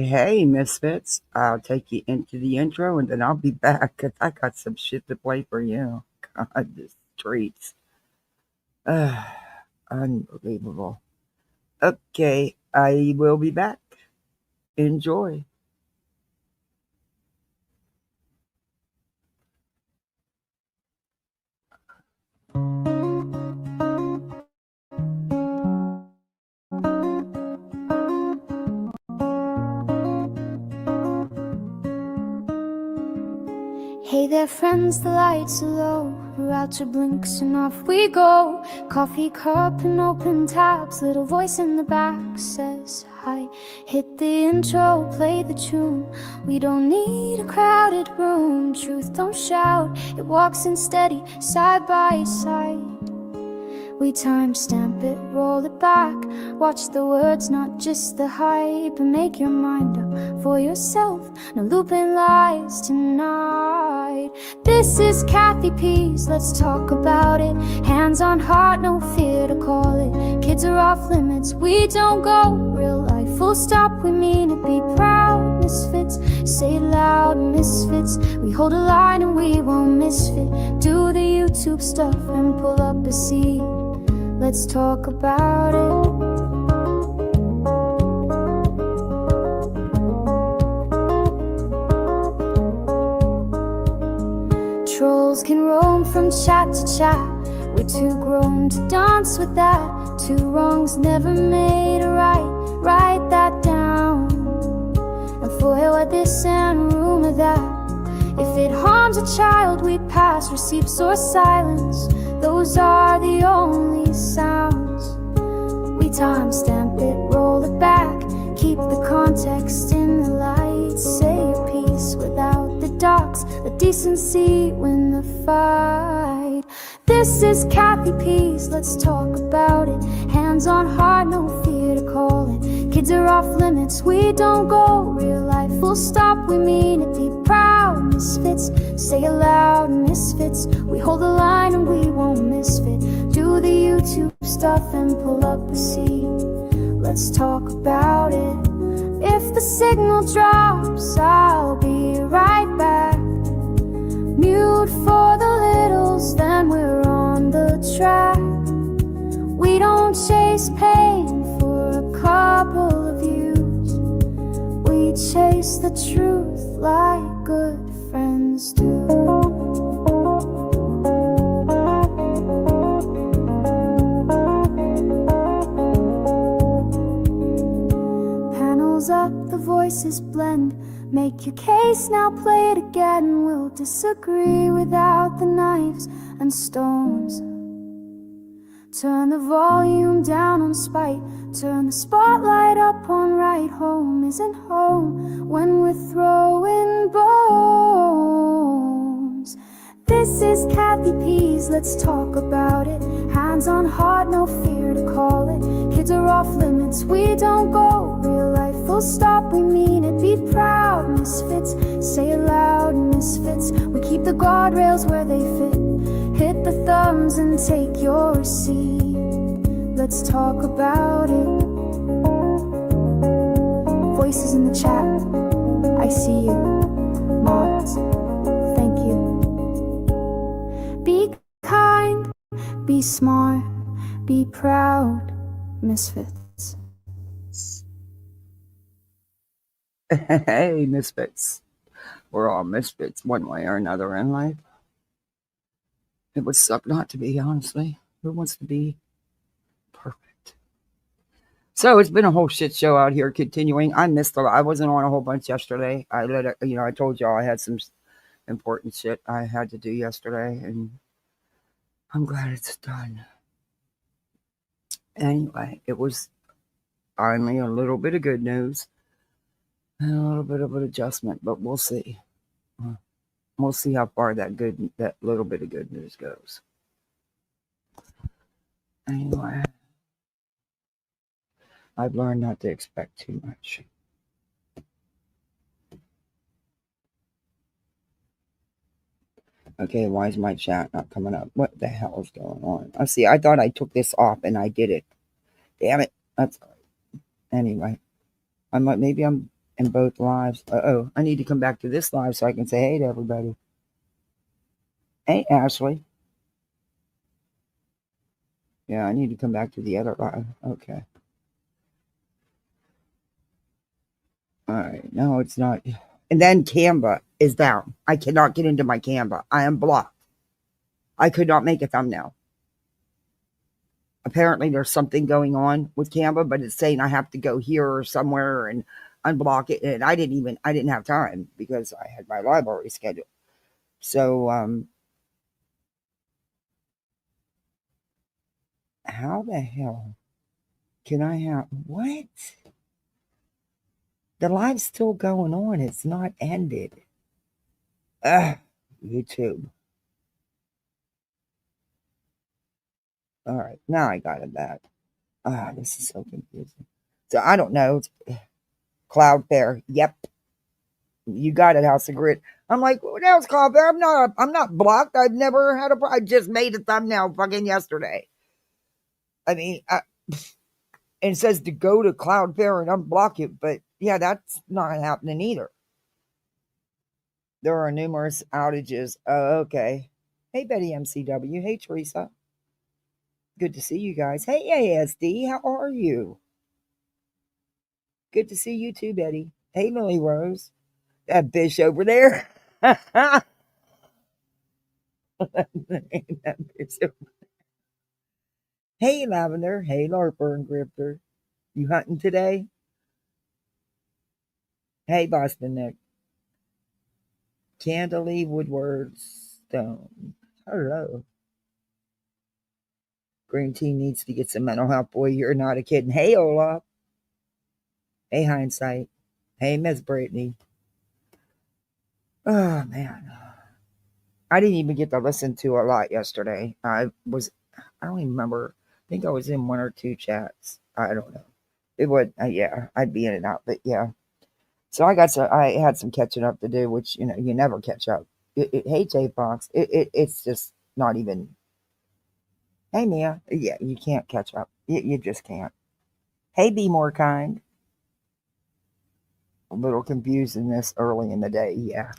Hey, Misfits. I'll take you into the intro and then I'll be back because I got some shit to play for you. God, this treats. Unbelievable. Okay, I will be back. Enjoy. Hey there friends, the lights are low. We're out to blinks and off we go. Coffee cup and open tabs. Little voice in the back says hi. Hit the intro, play the tune. We don't need a crowded room. Truth don't shout, it walks in steady, side by side. We timestamp it, roll it back. Watch the words, not just the hype. And make your mind up for yourself. No looping lies tonight. This is Kathy P's, let's talk about it. Hands on heart, no fear to call it. Kids are off limits, we don't go real life. Full stop, we mean it, be proud. Misfits, say it loud, misfits. We hold a line and we won't misfit. Do the YouTube stuff and pull up a seat. Let's talk about it. Trolls can roam from chat to chat. We're too grown to dance with that. Two wrongs never made a right. Write that down and forward this and rumor that. If it harms a child, we'd pass receipts or silence. Those are the only sounds. We timestamp it, roll it back. Keep the context in the light. Say your piece without the docs. Let decency win the fight. This is Kathy P's, let's talk about it. Hands on heart, no fear to call it. Kids are off limits, we don't go real life. Full stop, we mean it, be proud. Misfits, say it loud, misfits. We hold the line and we won't misfit. Do the YouTube stuff and pull up a seat. Let's talk about it. If the signal drops, I'll be right back. Mute for the littles, then we're on the track. We don't chase pain for a couple of views. We chase the truth like good friends do. Panels up, the voices blend. Make your case, now play it again. We'll disagree without the knives and stones. Turn the volume down on spite. Turn the spotlight up on right. Home isn't home when we're throwing bones. This is Kathy P's, let's talk about it. Hands on heart, no fear to call it. Kids are off limits, we don't go real life. Full stop, we mean it, be proud. Misfits, say it loud, misfits. We keep the guardrails where they fit. Hit the thumbs and take your receipt. Let's talk about it. Voices in the chat, I see you. Mods, thank you. Be kind, be smart, be proud, misfits. Hey, Misfits. We're all misfits one way or another in life. It would suck not to be, honestly. Who wants to be perfect? So it's been a whole shit show out here continuing. I missed a lot. I wasn't on a whole bunch yesterday. I let it, I told y'all I had some important shit I had to do yesterday, and I'm glad it's done. Anyway, it was finally a little bit of good news and a little bit of an adjustment, but we'll see. We'll see how far that little bit of good news goes. Anyway, I've learned not to expect too much. Okay, why is my chat not coming up? What the hell is going on? I see. I thought I took this off and I did it. Damn it. That's all right. Anyway, maybe I'm in both lives. Oh, I need to come back to this live so I can say hey to everybody. Hey, Ashley. Yeah, I need to come back to the other live. Okay. All right. No, it's not. And then Canva is down. I cannot get into my Canva. I am blocked. I could not make a thumbnail. Apparently, there's something going on with Canva, but it's saying I have to go here or somewhere and unblock it. And I didn't have time because I had my library scheduled. So, how the hell can I have what? The live's still going on. It's not ended. Ugh, YouTube. All right, now I got it back. This is so confusing. So I don't know. Cloudflare. Yep, you got it, House of Grit. I'm like, what else, Cloudflare? I'm not blocked. I've never had I just made a thumbnail fucking yesterday. I mean, it says to go to Cloudflare and unblock it, but yeah, that's not happening either. There are numerous outages. Oh, okay. Hey, Betty MCW. Hey, Teresa. Good to see you guys. Hey, ASD. How are you? Good to see you too, Betty. Hey, Millie Rose. That bitch over there. That bitch over there. Hey, Lavender. Hey, Larper and Grifter. You hunting today? Hey, Boston Nick. Candlely Woodward Stone. Hello. Green tea needs to get some mental health. Boy, you're not a kid. Hey, Olaf. Hey, Hindsight. Hey, Miss Brittany. Oh, man. I didn't even get to listen to a lot yesterday. I don't even remember. I think I was in one or two chats. I don't know. It would, yeah, I'd be in and out, but yeah. So I had some catching up to do, which, you never catch up. Hey, J Fox. It's just not even. Hey, Mia. Yeah, you can't catch up. You just can't. Hey, be more kind. A little confused in this early in the day. Yeah.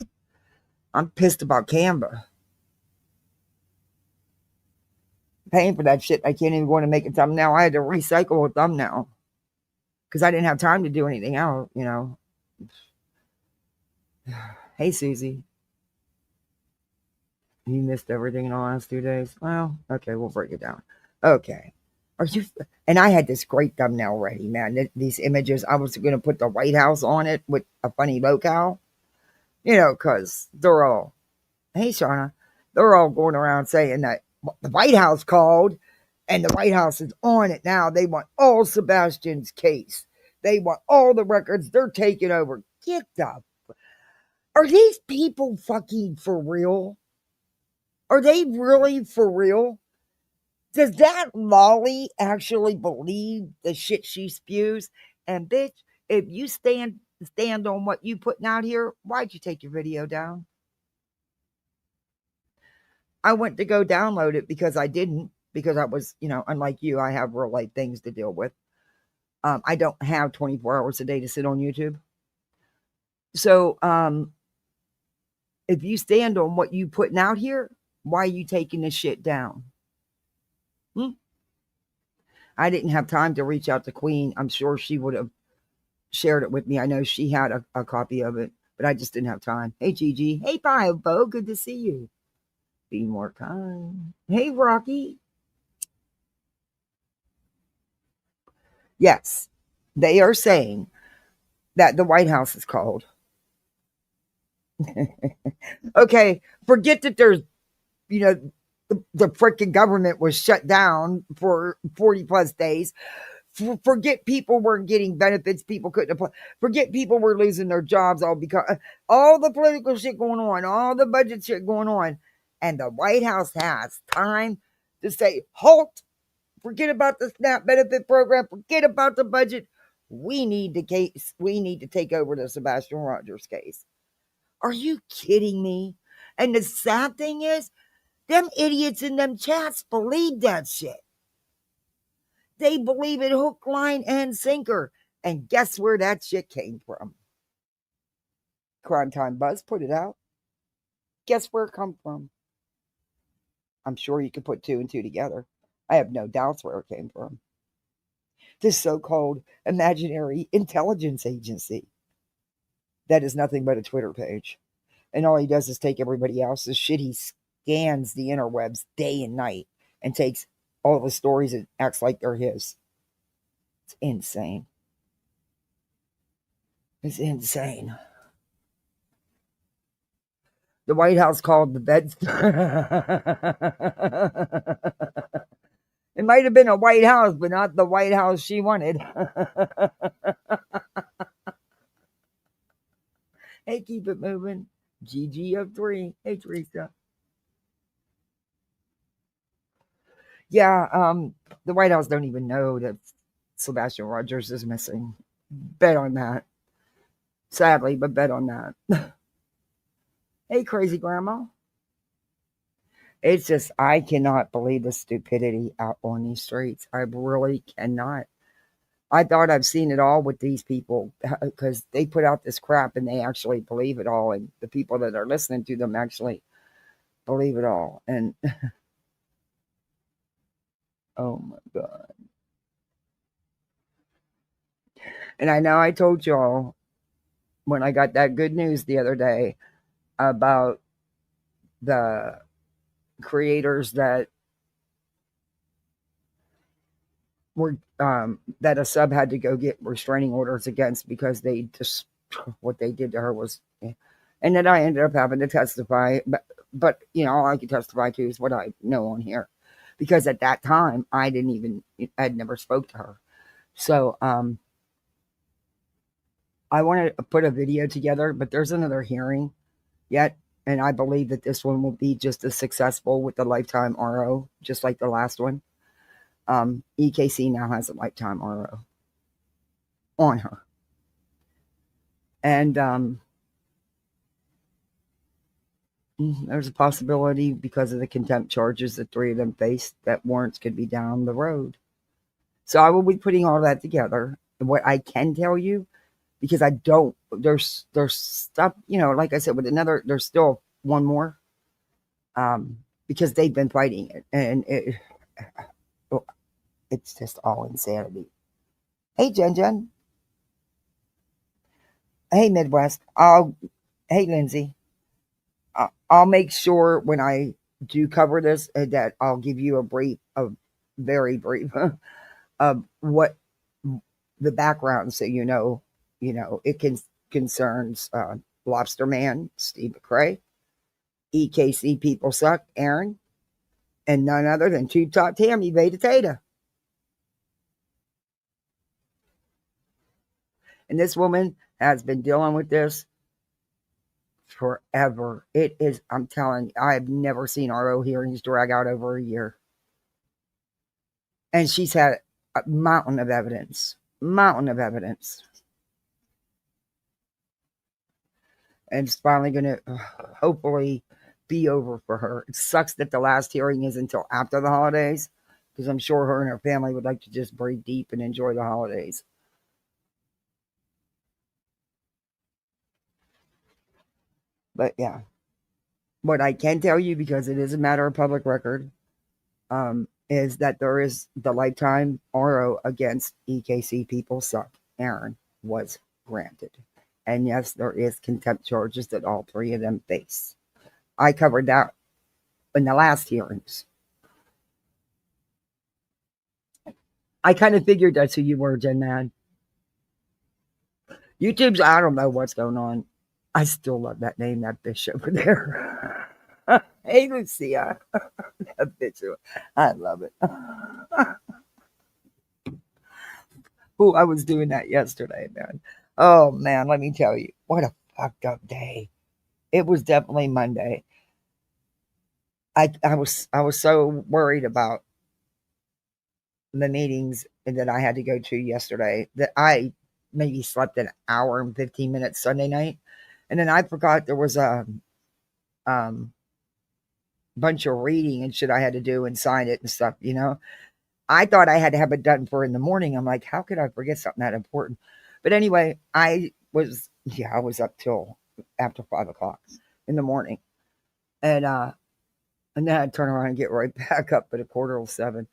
I'm pissed about Canva. Paying for that shit. I can't even want to make a thumbnail. I had to recycle a thumbnail because I didn't have time to do anything else, Hey, Susie. You missed everything in the last 2 days? Well, okay, we'll break it down. Okay. Are you? And I had this great thumbnail ready, man. These images, I was going to put the White House on it with a funny locale, because they're all, hey, Shauna, they're all going around saying that the White House called and the White House is on it now. They want all Sebastian's case. They want all the records. They're taking over. Get the. Are these people fucking for real? Are they really for real? Does that Lolli actually believe the shit she spews? And bitch, if you stand on what you putting out here, why'd you take your video down? I went to go download it because I didn't, because I was, unlike you, I have real life things to deal with. I don't have 24 hours a day to sit on YouTube. So if you stand on what you putting out here, why are you taking this shit down? I didn't have time to reach out to Queen. I'm sure she would have shared it with me. I know she had a copy of it, but I just didn't have time. Hey, Gigi. Hey, Bo. Good to see you. Be more kind. Hey, Rocky. Yes, they are saying that the White House is called. Okay, forget that there's, the freaking government was shut down for 40 plus days. Forget people weren't getting benefits. People couldn't apply. Forget people were losing their jobs all because all the political shit going on, all the budget shit going on. And the White House has time to say, halt, forget about the SNAP benefit program, forget about the budget. We need to take over the Sebastian Rogers case. Are you kidding me? And the sad thing is, them idiots in them chats believe that shit. They believe it hook, line, and sinker. And guess where that shit came from? Crime Time Buzz put it out. Guess where it come from? I'm sure you could put two and two together. I have no doubts where it came from. This so-called imaginary intelligence agency that is nothing but a Twitter page. And all he does is take everybody else's shit. He scans the interwebs day and night and takes all the stories and acts like they're his. It's insane. It's insane. The White House called the beds. It might have been a White House, but not the White House she wanted. Hey, keep it moving. GG of 3. Hey, Teresa. Yeah, the White House don't even know that Sebastian Rogers is missing. Bet on that. Sadly, but bet on that. Hey, crazy grandma. It's just, I cannot believe the stupidity out on these streets. I really cannot. I thought I've seen it all with these people because they put out this crap and they actually believe it all. And the people that are listening to them actually believe it all. And oh my God. And I know I told y'all when I got that good news the other day about the creators that were that a sub had to go get restraining orders against because they just what they did to her was, and then I ended up having to testify. But you know, all I could testify to is what I know on here, because at that time I'd never spoke to her. So I want to put a video together, but there's another hearing yet, and I believe that this one will be just as successful with the lifetime RO, just like the last one. EKC now has a lifetime RO on her. And there's a possibility, because of the contempt charges that 3 of them faced, that warrants could be down the road. So I will be putting all that together. And what I can tell you, because I don't, there's stuff, you know, like I said, with another, there's still one more, because they've been fighting it, and it's just all insanity. Hey, Jen. Hey, Midwest. Hey, Lindsay. I'll make sure when I do cover this that I'll give you a very brief of what the background, so you know, it concerns Lobster Man, Steve McRae, EKC People Suck, Aaron, and none other than Tube Top Tammy Beta Theta. And this woman has been dealing with this forever. It is, I'm telling you, I have never seen RO hearings drag out over a year. And she's had a mountain of evidence. And it's finally going to hopefully be over for her. It sucks that the last hearing is until after the holidays, because I'm sure her and her family would like to just breathe deep and enjoy the holidays. But yeah, what I can tell you, because it is a matter of public record, is that there is the lifetime RO against EKC People Suck, Aaron, was granted. And yes, there is contempt charges that all 3 of them face. I covered that in the last hearings. I kind of figured that's who you were, Jen Man. YouTube's, I don't know what's going on. I still love that name, that bitch over there. Hey, Lucia. That bitch. I love it. Ooh, I was doing that yesterday, man. Oh, man, let me tell you. What a fucked up day. It was definitely Monday. I was so worried about the meetings that I had to go to yesterday that I maybe slept an hour and 15 minutes Sunday night. And then I forgot there was a bunch of reading and shit I had to do and sign it and stuff, you know. I thought I had to have it done for in the morning. I'm like, how could I forget something that important? But anyway, I was up till after 5 o'clock in the morning. And and then I'd turn around and get right back up at 6:45,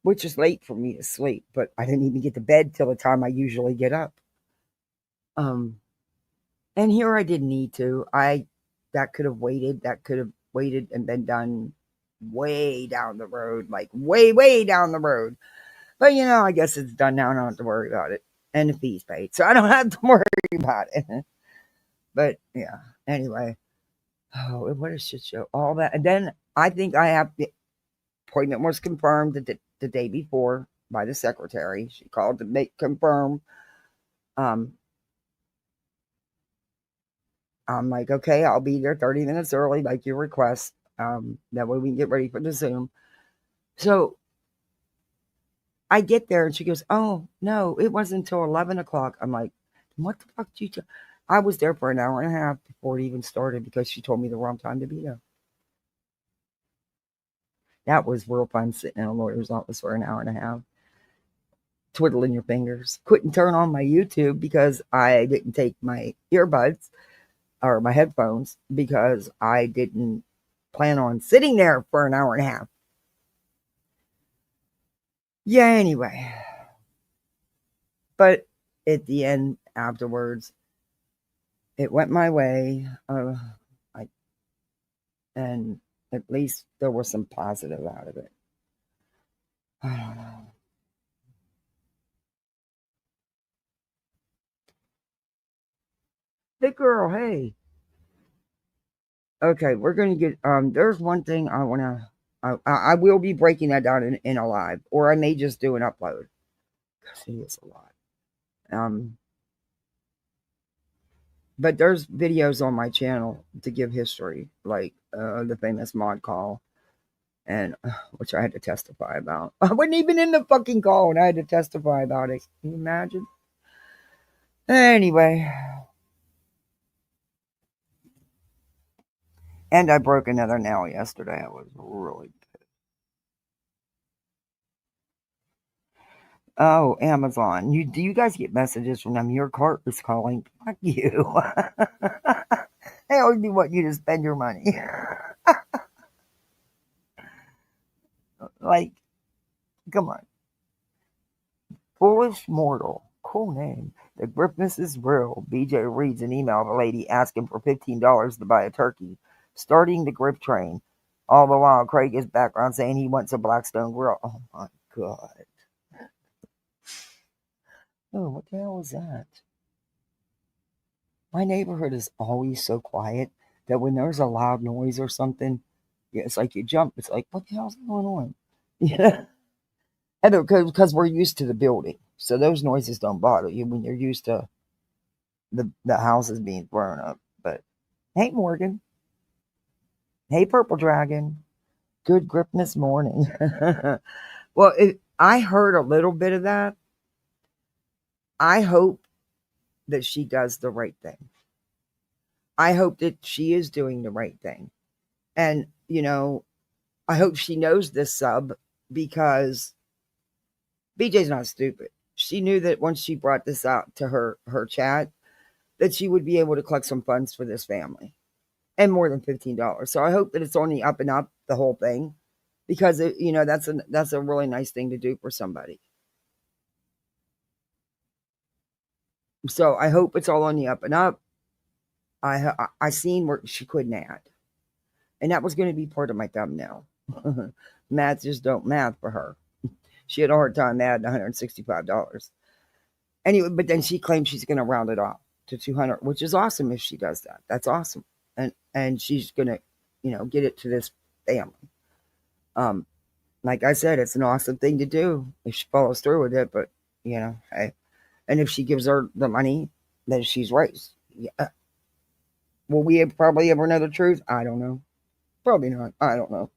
which is late for me to sleep. But I didn't even get to bed till the time I usually get up. Um, and here I didn't need to. That could have waited. That could have waited and been done way down the road, like way down the road. But I guess it's done now. I don't have to worry about it, and the fee's paid, so I don't have to worry about it. But yeah, anyway. Oh, what a shit show! All that, and then I think I have the appointment was confirmed the day before by the secretary. She called to make confirm. Um, I'm like, okay, I'll be there 30 minutes early, like you request. That way we can get ready for the Zoom. So I get there and she goes, oh, no, it wasn't until 11 o'clock. I'm like, what the fuck did you tell? I was there for an hour and a half before it even started because she told me the wrong time to be there. That was real fun sitting in a lawyer's office for an hour and a half, twiddling your fingers. Couldn't turn on my YouTube because I didn't take my earbuds or my headphones because I didn't plan on sitting there for an hour and a half. Yeah, anyway. But at the end, afterwards, it went my way. And at least there was some positive out of it. I don't know. Big girl, hey. Okay, we're gonna get there's one thing I will be breaking that down in a live, or I may just do an upload. Because it is a lot. But there's videos on my channel to give history, like the famous mod call, and which I had to testify about. I wasn't even in the fucking call, and I had to testify about it. Can you imagine? Anyway, and I broke another nail yesterday. I was really pissed. Oh, Amazon. Do you guys get messages from them? Your cart is calling. Fuck you. They always be wanting you to spend your money. Like, come on. Foolish mortal. Cool name. The gripness is real. BJ reads an email of a lady asking for $15 to buy a turkey, starting the grip train. All the while, Craig is background saying he wants a Blackstone grill. Oh my God. Oh, what the hell is that? My neighborhood is always so quiet that when there's a loud noise or something, yeah, it's like you jump. It's like, what the hell's going on? Yeah. And because we're used to the building. So those noises don't bother you when you're used to the houses being thrown up. But hey, Morgan. Hey, Purple Dragon. Good gripness morning. Well, I heard a little bit of that. I hope that she does the right thing. I hope that she is doing the right thing. And, I hope she knows this sub because BJ's not stupid. She knew that once she brought this out to her chat, that she would be able to collect some funds for this family and more than $15. So I hope that it's on the up and up, the whole thing, because that's a really nice thing to do for somebody. So I hope it's all on the up and up. I seen where she couldn't add, and that was going to be part of my thumbnail. Math just don't math for her. She had a hard time adding $165. Anyway, but then she claims she's going to round it off to 200, which is awesome if she does that. That's awesome. And she's going to, get it to this family. Like I said, it's an awesome thing to do if she follows through with it, but hey. And if she gives her the money that she's raised, yeah. Will we probably ever know the truth? I don't know. Probably not. I don't know.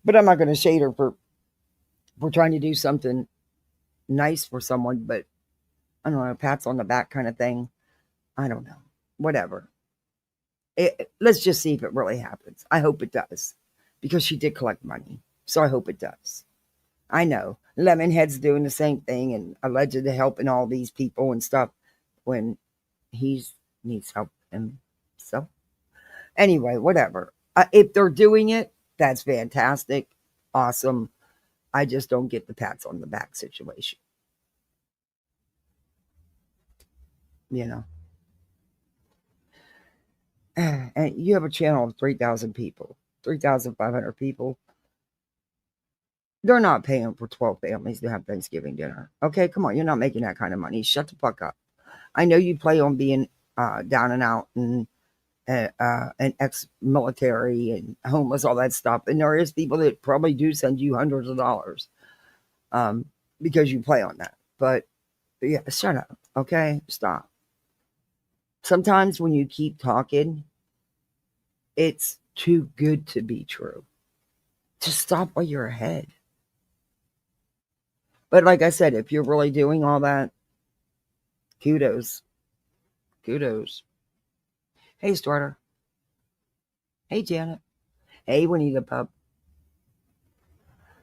But I'm not going to shade her for trying to do something nice for someone, but I don't know, pats on the back kind of thing. I don't know. Whatever. Let's just see if it really happens. I hope it does because she did collect money. So I hope it does. I know Lemonhead's doing the same thing and allegedly helping all these people and stuff when he's needs help. And so, anyway, whatever. If they're doing it, that's fantastic. Awesome. I just don't get the pats on the back situation. You know, and you have a channel of 3,000 people, 3,500 people. They're not paying for 12 families to have Thanksgiving dinner. Okay, come on. You're not making that kind of money. Shut the fuck up. I know you play on being down and out and ex-military and homeless, all that stuff. And there is people that probably do send you hundreds of dollars um, because you play on that. But yeah, shut up. Okay, stop. Sometimes when you keep talking, it's too good to be true. Just stop while you're ahead. But like I said, if you're really doing all that, kudos. Kudos. Hey, Starter. Hey, Janet. Hey, Winnie the Pup.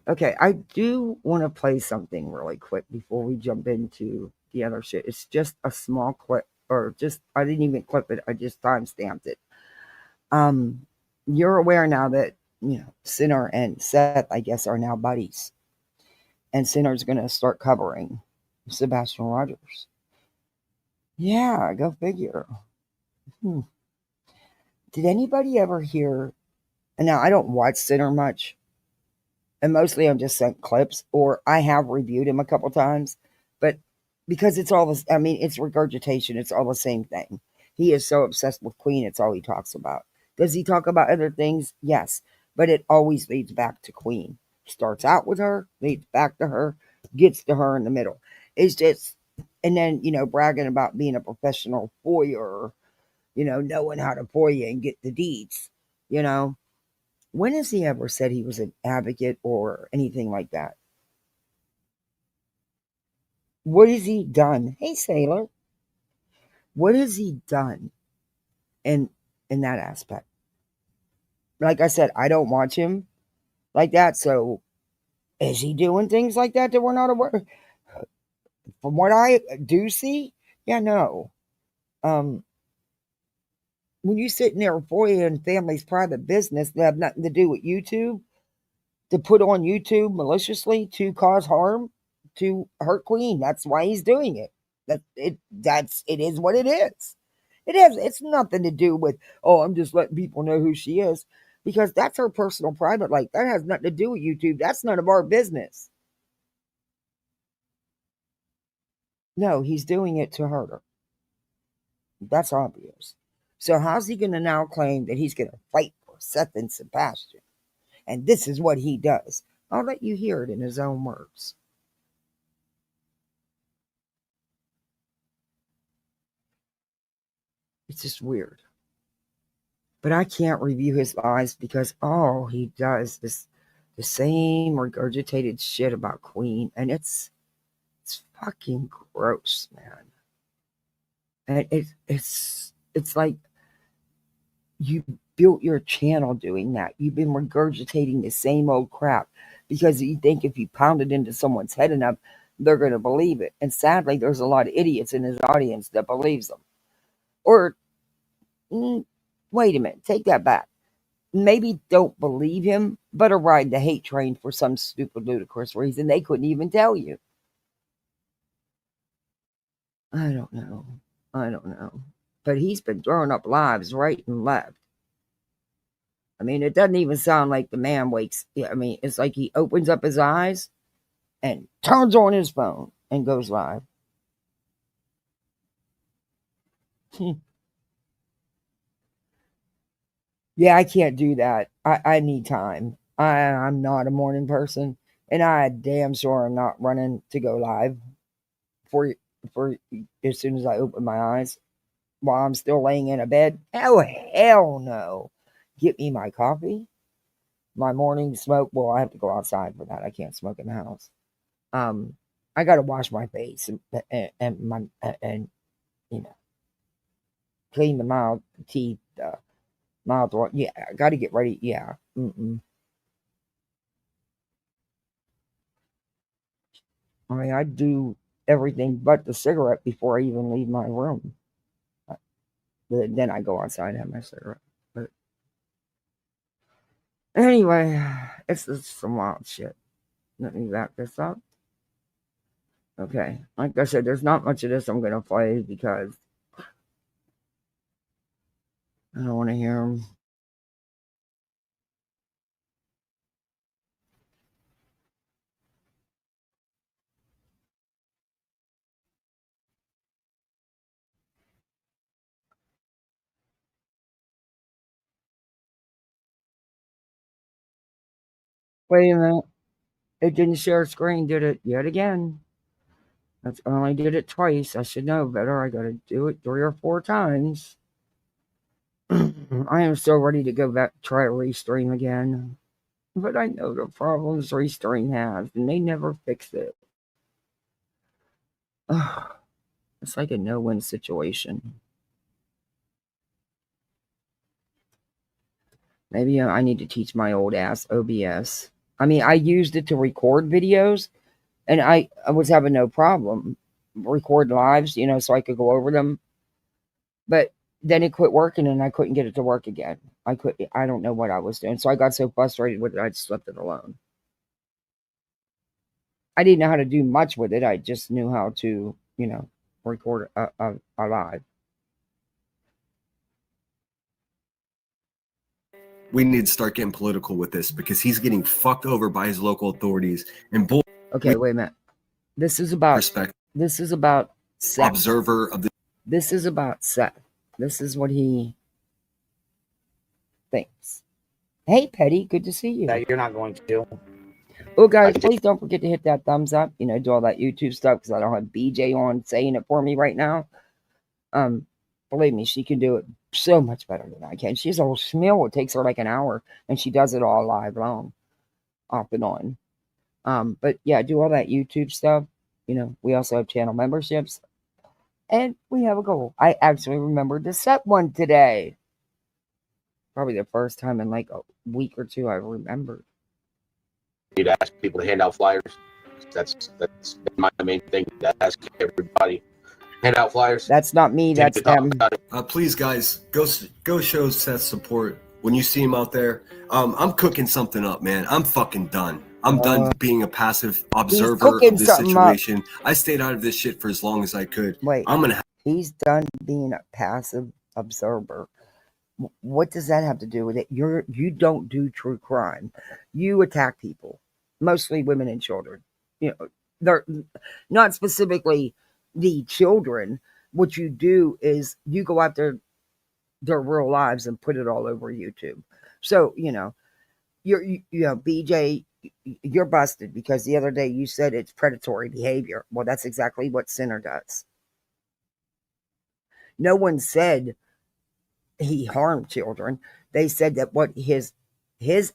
Okay, I do want to play something really quick before we jump into the other shit. It's just a small clip, or just, I didn't even clip it, I just time stamped it. Um, you're aware now that, Sinner and Seth, I guess, are now buddies. And Sinner's going to start covering Sebastian Rogers. Yeah, go figure. Hmm. Did anybody ever hear? And now I don't watch Sinner much, and mostly I'm just sent clips, or I have reviewed him a couple times, but because it's all this, I mean, it's regurgitation, it's all the same thing. He is so obsessed with Queen, it's all he talks about. Does he talk about other things? Yes, but it always leads back to Queen. Starts out with her, leads back to her, gets to her in the middle. It's just, and then, bragging about being a professional foyer, knowing how to foyer and get the deeds, you know when has he ever said he was an advocate or anything like that? What has he done? Hey, Sailor, what has he done in that aspect? Like I said, I don't watch him like that. So, is he doing things like that we're not aware? From what I do see, yeah, no. Um, when you sit in there for you and family's private business that have nothing to do with YouTube, to put on YouTube maliciously to cause harm to hurt Queen. That's why he's doing it. It is what it is. It's nothing to do with, oh, I'm just letting people know who she is, because that's her personal private life. That has nothing to do with YouTube. That's none of our business. No, he's doing it to hurt her. That's obvious. So how's he gonna now claim that he's gonna fight for Seth and Sebastian? And this is what he does. I'll let you hear it in his own words. It's just weird. But I can't review his lives because all he does is the same regurgitated shit about Queen, and it's fucking gross, man. And it's like you built your channel doing that. You've been regurgitating the same old crap because you think if you pound it into someone's head enough, they're going to believe it. And sadly, there's a lot of idiots in his audience that believes them. Or wait a minute, take that back. Maybe don't believe him, but are riding the hate train for some stupid, ludicrous reason they couldn't even tell you. I don't know. I don't know. But he's been throwing up lives right and left. I mean, it doesn't even sound like the man wakes. I mean, it's like he opens up his eyes and turns on his phone and goes live. Yeah, I can't do that. I need time. I'm not a morning person, and I damn sure am not running to go live for for as soon as I open my eyes while I'm still laying in a bed. Oh hell no! Get me my coffee, my morning smoke. Well, I have to go outside for that. I can't smoke in the house. Um, I got to wash my face and my and you know clean the mouth, the teeth, mouth. Yeah, I got to get ready. Yeah. Mm-mm. I mean, I do everything but the cigarette before I even leave my room. Then I go outside and have my cigarette. But anyway, it's some wild shit. Let me back this up. Okay, like I said, there's not much of this I'm going to play because I don't want to hear them. Wait a minute. It didn't share screen, did it? Yet again. I only did it twice. I should know better. I got to do it 3 or 4 times. I am so ready to go back try to restream again. But I know the problems restream has, and they never fix it. It's like a no-win situation. Maybe I need to teach my old ass OBS. I mean, I used it to record videos, and I was having no problem record lives, so I could go over them. But then it quit working, and I couldn't get it to work again. I don't know what I was doing. So I got so frustrated with it, I just left it alone. I didn't know how to do much with it. I just knew how to, record a live. We need to start getting political with this because he's getting fucked over by his local authorities and okay, wait a minute. This is about Seth. Observer of the. This is about Seth. This is what he thinks. Hey, Petty, good to see you. That you're not going to do. Oh, guys, please don't forget to hit that thumbs up. Do all that YouTube stuff because I don't have BJ on saying it for me right now. Believe me, she can do it so much better than I can. She's a whole schmill. It takes her like an hour, and she does it all live long, off and on. But yeah, do all that YouTube stuff. We also have channel memberships, and we have a goal. I actually remembered to set one today. Probably the first time in like a week or two I remembered. You'd ask people to hand out flyers. That's my main thing. To ask everybody. Hand out flyers. That's not me. That's them. Please, guys, go show Seth support when you see him out there. I'm cooking something up, man. I'm fucking done. I'm done being a passive observer of this situation. I stayed out of this shit for as long as I could. Wait, he's done being a passive observer. What does that have to do with it? You don't do true crime. You attack people, mostly women and children. They're not specifically the children. What you do is you go after their real lives and put it all over YouTube. So BJ, you're busted because the other day you said it's predatory behavior. Well, that's exactly what Sinner does. No one said he harmed children. They said that what his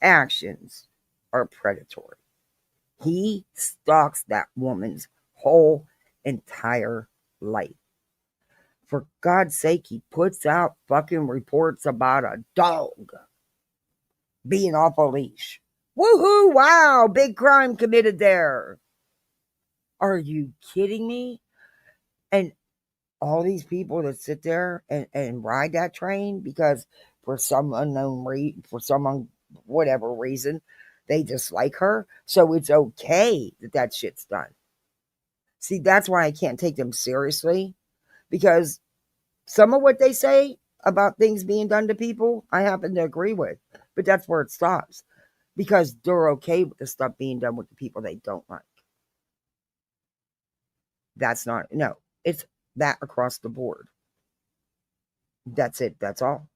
actions are predatory. He stalks that woman's whole entire life. For God's sake, he puts out fucking reports about a dog being off a leash. Woohoo! Wow, big crime committed there. Are you kidding me? And all these people that sit there and ride that train because for some unknown reason, whatever reason, they dislike her. So it's okay that shit's done. See, that's why I can't take them seriously, because some of what they say about things being done to people, I happen to agree with, but that's where it stops, because they're okay with the stuff being done with the people they don't like. It's that across the board. That's it. That's all.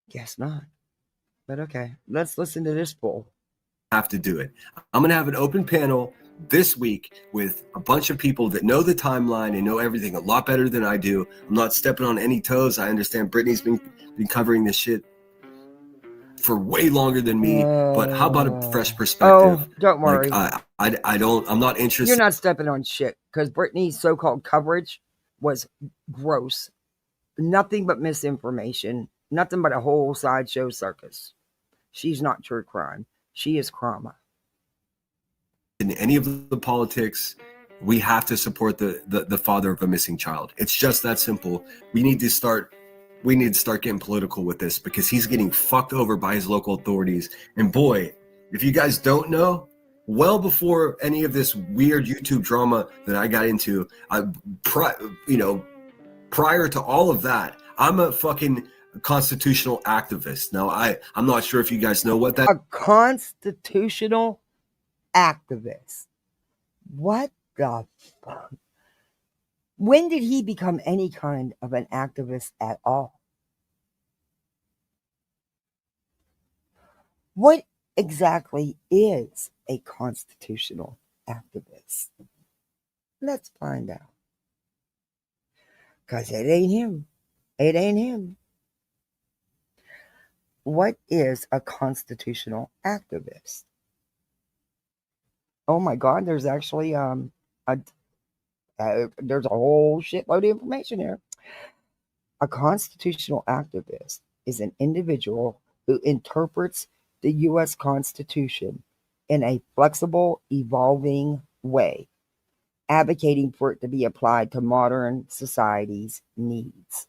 Guess not. But okay, let's listen to this poll. Have to do it. I'm going to have an open panel this week with a bunch of people that know the timeline and know everything a lot better than I do. I'm not stepping on any toes. I understand Brittany's been covering this shit for way longer than me, but how about a fresh perspective? Oh, don't worry. I'm not interested. You're not stepping on shit, because Brittany's so-called coverage was gross. Nothing but misinformation. Nothing but a whole sideshow circus. She's not true crime. She is crama. In any of the politics, We have to support the father of a missing child. It's just that simple. We need to start getting political with this, because he's getting fucked over by his local authorities. And boy, if you guys don't know, well before any of this weird YouTube drama that I got into, prior to all of that, I'm a fucking constitutional activist. Now, I'm not sure if you guys know what that. A constitutional activist. What the fuck? When did he become any kind of an activist at all? What exactly is a constitutional activist? Let's find out. Because it ain't him. It ain't him. What is a constitutional activist? Oh my God, there's actually there's a whole shitload of information here. A constitutional activist is an individual who interprets the U.S. Constitution in a flexible, evolving way, advocating for it to be applied to modern society's needs.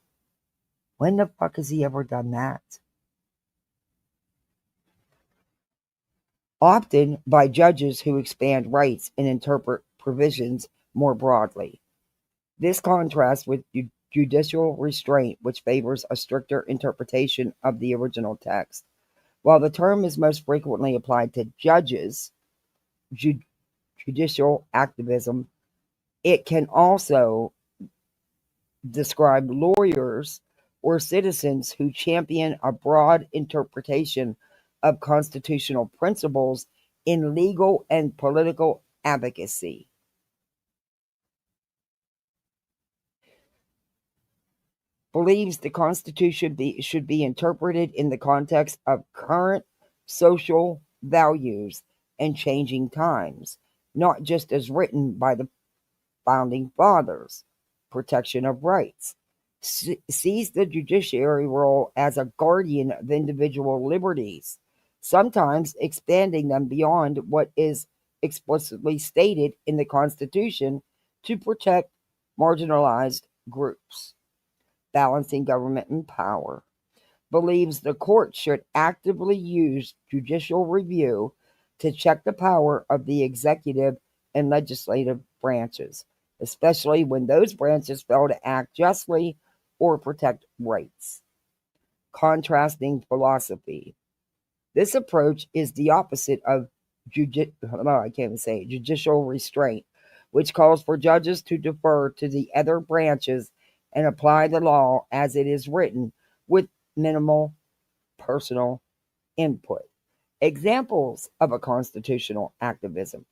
When the fuck has he ever done that? Often by judges who expand rights and interpret provisions more broadly. This contrasts with judicial restraint, which favors a stricter interpretation of the original text. While the term is most frequently applied to judges, judicial activism, it can also describe lawyers or citizens who champion a broad interpretation of constitutional principles in legal and political advocacy. Believes the Constitution should be interpreted in the context of current social values and changing times, not just as written by the founding fathers. Protection of rights. Sees the judiciary role as a guardian of individual liberties, sometimes expanding them beyond what is explicitly stated in the Constitution to protect marginalized groups. Balancing government and power. Believes the court should actively use judicial review to check the power of the executive and legislative branches, especially when those branches fail to act justly or protect rights. Contrasting philosophy. This approach is the opposite of judicial restraint, which calls for judges to defer to the other branches and apply the law as it is written with minimal personal input. Examples of a constitutional activism.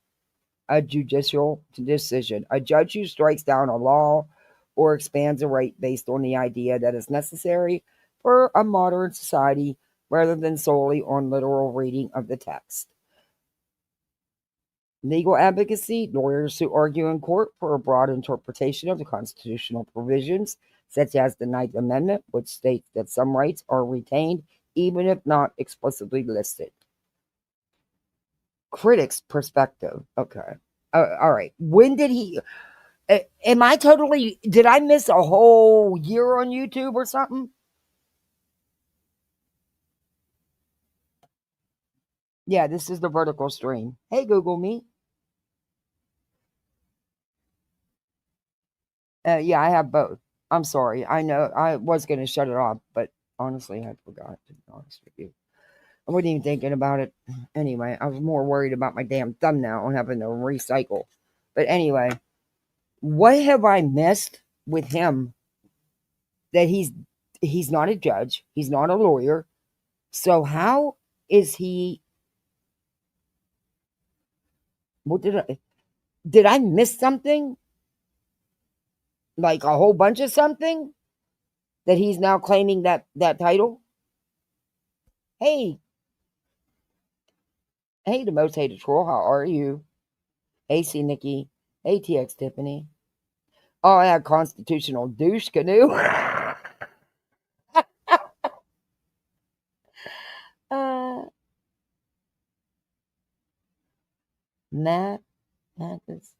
A judicial decision. A judge who strikes down a law or expands a right based on the idea that is necessary for a modern society rather than solely on literal reading of the text. Legal advocacy. Lawyers who argue in court for a broad interpretation of the constitutional provisions, such as the Ninth Amendment, which states that some rights are retained even if not explicitly listed. Critics' perspective. Okay. All right. When did he... did I miss a whole year on YouTube or something? Yeah, this is the vertical stream. Hey, Google me. Yeah, I have both. I'm sorry. I know I was going to shut it off, but honestly, I forgot, to be honest with you. I wasn't even thinking about it. Anyway, I was more worried about my damn thumbnail and having to recycle. But anyway, what have I missed with him that he's not a judge, he's not a lawyer. So how is he... What did I miss something? Like a whole bunch of something that he's now claiming that title? Hey, the most hated troll, how are you? Hey, C Nikki. Hey, TX Tiffany. Oh, I had constitutional douche canoe. Matt, Mathis.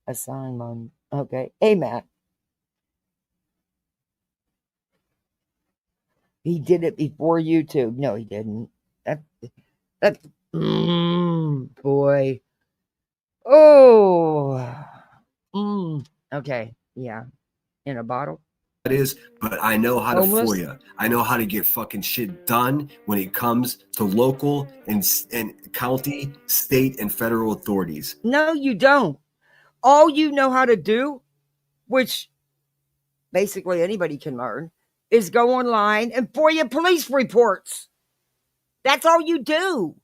Assign one. Okay. Hey, Matt. He did it before YouTube. No, he didn't. That boy. Oh. Okay. Yeah. In a bottle. That is, but I know how to Homeless? FOIA. I know how to get fucking shit done when it comes to local and county, state, and federal authorities. No, you don't. All you know how to do, which basically anybody can learn, is go online and FOIA police reports. That's all you do.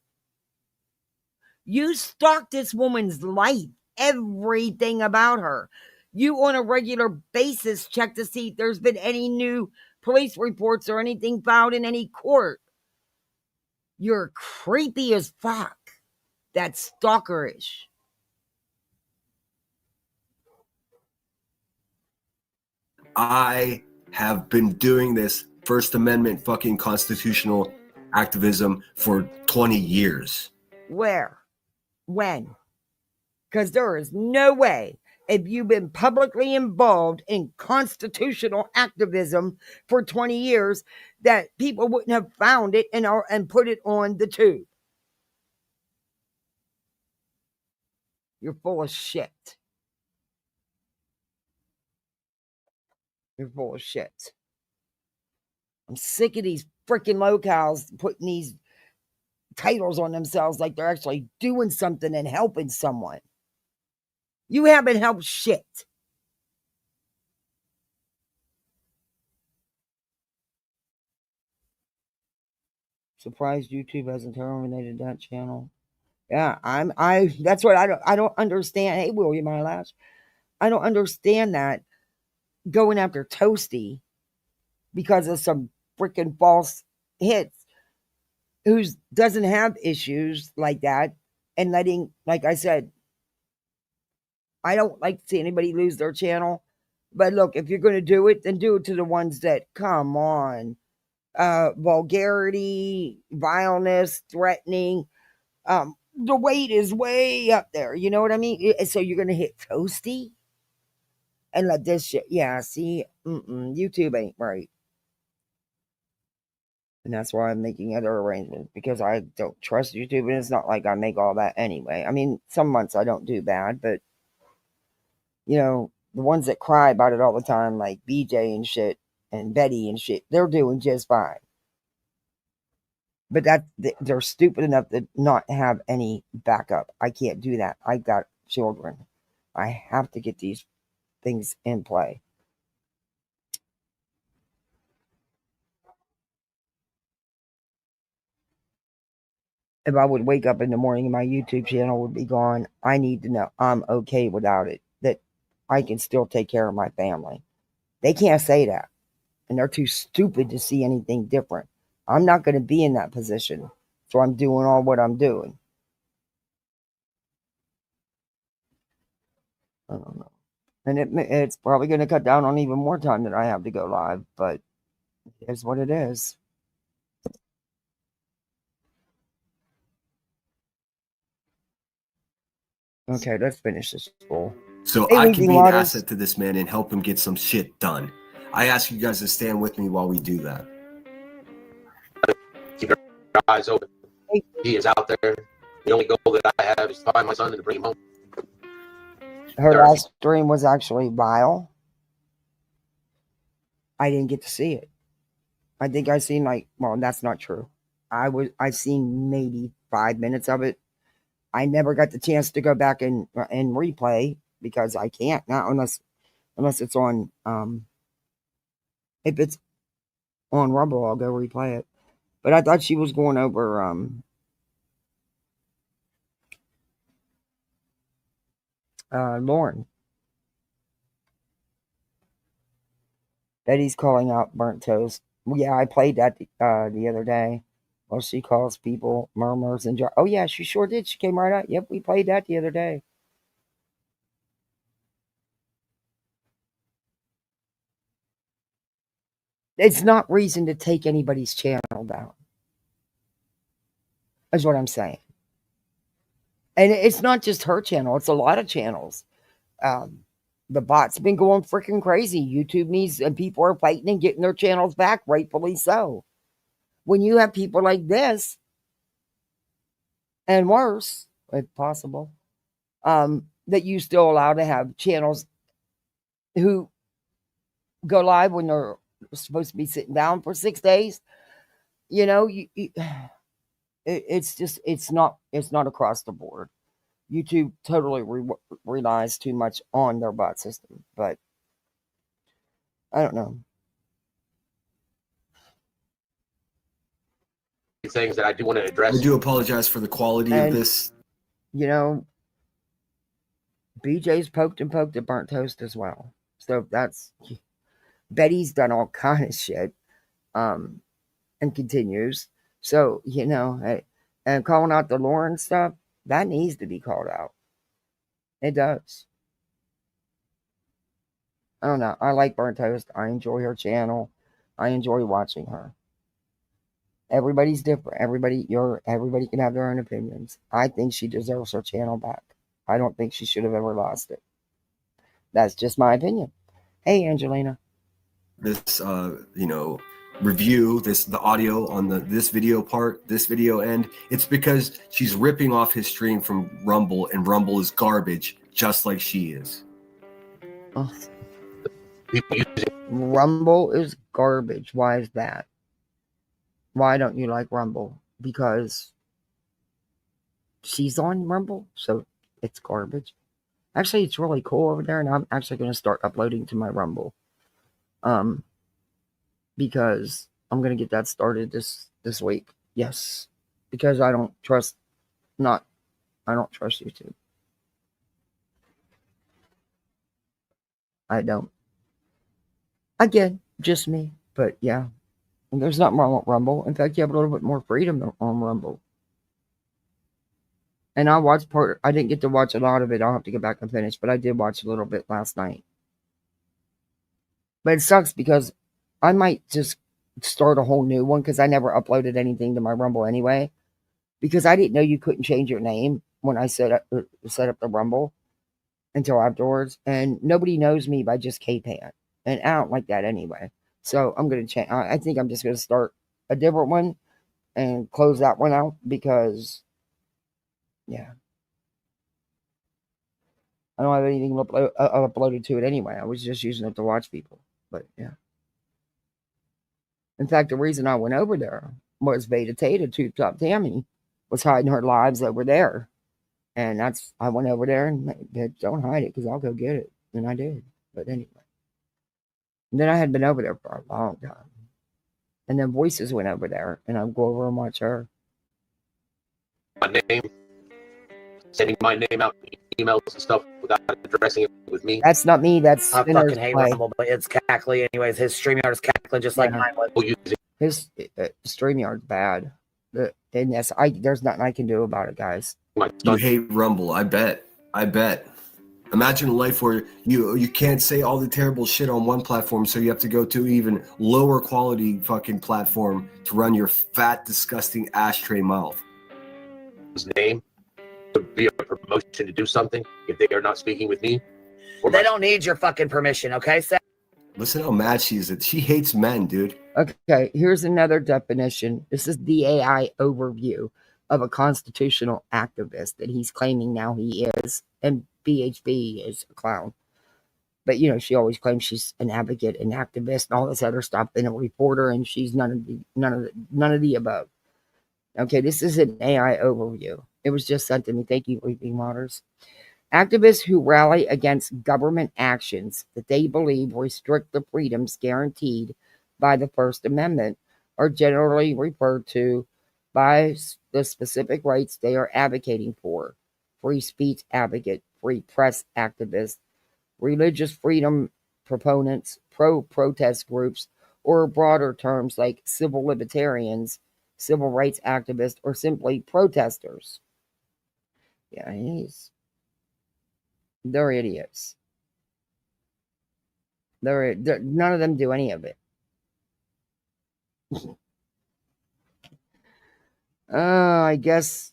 You stalk this woman's life, everything about her. You, on a regular basis, check to see if there's been any new police reports or anything filed in any court. You're creepy as fuck. That's stalkerish. I have been doing this First Amendment fucking constitutional activism for 20 years. Where? When? Because there is no way, if you've been publicly involved in constitutional activism for 20 years, that people wouldn't have found it and put it on the tube. You're full of shit. You're full of shit. I'm sick of these freaking locals putting these titles on themselves like they're actually doing something and helping someone. You haven't helped shit. Surprised YouTube hasn't terminated that channel. Yeah, that's what I don't understand. Hey, William Eyelash. I don't understand that going after Toasty because of some freaking false hits who doesn't have issues like that, and letting, like I said, I don't like to see anybody lose their channel. But look, if you're going to do it, then do it to the ones that, come on, vulgarity, vileness, threatening. The weight is way up there. You know what I mean? So you're going to hit Toasty and let this shit. Yeah, see, YouTube ain't right. And that's why I'm making other arrangements, because I don't trust YouTube. And it's not like I make all that anyway. I mean, some months I don't do bad, but you know, the ones that cry about it all the time, like BJ and shit and Betty and shit, they're doing just fine. But they're stupid enough to not have any backup. I can't do that. I got children. I have to get these things in play. If I would wake up in the morning and my YouTube channel would be gone, I need to know I'm okay without it, that I can still take care of my family. They can't say that. And they're too stupid to see anything different. I'm not going to be in that position. So I'm doing all what I'm doing. I don't know. And it's probably going to cut down on even more time that I have to go live. But it is what it is. Okay, let's finish this poll. So Hey, I can Weeping be an Waters. asset to this man and help him get some shit done. I ask you guys to stand with me while we do that. Keep your eyes open. He is out there. The only goal that I have is to find my son and to bring him home. Her last stream was actually vile. I didn't get to see it. I think I seen well, that's not true. I've seen maybe 5 minutes of it. I never got the chance to go back and replay, because I can't now unless it's on if it's on Rumble, I'll go replay it. But I thought she was going over Lauren. Betty's calling out burnt toast. Well, yeah, I played that the other day. Well, she calls people murmurs and oh yeah, she sure did. She came right out. Yep, we played that the other day. It's not reason to take anybody's channel down. Is what I'm saying. And it's not just her channel. It's a lot of channels. The bot's been going freaking crazy. YouTube needs, and people are fighting and getting their channels back, rightfully so. When you have people like this, and worse, if possible, that you still allow to have channels who go live when they're supposed to be sitting down for 6 days, it's not across the board. YouTube totally relies too much on their bot system, but I don't know. Things that I do want to address. I do apologize for the quality of this. BJ's poked and poked at burnt toast as well. So that's Betty's done all kind of shit, and continues. So and calling out the Lauren stuff, that needs to be called out. It does. I don't know. I like burnt toast. I enjoy her channel. I enjoy watching her. Everybody's different. Everybody can have their own opinions. I think she deserves her channel back. I don't think she should have ever lost it. That's just my opinion. Hey, Angelina. This, review, the audio on this video end, it's because she's ripping off his stream from Rumble, and Rumble is garbage, just like she is. Oh. Rumble is garbage. Why is that? Why don't you like Rumble? Because she's on Rumble, so it's garbage. Actually, it's really cool over there, and I'm actually going to start uploading to my Rumble. Because I'm going to get that started this week. Yes. Because I don't trust YouTube. I don't. Again, just me. But yeah. And there's nothing wrong with Rumble. In fact, you have a little bit more freedom on Rumble. And I didn't get to watch a lot of it. I'll have to get back and finish. But I did watch a little bit last night. But it sucks because I might just start a whole new one because I never uploaded anything to my Rumble anyway. Because I didn't know you couldn't change your name when I set up the Rumble until afterwards. And nobody knows me by just K-Pan. And I don't like that anyway. So I'm going to change. I think I'm just going to start a different one and close that one out because, yeah. I don't have anything uploaded to it anyway. I was just using it to watch people. But, yeah. In fact, the reason I went over there was Veda Tata, Tube Top Tammy, was hiding her lives over there. And I went over there and don't hide it because I'll go get it. And I did. But anyway. And then I had been over there for a long time. And then Voices went over there, and I'd go over and watch her. My name, sending my name out, emails and stuff without addressing it with me. That's not me. That's I fucking hate Rumble, but it's cackly anyways. His StreamYard is cackling just like mine was. His StreamYard's bad. And yes, there's nothing I can do about it, guys. You hate Rumble. I bet. Imagine a life where you can't say all the terrible shit on one platform, so you have to go to even lower quality fucking platform to run your fat, disgusting ashtray mouth. His name would be a promotion to do something if they are not speaking with me. They don't need your fucking permission, okay, Seth? Listen how mad she is. She hates men, dude. Okay, here's another definition. This is the AI overview of a constitutional activist that he's claiming now he is. And BHB is a clown. But, she always claims she's an advocate, an activist, and all this other stuff, and a reporter, and she's none of the above. Okay, this is an AI overview. It was just sent to me. Thank you, Weeping Waters. Activists who rally against government actions that they believe restrict the freedoms guaranteed by the First Amendment are generally referred to by the specific rights they are advocating for. Free speech advocate, free press activist, religious freedom proponents, pro-protest groups, or broader terms like civil libertarians, civil rights activists, or simply protesters. Yeah, they're idiots. None of them do any of it. I guess,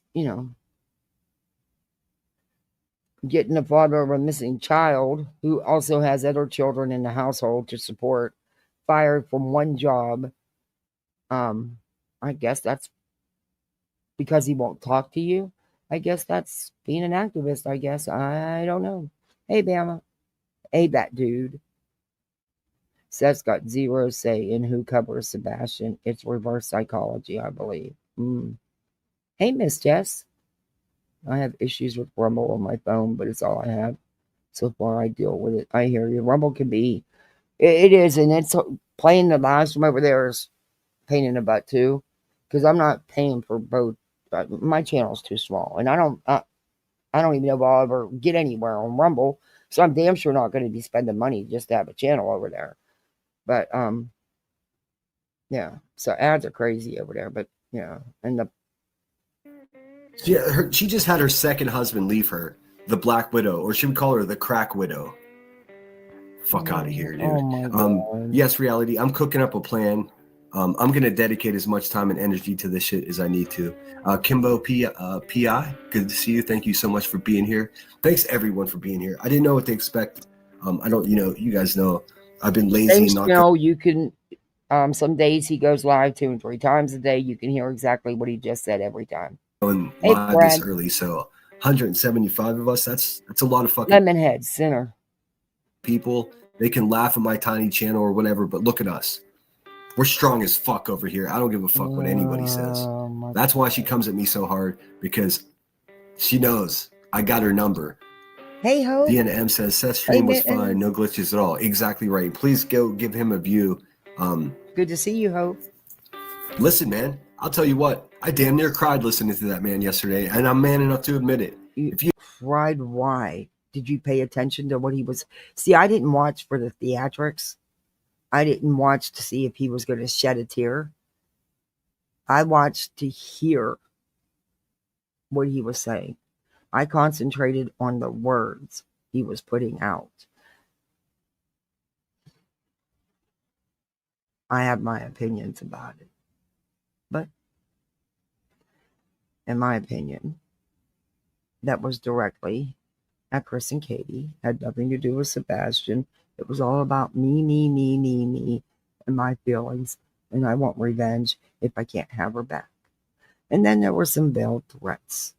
getting the father of a missing child who also has other children in the household to support fired from one job. I guess that's because he won't talk to you. I guess that's being an activist, I guess. I don't know. Hey, Bama. Hey, that dude. Seth's got zero say in who covers Sebastian. It's reverse psychology, I believe. Hey, Miss Jess. I have issues with Rumble on my phone, but it's all I have. So far, I deal with it. I hear you. Rumble can be, it is, and it's playing the live stream over there is pain in the butt too, because I'm not paying for both. My channel's too small, and I don't even know if I'll ever get anywhere on Rumble. So I'm damn sure not going to be spending money just to have a channel over there. But yeah. So ads are crazy over there, but yeah, and the she just had her second husband leave her, the Black Widow, or should we call her the Crack Widow? Fuck out of here, dude. Oh my God. Yes, reality. I'm cooking up a plan. I'm gonna dedicate as much time and energy to this shit as I need to. Kimbo PI, good to see you. Thank you so much for being here. Thanks everyone for being here. I didn't know what to expect. I don't, you guys know I've been lazy Thanks, and not. you can. Some days he goes live 2 and 3 times a day. You can hear exactly what he just said every time. Going Hey, live Brad. this early, so 175 of us. That's a lot of fucking Lemonhead Center people. They can laugh at my tiny channel or whatever, but look at us. We're strong as fuck over here. I don't give a fuck what anybody says. That's why she comes at me so hard, because she knows I got her number. Hey, Hope. Deanna M says Seth's stream was fine, no glitches at all. Exactly right. Please go give him a view. Good to see you, Hope. Listen, man, I'll tell you what. I damn near cried listening to that man yesterday, and I'm man enough to admit it. If you cried, why? Did you pay attention to what he was? See, I didn't watch for the theatrics. I didn't watch to see if he was going to shed a tear. I watched to hear what he was saying. I concentrated on the words he was putting out. I have my opinions about it. But in my opinion, that was directly at Chris and Katie. Had nothing to do with Sebastian. It was all about me, and my feelings. And I want revenge if I can't have her back. And then there were some veiled threats.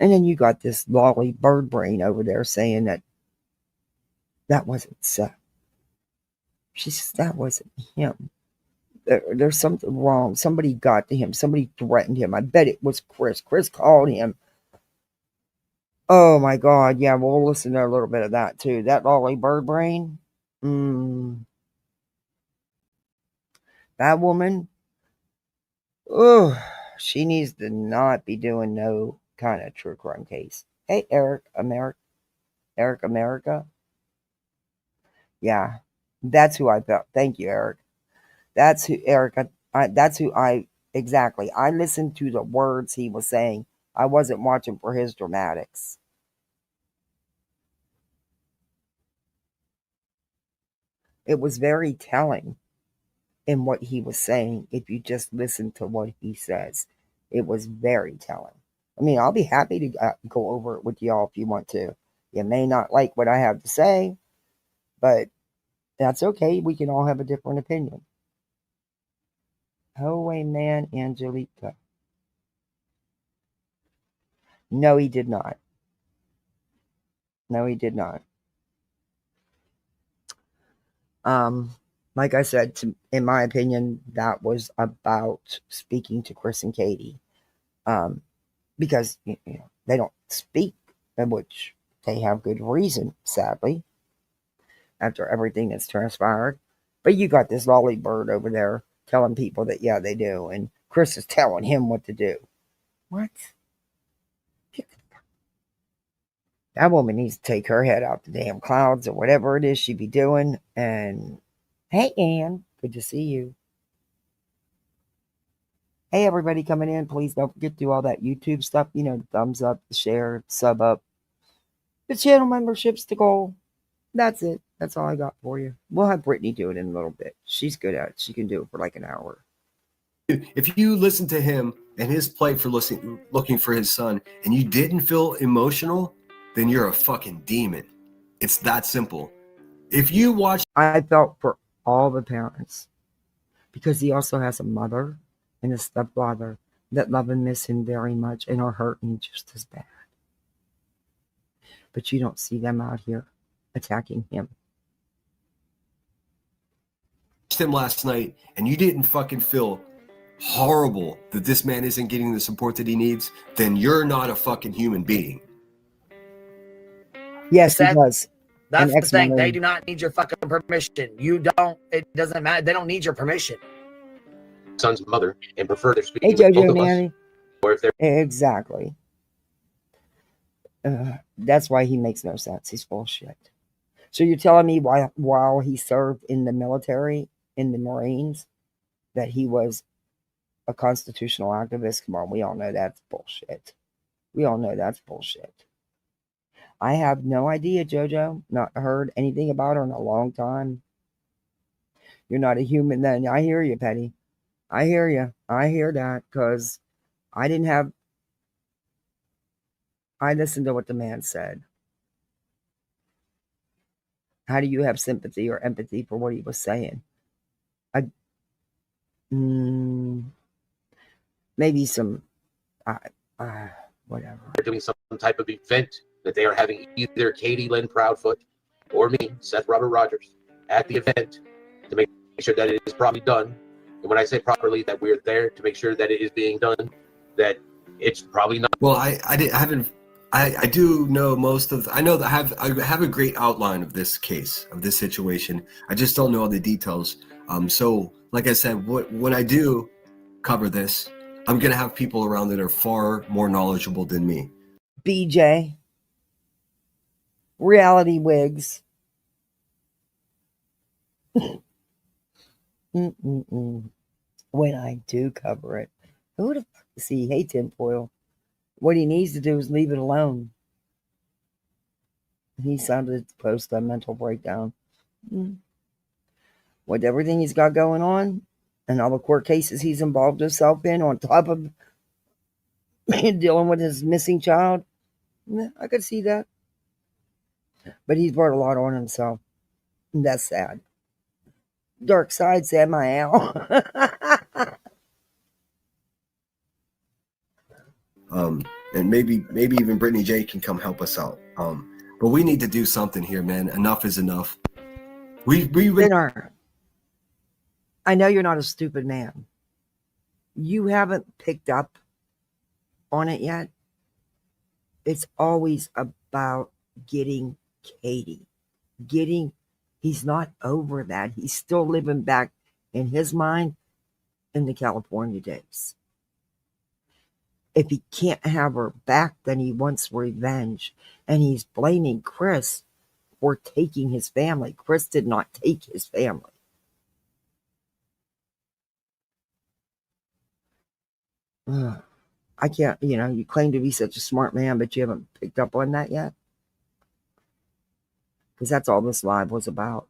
And then you got this Lolli bird brain over there saying that wasn't Seth. She says that wasn't him. There's something wrong. Somebody got to him. Somebody threatened him. I bet it was Chris. Chris called him. Oh my God. Yeah, we'll listen to a little bit of that too. That Lolli bird brain. That woman. Oh, she needs to not be doing no kind of true crime case. Hey, Eric America. Yeah, that's who I felt. Thank you, Eric. That's who Eric. That's who I exactly. I listened to the words he was saying. I wasn't watching for his dramatics. It was very telling in what he was saying. If you just listen to what he says, it was very telling. I mean, I'll be happy to go over it with y'all if you want to. You may not like what I have to say, but that's okay. We can all have a different opinion. Oh, man, Angelica. No, he did not. No, he did not. Like I said, in my opinion, that was about speaking to Chris and Katie. Because they don't speak, which they have good reason, sadly, after everything that's transpired. But you got this Lolli bird over there telling people that, yeah, they do. And Chris is telling him what to do. What? That woman needs to take her head out the damn clouds or whatever it is she be doing. And hey, Ann, good to see you. Hey, everybody coming in, please don't forget to do all that YouTube stuff. The thumbs up, the share, sub up. The channel membership's the goal. That's it. That's all I got for you. We'll have Brittany do it in a little bit. She's good at it. She can do it for like an hour. if you listen to him and his plight for looking for his son, and you didn't feel emotional, then you're a fucking demon. It's that simple. If you watch, I felt for all the parents because he also has a mother and a stepfather that love and miss him very much and are hurting just as bad. But you don't see them out here attacking him. him last night and you didn't fucking feel horrible that this man isn't getting the support that he needs, then you're not a fucking human being. Yes, he does. That's the thing. They do not need your fucking permission. You don't. It doesn't matter. They don't need your permission. Son's mother and prefer they're speaking Hey, with both Jojo of Nanny. us. Or if they're Exactly. That's why he makes no sense. He's full of shit. So you're telling me while he served in the military, in the Marines, that he was a constitutional activist? Come on, we all know that's bullshit. We all know that's bullshit. I have no idea, Jojo. Not heard anything about her in a long time. You're not a human then. I hear you, Petty. I hear you. I hear that because I listened to what the man said. How do you have sympathy or empathy for what he was saying? Maybe some, whatever. doing some type of event that they are having either Katie Lynn Proudfoot or me, Seth Robert Rogers, at the event to make sure that it is properly done. And when I say properly, that we're there to make sure that it is being done, that it's probably not. Well, I do know most of. I know that I have a great outline of this case, of this situation. I just don't know all the details. So like I said, when I do cover this, I'm gonna have people around that are far more knowledgeable than me. BJ, reality wigs. When I do cover it, who the fuck is he? Hey, tinfoil. What he needs to do is leave it alone. He sounded post a mental breakdown. With everything he's got going on and all the court cases he's involved himself in, on top of dealing with his missing child, I could see that. But he's brought a lot on himself. And that's sad. Dark side, sad my Al. And maybe even Brittany J can come help us out. But we need to do something here, man. Enough is enough. I know you're not a stupid man. You haven't picked up on it yet. It's always about getting Katie. He's not over that. He's still living back in his mind in the California days. If he can't have her back, then he wants revenge. And he's blaming Chris for taking his family. Chris did not take his family. I can't, you claim to be such a smart man, but you haven't picked up on that yet. Because that's all this live was about.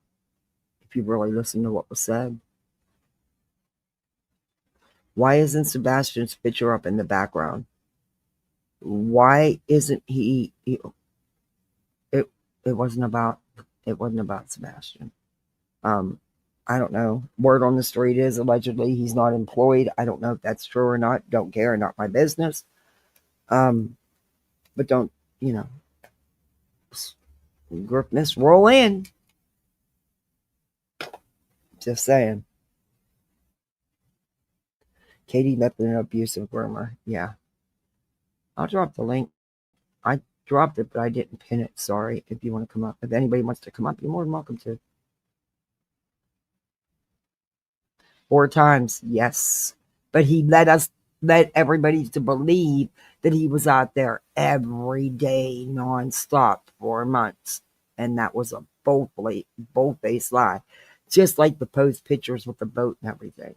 If you really listen to what was said. Why isn't Sebastian's picture up in the background? Why isn't he? It wasn't about Sebastian. I don't know. Word on the street is allegedly he's not employed. I don't know if that's true or not. Don't care. Not my business. But don't, Griffness roll in. Just saying. Katie left an abusive groomer. Yeah. I'll drop the link. I dropped it, but I didn't pin it. Sorry. If you want to come up. If anybody wants to come up, you're more than welcome to. 4 times, yes. But he let everybody to believe that he was out there every day, nonstop, for months. And that was a bold-faced lie. Just like the post pictures with the boat and everything.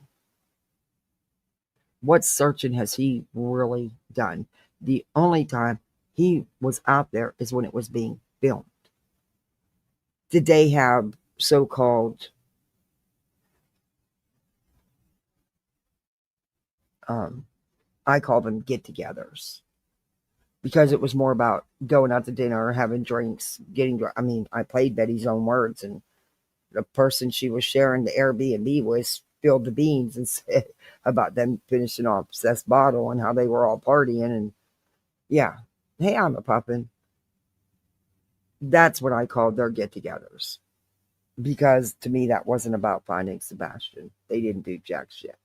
What searching has he really done? The only time he was out there is when it was being filmed. Did they have so-called I call them get-togethers because it was more about going out to dinner, having drinks, getting drunk. I mean, I played Betty's own words, and the person she was sharing the Airbnb with spilled the beans and said about them finishing off Seth's bottle and how they were all partying. And yeah, hey, I'm a puppin. That's what I called their get-togethers, because to me that wasn't about finding Sebastian. They didn't do jack shit.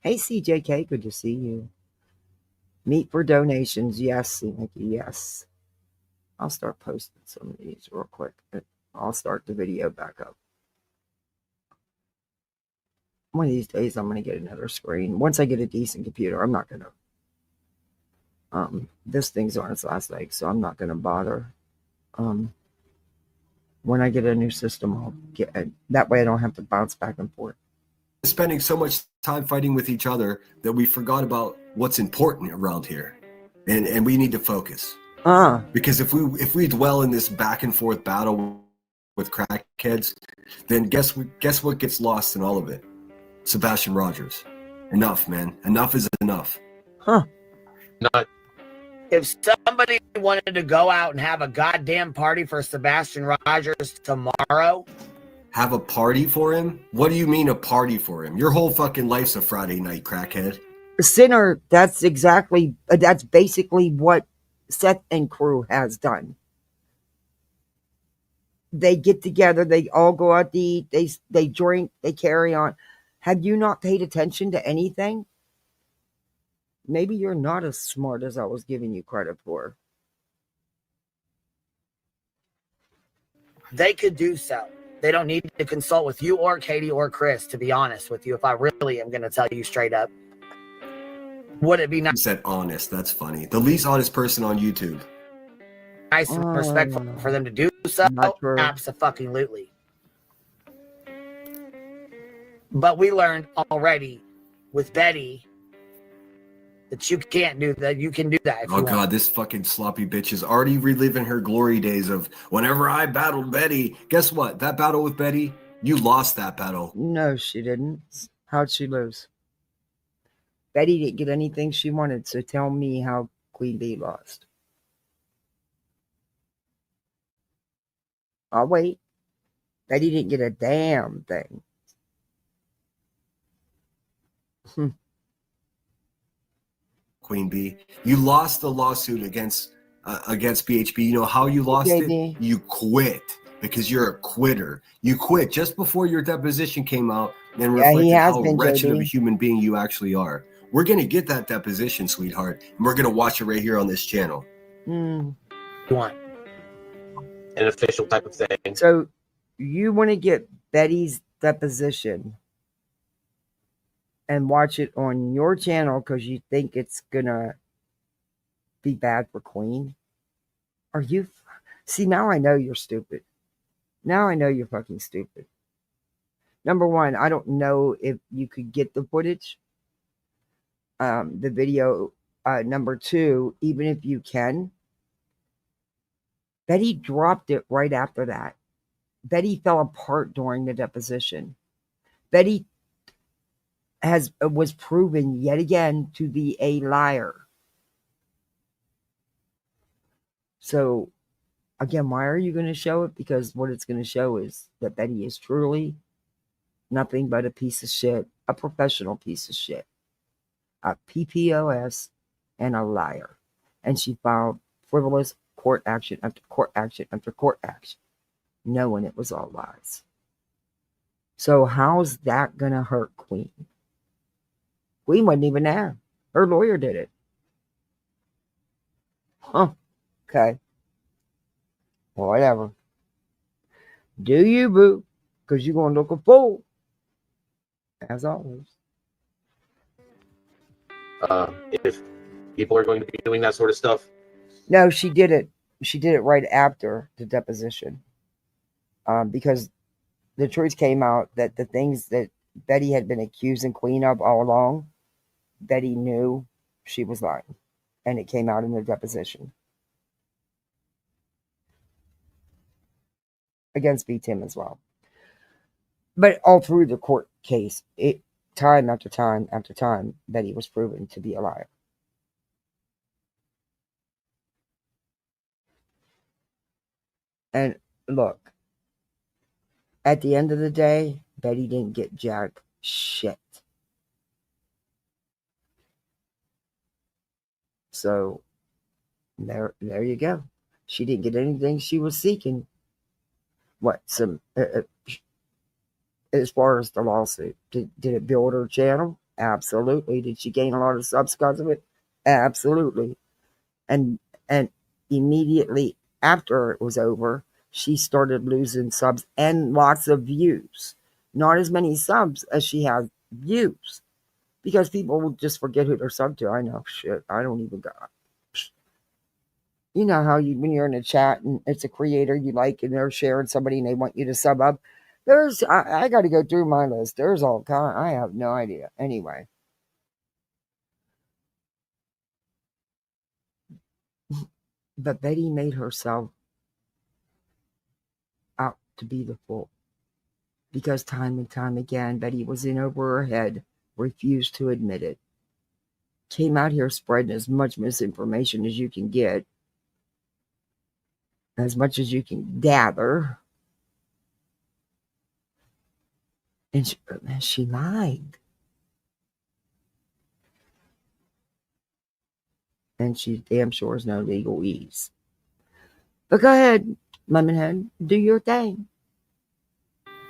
Hey, CJK, good to see you. Meet for donations. Yes, Mickey, yes. I'll start posting some of these real quick. I'll start the video back up. One of these days, I'm going to get another screen. Once I get a decent computer, I'm not going to. This thing's on its last leg, so I'm not going to bother. When I get a new system, I'll get it. That way I don't have to bounce back and forth. Spending so much time fighting with each other that we forgot about what's important around here, and we need to focus. Because if we dwell in this back and forth battle with crackheads, then guess what gets lost in all of it? Sebastian Rogers. Enough, man. Enough is enough. Not. If somebody wanted to go out and have a goddamn party for Sebastian Rogers tomorrow. Have a party for him? What do you mean a party for him? Your whole fucking life's a Friday night, crackhead. Sinner, that's basically what Seth and crew has done. They get together, they all go out to eat, they drink, they carry on. Have you not paid attention to anything? Maybe you're not as smart as I was giving you credit for. They could do so. They don't need to consult with you or Katie or Chris, to be honest with you, if I really am going to tell you straight up. Would it be nice? You said honest. That's funny. The least honest person on YouTube. Nice and respectful for them to do so? Abso-fucking-lutely. But we learned already with Betty that you can't do that. You can do that. Oh God, this fucking sloppy bitch is already reliving her glory days of whenever I battled Betty. Guess what? That battle with Betty, you lost that battle. No, she didn't. How'd she lose? Betty didn't get anything she wanted, so tell me how Queen Bee lost. I'll wait. Betty didn't get a damn thing. Queen Bee, you lost the lawsuit against BHP. You know how you lost it? You quit because you're a quitter. You quit just before your deposition came out and reflected how wretched of a human being you actually are. We're going to get that deposition, sweetheart, and we're going to watch it right here on this channel. You want an official type of thing. So you want to get Betty's deposition and watch it on your channel because you think it's gonna be bad for Queen? Are you? See, now I know you're stupid. Now I know you're fucking stupid. Number one, I don't know if you could get the footage, the video. Number two, even if you can, Betty dropped it right after that. Betty fell apart during the deposition. Betty was proven yet again to be a liar. So again, why are you going to show it? Because what it's going to show is that Betty is truly nothing but a piece of shit, a professional piece of shit, a PPOS, and a liar. And she filed frivolous court action after court action after court action, knowing it was all lies. So how's that going to hurt Queen? Queen wasn't even there. Her lawyer did it. Okay. Whatever. Do you, boo? Because you're going to look a fool. As always. If people are going to be doing that sort of stuff. No, she did it. She did it right after the deposition. Because the truth came out that the things that Betty had been accusing Queen of all along, Betty knew she was lying. And it came out in the deposition. against B Tim as well. But all through the court case, time after time after time, Betty was proven to be a liar. And look, at the end of the day, Betty didn't get jack shit. So there you go. She didn't get anything she was seeking. What as far as the lawsuit, did it build her channel? Absolutely. Did she gain a lot of subs because of it? Absolutely. And immediately after it was over, she started losing subs and lots of views. Not as many subs as she has views, because people will just forget who they're sub to. I know, shit. I don't even got. You know how when you're in a chat and it's a creator you like and they're sharing somebody and they want you to sub up. I got to go through my list. There's all kind. I have no idea. Anyway. But Betty made herself out to be the fool. Because time and time again, Betty was in over her head, refused to admit it. Came out here spreading as much misinformation as you can get, as much as you can gather. And she lied. And she damn sure is no legal ease. But go ahead, Lemonhead, do your thing.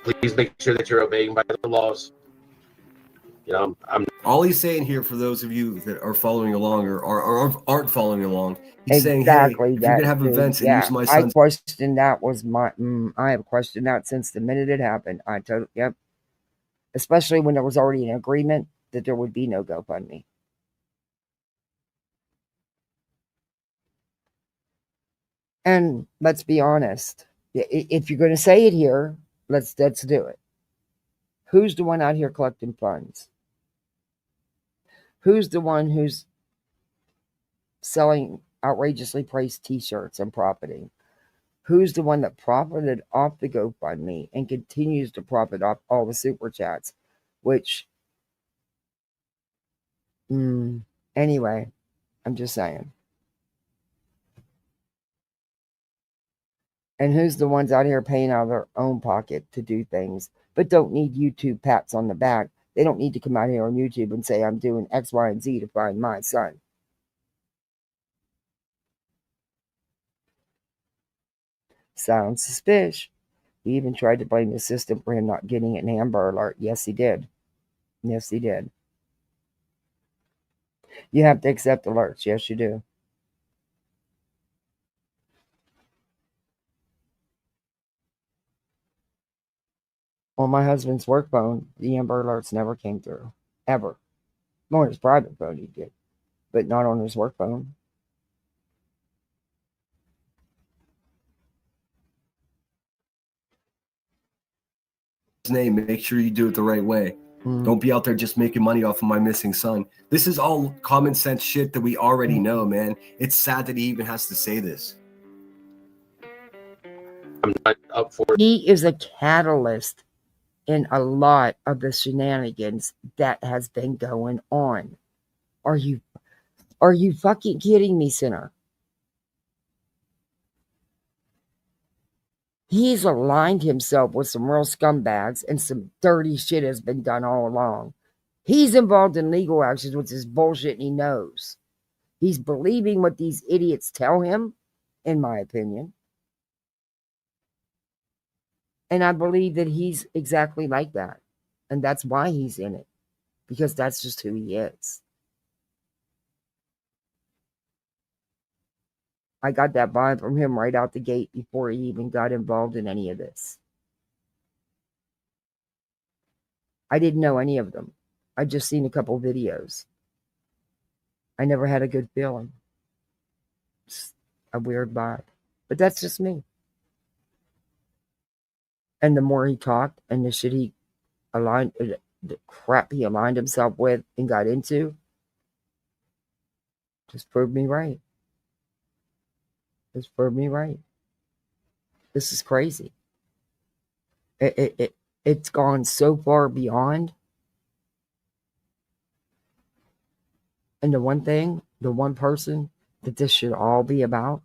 Please make sure that you're obeying by the laws. You know, I'm all he's saying here, for those of you that are following along or aren't following along, he's exactly saying, hey, if you're gonna have events and use my son's, I questioned that was my. I have questioned that since the minute it happened. I told, yep. Especially when there was already an agreement that there would be no GoFundMe. And let's be honest. If you're going to say it here, let's do it. Who's the one out here collecting funds? Who's the one who's selling outrageously priced t-shirts and profiting? Who's the one that profited off the GoFundMe and continues to profit off all the super chats? Which, anyway, I'm just saying. And who's the ones out here paying out of their own pocket to do things, but don't need YouTube pats on the back? They don't need to come out here on YouTube and say, I'm doing X, Y, and Z to find my son. Sounds suspicious. He even tried to blame his system for him not getting an Amber Alert. Yes, he did. Yes, he did. You have to accept alerts. Yes, you do. On my husband's work phone, the Amber Alerts never came through. Ever. On his private phone he did, but not on his work phone. name, make sure you do it the right way. Don't be out there just making money off of my missing son. This is all common sense shit that we already know, man. It's sad that he even has to say this. I'm not up for it. He is a catalyst in a lot of the shenanigans that has been going on. Are you fucking kidding me, sinner? He's aligned himself with some real scumbags, and some dirty shit has been done all along. He's involved in legal actions with this bullshit, and he knows. He's believing what these idiots tell him, in my opinion. And I believe that he's exactly like that. And that's why he's in it. Because that's just who he is. I got that vibe from him right out the gate before he even got involved in any of this. I didn't know any of them. I'd just seen a couple videos. I never had a good feeling. It's a weird vibe. But that's just me. And the more he talked and the shit he aligned, the crap he aligned himself with and got into, just proved me right. Just proved me right. This is crazy. It's gone so far beyond. And the one person that this should all be about,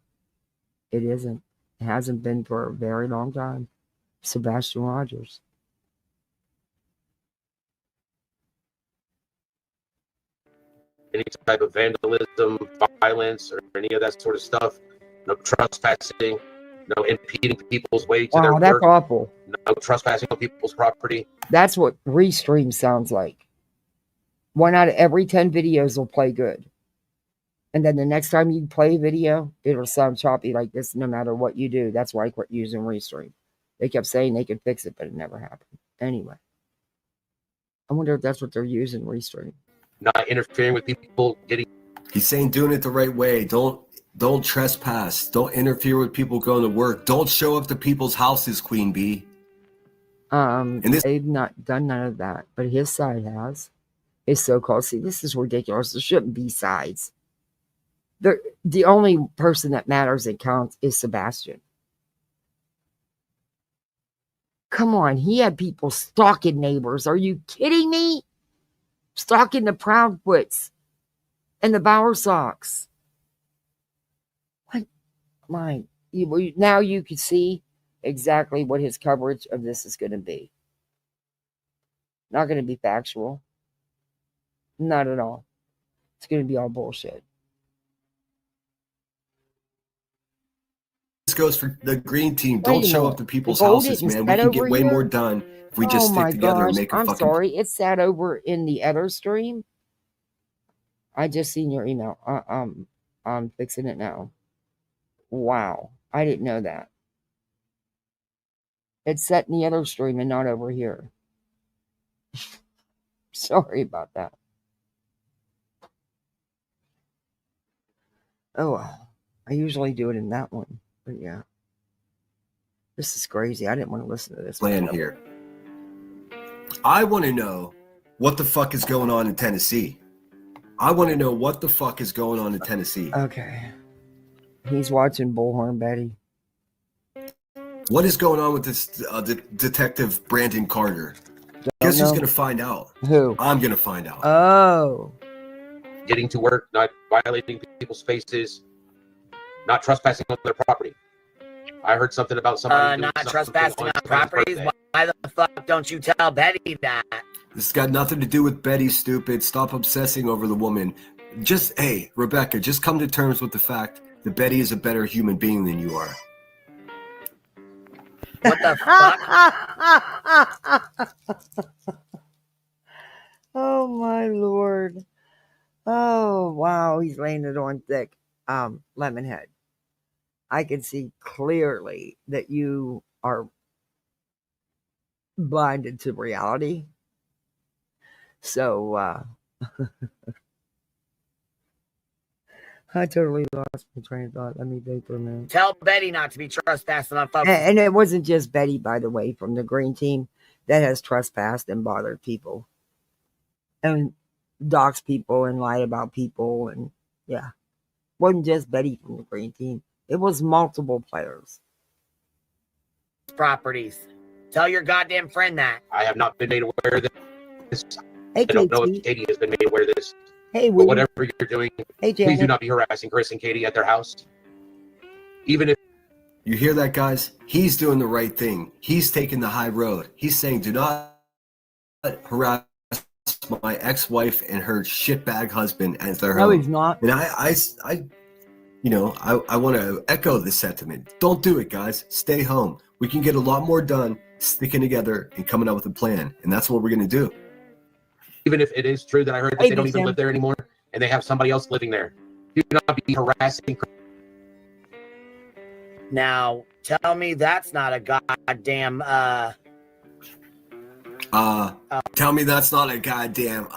it isn't. It hasn't been for a very long time. Sebastian Rogers. Any type of vandalism, violence, or any of that sort of stuff. No trespassing, no impeding people's way to their Wow, that's work, awful. no trespassing on people's property. That's what Restream sounds like. 1 out of every 10 videos will play good. And then the next time you play a video, it'll sound choppy like this no matter what you do. That's why I quit using Restream. They kept saying they could fix it, but it never happened. Anyway. I wonder if that's what they're using, Restream. Not interfering with people getting. He's saying doing it the right way. Don't trespass. Don't interfere with people going to work. Don't show up to people's houses, Queen Bee. They've not done none of that, but his side has. His so-called, see, this is ridiculous. There shouldn't be sides. The only person that matters and counts is Sebastian. Come on, he had people stalking neighbors. Are you kidding me? Stalking the Proudfoots and the Bowersocks. What? Now you can see exactly what his coverage of this is going to be. Not going to be factual. Not at all. It's going to be all bullshit. This goes for the green team. Wait Don't a show minute. up to people's The gold houses, isn't man. We set can get over way here? more done if we just stick together and make a I'm fucking. sorry. It's sat over in the other stream. I just seen your email. I'm fixing it now. Wow. I didn't know that. It's set in the other stream and not over here. Sorry about that. Oh, well. I usually do it in that one. But yeah. This is crazy. I didn't want to listen to this Plan here. I want to know what the fuck is going on in Tennessee. I want to know what the fuck is going on in Tennessee. Okay. He's watching Bullhorn Betty. What is going on with this Detective Brandon Carter? Guess who's going to find out? Who? I'm going to find out. Oh. Getting to work, not violating people's spaces, not trespassing on their property. I heard something about somebody not doing trespassing on something properties. birthday. Why the fuck don't you tell Betty that? This has got nothing to do with Betty, stupid. Stop obsessing over the woman. Just, hey, Rebecca, just come to terms with the fact that Betty is a better human being than you are. What the fuck? Oh my Lord. Oh wow, he's laying it on thick. Lemonhead. I can see clearly that you are blinded to reality. So I totally lost my train of thought. Let me think for a minute. Tell Betty not to be trespassing on folks. And it wasn't just Betty, by the way, from the green team that has trespassed and bothered people and doxed people and lied about people. And yeah, wasn't just Betty from the green team. It was multiple players. Properties. Tell your goddamn friend that. I have not been made aware of this. Hey, I don't know KT. if Katie has been made aware of this. Hey, But Willie. whatever you're doing, Hey, please do Janet. not be harassing Chris and Katie at their house. Even if You hear that, guys? He's doing the right thing. He's taking the high road. He's saying, do not harass my ex-wife and her shitbag husband at their No, home. he's not. And I want to echo this sentiment. Don't do it, guys. Stay home. We can get a lot more done sticking together and coming up with a plan. And that's what we're going to do. even if it is true that I heard that Hey, they don't Big even Sam. live there anymore and they have somebody else living there, do not be harassing. Now, tell me that's not a goddamn, Tell me that's not a goddamn,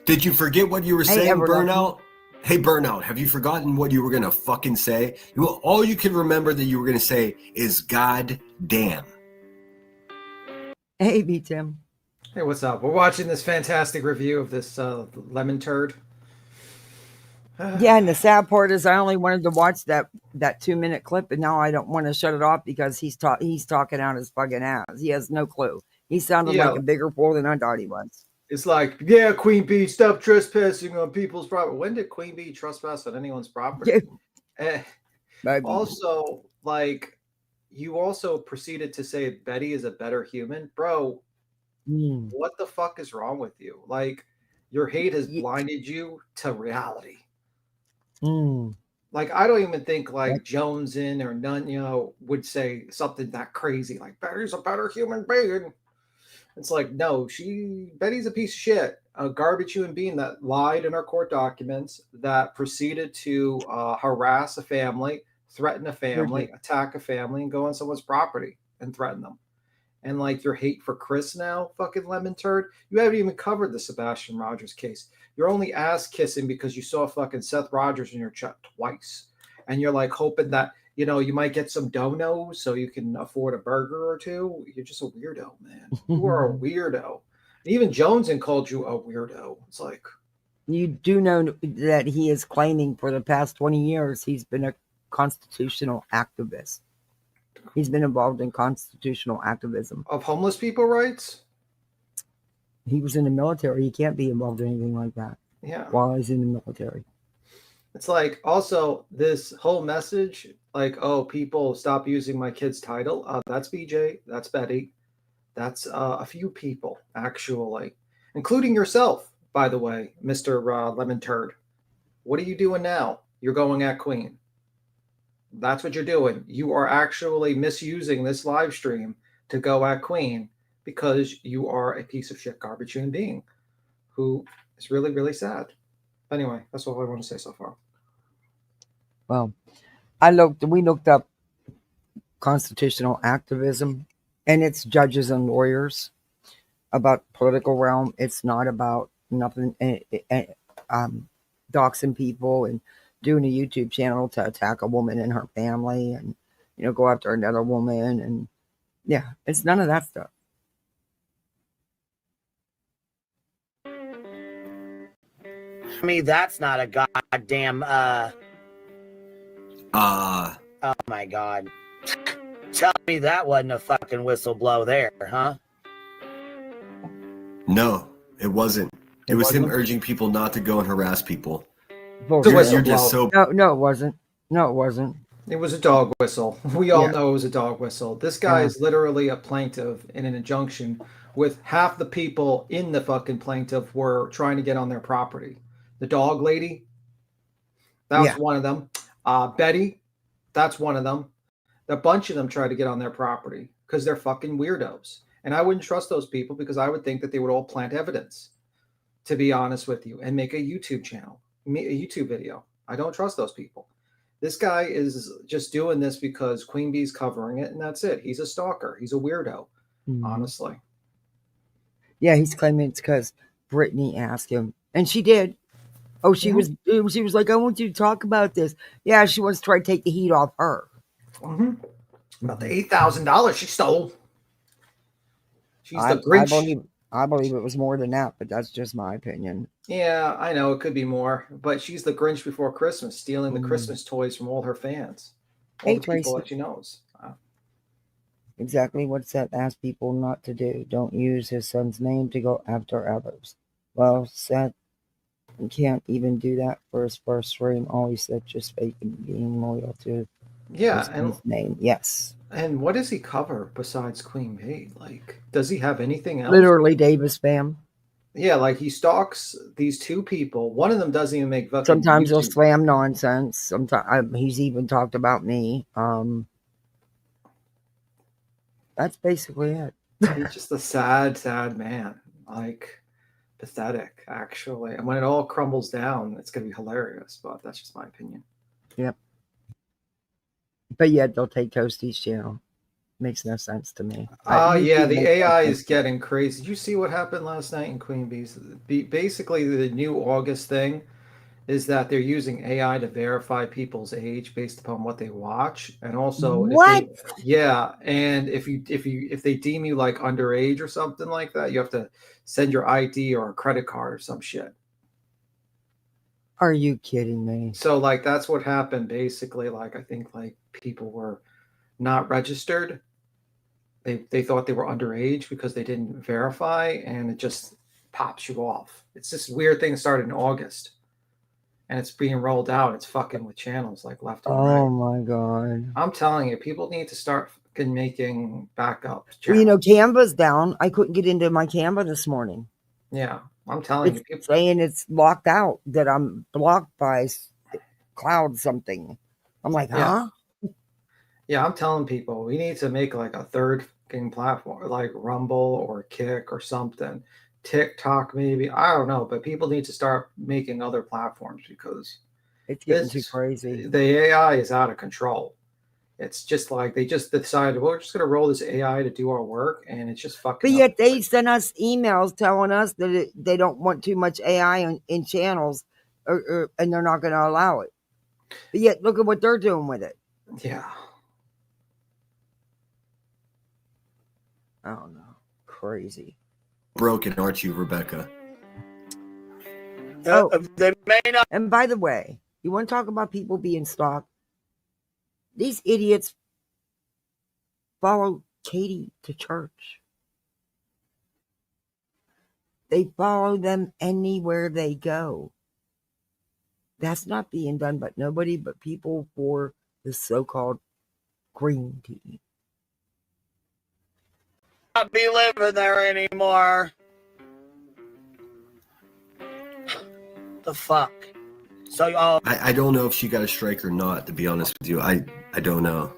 did you forget what you were Hey, saying, Everlucky. Burnout? Hey, Burnout, have you forgotten what you were going to fucking say? All you can remember that you were going to say is God damn. Hey, B Tim. Hey, what's up? We're watching this fantastic review of this lemon turd. Yeah, and the sad part is I only wanted to watch that 2-minute clip, and now I don't want to shut it off because he's talking out his fucking ass. He has no clue. He sounded Yeah. like a bigger fool than I thought he was. It's like, yeah, Queen Bee, stop trespassing on people's property. When did Queen Bee trespass on anyone's property? Also, like, you also proceeded to say Betty is a better human. Bro, what the fuck is wrong with you? Like, your hate has blinded you to reality. Like, I don't even think like Jonesin or Nunya would say something that crazy like Betty's a better human being. It's like, no, Betty's a piece of shit, a garbage human being that lied in our court documents, that proceeded to harass a family, threaten a family, attack a family, and go on someone's property and threaten them. And like your hate for Chris now, fucking lemon turd, you haven't even covered the Sebastian Rogers case. You're only ass kissing because you saw fucking Seth Rogers in your chat twice. And you're like hoping that, you know, you might get some donos so you can afford a burger or two. You're just a weirdo, man. You are a weirdo. Even Jonesin called you a weirdo. It's like, you do know that he is claiming for the past 20 years he's been a constitutional activist. He's been involved in constitutional activism. Of homeless people rights? He was in the military. He can't be involved in anything like that. Yeah. While he's in the military. It's like, also, this whole message, like, oh, people stop using my kid's title. That's BJ. That's Betty. That's a few people, actually, including yourself, by the way, Mr. Lemon Turd. What are you doing now? You're going at Queen. That's what you're doing. You are actually misusing this live stream to go at Queen because you are a piece of shit garbage human being who is really, really sad. Anyway, that's all I want to say so far. Well, we looked up constitutional activism, and it's judges and lawyers about political realm. It's not about nothing, doxing people and doing a YouTube channel to attack a woman and her family and, you know, go after another woman. And yeah, it's none of that stuff. I mean, that's not a goddamn, oh my God. Tell me that wasn't a fucking whistle blow there, huh? No, it wasn't. It was him urging people not to go and harass people. You're just so... No, it wasn't. No, it wasn't. It was a dog whistle. We all know it was a dog whistle. This guy is literally a plaintiff in an injunction with half the people in the fucking plaintiff were trying to get on their property. The dog lady, that's one of them. Betty, that's one of them. A bunch of them tried to get on their property because they're fucking weirdos. And I wouldn't trust those people because I would think that they would all plant evidence, to be honest with you, and make a YouTube channel, a YouTube video. I don't trust those people. This guy is just doing this because Queen Bee's covering it, and that's it. He's a stalker. He's a weirdo, honestly. Yeah, he's claiming it's because Brittany asked him, and she did. Oh, she was like, I want you to talk about this. Yeah, she wants to try to take the heat off her. About the $8,000 she stole. She's the Grinch. I believe it was more than that, but that's just my opinion. Yeah, I know it could be more, but she's the Grinch before Christmas, stealing the Christmas toys from all her fans, all the people that she knows. Exactly what Seth asked people not to do. Don't use his son's name to go after others. Well, Seth can't even do that for his first stream. Always said just fake and being loyal to his son's name. Yes. And what does he cover besides Queen Bee? Like, does he have anything else? Literally Davis spam. Yeah, like he stalks these two people. One of them doesn't even make fucking Sometimes YouTube. he'll slam nonsense. Sometimes he's even talked about me. That's basically it. He's just a sad, sad man. Like, pathetic, actually. And when it all crumbles down, it's going to be hilarious. But that's just my opinion. Yep. But yet they'll take Toasty's channel. Makes no sense to me. Yeah, the AI is getting crazy. Did you see what happened last night in Queen Bee's? Basically, the new August thing is that they're using AI to verify people's age based upon what they watch, and also what? And if they deem you like underage or something like that, you have to send your ID or a credit card or some shit. Are you kidding me? So like that's what happened basically. Like I think like people were not registered. They thought they were underage because they didn't verify, and it just pops you off. It's this weird thing that started in August, and it's being rolled out. It's fucking with channels like left and Oh right. my God. I'm telling you, people need to start fucking making backup channels. Well, you know, Canva's down. I couldn't get into my Canva this morning. Yeah, I'm telling you, It's saying it's locked out, that I'm blocked by cloud something. I'm like, huh? Yeah, I'm telling people we need to make like a third fucking platform, like Rumble or Kick or something. TikTok, maybe. I don't know, but people need to start making other platforms because It's getting too crazy. the AI is out of control. It's just like they just decided, well, we're just going to roll this AI to do our work, and it's just fucking. But yet they send us emails telling us that they don't want too much AI in channels, and they're not going to allow it. But yet, look at what they're doing with it. Yeah. I don't know. Crazy. Broken, aren't you, Rebecca? Oh. They may not. And by the way, you want to talk about people being stalked? These idiots follow Katie to church. They follow them anywhere they go. That's not being done by nobody but people for the so-called green tea. Not be living there anymore. The fuck? So, I don't know if she got a strike or not, to be honest with you. I don't know.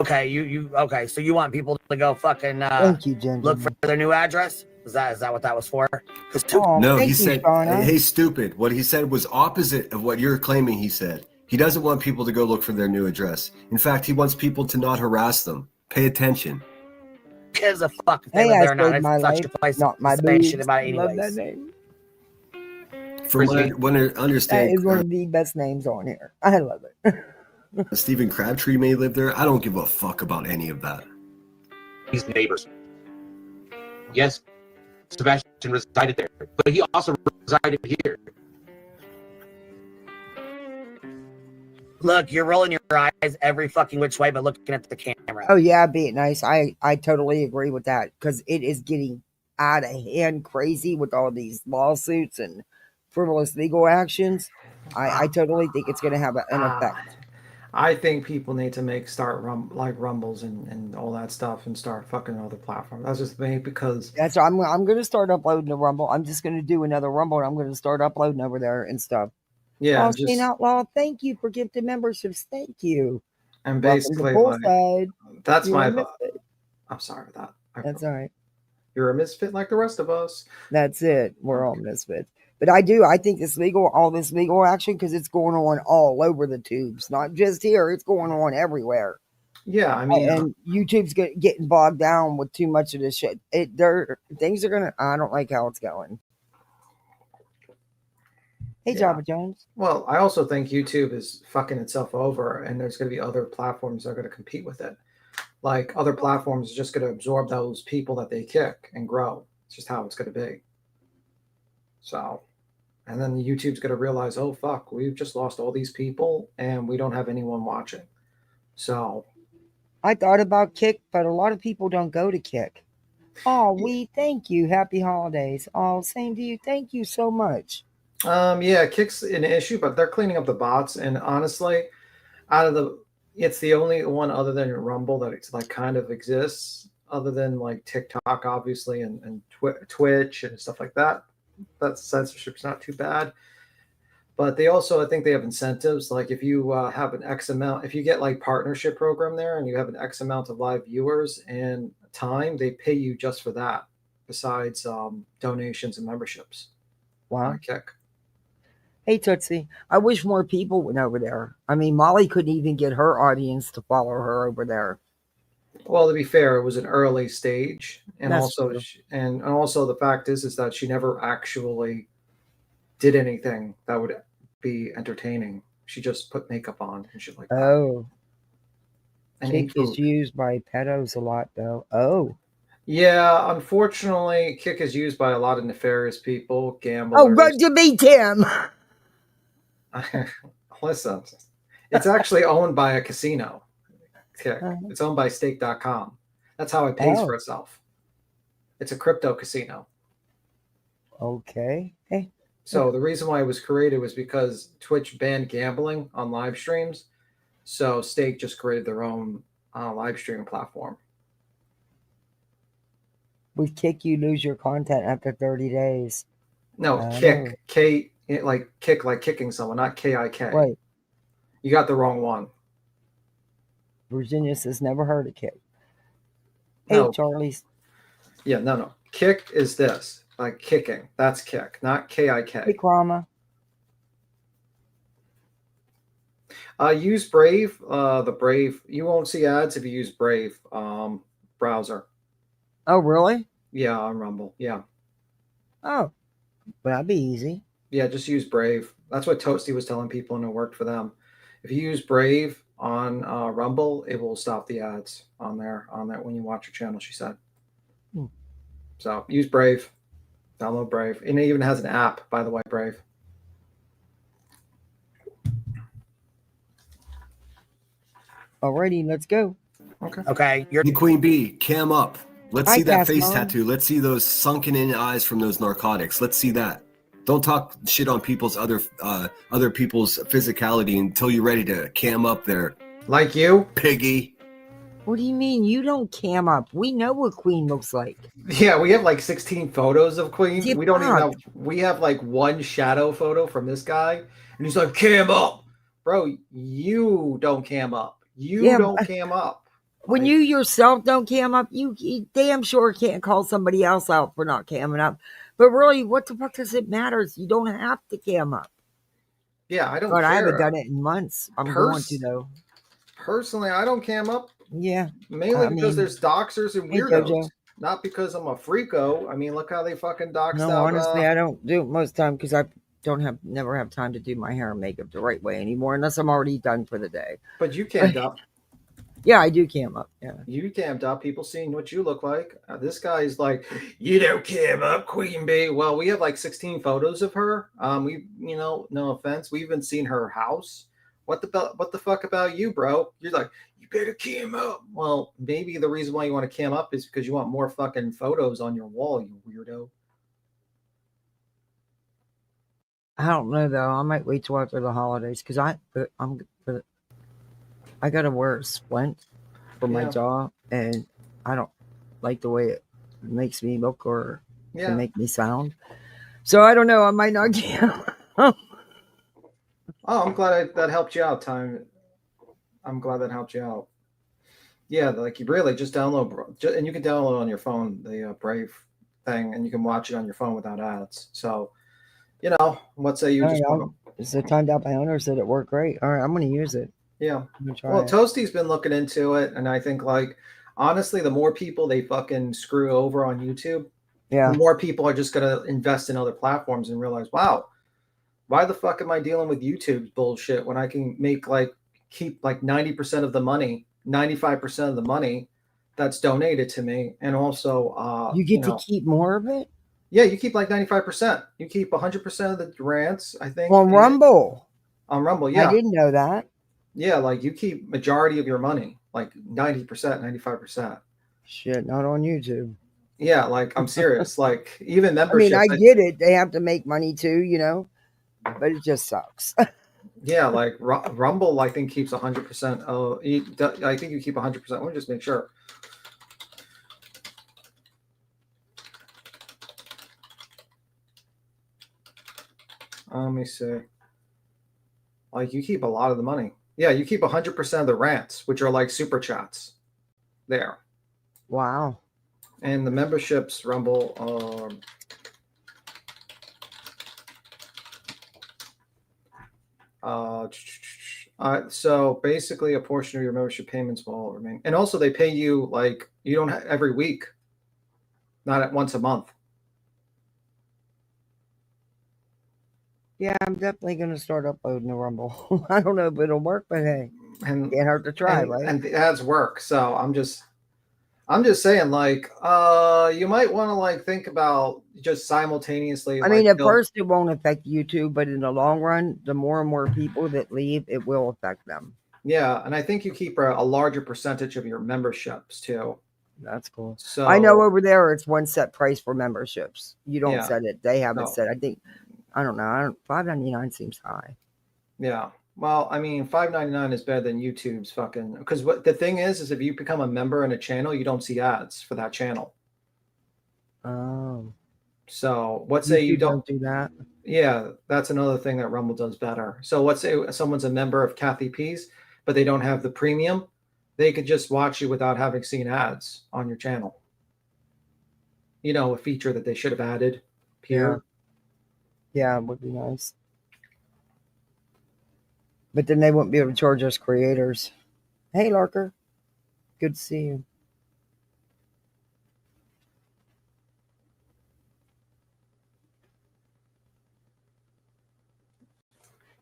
okay, you okay? So you want people to go fucking Thank you, Ginger. look for their new address? Is that what that was for? No, thank he you, said, Shauna. hey, stupid. What he said was opposite of what you're claiming he said. He doesn't want people to go look for their new address. In fact, he wants people to not harass them. Pay attention. Gives a fuck if they Hey, live I there or not. saved It's my such life, a place not my to say boobs. shit about it Love that anyways. name. From what I That understand, is one of the best names on here. I love it. Stephen Crabtree may live there. I don't give a fuck about any of that. These neighbors. Yes, Sebastian resided there, but he also resided here. Look, you're rolling your eyes every fucking which way, but looking at the camera. Oh yeah, be it nice. I totally agree with that because it is getting out of hand crazy with all these lawsuits and frivolous legal actions. I totally think it's going to have an effect. I think people need to start rumbles and all that stuff and start fucking other platforms. That's just me because That's I'm going to start uploading the Rumble. I'm just going to do another Rumble and I'm going to start uploading over there and stuff. yeah, Shane Outlaw, thank you for gifted memberships. Thank you. and Welcome to basically Poolside. that's You're my. a misfit. I'm sorry for that. That's all right. You're a misfit like the rest of us. That's it. We're all misfits. But I think it's legal, all this legal action, because it's going on all over the tubes, not just here. It's going on everywhere. Yeah, I mean, and YouTube's getting bogged down with too much of this shit. Things are gonna. I don't like how it's going. Hey, Yeah. Java Jones. well, I also think YouTube is fucking itself over, and there's going to be other platforms that are going to compete with it. Like other platforms are just going to absorb those people that they kick and grow. It's just how it's going to be. So, and then YouTube's going to realize, oh fuck, we've just lost all these people, and we don't have anyone watching. So, I thought about Kick, but a lot of people don't go to Kick. Oh, we thank you. Happy holidays. Oh, same to you. Thank you so much. yeah, Kick's an issue, but they're cleaning up the bots, and honestly, it's the only one other than Rumble that it's like kind of exists, other than like TikTok, obviously, and Twitch and stuff like that. That censorship's not too bad. But they also, I think they have incentives. Like if you have an X amount, if you get like partnership program there and you have an X amount of live viewers and time, they pay you just for that, besides donations and memberships. Wow. Kick. Hey, Tootsie. I wish more people went over there. I mean, Molly couldn't even get her audience to follow her over there. Well, to be fair, it was an early stage, and That's also true. and also the fact is that she never actually did anything that would be entertaining. She just put makeup on and shit like that. Oh. And Kick is used by pedos a lot, though. Oh. Yeah, unfortunately, Kick is used by a lot of nefarious people, gamblers. Oh, run to me, Tim. Listen, it's actually owned by a casino. Kick. It's owned by stake.com. That's how it pays for itself. It's a crypto casino. Okay. Hey. So the reason why it was created was because Twitch banned gambling on live streams. So Stake just created their own live streaming platform. With Kick, you lose your content after 30 days. No, Kick. K, like kick, like kicking someone, not KIK. Right. You got the wrong one. Virginia says never heard of Kick. No. Hey, Charlie's. Yeah, no. Kick is this. Like kicking. That's Kick, not KIK. Hey, Krama. Use Brave. The Brave. You won't see ads if you use Brave browser. Oh, really? Yeah, on Rumble. Yeah. Oh, well, that'd be easy. Yeah, just use Brave. That's what Toasty was telling people, and it worked for them. If you use Brave on Rumble, it will stop the ads on there when you watch your channel, she said. So use Brave. Download Brave. And it even has an app, by the way, Brave. Alrighty, let's go. Okay. You're Hey, Queen Bee, cam up. Let's see that face Mom. tattoo. Let's see those sunken in eyes from those narcotics. Let's see that. Don't talk shit on people's other people's physicality until you're ready to cam up there. Like you? Piggy. What do you mean? You don't cam up. We know what Queen looks like. Yeah, we have like 16 photos of Queen. Get We don't even up. know. We have like one shadow photo from this guy, and he's like, cam up. Bro, you don't cam up. You Yeah, don't cam up. When Like, you yourself don't cam up, you damn sure can't call somebody else out for not camming up. But really, what the fuck does it matter? You don't have to cam up. yeah, I don't But care. I haven't done it in months. I'm going to, though. Personally, I don't cam up. Yeah. Mainly I because mean, there's doxers and hey, weirdos. Jojo. Not because I'm a freako. I mean, look how they fucking doxed No, out. honestly, I don't do it most of the time because I never have time to do my hair and makeup the right way anymore unless I'm already done for the day. But you cammed up. Yeah, I do cam up. Yeah. You cammed up. People seeing what you look like. This guy's like, you don't cam up, Queen Bee. Well, we have like 16 photos of her. No offense. We even seen her house. What the fuck about you, bro? You're like, you better cam up. Well, maybe the reason why you want to cam up is because you want more fucking photos on your wall, you weirdo. I don't know though. I might wait till after the holidays because I gotta wear a splint for my jaw, and I don't like the way it makes me look or can make me sound. So I don't know. I might not cam. Oh, I'm glad that helped you out, Time. I'm glad that helped you out. Yeah, like you really just download, and you can download on your phone the Brave thing, and you can watch it on your phone without ads. So, what say you just want to... It's the timed out by owner said it worked great. All right, I'm going to use it. Yeah. Well, Toasty's been looking into it, and I think, like, honestly, the more people they fucking screw over on YouTube, the more people are just going to invest in other platforms and realize, wow, why the fuck am I dealing with YouTube's bullshit when I can keep 90% of the money, 95% of the money that's donated to me, and also you get to keep more of it? Yeah, you keep like 95%. You keep 100% of the grants, I think. On Rumble. On Rumble, yeah. I didn't know that. Yeah, like you keep majority of your money, like 90%, 95%. Shit, not on YouTube. Yeah, like I'm serious. Like even memberships. I get it. They have to make money too, but it just sucks. Yeah, like Rumble, I think keeps 100%. Oh, I think you keep 100%. Let me just make sure. Let me see. Like you keep a lot of the money. Yeah, you keep 100% of the rants, which are like super chats. There. Wow. And the memberships, Rumble. So basically, a portion of your membership payments will remain, and also they pay you like you don't have every week, not at once a month. Yeah, I'm definitely going to start uploading the Rumble. I don't know if it'll work, but hey, can't hurt to try, right? And the ads work. So I'm just saying, like, you might want to like think about just simultaneously. I mean, at they'll- first it won't affect YouTube, but in the long run, the more and more people that leave, it will affect them. yeah, and I think you keep a larger percentage of your memberships too. That's cool. So I know over there it's one set price for memberships. You don't Yeah. set it; they have it No. set. I think I don't know. $5.99 seems high. Yeah. Well, I mean, $5.99 is better than YouTube's fucking. Because what the thing is if you become a member in a channel, you don't see ads for that channel. Oh, So let's say you YouTube don't. do that. Yeah, that's another thing that Rumble does better. So let's say someone's a member of Kathy P's, but they don't have the premium. They could just watch you without having seen ads on your channel. You know, a feature that they should have added here. Yeah, it would be nice. But then they wouldn't be able to charge us creators. Hey, Larker. Good to see you.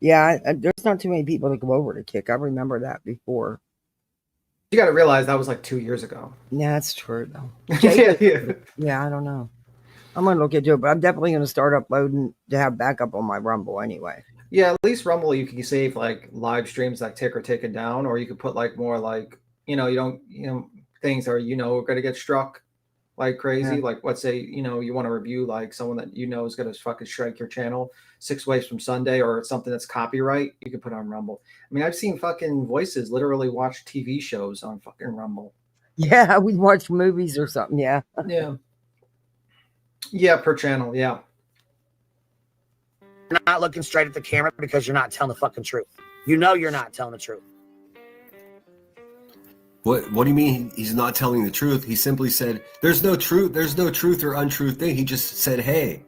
Yeah, there's not too many people that go over to Kick. I remember that before. You got to realize that was like 2 years ago. Yeah, that's true, though. Yeah. Yeah, I don't know. I'm going to look into it, but I'm definitely going to start uploading to have backup on my Rumble anyway. Yeah, at least Rumble you can save like live streams that tick or taken down, or you could put like more like you don't things are are going to get struck like crazy. Yeah. Like let's say you want to review like someone that is going to fucking strike your channel 6 ways from Sunday, or something that's copyright. You can put on Rumble. I mean, I've seen fucking voices literally watch TV shows on fucking Rumble. Yeah, we watch movies or something. Yeah. Yeah, per channel. Yeah. You're not looking straight at the camera because you're not telling the fucking truth. You know you're not telling the truth. What do you mean he's not telling the truth? He simply said, there's no truth or untruth thing. He just said, hey,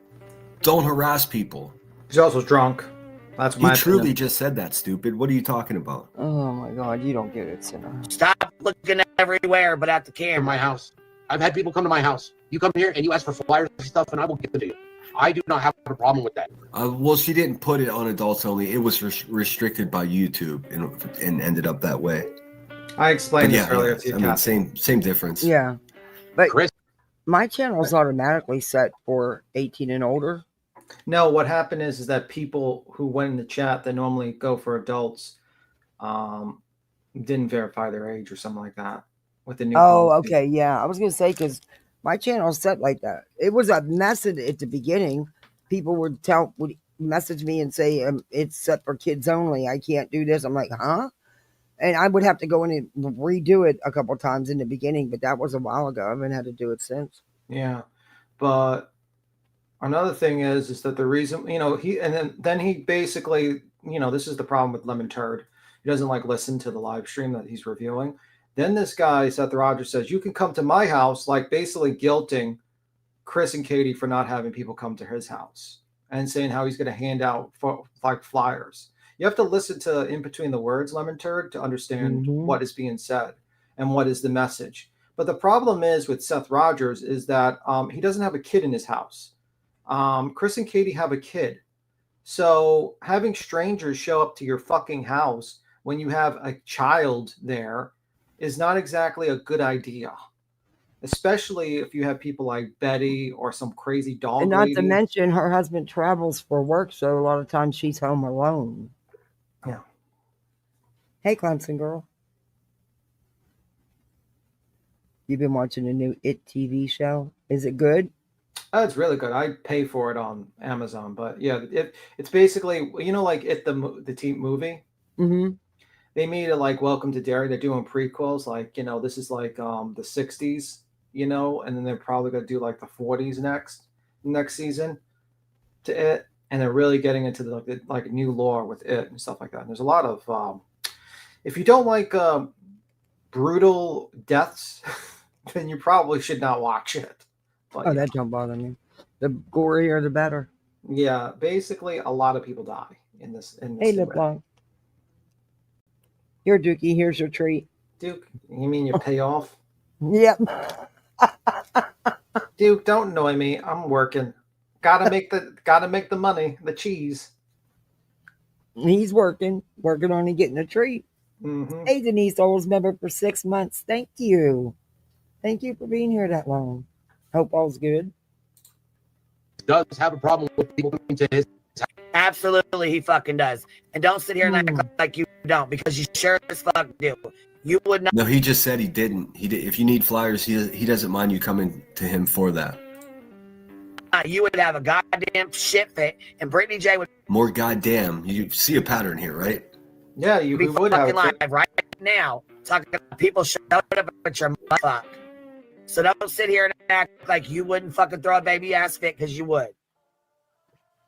don't harass people. He's also drunk. That's my He truly opinion. just said that, stupid. What are you talking about? Oh my God, you don't get it, Sinner. Stop looking everywhere but at the In camera. my house. I've had people come to my house. You come here and you ask for flyers and stuff, and I will give them to you. I do not have a problem with that. Well, she didn't put it on adults only. It was restricted by YouTube and ended up that way. I explained But this earlier to you, I mean, Kathy. same difference. Yeah. But Chris, my channel is automatically set for 18 and older. No, what happened is that people who went in the chat that normally go for adults didn't verify their age or something like that with the new policy. Okay. Yeah. I was going to say, because my channel is set like that. It was a mess at the beginning. People would message me and say, it's set for kids only. I can't do this. I'm like, huh? And I would have to go in and redo it a couple times in the beginning, but that was a while ago. I haven't had to do it since. Yeah. But another thing is that the reason, then he basically, this is the problem with Lemon Turd. He doesn't like listen to the live stream that he's reviewing. Then this guy, Seth Rogers, says, you can come to my house, like basically guilting Chris and Katie for not having people come to his house and saying how he's going to hand out like flyers. You have to listen to in between the words, Lemon Turd, to understand what is being said and what is the message. But the problem is with Seth Rogers is that he doesn't have a kid in his house. Chris and Katie have a kid. So having strangers show up to your fucking house when you have a child there is not exactly a good idea. Especially if you have people like Betty or some crazy dog And not lady. to mention her husband travels for work, so a lot of times she's home alone. Yeah. Hey, Clemson girl. You've been watching the new It TV show. Is it good? Oh, it's really good. I pay for it on Amazon, but yeah, it's basically like the team movie. Mm-hmm. They made it like Welcome to Derry. They're doing prequels, like this is like the 60s, and then they're probably gonna do like the 40s next season to it, and they're really getting into the like new lore with it and stuff like that. And there's a lot of if you don't like brutal deaths, then you probably should not watch it. But, that don't bother me. The gorier, the better. yeah, basically a lot of people die in this. Hey, Lip Long. Here, Dookie, here's your treat. Duke, you mean you pay off? Yep. Duke, don't annoy me. I'm working. Gotta make the money, the cheese. He's working on getting a treat. Mm-hmm. Hey, Denise, always member for 6 months. Thank you. Thank you for being here that long. Hope all's good. Does have a problem with people coming to his Absolutely, he fucking does. And don't sit here and act like you don't, because you sure as fuck do. You would not. No, he just said he didn't. He did. If you need flyers, he doesn't mind you coming to him for that. You would have a goddamn shit fit, and Brittany J would More goddamn. You see a pattern here, right? Yeah, you be would have fucking live right now talking about people showing up at your motherfucker. So don't sit here and act like you wouldn't fucking throw a baby ass fit, because you would.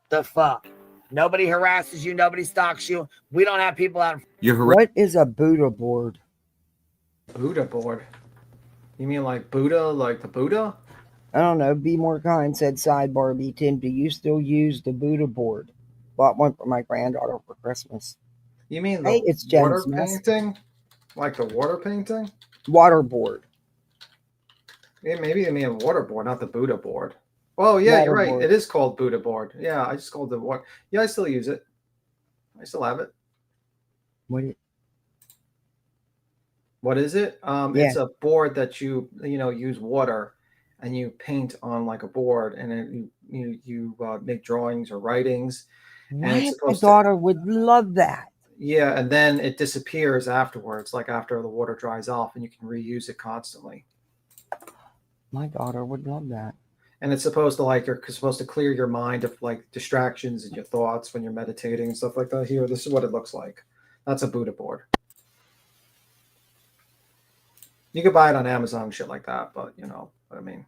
The fuck? Nobody harasses you. Nobody stalks you. We don't have people out. What is a Buddha board? Buddha board. You mean like Buddha, like the Buddha? I don't know. Be More Kind said, sidebar, B Tim, do you still use the Buddha board? Bought one for my granddaughter for Christmas. You mean the Hey, it's water Jen's mess. painting? Like the water painting? Water board. Yeah, maybe they mean water board, not the Buddha board. Oh yeah, Water you're right. board. It is called Buddha board. Yeah, I just called it water. Yeah, I still use it. I still have it. What is it? It's a board that you use water, and you paint on like a board, and then you make drawings or writings. My daughter would love that. Yeah, and then it disappears afterwards, like after the water dries off, and you can reuse it constantly. My daughter would love that. And it's supposed to you're supposed to clear your mind of like distractions and your thoughts when you're meditating and stuff like that. Here, this is what it looks like. That's a Buddha board. You could buy it on Amazon and shit like that, but you know what I mean.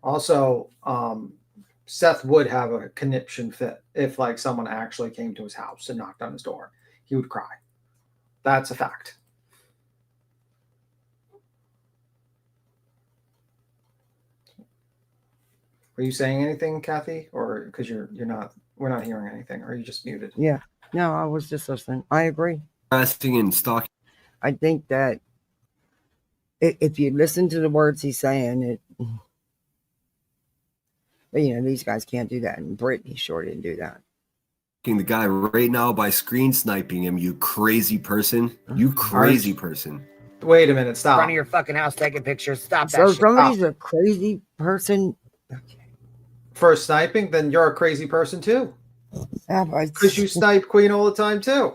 Also, Seth would have a conniption fit if like someone actually came to his house and knocked on his door. He would cry. That's a fact. Are you saying anything, Kathy? Or because we're not hearing anything, or are you just muted? Yeah. No, I was just listening. I agree. Harassing and stalking. I think that if you listen to the words he's saying, but these guys can't do that, and Brittany sure didn't do that. The guy right now by screen sniping him, you crazy person. You crazy person. Wait a minute, stop. In front of your fucking house taking pictures. Stop that So shit. somebody's a crazy person. Okay. For sniping, then you're a crazy person too. Because you snipe Queen all the time too.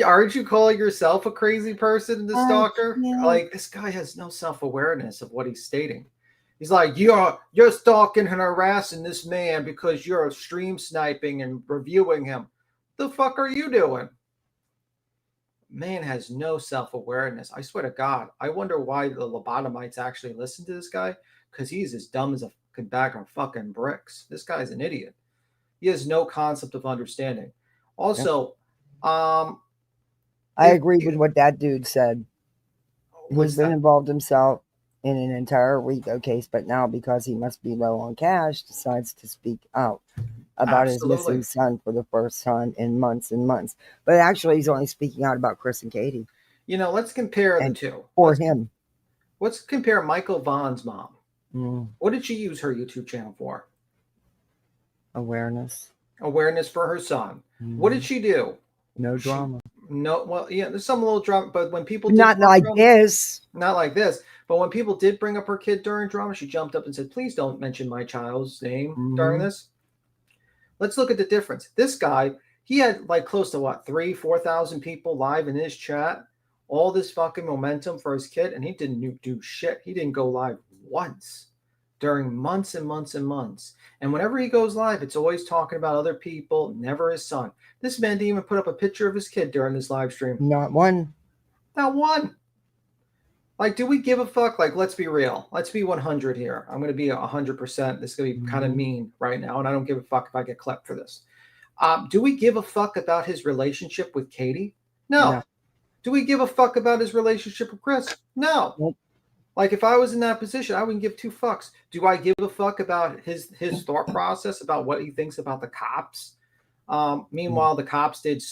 Aren't you calling yourself a crazy person, the stalker? Yeah. Like, this guy has no self-awareness of what he's stating. He's like, you're stalking and harassing this man because you're stream sniping and reviewing him. The fuck are you doing? Man has no self-awareness. I swear to God. I wonder why the lobotomites actually listen to this guy, because he's as dumb as a bag of fucking bricks. This guy's an idiot. He has no concept of understanding. Also, I agree with what that dude said. He's been involved himself in an entire RICO case, but now because he must be low on cash, decides to speak out about his missing son for the first time in months and months. But actually, he's only speaking out about Chris and Katie. Let's compare the two. Him. Let's compare Michael Vaughn's mom. What did she use her YouTube channel for? Awareness for her son. What did she do? No drama. There's some little drama, but when people not like this, but when people did bring up her kid during drama, she jumped up and said, "Please don't mention my child's name during this." Let's look at the difference. This guy, he had like close to 3,000-4,000 people live in his chat, all this fucking momentum for his kid, and he didn't do shit. He didn't go live once during months and months and months. And whenever he goes live, it's always talking about other people, never his son. This man didn't even put up a picture of his kid during this live stream. Not one. Not one. Like, do we give a fuck? Like, let's be real. Let's be 100 here. I'm going to be 100%. This is going to be kind of mean right now, and I don't give a fuck if I get klepped for this. Do we give a fuck about his relationship with Katie? No. Do we give a fuck about his relationship with Chris? No. Nope. Like, if I was in that position, I wouldn't give two fucks. Do I give a fuck about his thought process about what he thinks about the cops? Meanwhile, the cops did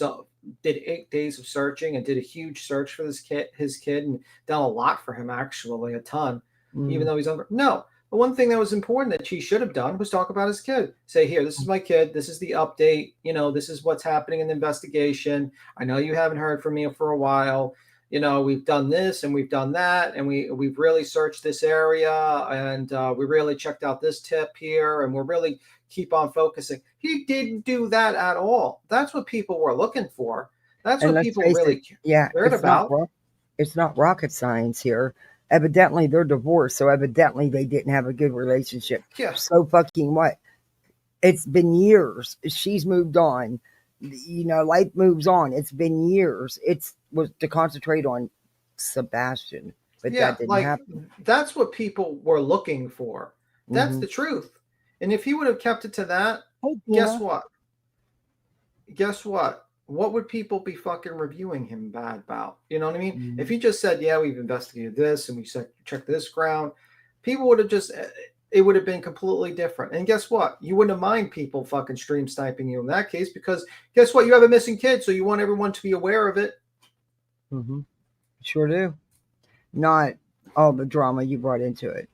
8 days of searching and did a huge search for his kid, and done a lot for him, actually, a ton. even though he's under. No, the one thing that was important that she should have done was talk about his kid. Say, here, this is my kid. This is the update. This is what's happening in the investigation. I know you haven't heard from me for a while. We've done this and we've done that, and we've really searched this area, and we really checked out this tip here, and we're really keep on focusing. He didn't do that at all. That's what people were looking for. That's what people really cared about. It's not rocket science here. Evidently, they're divorced, so evidently they didn't have a good relationship. Yeah. So fucking what? It's been years. She's moved on. Life moves on. It's been years. It was to concentrate on Sebastian, but that didn't happen. That's what people were looking for. That's the truth. And if he would have kept it to that, guess what? Guess what? What would people be fucking reviewing him bad about? You know what I mean? If he just said, yeah, we've investigated this and we checked this ground, people would have it would have been completely different. And guess what? You wouldn't have mind people fucking stream sniping you in that case, because guess what? You have a missing kid, so you want everyone to be aware of it. Sure do. Not all the drama you brought into it.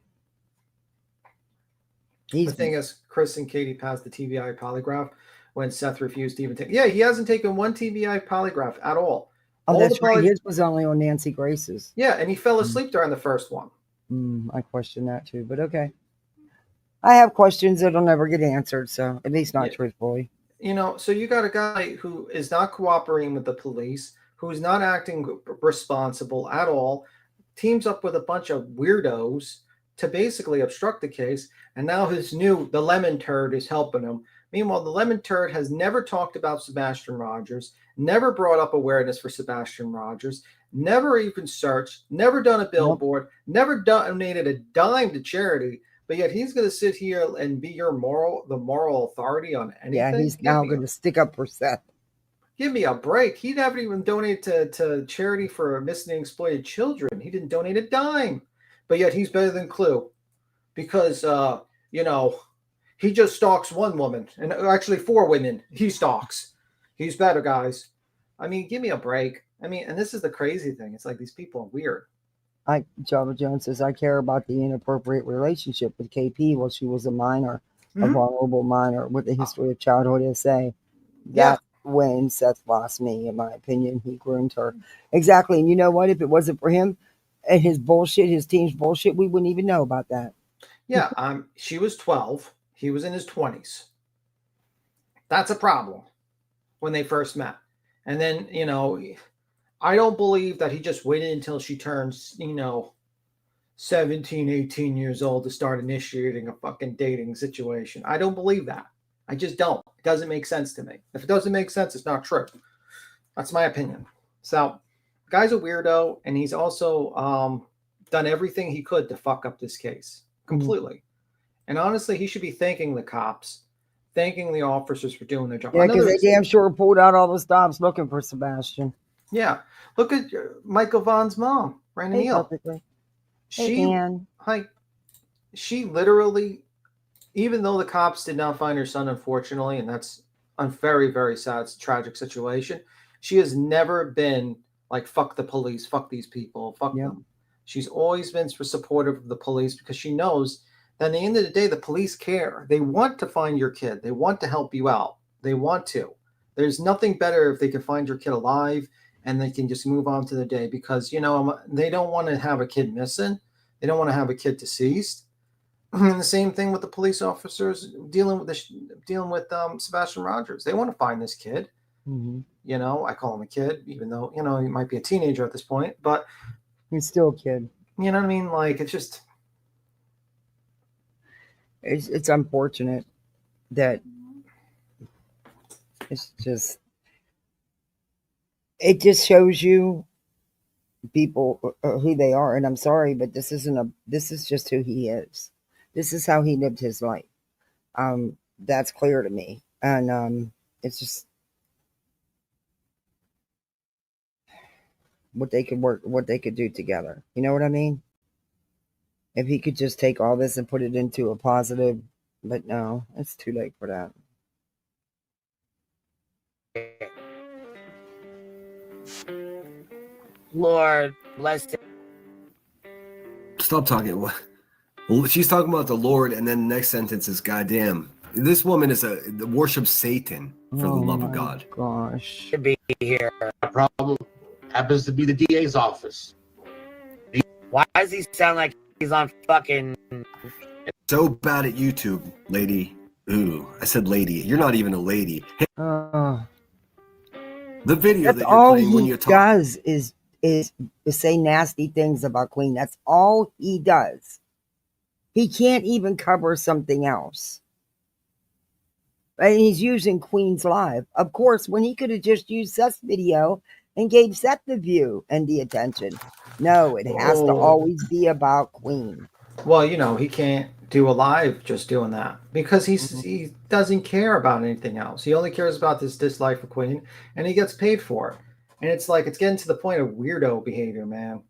The thing is, Chris and Katie passed the TBI polygraph when Seth refused to even take. Yeah, he hasn't taken one TBI polygraph at all. That's right. His was only on Nancy Grace's. Yeah, and he fell asleep during the first one. I question that too, but okay. I have questions that'll never get answered, so at least not truthfully. So you got a guy who is not cooperating with the police, who's not acting responsible at all, teams up with a bunch of weirdos to basically obstruct the case, and now the lemon turd is helping him. Meanwhile, the lemon turd has never talked about Sebastian Rogers, never brought up awareness for Sebastian Rogers, never even searched, never done a billboard, never donated a dime to charity, but yet he's going to sit here and be the moral authority on anything. Yeah, he's now going to stick up for Seth. Give me a break. He never even donated to charity for missing and exploited children. He didn't donate a dime. But yet he's better than Clue because, he just stalks one woman, and actually 4 women he stalks. He's better, guys. I mean, give me a break. I mean, and this is the crazy thing. It's like these people are weird. Java Jones says, I care about the inappropriate relationship with KP while she was a minor, a vulnerable minor with a history of childhood essay. That's when Seth lost me, in my opinion. He groomed her. Exactly. And you know what? If it wasn't for him, and his bullshit, his team's bullshit, we wouldn't even know about that. Yeah, she was 12. He was in his 20s. That's a problem when they first met. And then, I don't believe that he just waited until she turns, 17, 18 years old to start initiating a fucking dating situation. I don't believe that. I just don't. It doesn't make sense to me. If it doesn't make sense, it's not true. That's my opinion. So, guy's a weirdo, and he's also done everything he could to fuck up this case completely. And honestly, he should be thanking the cops, thanking the officers for doing their job. Yeah, because they damn sure pulled out all the stops looking for Sebastian. Yeah, look at Michael Vaughn's mom, Brandon Neal. She literally, even though the cops did not find her son, unfortunately, and that's a very, very sad, tragic situation, she has never been like, fuck the police, fuck these people, fuck them. She's always been supportive of the police because she knows that at the end of the day, the police care. They want to find your kid. They want to help you out. They want to. There's nothing better if they can find your kid alive and they can just move on to the day because, they don't want to have a kid missing. They don't want to have a kid deceased. And the same thing with the police officers dealing with Sebastian Rogers. They want to find this kid. I call him a kid, even though, he might be a teenager at this point, but he's still a kid. You know what I mean? Like, it's just, it's unfortunate that it just shows you people who they are. And I'm sorry, but this is just who he is. This is how he lived his life. That's clear to me. And it's just what they could do together. You know what I mean? If he could just take all this and put it into a positive, but no, it's too late for that. Lord bless him. Stop talking. What? Well, she's talking about the Lord, and then the next sentence is, "Goddamn, this woman is worships Satan for the love of God." Gosh. Should be here. The problem happens to be the DA's office. Why does he sound like he's on fucking? So bad at YouTube, lady. Ooh, I said lady. You're not even a lady. Hey, the video That's that you're all playing when he you talk. does is say nasty things about Queen. That's all he does. He can't even cover something else. And he's using Queen's live. Of course, when he could have just used Seth's video and gave Seth the view and the attention. No, it has to always be about Queen. Well, you know, he can't do a live just doing that because he doesn't care about anything else. He only cares about this dislike for Queen, and he gets paid for it. And it's like it's getting to the point of weirdo behavior, man.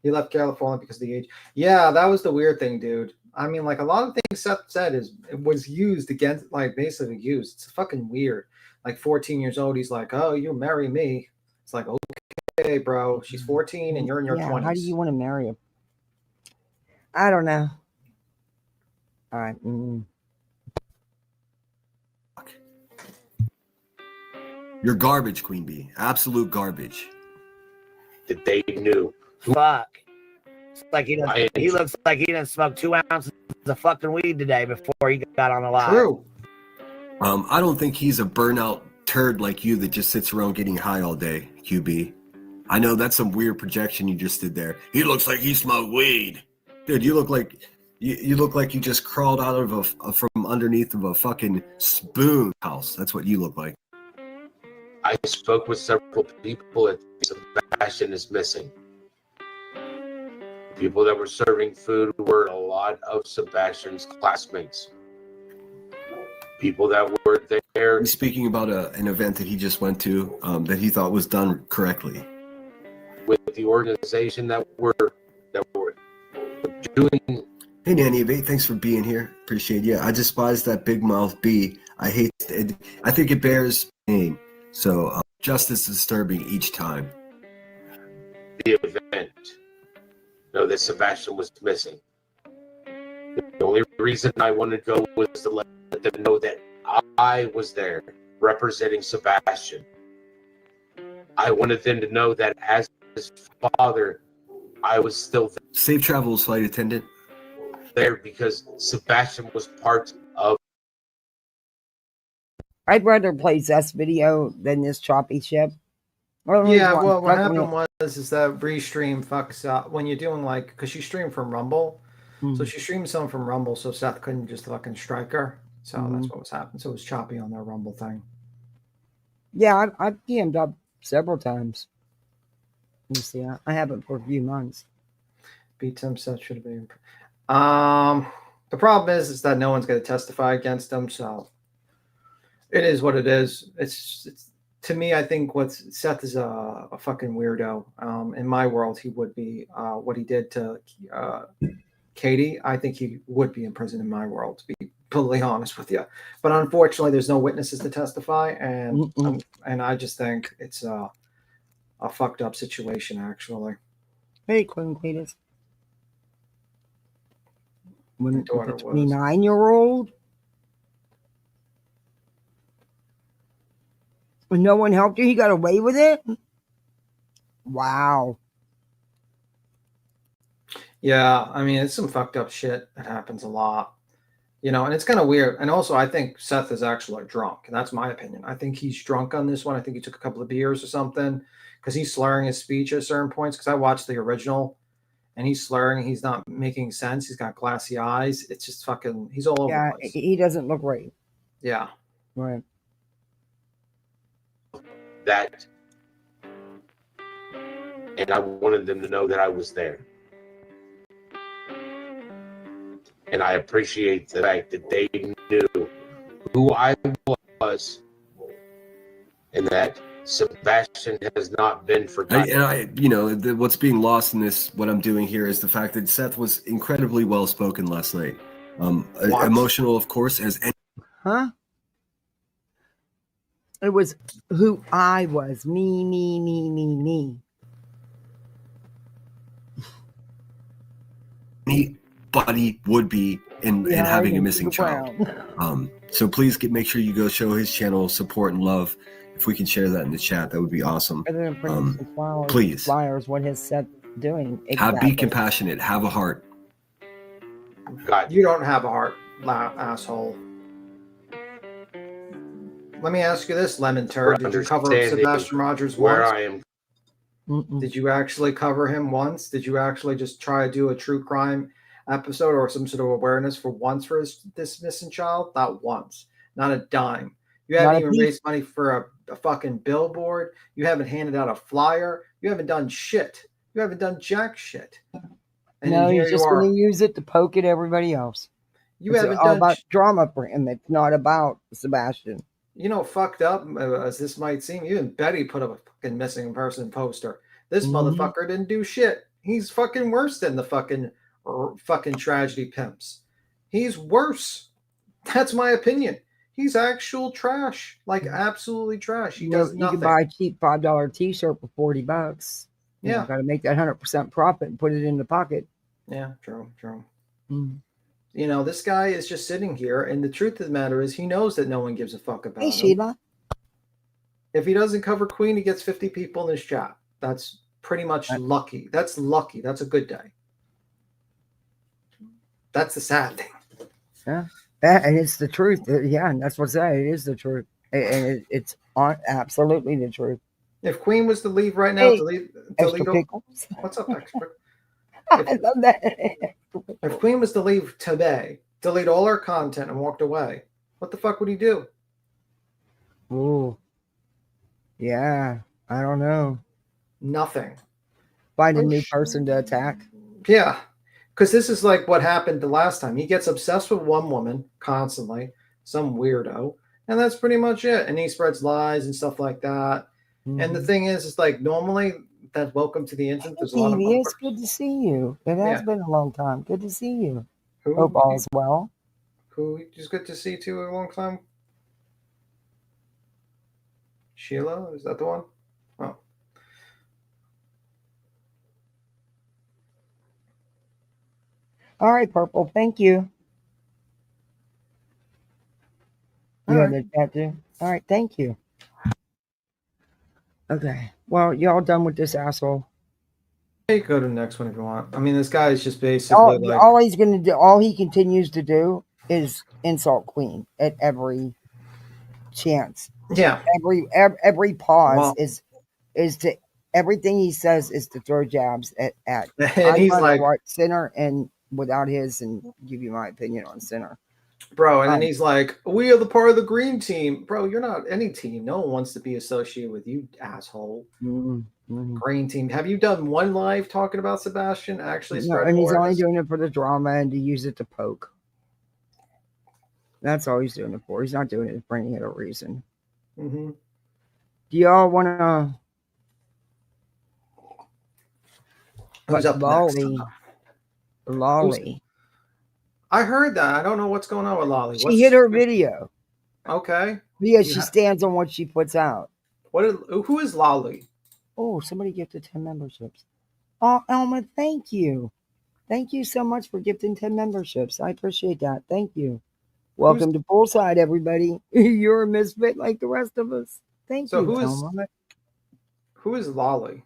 He left California because of the age. Yeah, that was the weird thing, dude. I mean, like a lot of things Seth said it was used against, like basically used. It's fucking weird. Like 14 years old, he's like, "Oh, you marry me." It's like, okay, bro. She's 14 and you're in your 20s. How do you want to marry her? I don't know. All right. You're garbage, Queen Bee. Absolute garbage. That they knew. Fuck. It's like he looks like he didn't smoke 2 ounces of fucking weed today before he got on the live. True. I don't think he's a burnout turd like you that just sits around getting high all day, QB. I know that's some weird projection you just did there. He looks like he smoked weed. Dude, you look like you just crawled out of from underneath of a fucking spoon house. That's what you look like. I spoke with several people that Sebastian is missing. People that were serving food were a lot of Sebastian's classmates. People that were there. He's speaking about an event that he just went to that he thought was done correctly. With the organization that were doing. Hey, Nanny Bay, thanks for being here. Appreciate you. I despise that big mouth bee. I hate it. I think it bears pain. So just as disturbing each time. The event. No, that Sebastian was missing. The only reason I wanted to go was to let them know that I was there representing Sebastian. I wanted them to know that as his father, I was still there. Safe travels, flight attendant. There because Sebastian was part of. I'd rather play Zest video than this choppy ship. Yeah, well, what happened is that Restream fucks up when you're doing like, because she streamed from Rumble. So she streamed some from Rumble, so Seth couldn't just fucking strike her. So that's what was happening. So it was choppy on their Rumble thing. Yeah, I've DM'd up several times. Let me see. I haven't for a few months. Beat him, Seth should have been. The problem is that no one's going to testify against him, so it is what it is. It's to me, I think Seth is a fucking weirdo. In my world, he would be. What he did to Katie, I think he would be in prison in my world, to be completely honest with you. But unfortunately, there's no witnesses to testify, and I just think it's a fucked up situation, actually. Hey, Queen Cletus. When the daughter 29-year-old? When no one helped you, he got away with it? Wow. Yeah, I mean, it's some fucked up shit that happens a lot. You know, and it's kind of weird. And also, I think Seth is actually drunk. And that's my opinion. I think he's drunk on this one. I think he took a couple of beers or something because he's slurring his speech at certain points. Because I watched the original and he's slurring. He's not making sense. He's got glassy eyes. It's just fucking, he's all over the place. He doesn't look right. Yeah. Right. That. And I wanted them to know that I was there. And I appreciate the fact that they knew who I was and that Sebastian has not been forgotten. What's being lost in this, what I'm doing here, is the fact that Seth was incredibly well-spoken last night. Emotional, of course, as any. Huh? It was who I was. Me. Any buddy would be in having a missing child. So please make sure you go show his channel support and love. If we can share that in the chat, that would be awesome. And then print some flowers, please. flyers, what his set doing. Be compassionate. Have a heart. God. You don't have a heart, asshole. Let me ask you this, Lemon Turd. Did you cover Sebastian Rogers once? Where I am. Did you actually cover him once? Did you actually just try to do a true crime episode or some sort of awareness for once for this missing child? Not once. Not a dime. You haven't even raised money for a fucking billboard. You haven't handed out a flyer. You haven't done shit. You haven't done jack shit. And no, he's just going to use it to poke at everybody else. It's all about drama for him. It's not about Sebastian. You know, fucked up as this might seem, even Betty put up a fucking missing person poster. This motherfucker didn't do shit. He's fucking worse than the fucking tragedy pimps. He's worse. That's my opinion. He's actual trash, like absolutely trash. He does nothing. You can buy a cheap $5 T-shirt for $40. Yeah, got to make that 100% profit and put it in the pocket. Yeah, true. You know, this guy is just sitting here, and the truth of the matter is, he knows that no one gives a fuck about him. Hey, Sheila. If he doesn't cover Queen, he gets 50 people in his chat. That's pretty much lucky. That's lucky. That's a good day. That's the sad thing. Yeah. And it's the truth. Yeah, and that's what's that. It is the truth. And it's absolutely the truth. If Queen was to leave right now, Extra pickles. What's up, Extra? I love that. If Queen was to leave today, delete all her content and walked away, what the fuck would he do? Ooh. Yeah, I don't know. Nothing. Find a new person to attack. Yeah. Because this is like what happened the last time. He gets obsessed with one woman constantly, some weirdo, and that's pretty much it. And he spreads lies and stuff like that. And the thing is, it's like normally that welcome to the internet. There's a lot of it's good to see you. It has been a long time. Good to see you. Hope all's well. Who is good to see too a long time? Sheila, is that the one? Oh. All right, Purple. Thank you. You have the tattoo? All right, thank you. Okay. Well, y'all done with this asshole? Hey, go to the next one if you want. I mean, this guy is just basically all he's gonna do. All he continues to do is insult Queen at every chance. Yeah. Every pause is to everything he says is to throw jabs at. And he's like Sinner, and without his, and give you my opinion on Sinner. Bro, and then he's like, we are the part of the green team. Bro, you're not any team. No one wants to be associated with you, asshole. Green team. Have you done one live talking about Sebastian? Actually, no, and he's only doing it for the drama and to use it to poke. That's all he's doing it for. He's not doing it for any other reason. Do y'all want to... Who's up Lolli. I heard that. I don't know what's going on with Lolli. She hit her video. Okay. Yeah, she stands on what she puts out. Who is Lolli? Oh, somebody gifted 10 memberships. Oh, Elma, thank you. Thank you so much for gifting 10 memberships. I appreciate that. Thank you. Welcome to Poolside, everybody. You're a misfit like the rest of us. Thank you, Elma. Who is Lolli?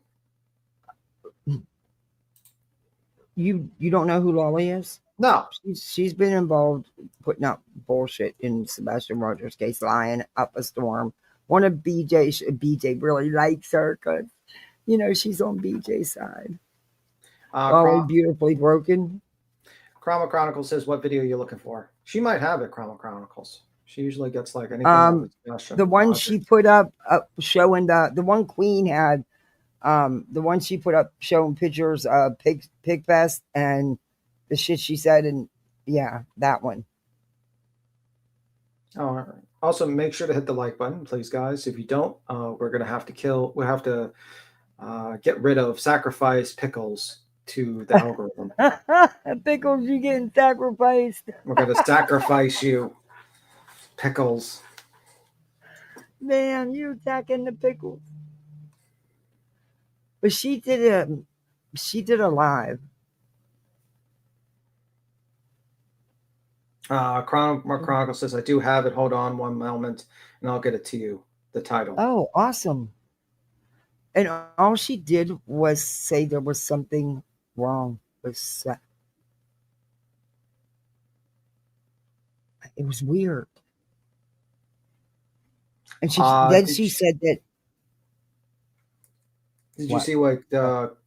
You don't know who Lolli is? No. She's been involved putting up bullshit in Sebastian Rogers' case, lying up a storm. One of BJ really likes her because, you know, she's on BJ's side. Beautifully broken. Chroma Chronicles says, what video are you looking for? She might have it, Chroma Chronicles. She usually gets like anything. The one she put up showing the one Queen had, the one she put up showing pictures of Pig Fest and the shit she said, and yeah, that one. All right. Also, make sure to hit the like button, please, guys. If you don't, we're gonna have to get rid of sacrifice Pickles to the algorithm. Pickles, you getting sacrificed. We're gonna sacrifice you, Pickles. Man, you attacking the Pickles. But she did a live. Chronicle says, I do have it. Hold on one moment, and I'll get it to you. The title. Oh, awesome. And all she did was say there was something wrong with Seth. It was weird. And she said that. Did you see what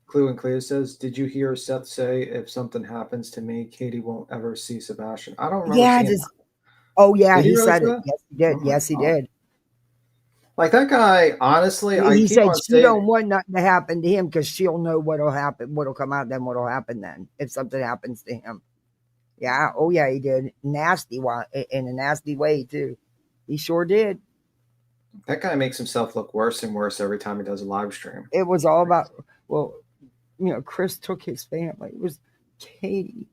Clue and Clea says? Did you hear Seth say, if something happens to me, Katie won't ever see Sebastian? I don't remember seeing that. Oh, yeah, Did he really said say it. that? Yes, he did. Oh Yes, he God. did. Like that guy, honestly, He said she saying, don't want nothing to happen to him because she'll know what'll happen, what'll come out, then what'll happen then if something happens to him. Yeah. Oh, yeah, he did. Nasty one, in a nasty way, too. He sure did. that guy makes himself look worse and worse every time he does a live stream. It was all about, well, Chris took his family. It was Katie.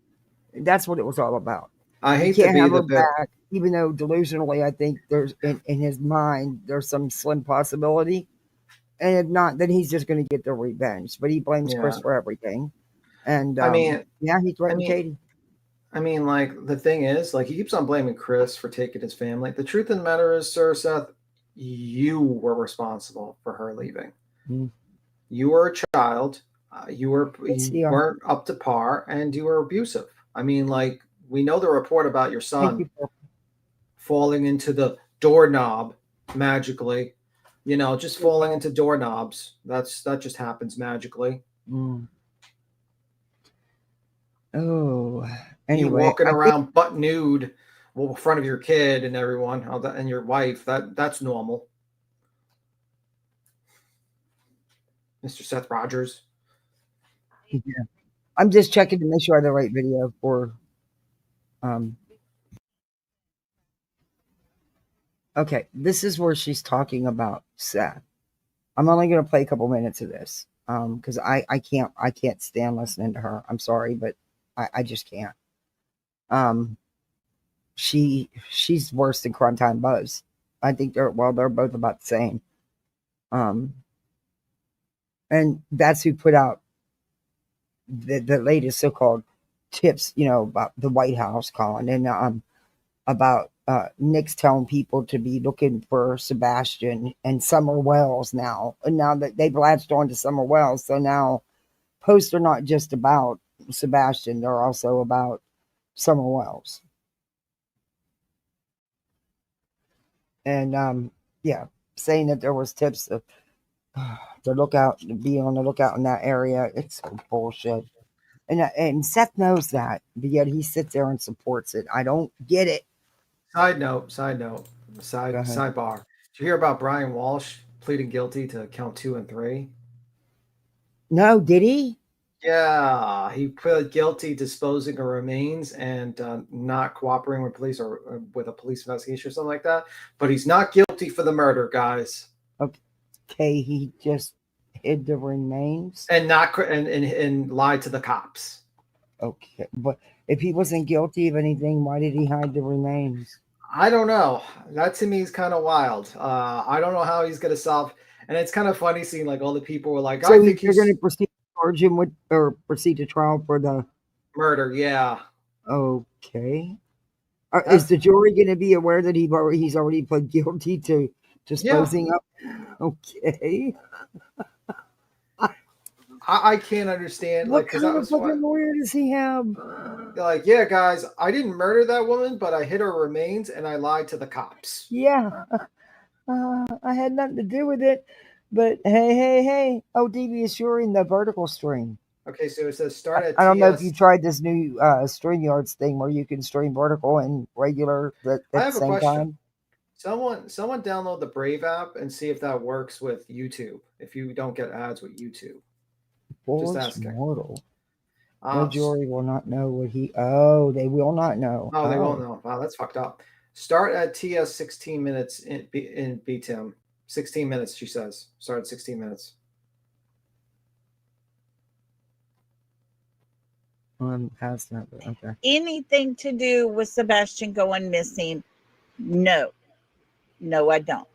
That's what it was all about. I hate you to can't be have the her bit. back, even though delusionally, I think there's in his mind there's some slim possibility, and if not, then he's just going to get the revenge. But he blames Chris for everything, and he threatened Katie. I mean, like the thing is, like he keeps on blaming Chris for taking his family. The truth of the matter is, Sir Seth, you were responsible for her leaving. Mm-hmm. You were a child. You weren't up to par, and you were abusive. I mean, like we know the report about your son falling into the doorknob magically. Just falling into doorknobs. That just happens magically. Mm. Oh, anyway, you walking around butt nude, in front of your kid and everyone, and your wife. That's normal. Mr. Seth Rogers. Yeah. I'm just checking to make sure I have the right video for. Okay, this is where she's talking about Seth. I'm only going to play a couple minutes of this because I can't stand listening to her. I'm sorry, but I just can't. She's worse than Crime Time Buzz. I think they're both about the same. And that's who put out the latest so-called tips, about the White House, Colin, and about Nick's telling people to be looking for Sebastian and Summer Wells now. And now that they've latched on to Summer Wells, so now posts are not just about Sebastian, they're also about Summer Wells. And saying that there was tips to be on the lookout in that area. It's so bullshit. And Seth knows that, but yet he sits there and supports it. I don't get it. Sidebar. Did you hear about Brian Walsh pleading guilty to count 2 and 3? No, did he? Yeah, he pled guilty disposing of remains and not cooperating with police or with a police investigation or something like that. But he's not guilty for the murder, guys. Okay, he just hid the remains and lied to the cops. Okay, but if he wasn't guilty of anything, why did he hide the remains? I don't know. That to me is kind of wild. I don't know how he's going to solve. And it's kind of funny seeing like all the people were like, so I think you're going to proceed to charge him with or proceed to trial for the murder. Yeah. Okay. Is the jury going to be aware that he's already pled guilty to disposing of? Okay. I can't understand. What kind of fucking lawyer does he have? Like, yeah, guys, I didn't murder that woman, but I hid her remains and I lied to the cops. Yeah. I had nothing to do with it. But hey. Oh, devious jury in the vertical stream. Okay, so it says start at I don't know if you tried this new StreamYards thing where you can stream vertical and regular at the same time. Someone download the Brave app and see if that works with YouTube. If you don't get ads with YouTube. Just asking. Mortal. The jury will not know what he. Oh, they will not know. Oh, they won't know. Wow, that's fucked up. Start at TS 16 minutes in BTM. 16 minutes, she says. Start at 16 minutes. Past that, but okay. Anything to do with Sebastian going missing? No, I don't.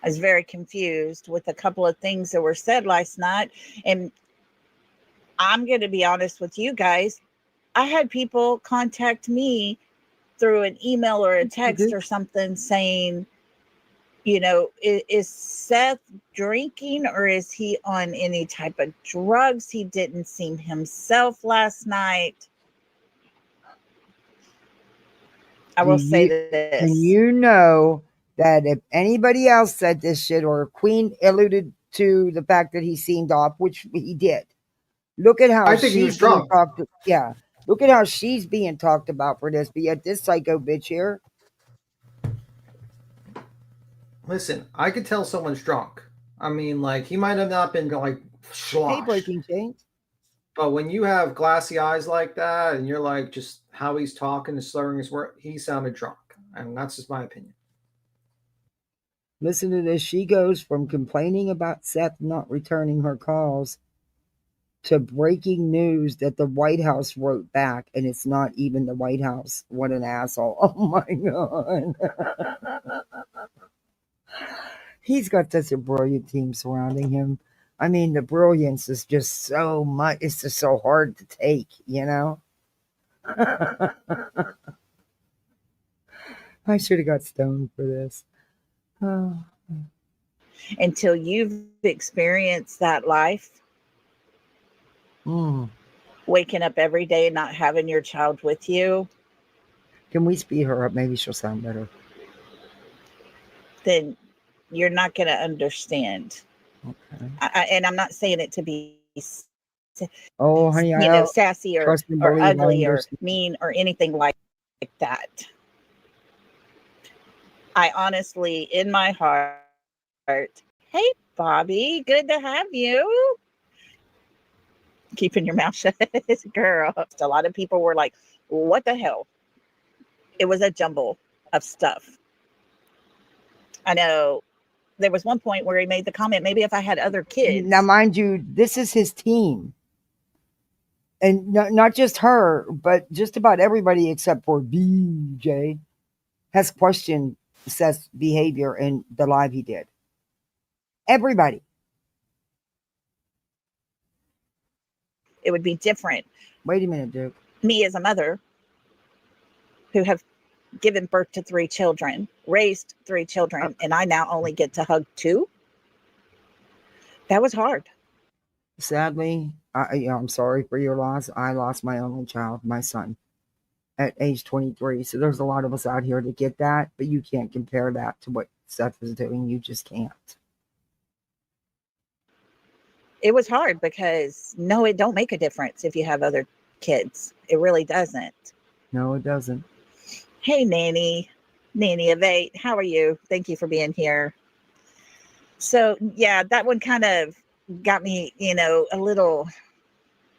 I was very confused with a couple of things that were said last night. And I'm going to be honest with you guys. I had people contact me through an email or a text or something saying, is Seth drinking or is he on any type of drugs? He didn't seem himself last night. I will say this. And you know that if anybody else said this shit, or Queen alluded to the fact that he seemed off, which he did. Look at how I think he was drunk. Yeah. Look at how she's being talked about for this. But yet this psycho bitch here. Listen, I could tell someone's drunk. I mean, like, he might have not been like Hey, sloshed. breaking chains. But when you have glassy eyes like that, and you're like, just how he's talking and slurring his word, he sounded drunk. And that's just my opinion. Listen to this. She goes from complaining about Seth not returning her calls to breaking news that the White House wrote back, and it's not even the White House. What an asshole. Oh my God. He's got such a brilliant team surrounding him. I mean, the brilliance is just so much. It's just so hard to take, I should have got stoned for this. Oh. Until you've experienced that life, waking up every day and not having your child with you. Can we speed her up? Maybe she'll sound better. Then you're not going to understand. Okay. And I'm not saying it to be, honey, sassy or ugly or mean or anything like that. I honestly, in my heart, hey, Bobby, good to have you. Keeping your mouth shut, girl. A lot of people were like, what the hell? It was a jumble of stuff. I know there was one point where he made the comment, maybe if I had other kids. Now, mind you, this is his team. And not just her, but just about everybody except for BJ has questioned Seth's behavior in the live he did. Everybody. It would be different. Wait a minute, Duke. Me as a mother who have given birth to 3 children, raised 3 children, and I now only get to hug 2. That was hard. Sadly, I'm sorry for your loss. I lost my only child, my son, at age 23. So there's a lot of us out here to get that, but you can't compare that to what Seth is doing. You just can't. It was hard because no, it don't make a difference if you have other kids. It really doesn't. No, it doesn't. Hey, Nanny of 8. How are you? Thank you for being here. So yeah, that one kind of got me, a little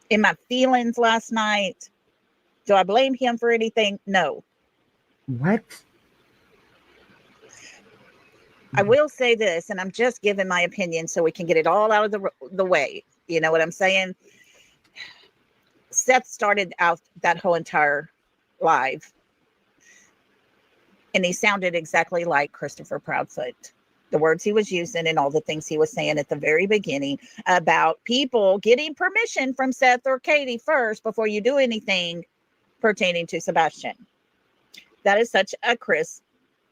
in my feelings last night. Do I blame him for anything? No. What? I will say this, and I'm just giving my opinion so we can get it all out of the way. You know what I'm saying? Seth started out that whole entire live, and he sounded exactly like Christopher Proudfoot. The words he was using and all the things he was saying at the very beginning about people getting permission from Seth or Katie first before you do anything pertaining to Sebastian. That is such a Chris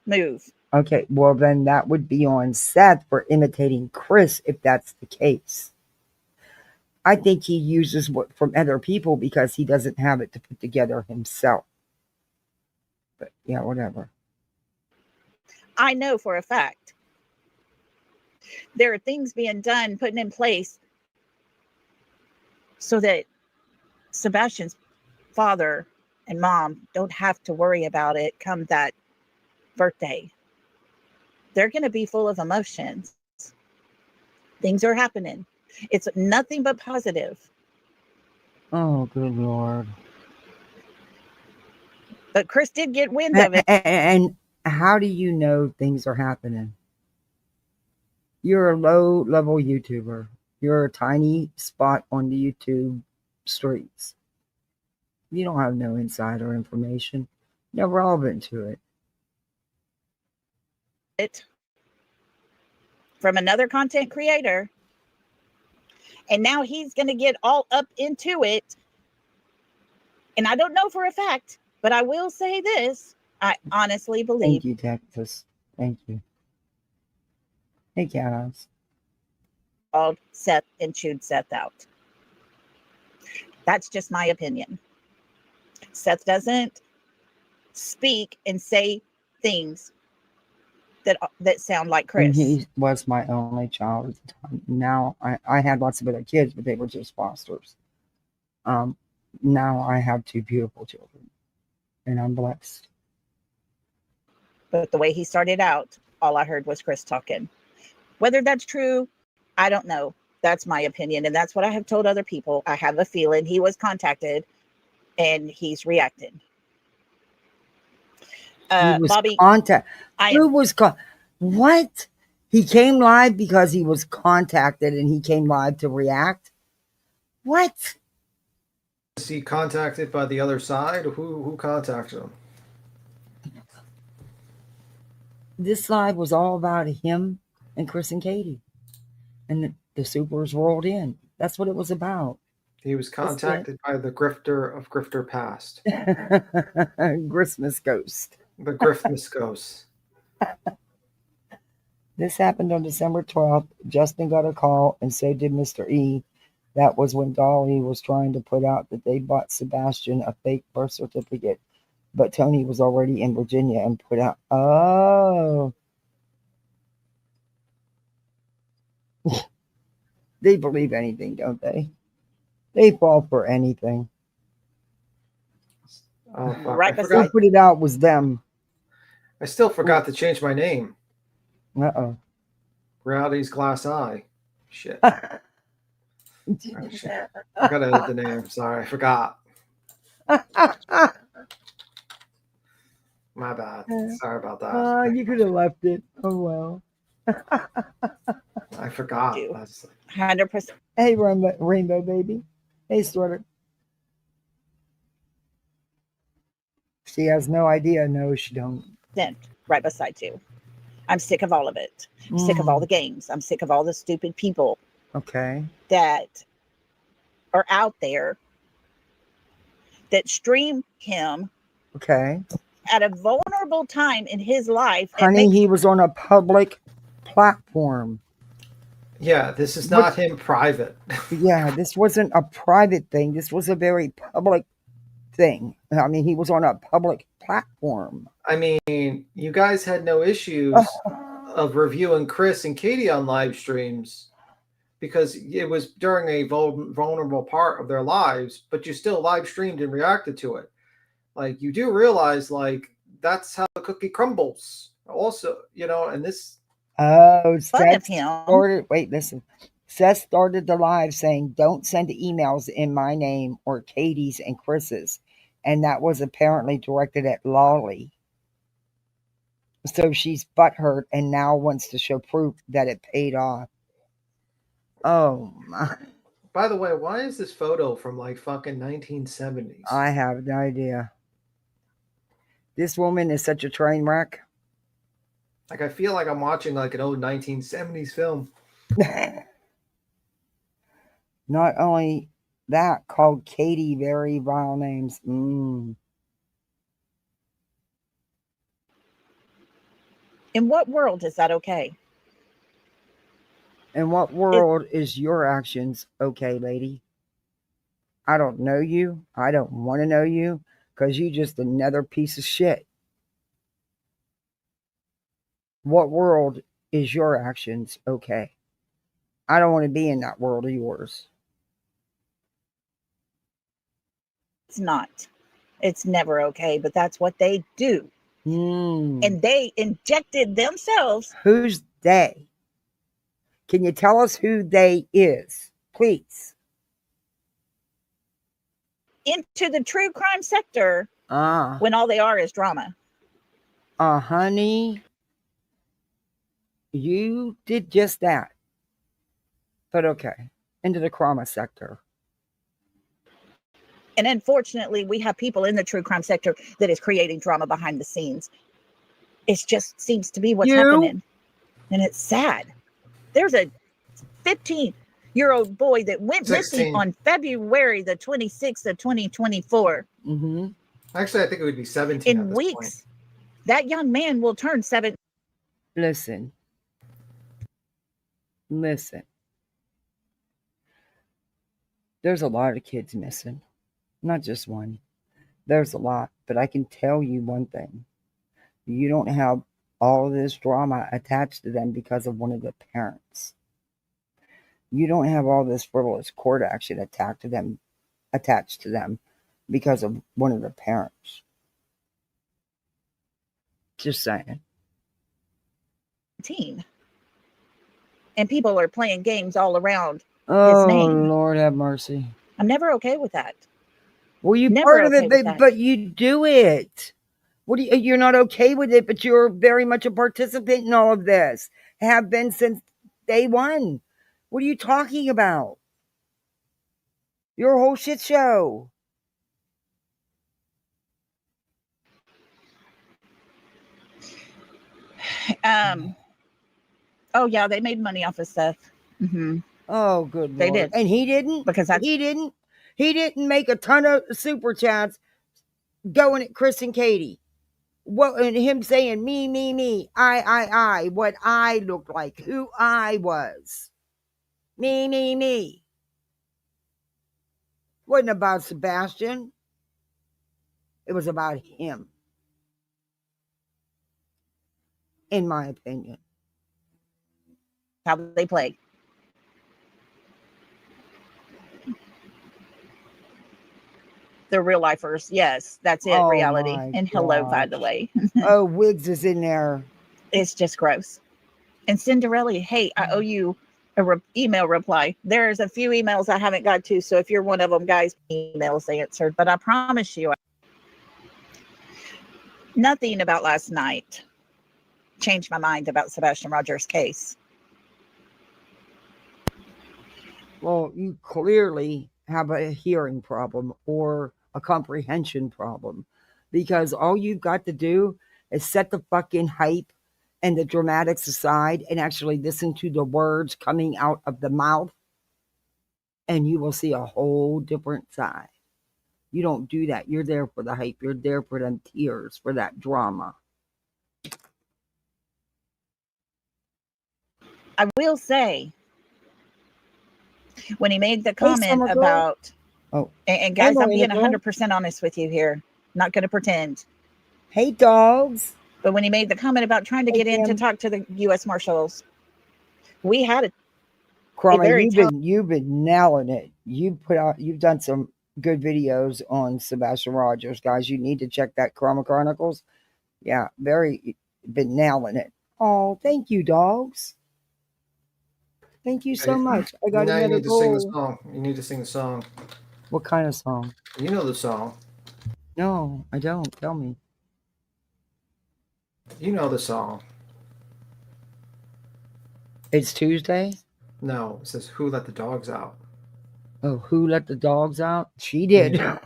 move. Okay, well then that would be on Seth for imitating Chris if that's the case. I think he uses what from other people because he doesn't have it to put together himself. But yeah, whatever. I know for a fact there are things being done, put in place so that Sebastian's father and mom don't have to worry about it come that birthday. They're going to be full of emotions. Things are happening. It's nothing but positive. Oh, good Lord. But Chris did get wind of it. And how do you know things are happening? You're a low-level YouTuber. You're a tiny spot on the YouTube streets. You don't have no insider information. You're relevant to it. From another content creator. And now he's going to get all up into it And I don't know for a fact, but I will say this. I honestly believe Thank you, Texas. Thank you. Hey, guys. called Seth and chewed Seth out. That's just my opinion. Seth doesn't speak and say things that sound like And Chris. he was my only child at the time. Now I had lots of other kids, but they were just fosters. Now I have 2 beautiful children, and I'm blessed. But the way he started out, all I heard was Chris talking. Whether that's true, I don't know. That's my opinion, and that's what I have told other people. I have a feeling he was contacted, and he's reacting. He was Bobby, Who was what? He came live because he was contacted, and he came live to react. What? Was he contacted by the other side? Who contacted him? This live was all about him and Chris and Katie, and the supers rolled in. That's what it was about. He was contacted by the grifter of Grifter Past. Christmas ghost. The Griftmas Ghost. This happened on December 12th. Justin got a call, and so did Mr. E. That was when Dolly was trying to put out that they bought Sebastian a fake birth certificate, but Tony was already in Virginia and put out. Oh. They believe anything, don't they? They fall for anything. Oh, fuck. Right I Who forgot. put it out was them. I still forgot to change my name. Uh-oh. Reality's Glass Eye. Shit. Oh, shit. I gotta edit the name. Sorry, I forgot. My bad. Sorry about that. You could have left it. Oh, well. I forgot. Do. That's- 100%. Hey, Rainbow Baby. Hey, Sweater. She has no idea. No, she don't. Right beside you. I'm sick of all of it. I'm sick of all the games. I'm sick of all the stupid people Okay. that are out there that stream him Okay. at a vulnerable time in his life. and Honey, make- he was on a public platform. Yeah, this is not him private. Yeah, this wasn't a private thing. This was a very public thing. I mean, he was on a public platform. I mean, you guys had no issues of reviewing Chris and Katie on live streams because it was during a vulnerable part of their lives, but you still live streamed and reacted to it. Like, you do realize, like, that's how the cookie crumbles. Also, you know, and this. Oh, fun of Seth him. started. Wait, listen. Seth started the live saying, "Don't send emails in my name or Katie's and Chris's," and that was apparently directed at Lolli. So she's butthurt and now wants to show proof that it paid off. Oh my! By the way, why is this photo from like fucking 1970s? I have no idea. This woman is such a train wreck. Like, I feel like I'm watching like an old 1970s film. Not only that, called Katie very vile names. In what world is that okay? In what world is your actions okay, lady? I don't know you. I don't want to know you because you just another piece of shit. What world is your actions okay? I don't want to be in that world of yours. It's not. It's never okay, but that's what they do. And they injected themselves. Who's they? Can you tell us who they is, please? Into the true crime sector when all they are is drama. Honey, you did just that. But okay, into the crime sector. And unfortunately, we have people in the true crime sector that is creating drama behind the scenes. It just seems to be what's happening. And it's sad. There's a 15 year-old boy that went 16. missing on February the 26th of 2024. Mm-hmm. Actually, I think it would be 17 at In this weeks, point. that young man will turn 7. Listen. There's a lot of kids missing. Not just one. There's a lot. But I can tell you one thing. You don't have all of this drama attached to them because of one of the parents. You don't have all this frivolous court action attached to them because of one of the parents. Just saying. And people are playing games all around Oh, name. Lord have mercy. I'm never okay with that. Well, you're Never part of okay it, with that. but you do it. You're not okay with it, but you're very much a participant in all of this. Have been since day one. What are you talking about? You're a whole shit show. Oh yeah, they made money off of Seth. Mm-hmm. Oh, good They Lord. did. And he didn't? Because he didn't make a ton of super chats going at Chris and Katie. Well, and him saying me, I, what I looked like, who I was. Me. Wasn't about Sebastian. It was about him. In my opinion. How they play. The real lifers. Yes, that's it. Reality. And hello, by the way. Oh, Wiggs is in there. It's just gross. And Cinderella, hey, I owe you a email reply. There's a few emails I haven't got to. So if you're one of them, guys, emails answered. But I promise you, nothing about last night changed my mind about Sebastian Rogers' case. Well, you clearly have a hearing problem or a comprehension problem, because all you've got to do is set the fucking hype and the dramatics aside and actually listen to the words coming out of the mouth, and you will see a whole different side. You don't do that. You're there for the hype. You're there for them tears, for that drama. I will say, when he made the comment about, and guys, I'm being 100% honest with you here. Not going to pretend. Hey, dogs. But when he made the comment about trying to get in to talk to the U.S. Marshals, we had a Chroma, you've been nailing it. You've done some good videos on Sebastian Rogers, guys. You need to check that Chroma Chronicles. Yeah, been nailing it. Oh, thank you, dogs. Thank you so much. I got another you need goal. to sing the song. You need to sing the song. What kind of song? You know the song. No, I don't. Tell me. You know the song. It's Tuesday? No, it says "Who Let the Dogs Out." Oh, who let the dogs out? She did. Yeah.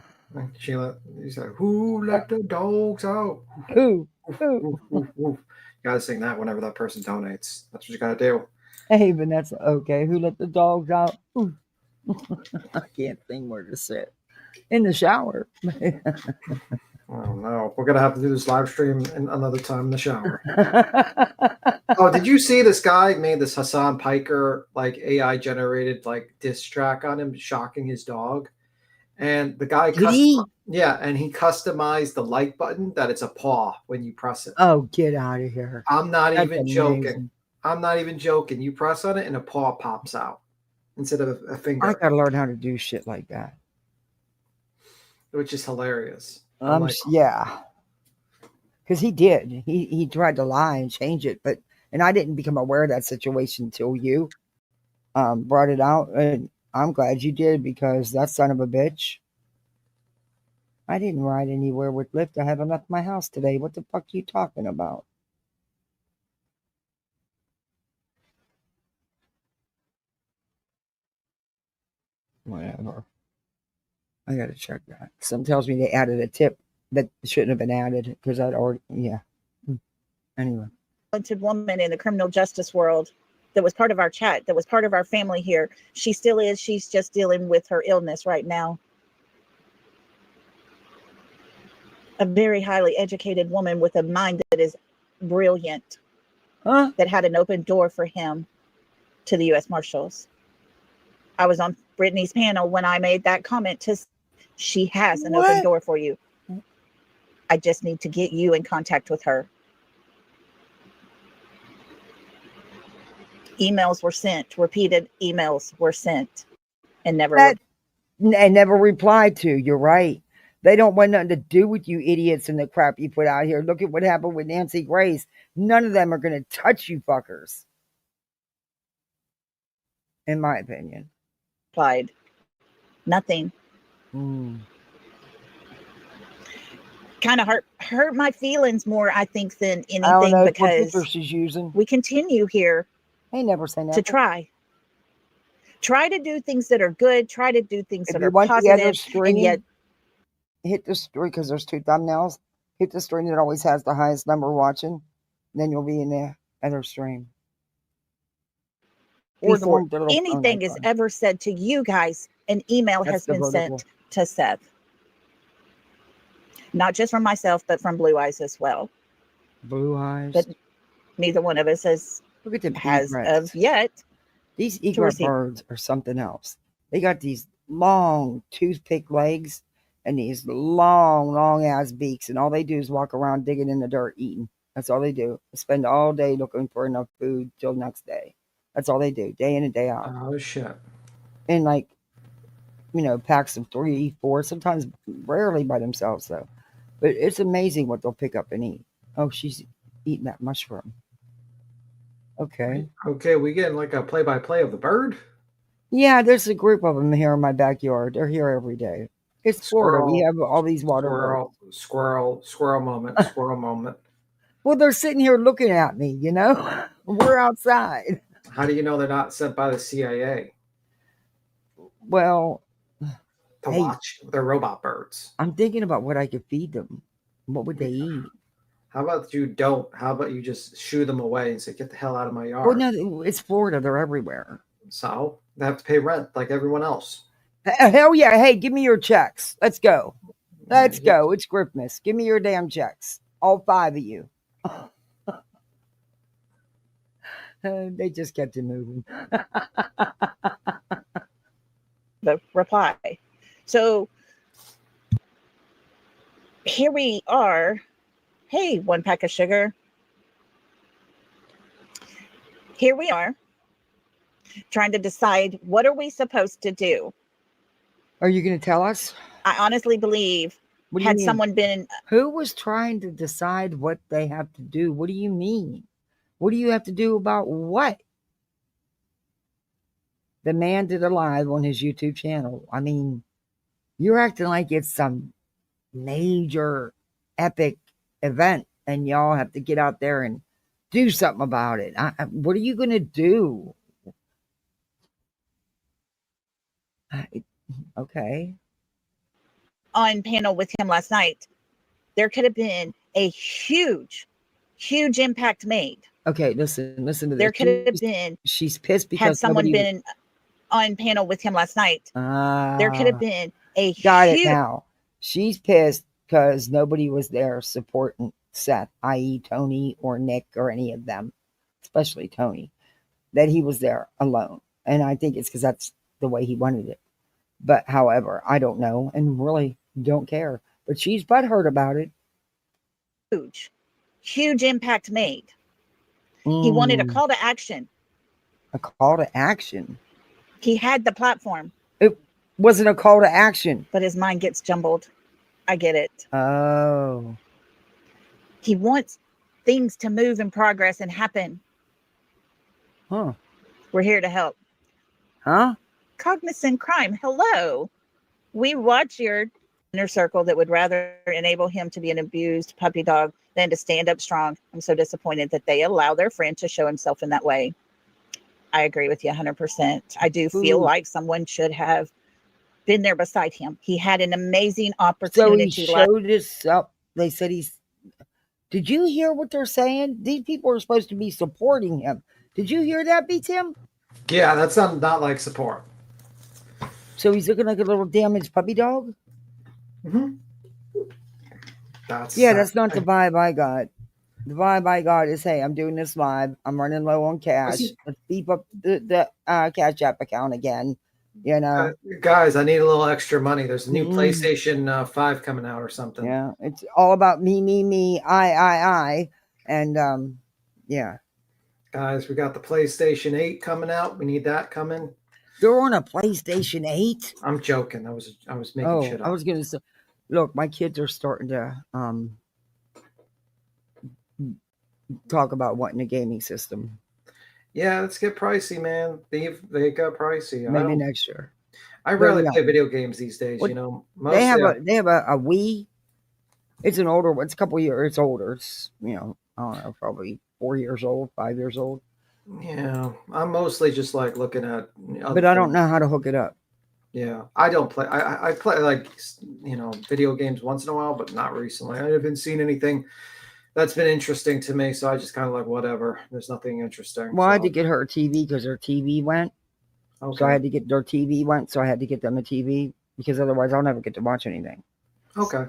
You said, "Who let the dogs out?" Who? You gotta sing that whenever that person donates. That's what you gotta do. Hey, Vanessa. Okay, who let the dogs out? I can't think where to sit. In the shower. Oh no, we're gonna have to do this live stream another time in the shower. Oh, did you see this guy made this Hassan Piker like AI generated like diss track on him, shocking his dog? And the guy, and he customized the like button that it's a paw when you press it. Oh, get out of here! I'm not even joking. I'm not even joking. You press on it and a paw pops out instead of a finger. I gotta learn how to do shit like that, which is hilarious. Yeah, because he did. He tried to lie and change it, and I didn't become aware of that situation until you brought it out, and I'm glad you did, because that son of a bitch. I didn't ride anywhere with Lyft. I haven't left my house today. What the fuck are you talking about? Whatever. I gotta check that. Some tells me they added a tip that shouldn't have been added, because I'd already, yeah. Anyway. Talented woman in the criminal justice world. that was part of our chat, that was part of our family here. She still is. She's just dealing with her illness right now. A very highly educated woman with a mind that is brilliant, that had an open door for him to the U.S. Marshals. I was on Brittany's panel when I made that comment. She has an open door for you. I just need to get you in contact with her. Emails were sent, repeated emails were sent, and never replied to. You're right. They don't want nothing to do with you idiots and the crap you put out here. Look at what happened with Nancy Grace. None of them are going to touch you fuckers. In my opinion. Replied. Nothing. Kind of hurt my feelings more, I think, than anything, because what she's using. We continue here. They never say nothing. To try to do things that are good, try to do things that are positive, and yet hit the story, because there's 2 thumbnails. Hit the stream that always has the highest number watching. Then you'll be in the other stream. Before anything is ever said to you guys, an email has been sent to Seth. Not just from myself, but from Blue Eyes as well. Blue Eyes? But neither one of us has of yet. These egret birds are something else. They got these long toothpick legs and these long ass beaks, and all they do is walk around digging in the dirt, eating. That's all they do. They spend all day looking for enough food till next day. That's all they do, day in and day out. Oh shit. And packs of 3, 4, sometimes rarely by themselves though. But it's amazing what they'll pick up and eat. Oh, she's eating that mushroom. Okay. Okay, we getting like a play-by-play of the bird? Yeah, there's a group of them here in my backyard. They're here every day. It's Florida. We have all these water birds. Squirrel moment. Well, they're sitting here looking at me, We're outside. How do you know they're not sent by the CIA? Well, to watch their robot birds. I'm thinking about what I could feed them. What would they eat? How about you don't? How about you just shoo them away and say, get the hell out of my yard? Well, no, it's Florida. They're everywhere. So they have to pay rent like everyone else. Hell yeah. Hey, give me your checks. Let's go. Let's go. It's Christmas. Give me your damn checks. All 5 of you. They just kept it moving. The reply. So here we are. Hey, 1 pack of sugar. Here we are trying to decide, what are we supposed to do? Are you going to tell us? I honestly believe, had someone been... Who was trying to decide what they have to do? What do you mean? What do you have to do about what? The man did a live on his YouTube channel. I mean, you're acting like it's some major epic event and y'all have to get out there and do something about it. What are you going to do? Okay. On panel with him last night, there could have been a huge impact made. Okay, listen to this. There could have been. She's pissed because had someone been on panel with him last night. There could have been a got it now. She's pissed because nobody was there supporting Seth, i.e. Tony or Nick or any of them, especially Tony, that he was there alone. And I think it's because that's the way he wanted it. But however, I don't know and really don't care. But she's butthurt about it. Huge impact made. He wanted a call to action. A call to action? He had the platform. It wasn't a call to action. But his mind gets jumbled. I get it. Oh. He wants things to move and progress and happen. Huh. We're here to help. Huh? Cognizant crime. Hello. We watch your inner circle that would rather enable him to be an abused puppy dog than to stand up strong. I'm so disappointed that they allow their friend to show himself in that way. I agree with you 100%. I do feel like someone should have been there beside him. He had an amazing opportunity. So he showed himself. They said he's... Did you hear what they're saying? These people are supposed to be supporting him. Did you hear that, B Tim? Yeah, that sounded not like support. So he's looking like a little damaged puppy dog? Mm-hmm. That's That's not the vibe I got. The vibe I got is, hey, I'm doing this live. I'm running low on cash. Let's beef up the Cash App account again. You know, guys, I need a little extra money. There's a new PlayStation 5 coming out or something. Yeah, it's all about me, I, and yeah. Guys, we got the PlayStation 8 coming out. We need that coming. They're on a PlayStation 8. I'm joking. I was making shit up. I was gonna say, look, my kids are starting to talk about wanting a gaming system. Yeah, let's get pricey, man. They got pricey. Maybe next year. I rarely play video games these days. You know, mostly they have a Wii. It's an older one. It's a couple years. It's older. It's I don't know, probably 4 years old, 5 years old. Yeah, I'm mostly just like looking at. But I don't know how to hook it up. Yeah, I don't play. I play like video games once in a while, but not recently. I haven't seen anything that's been interesting to me, so I just kind of like whatever. There's nothing interesting. Well, I had to get her a TV because her TV went. Okay. So I had to get their TV went. So I had to get them a TV because otherwise I'll never get to watch anything. Okay.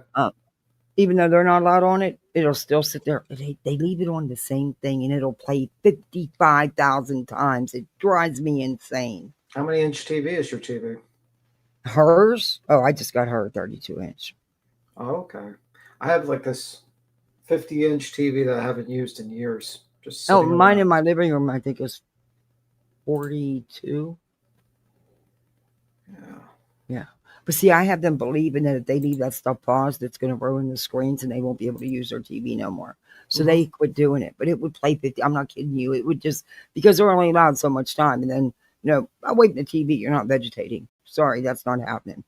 Even though they're not allowed on it, it'll still sit there. They leave it on the same thing and it'll play 55,000 times. It drives me insane. How many inch TV is your TV? Hers? Oh, I just got her a 32 inch. Oh, okay. I have like this 50-inch TV that I haven't used in years. Just mine in my living room, I think is 42. Yeah. But see, I have them believing that if they leave that stuff paused, it's going to ruin the screens and they won't be able to use their TV no more. So they quit doing it. But it would play 50. I'm not kidding you. It would just, because they're only allowed so much time. And then, away from the TV, you're not vegetating. Sorry, that's not happening.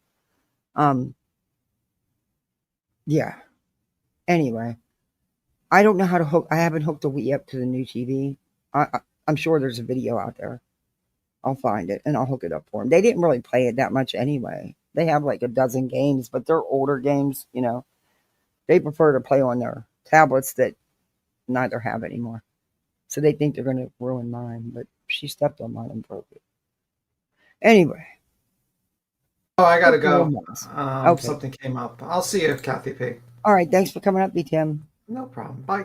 Yeah. Anyway, I don't know how to hook. I haven't hooked the Wii up to the new TV. I'm sure there's a video out there. I'll find it and I'll hook it up for them. They didn't really play it that much anyway. They have like a dozen games, but they're older games, They prefer to play on their tablets that neither have anymore. So they think they're going to ruin mine, but she stepped on mine and broke it. Anyway. Oh, I got to go. Okay. Something came up. I'll see you, Kathy P. All right. Thanks for coming up, B. Tim. No problem. Bye.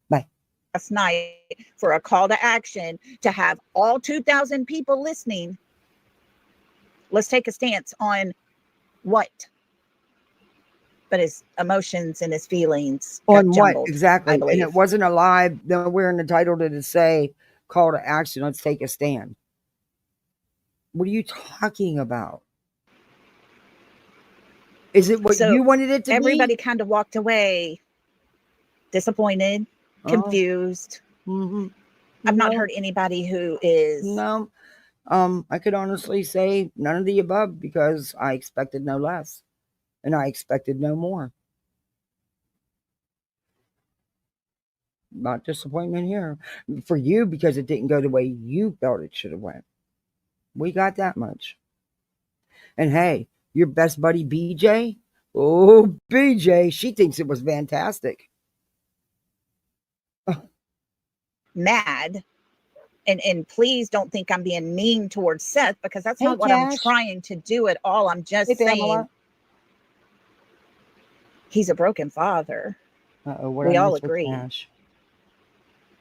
Bye. Last night for a call to action to have all 2,000 people listening. Let's take a stance on what? But his emotions and his feelings. On what? Jumbled, Exactly. And it wasn't a live. We're entitled to say call to action. Let's take a stand. What are you talking about? Is it what you wanted it to be? Everybody kind of walked away disappointed, confused. Mm-hmm. I've not heard anybody who is. No. I could honestly say none of the above because I expected no less and I expected no more. Not disappointment here for you because it didn't go the way you felt it should have went. We got that much. And hey, your best buddy BJ, BJ, she thinks it was fantastic. Mad. And please don't think I'm being mean towards Seth because that's not what I'm trying to do at all. I'm just saying he's a broken father. We all agree.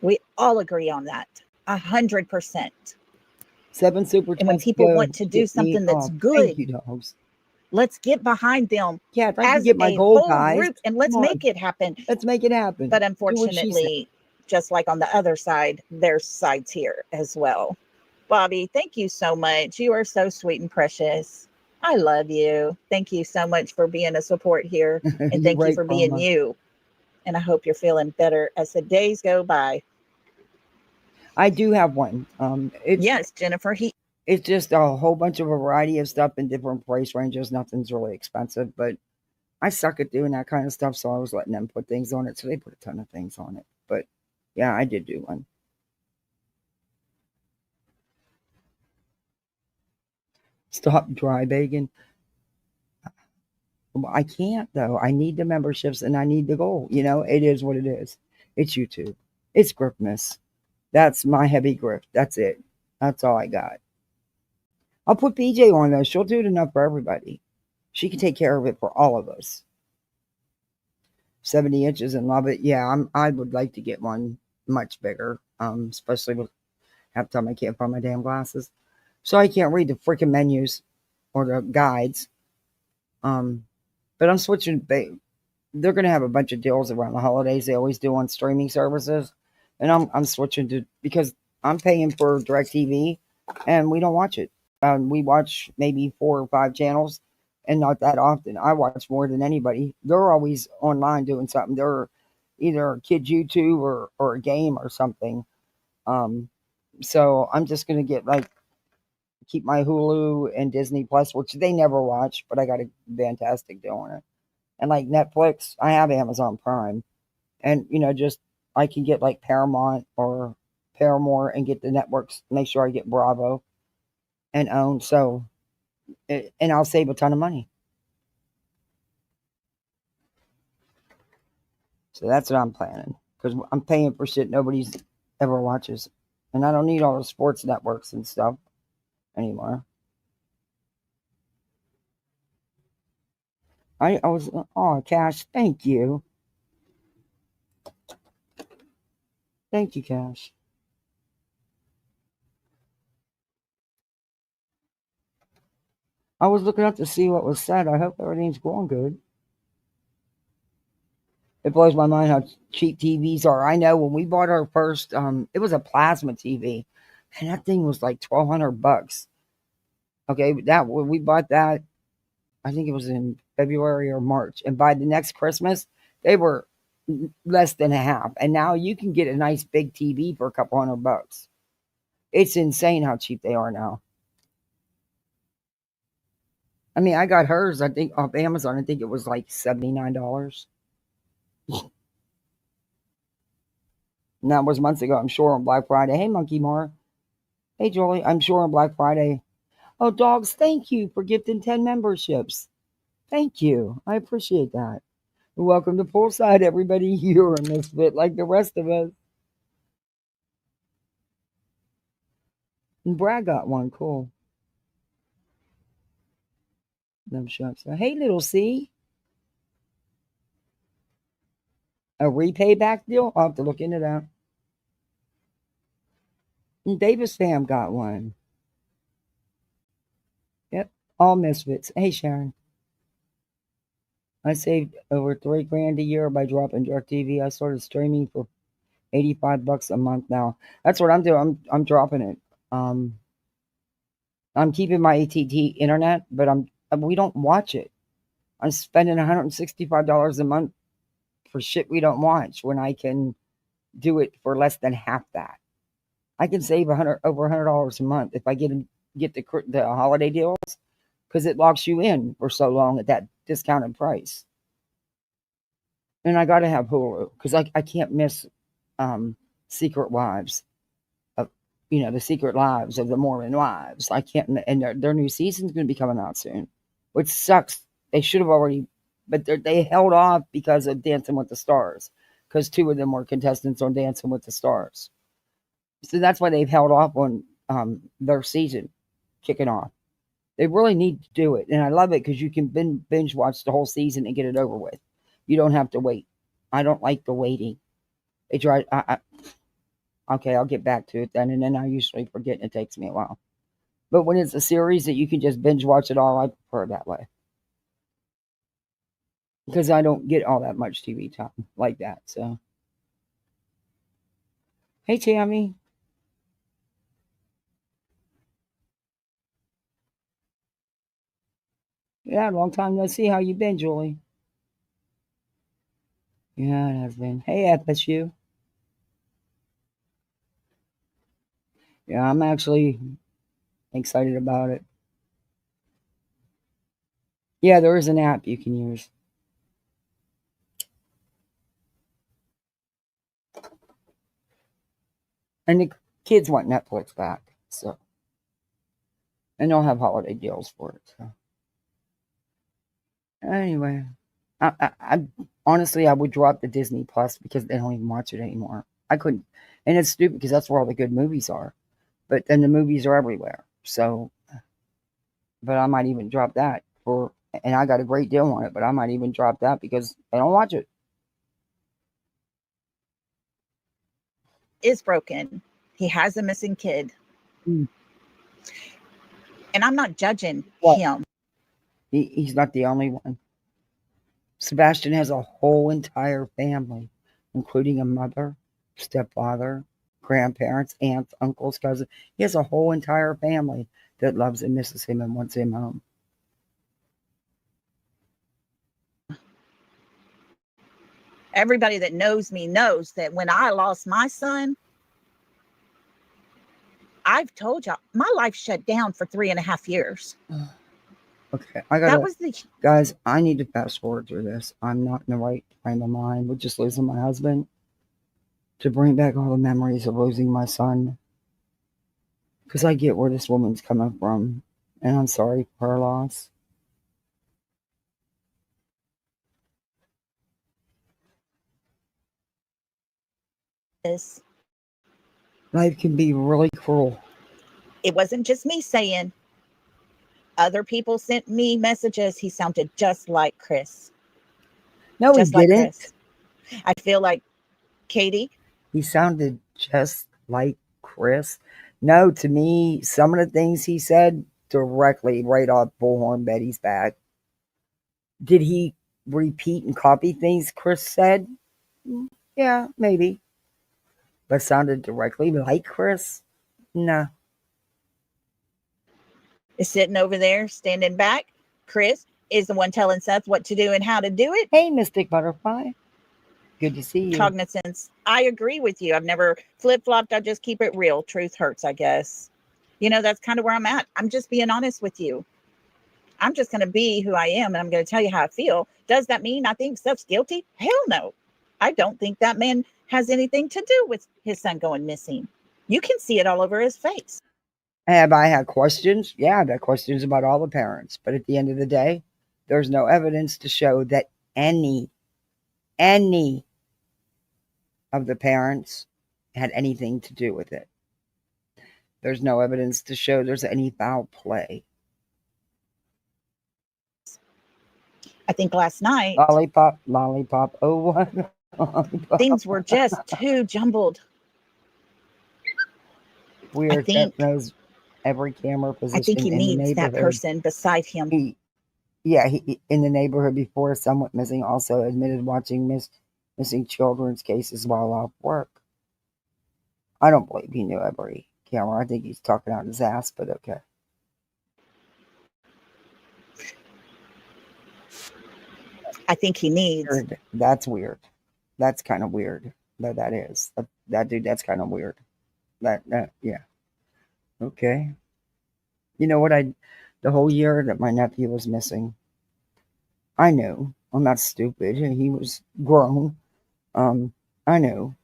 We all agree on that. 100%. 7 super. And when people want to do something that's good, let's get behind them. Yeah, if I can get my goal, guys, group, and let's make it happen. Let's make it happen. But unfortunately, just like on the other side, there's sides here as well. Bobby, thank you so much. You are so sweet and precious. I love you. Thank you so much for being a support here. And thank you for being you. And I hope you're feeling better as the days go by. I do have one. Yes, Jennifer. It's just a whole bunch of variety of stuff in different price ranges. Nothing's really expensive, but I suck at doing that kind of stuff. So I was letting them put things on it. So they put a ton of things on it. But yeah, I did do one. Stop dry begging. I can't though. I need the memberships and I need the goal. It is what it is. It's YouTube. It's Gripmas. That's my heavy grip. That's it. That's all I got. I'll put BJ on though. She'll do it enough for everybody. She can take care of it for all of us. 70 inches and love it. Yeah, I would like to get one much bigger. Especially with half the time I can't find my damn glasses. So I can't read the freaking menus or the guides. But I'm switching. They're going to have a bunch of deals around the holidays. They always do on streaming services, and I'm switching to because I'm paying for DirecTV, and we don't watch it. We watch maybe 4 or 5 channels, and not that often. I watch more than anybody. They're always online doing something. They're either a kid YouTube or a game or something. So I'm just going to get keep my Hulu and Disney Plus, which they never watch, but I got a fantastic deal on it. And like Netflix, I have Amazon Prime, and just I can get like Paramount or Paramore and get the networks. Make sure I get Bravo and OWN. So, and I'll save a ton of money. So that's what I'm planning because I'm paying for shit nobody's ever watches, and I don't need all the sports networks and stuff anymore. I was Cash, thank you. Thank you, Cash. I was looking up to see what was said. I hope everything's going good. It blows my mind how cheap TVs are. I know when we bought our first, it was a plasma TV, and that thing was like $1,200. Okay, when we bought that, I think it was in February or March, and by the next Christmas, they were less than half. And now you can get a nice big TV for a couple $100. It's insane how cheap they are now. I mean, I got hers, I think, off Amazon. I think it was like $79. And that was months ago, I'm sure, on Black Friday. Hey, Monkey Mar. Hey, Julie. I'm sure on Black Friday. Oh, dogs, thank you for gifting 10 memberships. Thank you. I appreciate that. Welcome to Poolside, everybody. You're a misfit like the rest of us. And Brad got one. Cool. Them shucks. Hey, little C. A repay back deal? I'll have to look into that. And Davis fam got one. Yep. All misfits. Hey, Sharon. I saved over $3,000 a year by dropping DirecTV. I started streaming for $85 a month now. That's what I'm doing. I'm dropping it. I'm keeping my AT&T internet, but we don't watch it. I'm spending $165 a month for shit we don't watch when I can do it for less than half that. I can save over $100 a month if I get the holiday deals because it locks you in for so long at that discounted price. And I got to have Hulu because I can't miss Secret Wives of the Secret Lives of the Mormon Wives. I can't, and their new season's going to be coming out soon, which sucks. They should have already, but they held off because of Dancing with the Stars, because 2 of them were contestants on Dancing with the Stars. So that's why they've held off on their season kicking off. They really need to do it, and I love it because you can binge watch the whole season and get it over with. You don't have to wait. I don't like the waiting. Okay, I'll get back to it then, and then I usually forget, and it takes me a while. But when it's a series that you can just binge watch it all, I prefer that way. Because I don't get all that much TV time like that, so. Hey, Tammy. Yeah, long time no see. How you been, Julie? Yeah, it has been. Hey, FSU. Yeah, I'm actually excited about it. Yeah, there is an app you can use. And the kids want Netflix back, so. And they'll have holiday deals for it, so. Anyway, I honestly, I would drop the Disney Plus because they don't even watch it anymore. I couldn't. And it's stupid because that's where all the good movies are. But then the movies are everywhere. So, but I might even drop that for, and I got a great deal on it, but I might even drop that because I don't watch it. Is broken. He has a missing kid. Mm. And I'm not judging What? him. He's not the only one. Sebastian has a whole entire family, including a mother, stepfather, grandparents, aunts, uncles, cousins. He has a whole entire family that loves and misses him and wants him home. Everybody that knows me knows that when I lost my son, I've told y'all my life shut down for 3.5 years. Okay, That was the guys, I need to fast forward through this. I'm not in the right frame of mind with just losing my husband to bring back all the memories of losing my son. Because I get where this woman's coming from, and I'm sorry for her loss. this. Life can be really cruel. It wasn't just me saying. Other people sent me messages. He sounded just like Chris. No, he Just like didn't. Chris. I feel like Katie. He sounded just like Chris. No, to me, some of the things he said directly right off Bullhorn Betty's back. Did he repeat and copy things Chris said? Yeah, maybe. But sounded directly like Chris? No. Is sitting over there, standing back. Chris is the one telling Seth what to do and how to do it. Hey, Mystic Butterfly. Good to see you. Cognizance. I agree with you. I've never flip-flopped. I just keep it real. Truth hurts, I guess. You know, that's kind of where I'm at. I'm just being honest with you. I'm just going to be who I am, and I'm going to tell you how I feel. Does that mean I think Seth's guilty? Hell no. I don't think that man has anything to do with his son going missing. You can see it all over his face. Have I had questions? Yeah, I've had questions about all the parents. But at the end of the day, there's no evidence to show that any of the parents had anything to do with it. There's no evidence to show there's any foul play. I think last night, Lollipop, oh what? Lollipop. things were just too jumbled. Weird. I think- That knows every camera position I think he in the needs neighborhood. that person beside him. He in the neighborhood before someone missing also admitted watching missing children's cases while off work. I don't believe he knew every camera. I think he's talking out his ass, but okay. I think he needs. Weird. That's weird. That's kind of weird. That is. That dude, that's kind of weird. That yeah. Okay. You know what, the whole year that my nephew was missing, I knew. I'm not stupid. He was grown. I knew.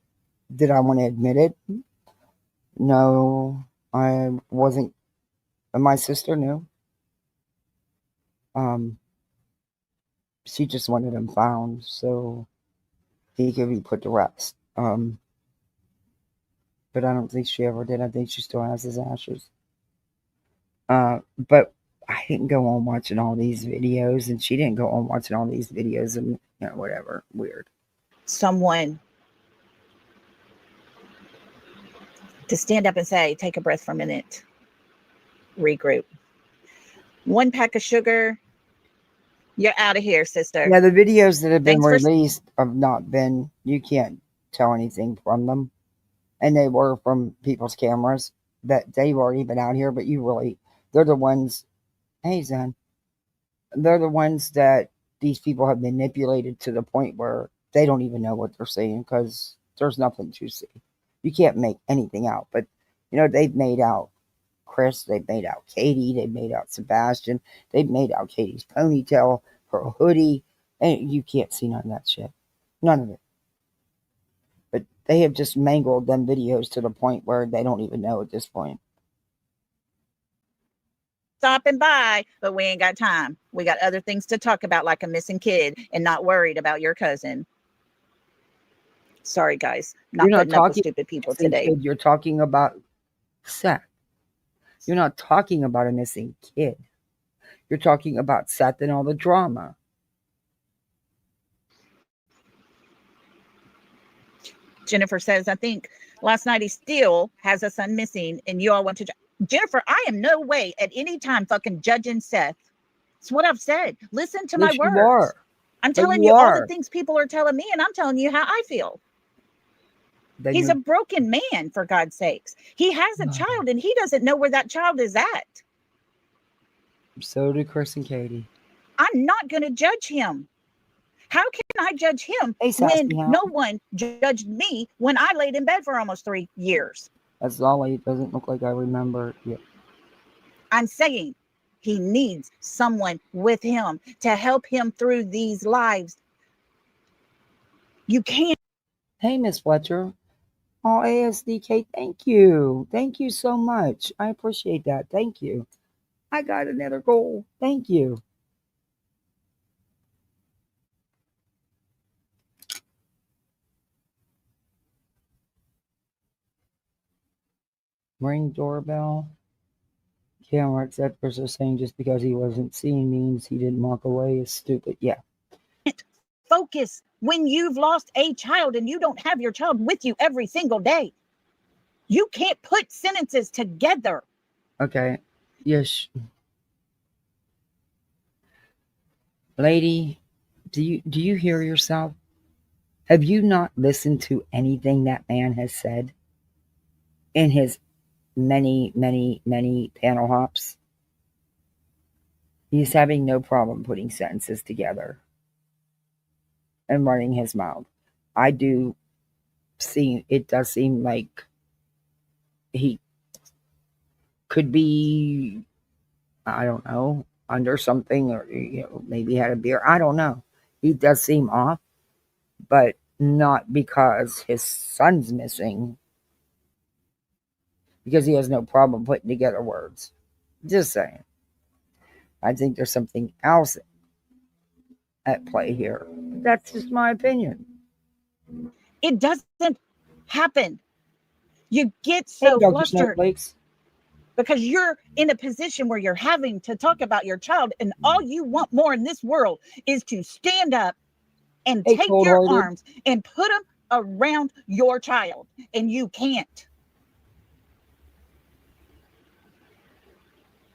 Did I want to admit it? No, I wasn't. My sister knew. She just wanted him found so he could be put to rest. But I don't think she ever did. I think she still has his ashes. But I didn't go on watching all these videos, and she didn't go on watching all these videos, and whatever. Weird. Someone to stand up and say, take a breath for a minute, regroup. 1 pack of sugar, you're out of here, sister. Yeah, the videos that have been Thanks for- released have not been, you can't tell anything from them. And they were from people's cameras that they've already been out here, but they're the ones, hey, Zen, they're the ones that these people have manipulated to the point where they don't even know what they're saying because there's nothing to see. You can't make anything out. But, they've made out Chris, they've made out Katie, they've made out Sebastian, they've made out Katie's ponytail, her hoodie, and you can't see none of that shit. None of it. But they have just mangled them videos to the point where they don't even know at this point. Stopping by, but we ain't got time. We got other things to talk about, like a missing kid and not worried about your cousin. Sorry, guys. Not You're not putting up with talking stupid people missing today. kid. You're talking about Seth. You're not talking about a missing kid. You're talking about Seth and all the drama. Jennifer says, I think last night he still has a son missing, and you all went to Jennifer. I am no way at any time fucking judging Seth. It's what I've said. Listen to my Yes, words. you are. I'm But telling you you all the are. things people are telling me, and I'm telling you how I feel. Then He's you're a broken man, for God's sakes. He has a child, and he doesn't know where that child is at. so do Chris and Katie. I'm not going to judge him. How can I judge him Hey, when Sassy Hound. no one judged me when I laid in bed for almost 3 years? That's Lolli. It doesn't look like I remember it. I'm saying he needs someone with him to help him through these lives. You can't. Hey, Miss Fletcher. Oh, ASDK, thank you. Thank you so much. I appreciate that. Thank you. I got another goal. Thank you. Ring doorbell. Camera experts are saying just because he wasn't seen means he didn't walk away is stupid. Yeah. Focus when you've lost a child and you don't have your child with you every single day. You can't put sentences together. Okay. Yes. Lady, do you hear yourself? Have you not listened to anything that man has said in his many, many, many panel hops? He's having no problem putting sentences together and running his mouth. I do see, it does seem like he could be, I don't know, under something, or maybe had a beer. I don't know. He does seem off, but not because his son's missing, because he has no problem putting together words. Just saying. I think there's something else at play here. That's just my opinion. It doesn't happen. You get Hey, so Dr. flustered Snowflakes. because you're in a position where you're having to talk about your child, and all you want more in this world is to stand up and Hey, take your cold-hearted. arms and put them around your child, and you can't.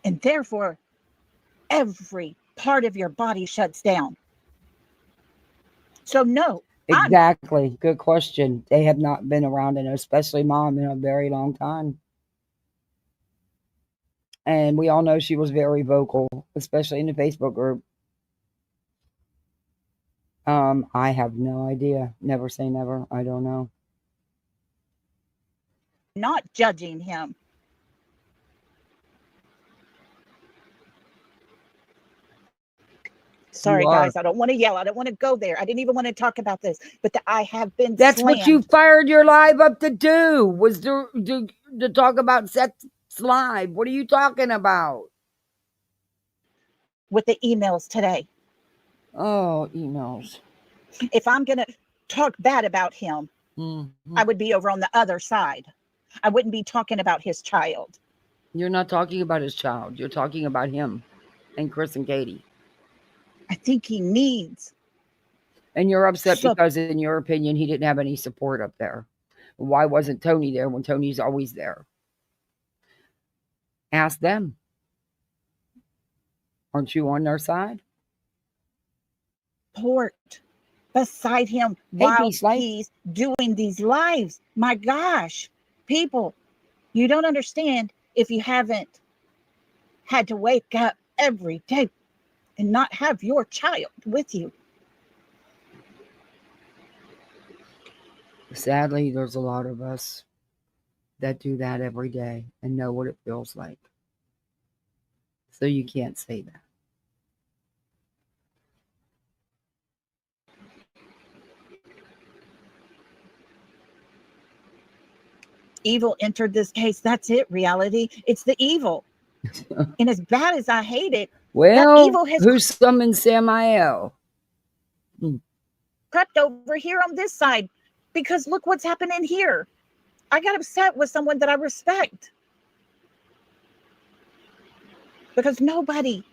And therefore, every part of your body shuts down. So no. Exactly. Good question. They have not been around, and especially mom, in a very long time. And we all know she was very vocal, especially in the Facebook group. I have no idea. Never say never. I don't know. Not judging him. Sorry, guys. I don't want to yell. I don't want to go there. I didn't even want to talk about this, but I have been That's slammed. what you fired your live up to do, was to talk about Seth's live. What are you talking about? With the emails today. Oh, emails. If I'm going to talk bad about him, I would be over on the other side. I wouldn't be talking about his child. You're not talking about his child. You're talking about him and Chris and Katie. I think he needs. And you're upset because, in your opinion, he didn't have any support up there. Why wasn't Tony there when Tony's always there? Ask them. Aren't you on their side? Support beside him while he's doing these lives. My gosh, people, you don't understand if you haven't had to wake up every day and not have your child with you. Sadly, there's a lot of us that do that every day and know what it feels like. So you can't say that. Evil entered this case. That's it, reality. It's the evil. And as bad as I hate it, well, that evil has who summoned Samael? crept over here on this side. because look what's happening here. I got upset with someone that I respect because nobody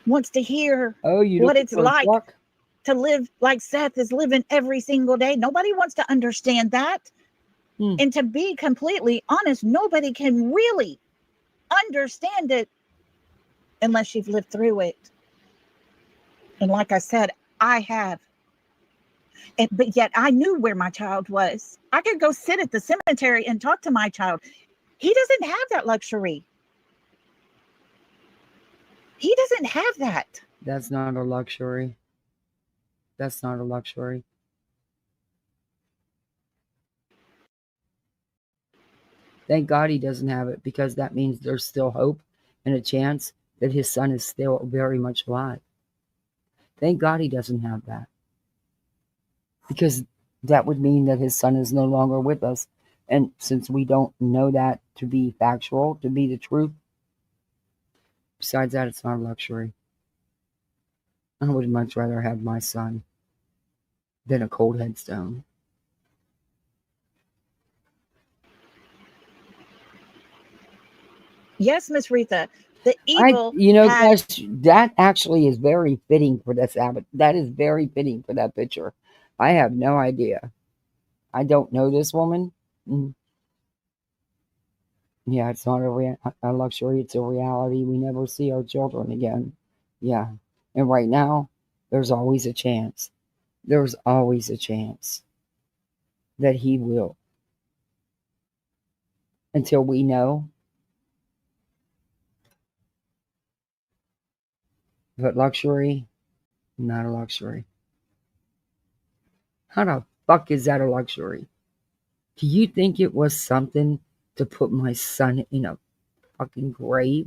wants to hear what it's like to live like Seth is living every single day. Nobody wants to understand that. And to be completely honest, nobody can really understand it unless you've lived through it. And like I said, I have. But yet I knew where my child was. I could go sit at the cemetery and talk to my child. He doesn't have that luxury. He doesn't have that. That's not a luxury. That's not a luxury. Thank God he doesn't have it, because that means there's still hope and a chance that his son is still very much alive. Thank God he doesn't have that, because that would mean that his son is no longer with us. And since we don't know that to be factual, to be the truth, besides that, it's not a luxury. I would much rather have my son than a cold headstone. Yes, Miss Rita, the evil. Gosh, that actually is very fitting for this habit. That is very fitting for that picture. I have no idea. I don't know this woman. Yeah, it's not a luxury. It's a reality. We never see our children again. Yeah. And right now, there's always a chance. There's always a chance that he will. Until we know. But luxury, not a luxury. How the fuck is that a luxury? Do you think it was something to put my son in a fucking grave?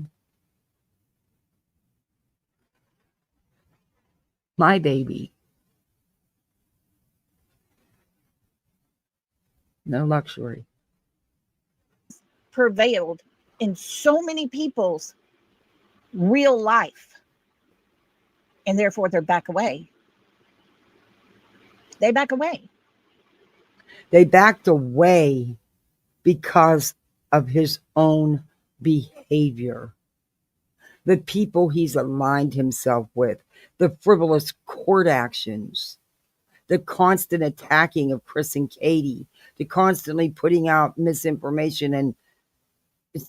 My baby. No luxury. Prevailed in so many people's real life. And therefore, they back away. They back away. They backed away because of his own behavior. The people he's aligned himself with, the frivolous court actions, the constant attacking of Chris and Katie, the constantly putting out misinformation and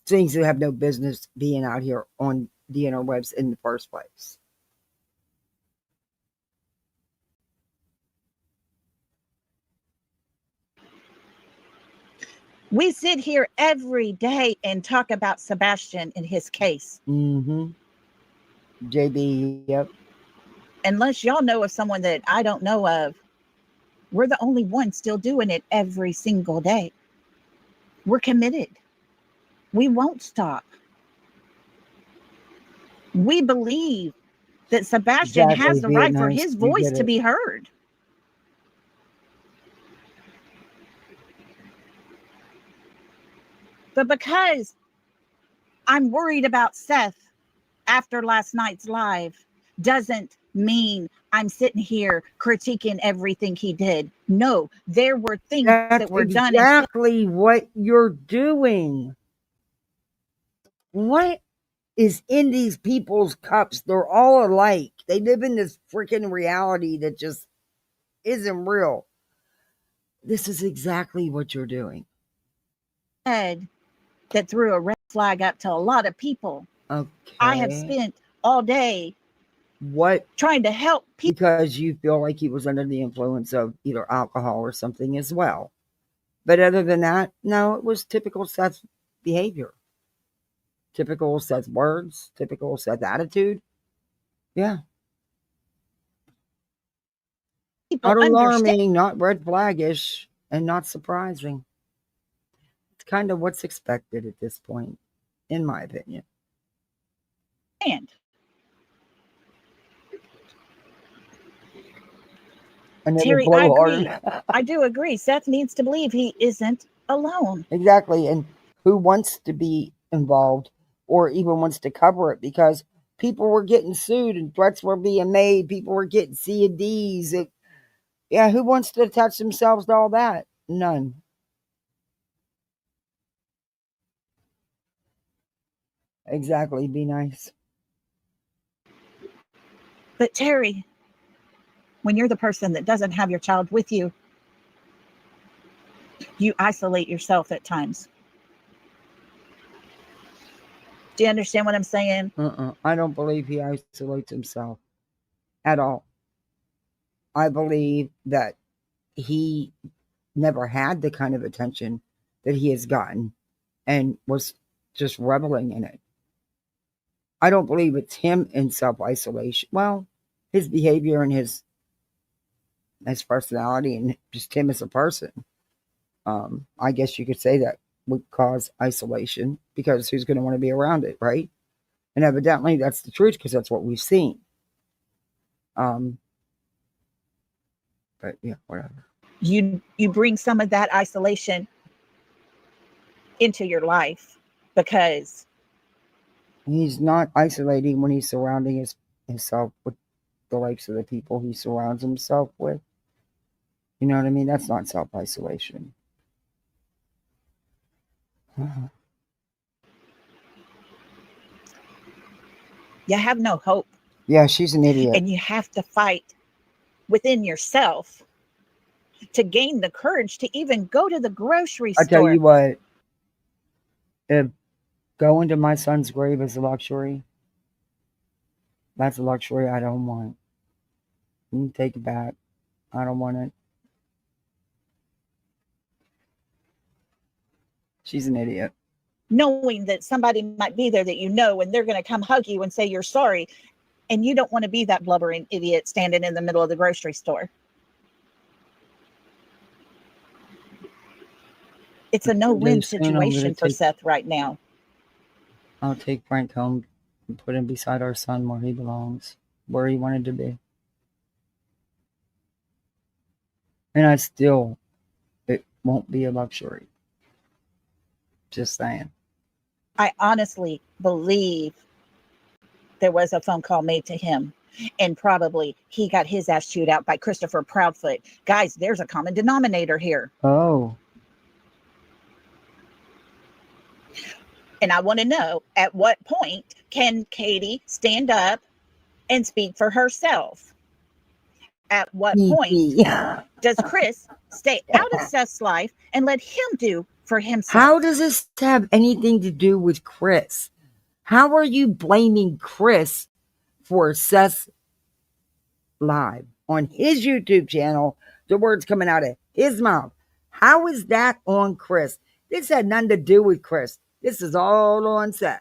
things that have no business being out here on the interwebs in the first place. We sit here every day and talk about Sebastian in his case. JB, yep. Unless y'all know of someone that I don't know of, we're the only ones still doing it every single day. We're committed. We won't stop. We believe that Sebastian has the right for his voice to be heard. But because I'm worried about Seth after last night's live doesn't mean I'm sitting here critiquing everything he did. No, there were things that were done. Exactly what you're doing. What is in these people's cups? They're all alike. They live in this freaking reality that just isn't real. This is exactly what you're doing. That threw a red flag up to a lot of people. Okay. I have spent all day trying to help people. Because you feel like he was under the influence of either alcohol or something as well. But other than that, no, it was typical Seth behavior. Typical Seth words, typical Seth attitude. Yeah. Not alarming, not red flaggish, and not surprising. It's kind of what's expected at this point, in my opinion. And Terry, I do agree. Seth needs to believe he isn't alone. Exactly. And who wants to be involved or even wants to cover it? Because people were getting sued and threats were being made. People were getting C&Ds. Yeah, who wants to attach themselves to all that? None. Exactly. Be nice. But Terry, when you're the person that doesn't have your child with you, you isolate yourself at times. Do you understand what I'm saying? I don't believe he isolates himself at all. I believe that he never had the kind of attention that he has gotten and was just reveling in it. I don't believe it's him in self-isolation. Well, his behavior and his personality and just him as a person. I guess you could say that would cause isolation because who's going to want to be around it, right? And evidently that's the truth because that's what we've seen. But yeah, whatever. You bring some of that isolation into your life because He's not isolating when he's surrounding himself with the likes of the people he surrounds himself with. You know what I mean? That's not self-isolation. you have no hope. Yeah, she's an idiot. And you have to fight within yourself to gain the courage to even go to the grocery store. I tell you what, if going to my son's grave is a luxury, that's a luxury I don't want. You can take it back. I don't want it. She's an idiot. Knowing that somebody might be there that you know, and they're going to come hug you and say you're sorry, and you don't want to be that blubbering idiot standing in the middle of the grocery store. It's a no-win situation for Seth right now. I'll take Frank home and put him beside our son where he belongs, where he wanted to be. And it won't be a luxury. Just saying. I honestly believe there was a phone call made to him, and probably he got his ass chewed out by Christopher Proudfoot. Guys, there's a common denominator here. Oh. And I want to know, at what point can Katie stand up and speak for herself? At what point does Chris stay out of Seth's life and let him do for himself? How does this have anything to do with Chris? How are you blaming Chris for Seth's live on his YouTube channel? The words coming out of his mouth. How is that on Chris? This had nothing to do with Chris. This is all on Seth.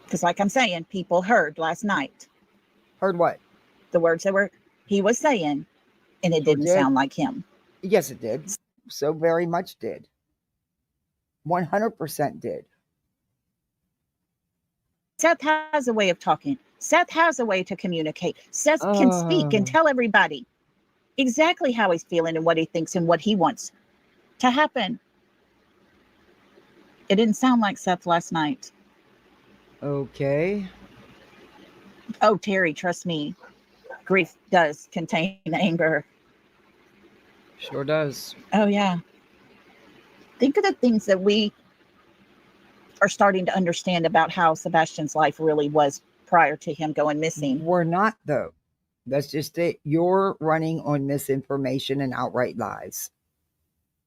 Because like I'm saying, people heard last night. Heard what? The words that he was saying, and it didn't sound like him. Yes, it did. So very much did. 100% did. Seth has a way of talking. Seth has a way to communicate. Seth can speak and tell everybody exactly how he's feeling and what he thinks and what he wants to happen. It didn't sound like Seth last night. Okay. Oh, Terry, trust me. Grief does contain anger. Sure does. Oh, yeah. Think of the things that we are starting to understand about how Sebastian's life really was prior to him going missing. We're not, though. That's just it. You're running on misinformation and outright lies.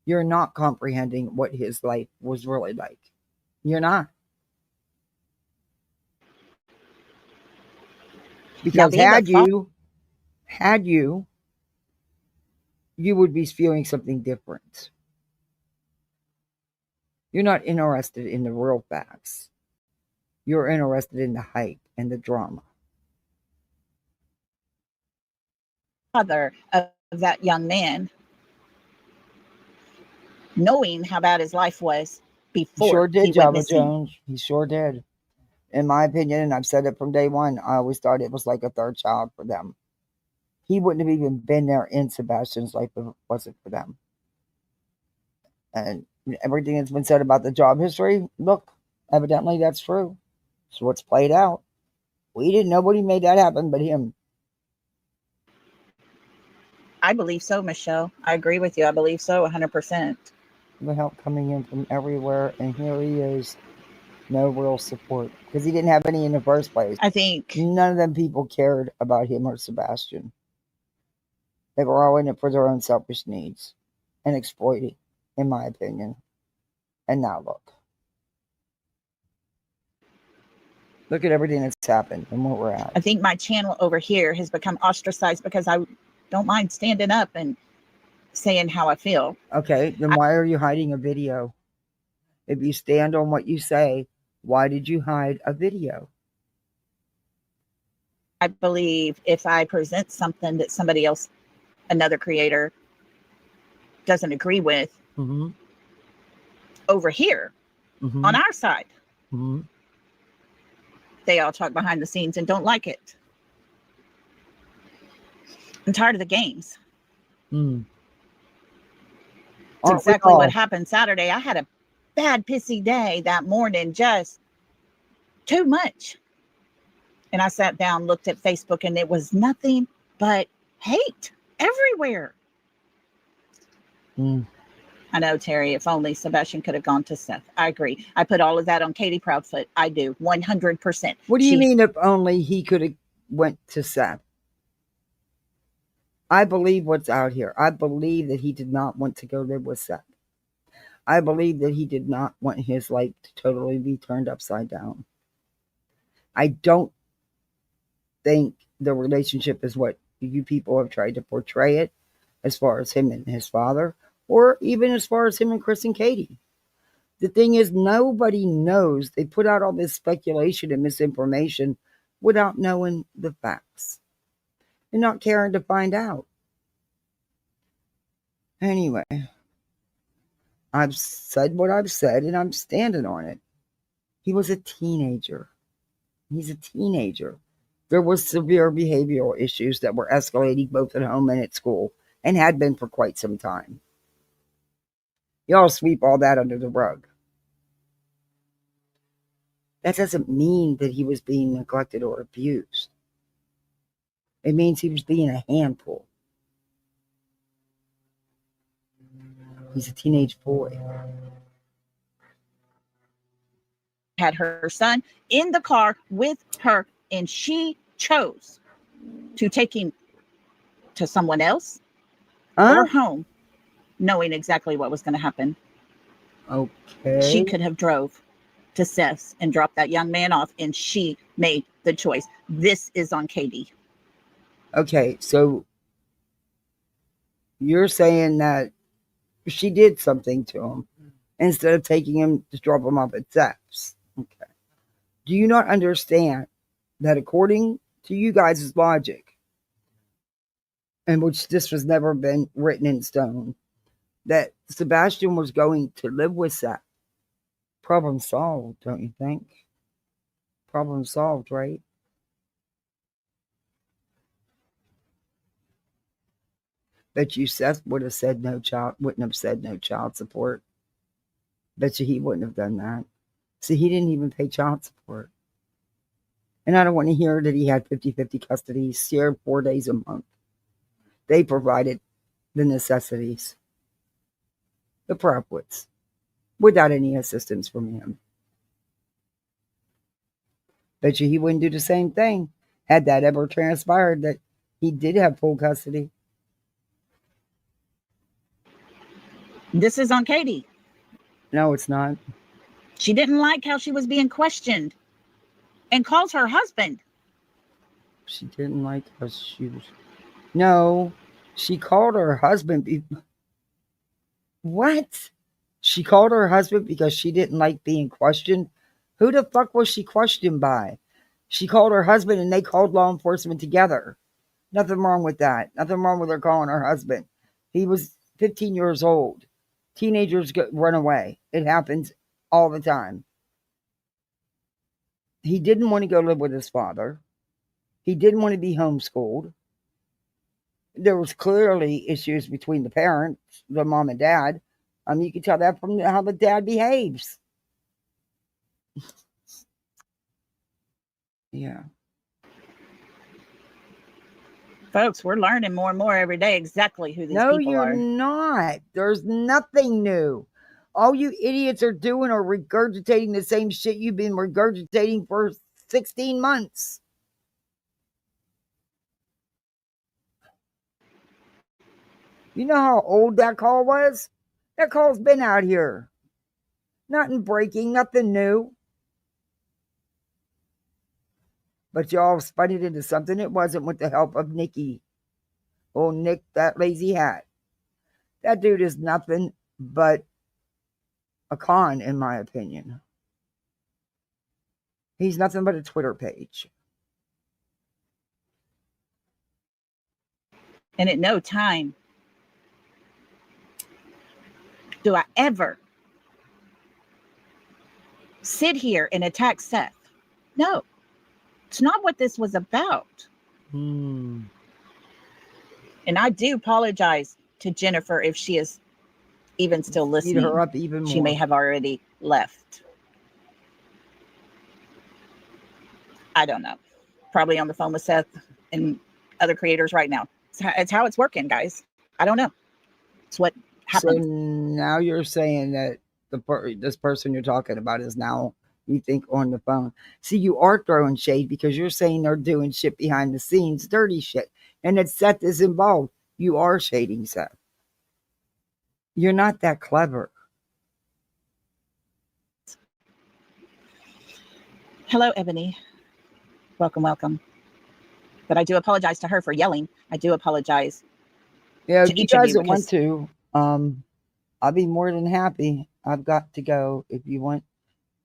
You're not comprehending what his life was really like. You're not. Because had you, you would be feeling something different. You're not interested in the real facts. You're interested in the hype and the drama. Father of that young man, knowing how bad his life was before he sure did, he went Java missing. Jones. He sure did. In my opinion, and I've said it from day one, I always thought it was like a third child for them. He wouldn't have even been there in Sebastian's life if it wasn't for them. And everything that's been said about the job history, look, evidently that's true. So it's played out. We didn't. Nobody made that happen but him. I believe so, Michelle. I agree with you. I believe so 100%. The help coming in from everywhere, and here he is. No real support because he didn't have any in the first place. I think None of them people cared about him or Sebastian. They were all in it for their own selfish needs and exploiting, in my opinion. And now look at everything that's happened and where we're at. I think my channel over here has become ostracized because I don't mind standing up and saying how I feel. Okay, then why are you hiding a video? If you stand on what you say, why did you hide a video? I believe if I present something that somebody else, another creator, doesn't agree with over here on our side, they all talk behind the scenes and don't like it. I'm tired of the games. It's exactly what happened Saturday. I had a bad pissy day that morning, just too much. And I sat down, looked at Facebook, and it was nothing but hate everywhere. I know, Terry, if only Sebastian could have gone to Seth. I agree. I put all of that on Katie Proudfoot. I do, 100%. What do you mean if only he could have went to Seth? I believe what's out here. I believe that he did not want to go live with Seth. I believe that he did not want his life to totally be turned upside down. I don't think the relationship is what you people have tried to portray it, as far as him and his father, or even as far as him and Chris and Katie. The thing is, nobody knows. They put out all this speculation and misinformation without knowing the facts and not caring to find out. Anyway, I've said what I've said and I'm standing on it. He was a teenager. He's a teenager. There was severe behavioral issues that were escalating both at home and at school, and had been for quite some time. Y'all sweep all that under the rug. That doesn't mean that he was being neglected or abused. It means he was being a handful. He's a teenage boy. Had her son in the car with her, and she chose to take him to someone else or home, knowing exactly what was going to happen. Okay. She could have drove to Seth's and dropped that young man off, and she made the choice. This is on Katie. Okay, so you're saying that she did something to him instead of taking him to drop him off at Seth's. Okay. Do you not understand that according to you guys' logic, in which this has never been written in stone, that Sebastian was going to live with Seth? Problem solved, don't you think? Problem solved, right? Bet you Seth would have said wouldn't have said no child support. Bet you he wouldn't have done that. See, he didn't even pay child support. And I don't want to hear that he had 50-50 custody, shared 4 days a month. They provided the necessities. The Proudfoots, without any assistance from him. Bet you he wouldn't do the same thing had that ever transpired, that he did have full custody. This is on Katie. No, it's not. She didn't like how she was being questioned and calls her husband. She didn't like how she was. No, she called her husband. What? She called her husband because she didn't like being questioned? Who the fuck was she questioned by? She called her husband and they called law enforcement together. Nothing wrong with that. Nothing wrong with her calling her husband. He was 15 years old. Teenagers run away. It happens all the time. He didn't want to go live with his father. He didn't want to be homeschooled. There was clearly issues between the parents, the mom and dad. You can tell that from how the dad behaves. Yeah. Folks, we're learning more and more every day exactly who these No, people you're are. not. There's nothing new. All you idiots are doing are regurgitating the same shit you've been regurgitating for 16 months. You know how old that call was? That call's been out here. Nothing breaking, nothing new. But y'all spun it into something it wasn't with the help of Nikki. Oh, Nick, that lazy hat. That dude is nothing but a con, in my opinion. He's nothing but a Twitter page. And at no time do I ever sit here and attack Seth. No, it's not what this was about. And I do apologize to Jennifer if she is even still listening. Eat her up even more. She may have already left. I don't know. Probably on the phone with Seth and other creators right now. It's how it's working, guys. I don't know. It's what happens. So now you're saying that this person you're talking about is now, you think, on the phone. See, you are throwing shade because you're saying they're doing shit behind the scenes, dirty shit, and that Seth is involved. You are shading Seth. You're not that clever. Hello, Ebony. Welcome, welcome. But I do apologize to her for yelling. I do apologize. Yeah, to if you each of guys you want to, I'll be more than happy. I've got to go. If you want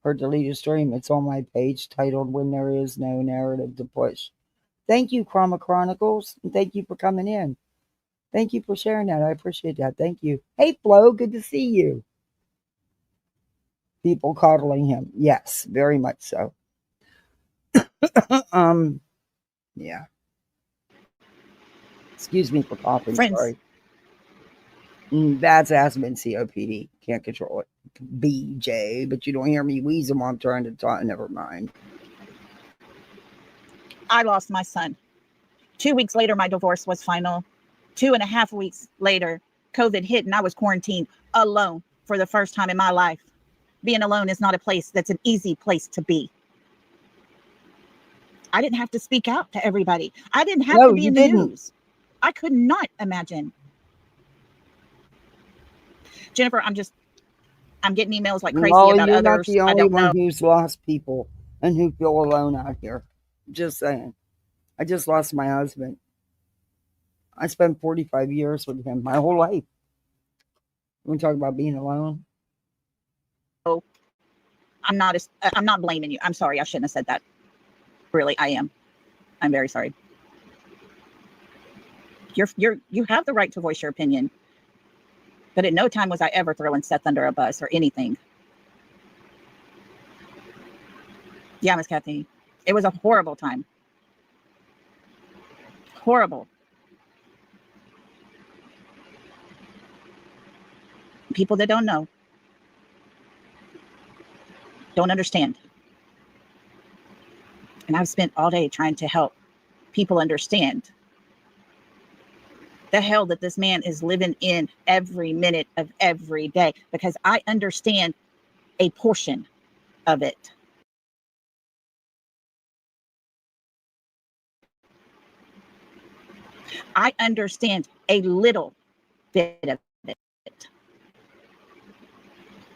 her deleted stream, it's on my page titled When There Is No Narrative to Push. Thank you, Chroma Chronicles, and thank you for coming in. Thank you for sharing that. I appreciate that. Thank you. Hey, Flo, good to see you. People coddling him. Yes, very much so. Yeah. Excuse me for coughing. Friends. Sorry. That's asthma and COPD. Can't control it. BJ, but you don't hear me wheezing while I'm trying to talk. Never mind. I lost my son. 2 weeks later, my divorce was final. 2.5 weeks later, COVID hit and I was quarantined alone for the first time in my life. Being alone is not a place that's an easy place to be. I didn't have to speak out to everybody. I didn't have to be in the news. I could not imagine. Jennifer, I'm getting emails like crazy about you're others. Not the only I don't one know. who's lost people and who feel alone out here. Just saying. I just lost my husband. I spent 45 years with him, my whole life. We talk about being alone. Oh, I'm not blaming you. I'm sorry. I shouldn't have said that. Really, I am. I'm very sorry. You have the right to voice your opinion. But at no time was I ever throwing Seth under a bus or anything. Yeah, Miss Kathy. It was a horrible time. Horrible. People that don't know, don't understand. And I've spent all day trying to help people understand the hell that this man is living in every minute of every day, because I understand a portion of it. I understand a little bit of it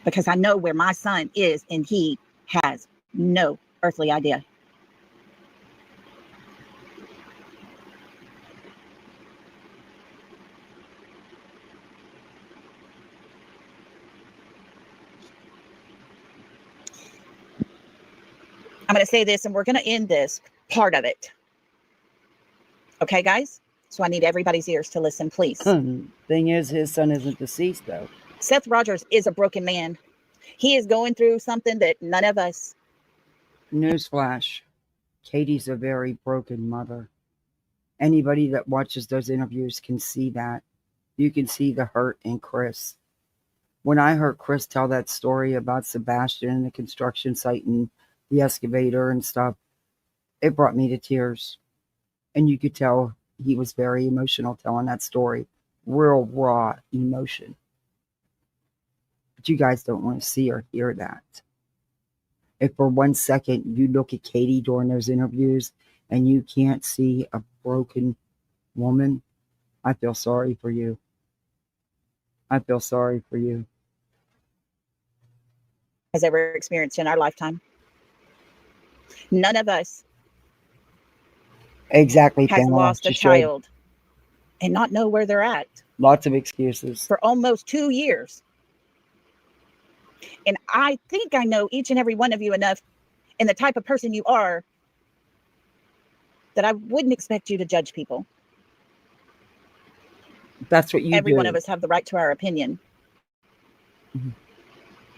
because I know where my son is and he has no earthly idea. I'm going to say this and we're going to end this part of it. Okay, guys? So I need everybody's ears to listen, please. Thing is, his son isn't deceased, though. Seth Rogers is a broken man. He is going through something that none of us. Newsflash. Katie's a very broken mother. Anybody that watches those interviews can see that. You can see the hurt in Chris. When I heard Chris tell that story about Sebastian and the construction site and the excavator and stuff, it brought me to tears. And you could tell he was very emotional telling that story. Real raw emotion. But you guys don't want to see or hear that. If for 1 second you look at Katie during those interviews and you can't see a broken woman, I feel sorry for you. I feel sorry for you. Has ever experienced in our lifetime. None of us Exactly, has Pamela. lost a She should. child and not know where they're at Lots of excuses. for almost 2 years. And I think I know each and every one of you enough and the type of person you are that I wouldn't expect you to judge people. That's what you Every do. one of us have the right to our opinion. Mhm.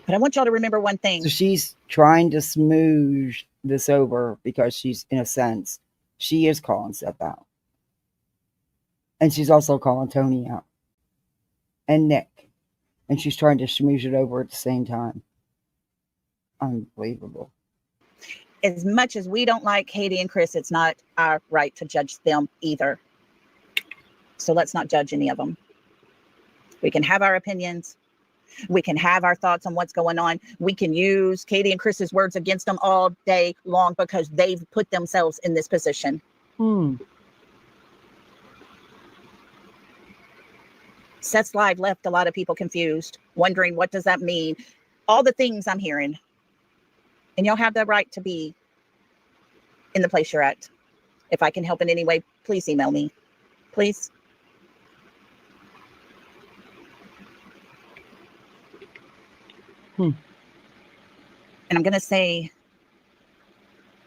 But I want y'all to remember one thing. So she's trying to smooth this over because she's, in a sense, she is calling Seth out. And she's also calling Tony out. And Nick. And she's trying to smooth it over at the same time. Unbelievable. As much as we don't like Katie and Chris, it's not our right to judge them either. So let's not judge any of them. We can have our opinions. We can have our thoughts on what's going on. We can use Katie and Chris's words against them all day long because they've put themselves in this position. Seth's live left a lot of people confused, wondering what does that mean? All the things I'm hearing. And y'all have the right to be in the place you're at. If I can help in any way, please email me. Please. Hmm. And I'm going to say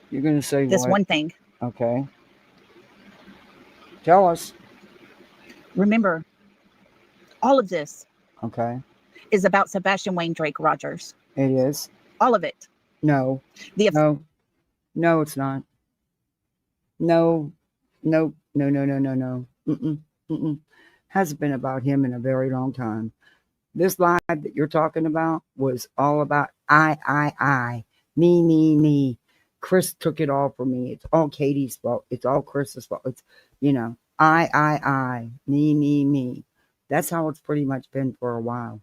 You're going to say this what? one thing. Okay. Tell us. Remember, all of this Okay. is about Sebastian Wayne Drake Rogers. It is. All of it. No. The No, it's not. No. No. No, no, no, no, no. Mm-mm. Mm-mm. Hasn't been about him in a very long time. This live that you're talking about was all about I, me. Chris took it all from me. It's all Katie's fault. It's all Chris's fault. It's, I, me. That's how it's pretty much been for a while.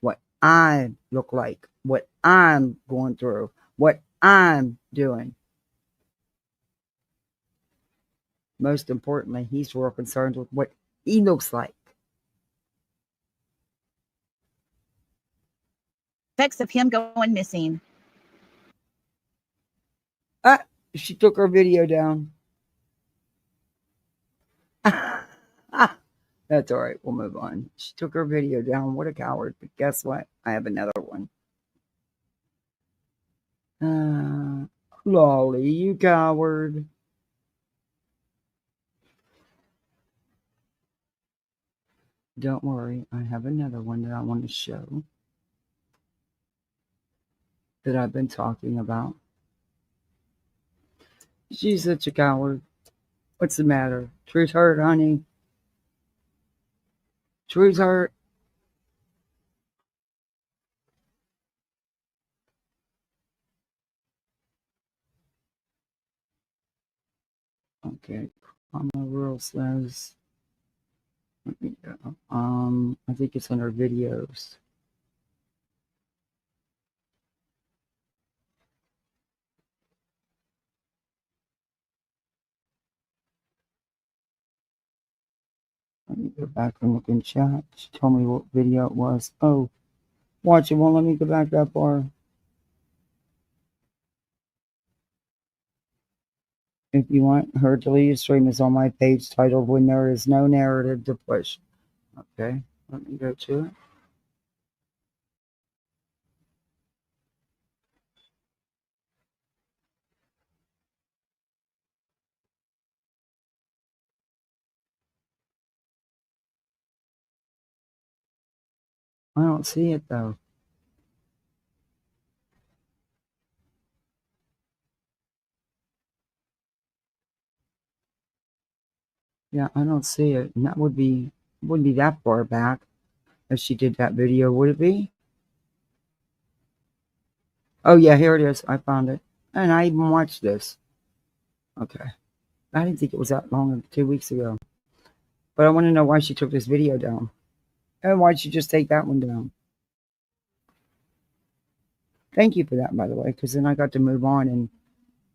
What I look like, what I'm going through, what I'm doing. Most importantly, he's real concerned with what he looks like. effects of him going missing. She took her video down. That's all right. We'll move on. She took her video down. What a coward. But guess what? I have another one. Lolli, you coward. Don't worry. I have another one that I want to show that I've been talking about. She's such a coward. What's the matter? Truth hurt, honey. Truth hurt. Okay. Mama Rural says. Let me go. I think it's under videos. Let me go back and look in chat. She told me what video it was. Oh, watch, it won't let me go back that far. If you want her to leave, stream is on my page titled When There Is No Narrative to Push. Okay, let me go to it. I don't see it though. Yeah, I don't see it. And that wouldn't be that far back if she did that video, would it be? Oh yeah, here it is. I found it. And I even watched this. Okay. I didn't think it was that long, 2 weeks ago. But I want to know why she took this video down. And why'd she just take that one down? Thank you for that, by the way, because then I got to move on and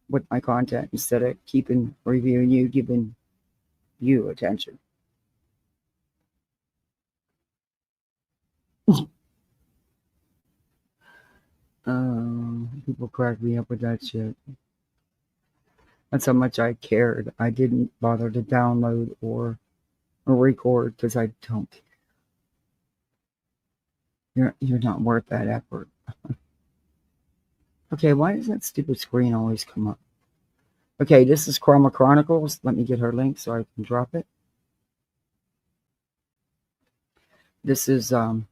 with my content instead of keeping reviewing you, giving you attention. People crack me up with that shit. That's how much I cared. I didn't bother to download or record because I don't care. You're not worth that effort. Okay, why does that stupid screen always come up? Okay, this is Chroma Chronicles. Let me get her link so I can drop it. This is one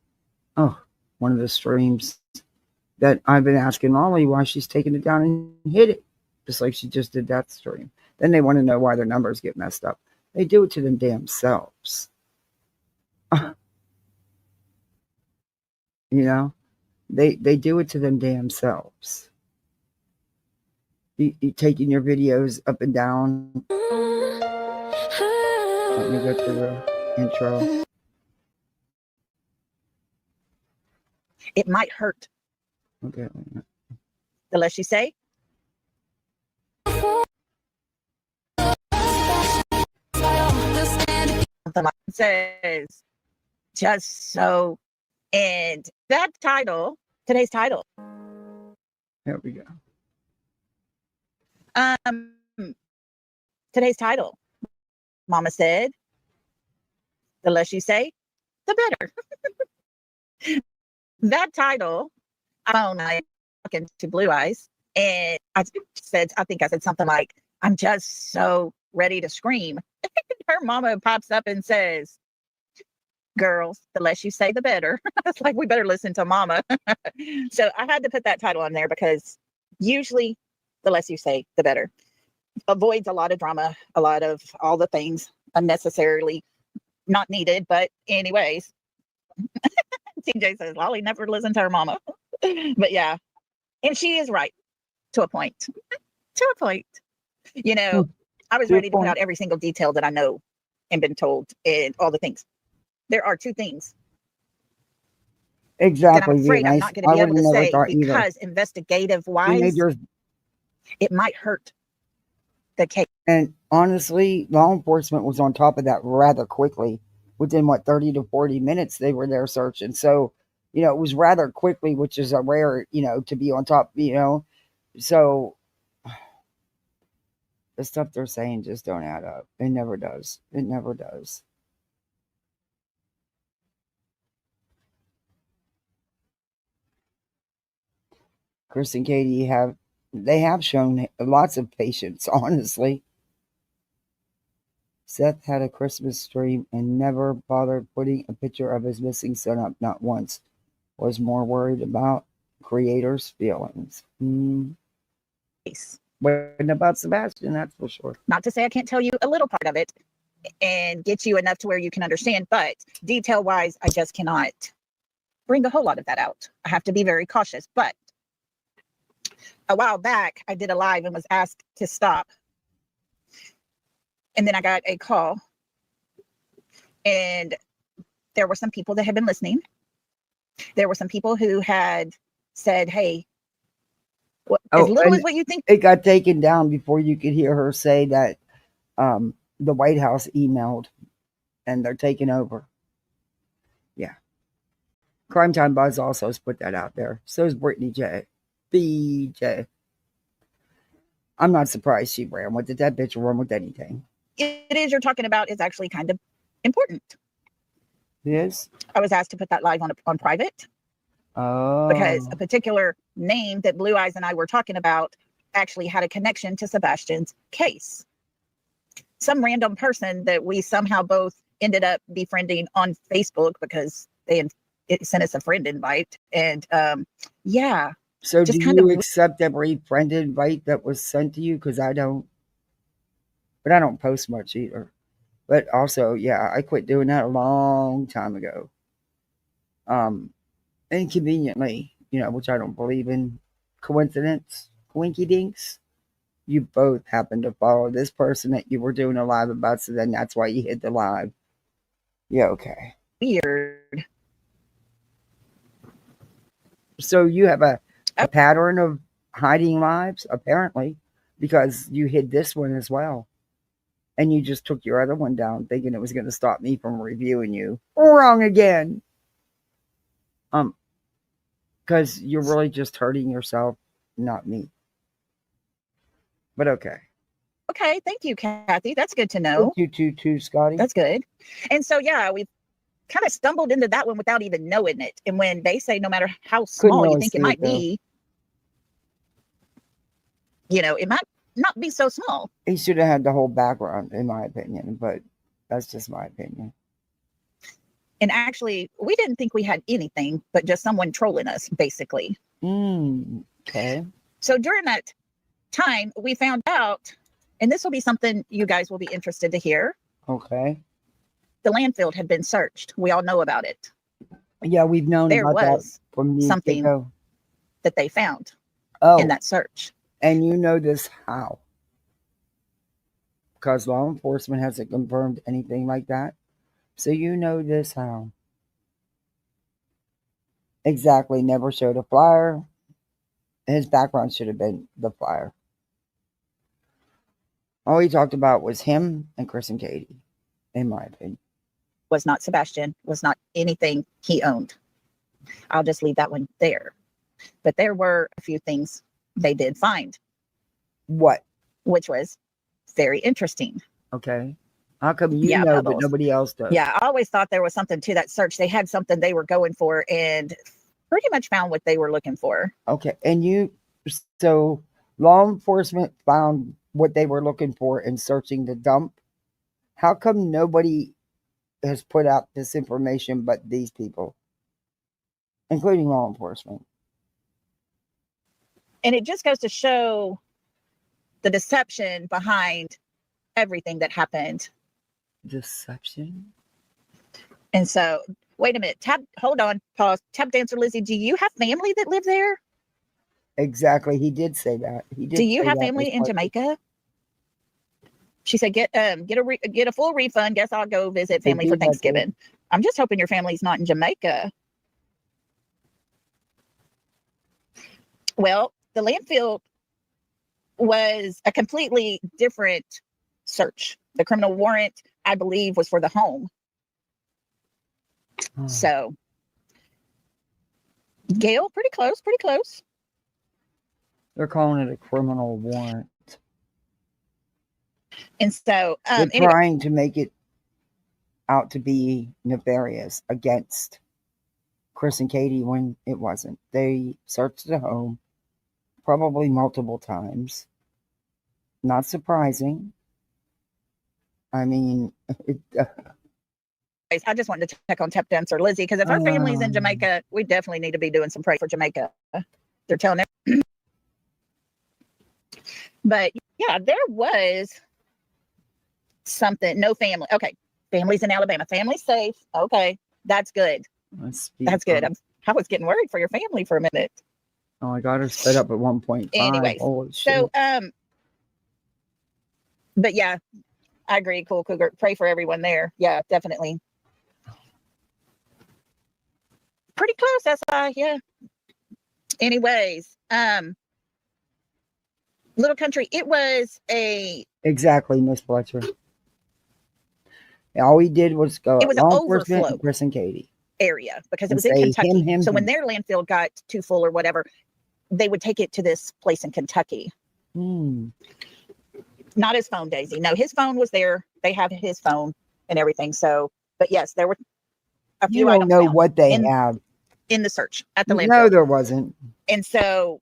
of the streams that I've been asking Lolli why she's taking it down and hit it, just like she just did that stream. Then they want to know why their numbers get messed up. They do it to them damn selves. You know, they do it to them damn selves. You taking your videos up and down. Let me go to the intro. It might hurt. Okay. The less you say. Something says, just so. And that title, today's title. There we go. Today's title. Mama said, the less you say, the better. That title, I talking to Blue Eyes, and I think I said something like, I'm just so ready to scream. Her mama pops up and says, girls, the less you say, the better. It's like, we better listen to mama. So I had to put that title on there because usually the less you say, the better. Avoids a lot of drama, a lot of all the things unnecessarily not needed. But anyways, TJ says, Lolli never listened to her mama. But yeah, and she is right to a point. To a point. You know, I was ready to put out every single detail that I know and been told and all the things. There are two things Exactly. that I'm afraid I'm not going to be able to say because investigative wise, it might hurt the case. And honestly, law enforcement was on top of that rather quickly. Within 30 to 40 minutes, they were there searching. So, it was rather quickly, which is a rare, to be on top, So the stuff they're saying just don't add up. It never does. It never does. Chris and Katie have shown lots of patience, honestly. Seth had a Christmas stream and never bothered putting a picture of his missing son up, not once. Was more worried about creators' feelings. Wasn't about Sebastian, that's for sure. Not to say I can't tell you a little part of it and get you enough to where you can understand, but detail-wise, I just cannot bring a whole lot of that out. I have to be very cautious. But a while back, I did a live and was asked to stop. And then I got a call. And there were some people that had been listening. There were some people who had said, hey, as little as what you think. It got taken down before you could hear her say that the White House emailed and they're taking over. Yeah. Crime Time Buzz also has put that out there. So is Brittany J. BJ. I'm not surprised she ran with it. That bitch will run with anything. It is you're talking about is actually kind of important. Yes. I was asked to put that live on private. Oh. Because a particular name that Blue Eyes and I were talking about actually had a connection to Sebastian's case. Some random person that we somehow both ended up befriending on Facebook because it sent us a friend invite. And yeah. So do you accept every friend invite that was sent to you? Because I don't. But I don't post much either. But also, yeah, I quit doing that a long time ago. Inconveniently, which I don't believe in coincidence, coinky dinks. You both happened to follow this person that you were doing a live about, so then that's why you hid the live. Yeah, okay. Weird. So you have a pattern of hiding lives, apparently, because you hid this one as well. And you just took your other one down thinking it was going to stop me from reviewing you. Wrong again. Because you're really just hurting yourself, not me. But okay. Okay, thank you, Kathy. That's good to know. Thank you too, Scotty. That's good. And so, yeah, we kind of stumbled into that one without even knowing it. And when they say no matter how small really you think it see might it, though. be, you know, it might not be so small. He should have had the whole background, in my opinion, but that's just my opinion. And actually, we didn't think we had anything but just someone trolling us, basically. Okay. So during that time, we found out, and this will be something you guys will be interested to hear. Okay. The landfill had been searched. We all know about it. Yeah, we've known There about that was from the something get-go. that they found Oh, in that search. and you know this how? Because law enforcement hasn't confirmed anything like that. So you know this how? Exactly. Never showed a flyer. His background should have been the flyer. All he talked about was him and Chris and Katie, in my opinion. Was not Sebastian, was not anything he owned. I'll just leave that one there. But there were a few things they did find. What? Which was very interesting. Okay. How come you know, but nobody else does? Yeah, I always thought there was something to that search. They had something they were going for and pretty much found what they were looking for. Okay. And so law enforcement found what they were looking for in searching the dump. How come nobody has put out this information but these people, including law enforcement? And it just goes to show the deception behind everything that happened. Deception? And so, wait a minute. Hold on. Pause. Tap dancer Lizzie, do you have family that live there? Exactly. He did say that. Do you have family in Jamaica? She said, get a full refund. Guess I'll go visit family for Thanksgiving. I'm just hoping your family's not in Jamaica. Well, the landfill was a completely different search. The criminal warrant, I believe, was for the home. So, Gail, pretty close. They're calling it a criminal warrant. And so, they're trying to make it out to be nefarious against Chris and Katie when it wasn't. They searched the home probably multiple times. Not surprising. I mean, I just wanted to check on Tap Dancer Lizzie, because if our family's in Jamaica, we definitely need to be doing some pray for Jamaica. They're telling them. But yeah, there was something. No family. Okay. Family's in Alabama. Family's safe. Okay. That's good. That's good. I was getting worried for your family for a minute. Oh, I got her set up at 1.5. Anyways, so but yeah, I agree. Cool Cougar. Pray for everyone there. Yeah, definitely. Pretty close, SI. Yeah. Anyways, Little Country. It was exactly, Miss Fletcher. All he did was go. It was an overflow. Chris and Katie area, because it was in Kentucky. So when their landfill got too full or whatever, they would take it to this place in Kentucky. Not his phone, Daisy. No, his phone was there. They have his phone and everything. So, but yes, there were a few. You don't know what they had in the search at the landfill. No, there wasn't. And so,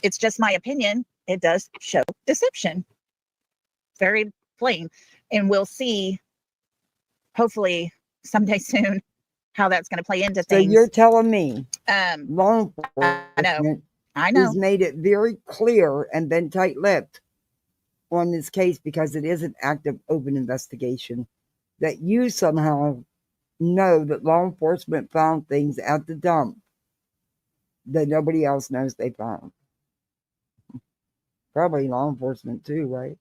it's just my opinion. It does show deception. Very plain, and we'll see. Hopefully, someday soon, how that's going to play into things. So you're telling me, law enforcement, I know, has made it very clear and been tight-lipped on this case because it is an active, open investigation, that you somehow know that law enforcement found things at the dump that nobody else knows they found. Probably law enforcement too, right?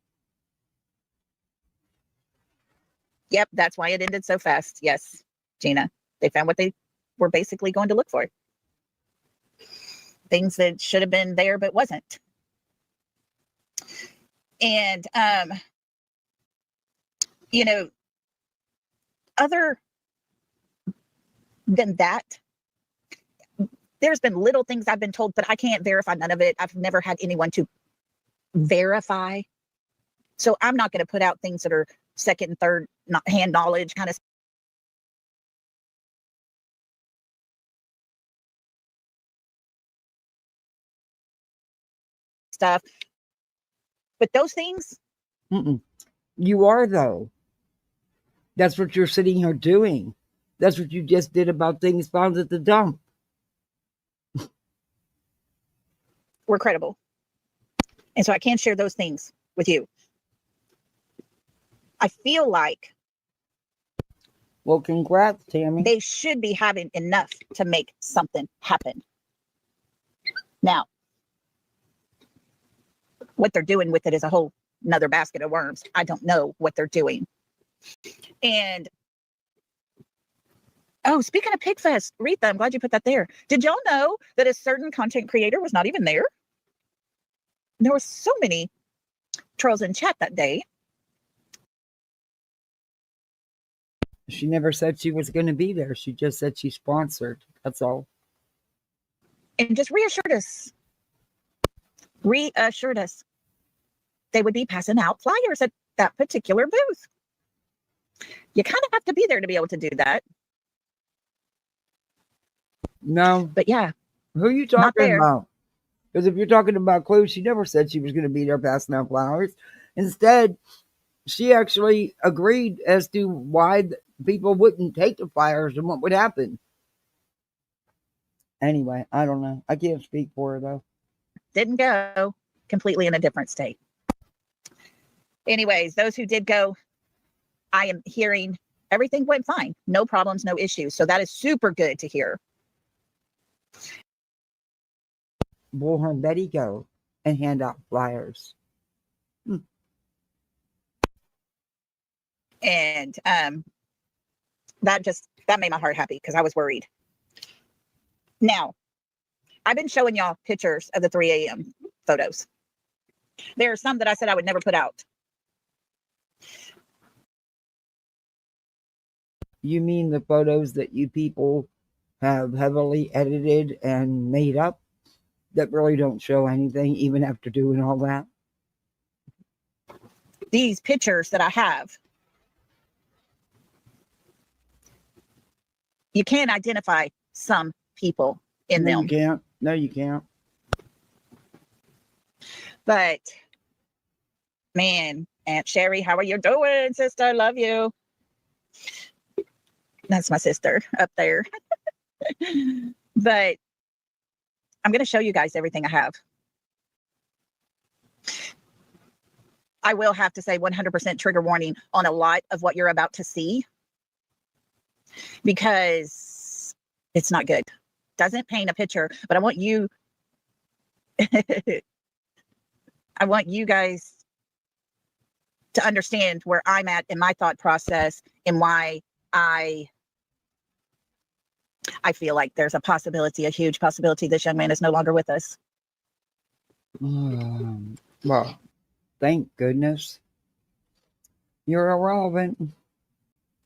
Yep, that's why it ended so fast. Yes, Gina. They found what they were basically going to look for. Things that should have been there but wasn't. And you know, other than that, there's been little things I've been told, but I can't verify none of it. I've never had anyone to verify. So I'm not going to put out things that are second and third hand knowledge kind of stuff. But those things, you are, though. That's what you're sitting here doing. That's what you just did about things found at the dump. were credible. And so I can share those things with you. I feel like Well, congrats, Tammy. they should be having enough to make something happen. Now, what they're doing with it is a whole another basket of worms. I don't know what they're doing. And oh, speaking of Pigfest, Retha, I'm glad you put that there. Did y'all know that a certain content creator was not even there? There were so many trolls in chat that day. She never said she was going to be there. She just said she sponsored. That's all. And just reassured us they would be passing out flyers at that particular booth. You kind of have to be there to be able to do that. No. But yeah. Who are you talking about? Because if you're talking about Clue, she never said she was going to be there passing out flowers. Instead, she actually agreed as to why people wouldn't take the flyers and what would happen. Anyway, I don't know. I can't speak for her, though. Didn't go, completely in a different state. Anyways, those who did go, I am hearing everything went fine. No problems, no issues. So that is super good to hear. Bullhorn Betty go and hand out flyers. And that made my heart happy because I was worried. Now, I've been showing y'all pictures of the 3 a.m. photos. There are some that I said I would never put out. You mean the photos that you people have heavily edited and made up that really don't show anything even after doing all that? These pictures that I have, you can identify some people in them. You can't. No, you can't. But, man, Aunt Sherry, how are you doing, sister? Love you. That's my sister up there. But I'm going to show you guys everything I have. I will have to say 100% trigger warning on a lot of what you're about to see, because it's not good. Doesn't paint a picture, but I want you guys to understand where I'm at in my thought process and why I feel like there's a huge possibility this young man is no longer with us. Well, thank goodness. You're irrelevant.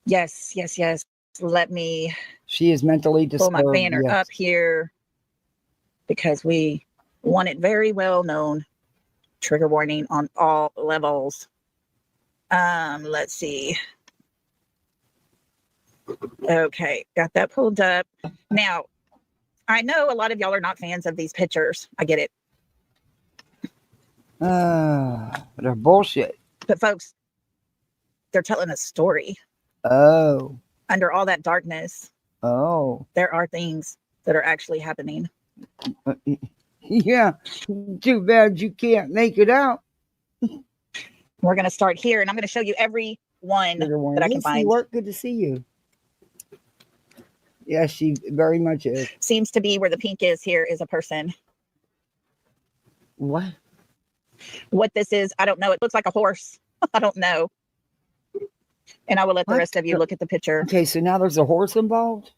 Yes. Let me She is mentally disturbed. pull my banner up here because we want it very well known. Trigger warning on all levels. Let's see. Okay, got that pulled up. Now, I know a lot of y'all are not fans of these pictures. I get it. They're bullshit. But folks, they're telling a story. Oh. Under all that darkness, there are things that are actually happening. Yeah, too bad you can't make it out. We're going to start here, and I'm going to show you every one that I can find. Work, good to see you. Yeah, she very much is. Seems to be where the pink is here is a person. What? what this is. I don't know. It looks like a horse. I don't know. And I will let the What rest of you the- look at the picture. Okay, so now there's a horse involved?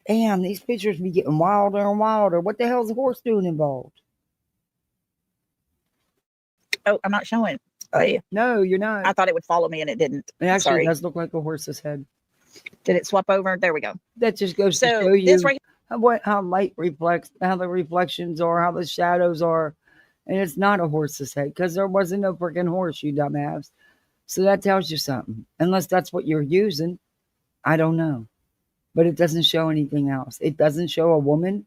Damn, these pictures be getting wilder and wilder. What the hell is a horse doing involved? Oh, I'm not showing. Oh, yeah. No, you're not. I thought it would follow me and it didn't. It actually Sorry. does look like a horse's head. Did it swap over? There we go. That just goes to So show you this right how light reflects, how the reflections are, how the shadows are. And it's not a horse's head because there wasn't no freaking horse, you dumbass. So that tells you something. Unless that's what you're using. I don't know. But it doesn't show anything else. It doesn't show a woman,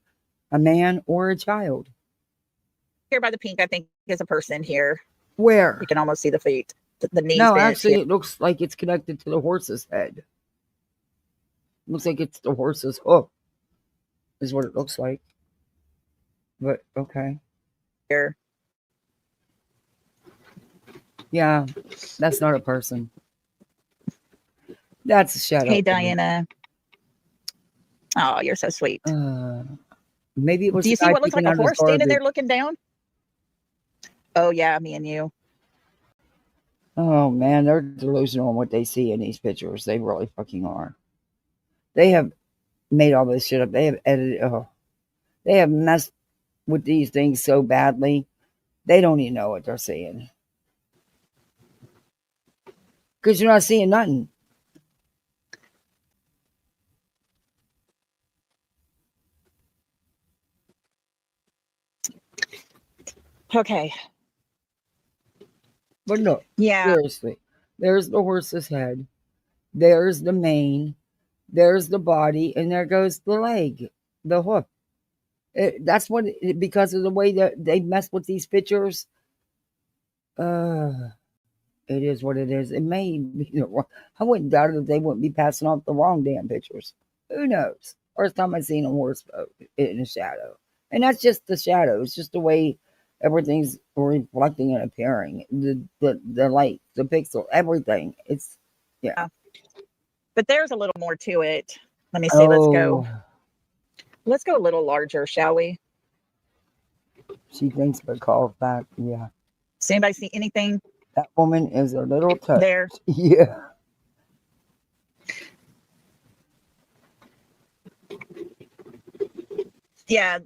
a man, or a child. here by the pink, I think, is a person here. Where? You can almost see the feet, the knees. No, bent actually, here. it looks like it's connected to the horse's head. Looks like it's the horse's hoof, is what it looks like. But okay. Here. Yeah, that's not a person. That's a shadow. Hey, Diana. Oh, you're so sweet. Maybe it was. Do you the see guy what looks like picking a out his horse standing there garbage. looking down? Oh, yeah, me and you. Oh man, they're delusional on what they see in these pictures. They really fucking are. They have made all this shit up. They have edited. Oh, they have messed with these things so badly. They don't even know what they're seeing. Because you're not seeing nothing. Okay. But look, Yeah. seriously. There's the horse's head. There's the mane. There's the body. And there goes the leg, the hoof. That's what, because of the way that they mess with these pictures. It is what it is. It may be, I wouldn't doubt it if they wouldn't be passing off the wrong damn pictures. Who knows? First time I seen a horse in a shadow. And that's just the shadow. It's just the way everything's reflecting and appearing. The light, the pixel, everything. It's, yeah. But there's a little more to it. Let me see. Let's go. Oh, Let's go a little larger, shall we? she thinks but calls back. Yeah. Does anybody see anything That woman is a little touch. there? Yeah. Yeah.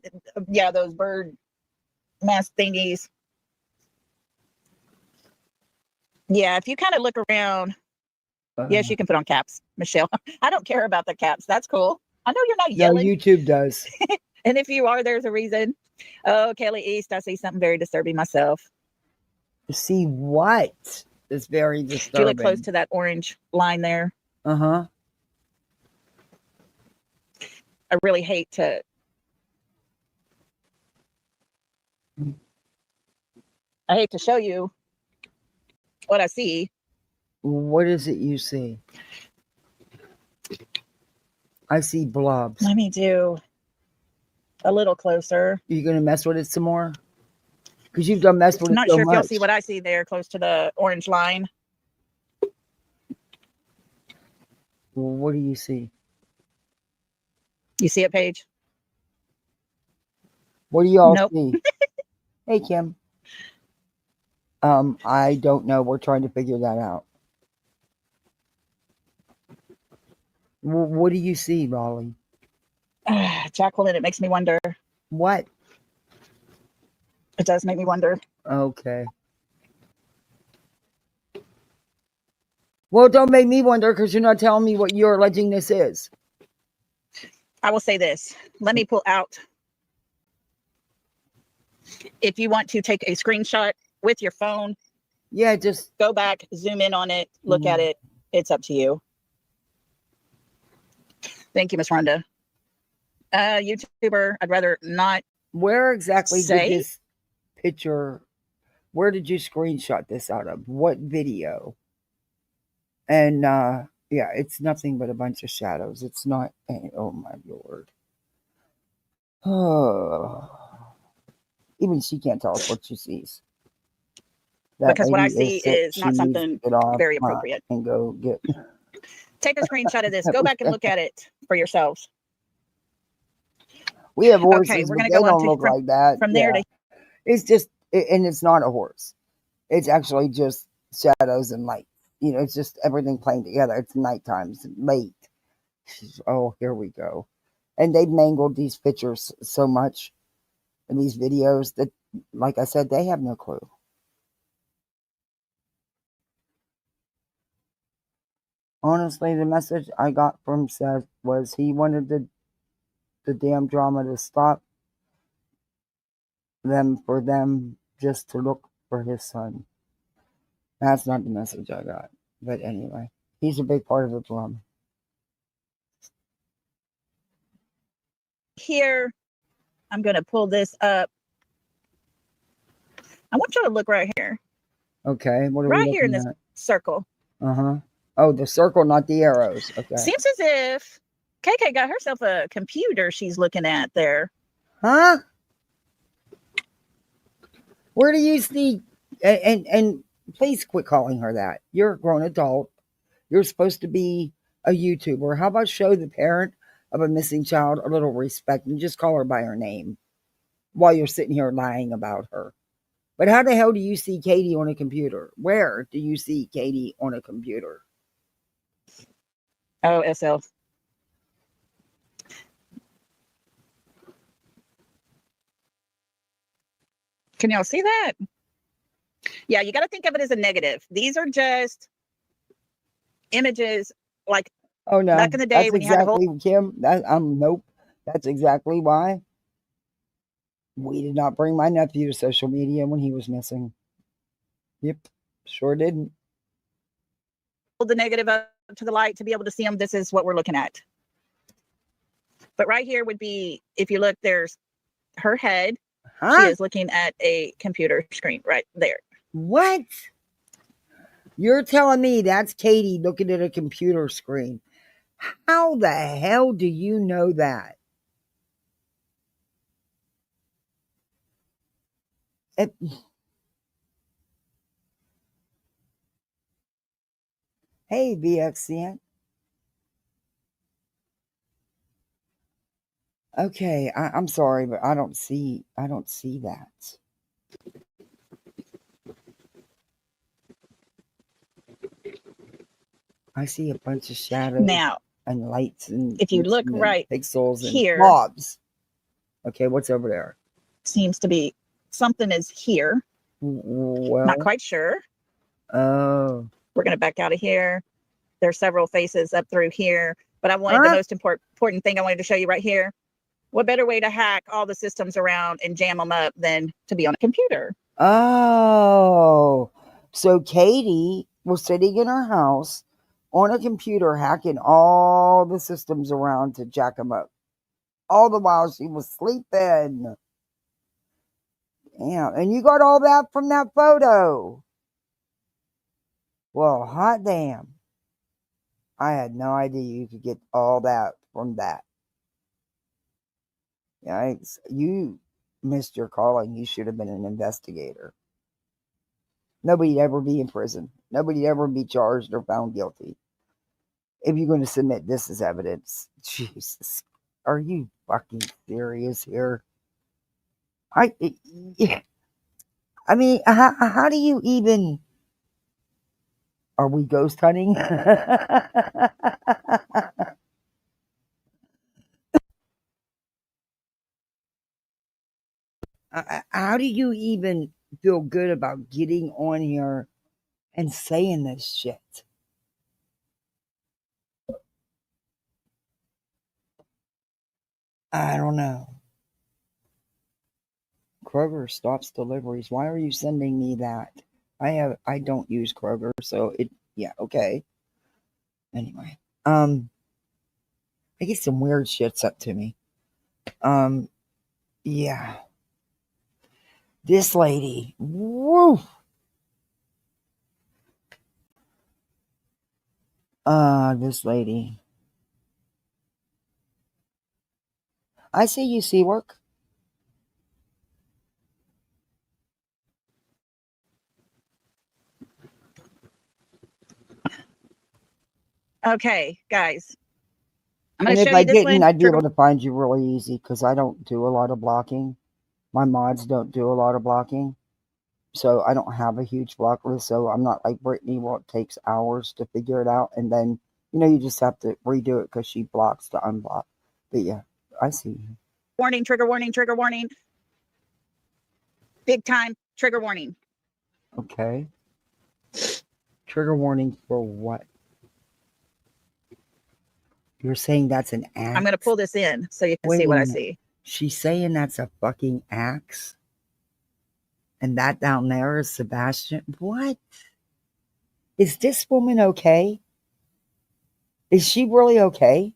Yeah, those bird mask thingies. Yeah, if you kind of look around, yes, you can put on caps, Michelle. I don't care about the caps. That's cool. I know you're not No, yelling. YouTube does. And if you are, there's a reason. Oh, Kelly East, I see something very disturbing myself. See what? It's very If you disturbing. look close to that orange line there, Uh-huh. I really hate to. I hate to show you what I see. What is it you see? I see blobs. Let me do a little closer. You gonna mess with it some more? Because you've done messed with I'm it not so sure if y'all much. see what I see there close to the orange line. Well, what do you see? You see it, Paige? What do y'all Nope. see? Hey, Kim. I don't know. We're trying to figure that out. What do you see, Lolli? Jacqueline, it makes me wonder. What? It does make me wonder. Okay. Well, don't make me wonder because you're not telling me what you're alleging this is. I will say this. Let me pull out. If you want to take a screenshot with your phone, Yeah, just go back, zoom in on it, look at it. It's up to you. Thank you, Miss Rhonda. YouTuber, I'd rather not. where exactly Say? did this picture, where did you screenshot this out of? What video? And yeah, it's nothing but a bunch of shadows. It's not, oh my lord. Oh, even she can't tell us what she sees. That Because what I lady see sick. is She not needs to something get off, very appropriate. and go get. Take a screenshot of this. Go back and look at it for yourselves. We have horses, Okay, we're but gonna they go on don't to look like that. from there to It's just And it's not a horse. It's actually just shadows and light. You know, it's just everything playing together. It's nighttime. It's late. Oh, here we go. And they've mangled these pictures so much in these videos that, like I said, they have no clue. Honestly, the message I got from Seth was he wanted the damn drama to stop for them just to look for his son. That's not the message I got. But anyway, he's a big part of the drama. Here, I'm going to pull this up. I want you to look right here. Okay, what are right we here in looking this circle. Uh-huh. Oh, the circle, not the arrows. Okay. Seems as if KK got herself a computer she's looking at there. Huh? Where do you see? And please quit calling her that. You're a grown adult. You're supposed to be a YouTuber. How about show the parent of a missing child a little respect and just call her by her name while you're sitting here lying about her? But how the hell do you see Katie on a computer? Where do you see Katie on a computer? Oh, SL. Can y'all see that? Yeah, you got to think of it as a negative. These are just images like Oh no, back in the day that's when you had a exactly Kim. Nope. That's exactly why we did not bring my nephew to social media when he was missing. Yep, sure didn't. the negative up to the light to be able to see them. This is what we're looking at. But right here would be, if you look, there's her head. Huh? She is looking at a computer screen right there. What? You're telling me that's Katie looking at a computer screen? How the hell do you know that? Hey, VXCN. Okay, I'm sorry, but I don't see that. I see a bunch of shadows Now, and lights and if you look and right pixels and here, blobs. Okay, what's over there? seems to be something is here. Well, Not quite sure. Oh. We're going to back out of here. There's several faces up through here, but I wanted the most important thing I wanted to show you right here. What better way to hack all the systems around and jam them up than to be on a computer? Oh, so Katie was sitting in her house on a computer hacking all the systems around to jack them up. All the while she was sleeping. Yeah, and you got all that from that photo. Well, hot damn. I had no idea you could get all that from that. Yikes. You missed your calling. You should have been an investigator. Nobody'd ever be in prison. Nobody'd ever be charged or found guilty. If you're going to submit this as evidence. Jesus. Are you fucking serious here? I mean, how do you even... Are we ghost hunting? How do you even feel good about getting on here and saying this shit? I don't know. Kroger stops deliveries. Why are you sending me that? I don't use Kroger, so yeah, okay. Anyway, I get some weird shit's up to me. Yeah. This lady, woo. This lady. I see you, Seawork. Okay, guys. I'm going And to if show I you this didn't, one. I'd be able to find you really easy because I don't do a lot of blocking. My mods don't do a lot of blocking. So I don't have a huge block list. So I'm not like Brittany, well, it takes hours to figure it out. And then, you just have to redo it because she blocks to unblock. But yeah, I see. Warning, trigger warning, trigger warning. Big time trigger warning. Okay. Trigger warning for what? You're saying that's an axe? I'm going to pull this in so you can Wait see a what I minute. see. She's saying that's a fucking axe? And that down there is Sebastian? What? Is this woman okay? Is she really okay?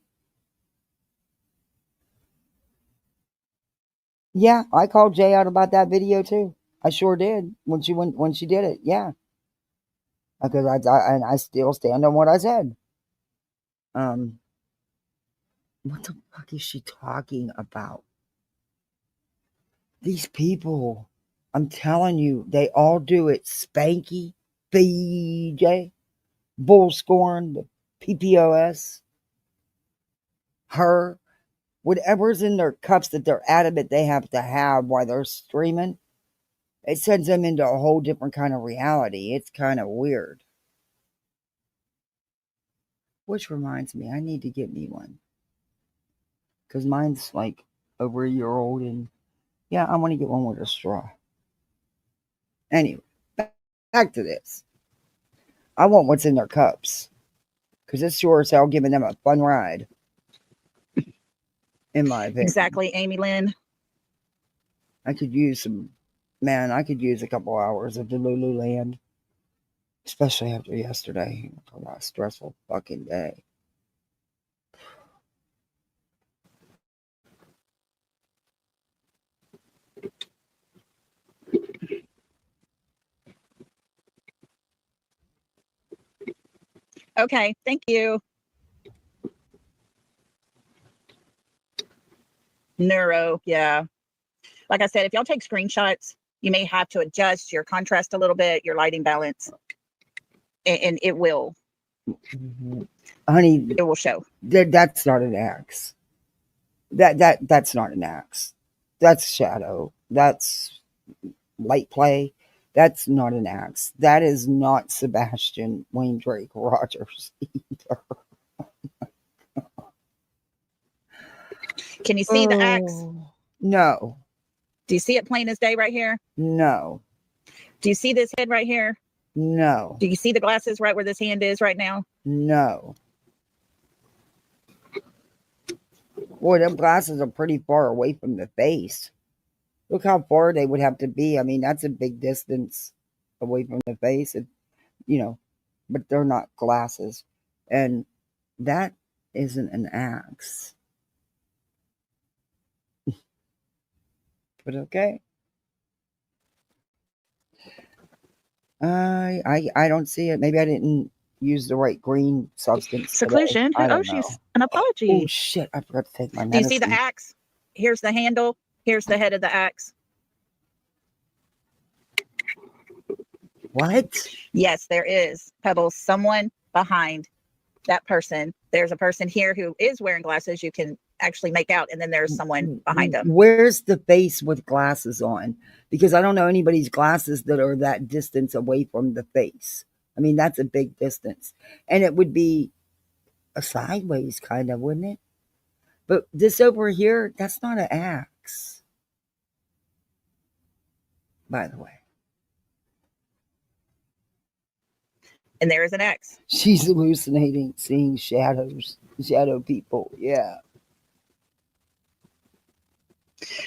Yeah, I called Jay out about that video too. I sure did when she did it. Yeah, because I still stand on what I said. What the fuck is she talking about? These people, I'm telling you, they all do it. Spanky, BJ, Bull Scorn, the PPOS, her, whatever's in their cups that they're adamant they have to have while they're streaming, it sends them into a whole different kind of reality. It's kind of weird. Which reminds me, I need to get me one. Because mine's like over a year old, and yeah, I want to get one with a straw. Anyway, back to this. I want what's in their cups. Because it's sure as hell giving them a fun ride. In my opinion. Exactly, Amy Lynn. I could use a couple hours of the Lululand. Especially after yesterday. Talk about a stressful fucking day. Okay, thank you. Neuro, yeah. Like I said, if y'all take screenshots, you may have to adjust your contrast a little bit, your lighting balance, and it will. Mm-hmm. Honey, it will show. That's not an axe. That's not an axe. That's shadow. That's light play. That's not an axe. That is not Sebastian Wayne Drake Rogers either. Can you see the axe? No. Do you see it plain as day right here? No. Do you see this head right here? No. Do you see the glasses right where this hand is right now? No. Boy, them glasses are pretty far away from the face. Look how far they would have to be. I mean, that's a big distance away from the face. But they're not glasses. And that isn't an axe. But okay. I don't see it. Maybe I didn't use the right green substance. Seclusion. I don't she's know. an apology. Oh shit! I forgot to take my medicine. Do you see the axe? Here's the handle. Here's the head of the axe. What? Yes, there is, Pebbles. Someone behind that person. There's a person here who is wearing glasses. You can actually make out, and then there's someone behind them. Where's the face with glasses on? Because I don't know anybody's glasses that are that distance away from the face. I mean, that's a big distance. And it would be a sideways kind of, wouldn't it? But this over here, that's not an axe. By the way. And there is an axe. She's hallucinating, seeing shadows, shadow people. Yeah.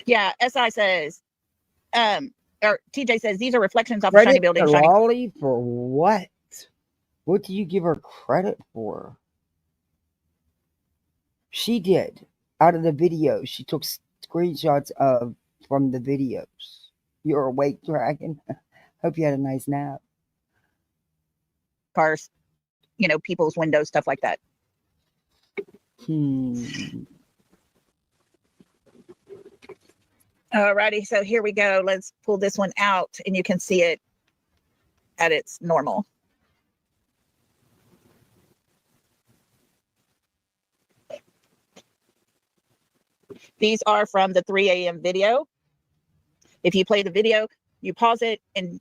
Yeah, SI says, or TJ says, these are reflections off a shiny building. Lolli for what? What do you give her credit for? She did. Out of the video, she took screenshots from the videos. You're awake, Dragon. Hope you had a nice nap. Cars, people's windows, stuff like that. Alrighty, so here we go. Let's pull this one out, and you can see it at its normal. These are from the 3 a.m. video. If you play the video, you pause it and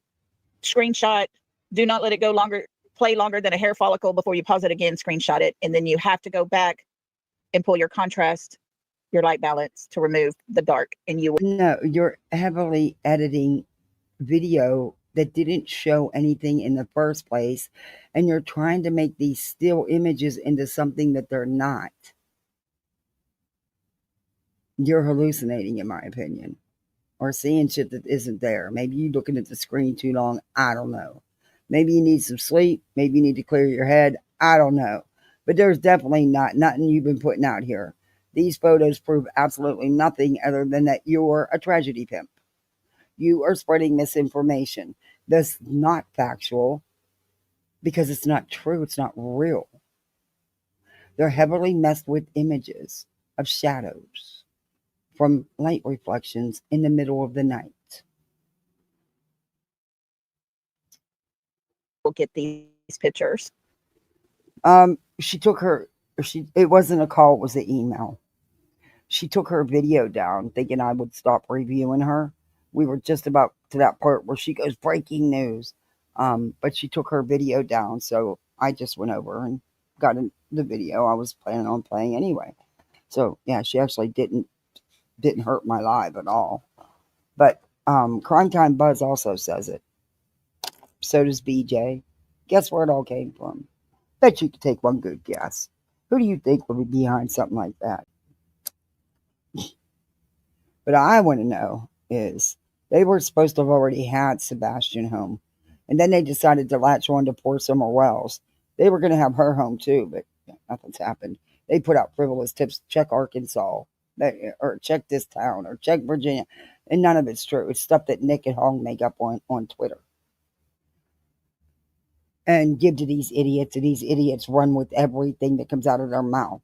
screenshot. Do not let it play longer than a hair follicle before you pause it again, screenshot it. And then you have to go back and pull your contrast, your light balance to remove the dark. And you No, you're heavily editing video that didn't show anything in the first place, and you're trying to make these still images into something that they're not. You're hallucinating, in my opinion, or seeing shit that isn't there. Maybe you're looking at the screen too long. I don't know. Maybe you need some sleep. Maybe you need to clear your head. I don't know. But there's definitely nothing you've been putting out here. These photos prove absolutely nothing other than that you're a tragedy pimp. You are spreading misinformation. That's not factual because it's not true. It's not real. They're heavily messed with images of shadows from light reflections in the middle of the night. will get these pictures. She took her. It wasn't a call. It was an email. She took her video down, thinking I would stop reviewing her. We were just about to that part where she goes breaking news. But she took her video down, so I just went over and got the video I was planning on playing anyway. So yeah, she actually didn't hurt my live at all. But Crime Time Buzz also says it. So does BJ. Guess where it all came from? Bet you could take one good guess. Who do you think would be behind something like that? But I want to know is they were supposed to have already had Sebastian home. And then they decided to latch on to poor Summer Wells. They were going to have her home too, but nothing's happened. They put out frivolous tips. Check Arkansas, or check this town, or check Virginia. And none of it's true. It's stuff that Nick and Hong make up on Twitter. And give to these idiots, and these idiots run with everything that comes out of their mouth,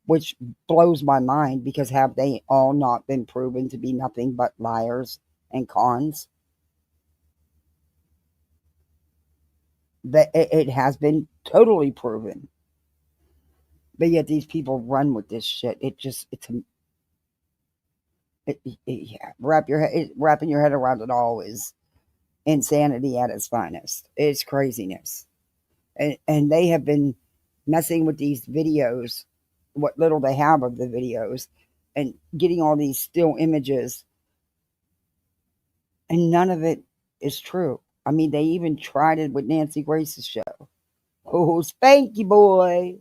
which blows my mind because have they all not been proven to be nothing but liars and cons? That it has been totally proven. But yet these people run with this shit. Wrapping your head around it all is insanity at its finest. It's craziness. And they have been messing with these videos, what little they have of the videos, and getting all these still images. And none of it is true. I mean, they even tried it with Nancy Grace's show. Oh, Spanky boy.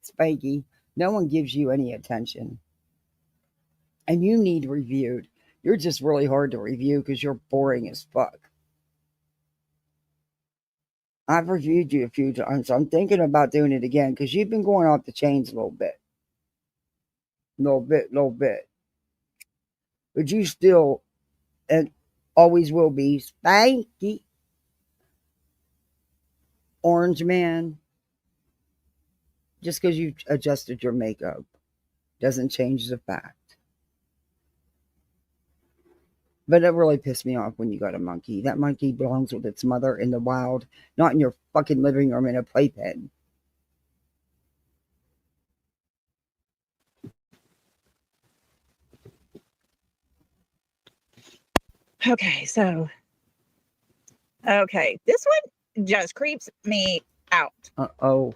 Spanky, no one gives you any attention. And you need reviewed. You're just really hard to review because you're boring as fuck. I've reviewed you a few times, so I'm thinking about doing it again because you've been going off the chains a little bit. Little bit. But you still, and always will be, Spanky. Orange man. Just because you adjusted your makeup doesn't change the fact. But it really pissed me off when you got a monkey. That monkey belongs with its mother in the wild, not in your fucking living room in a playpen. Okay, this one just creeps me out. Uh-oh.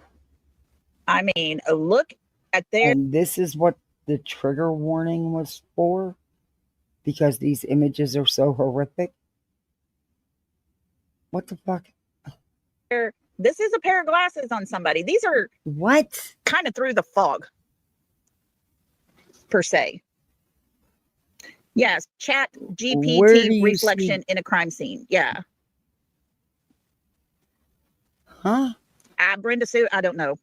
I mean, look at their... And this is what the trigger warning was for? Because these images are so horrific? What the fuck? This is a pair of glasses on somebody. These are... What? Kind of through the fog, per se. Yes, chat GPT reflection in a crime scene. Yeah. Huh? Brenda Sue, I don't know.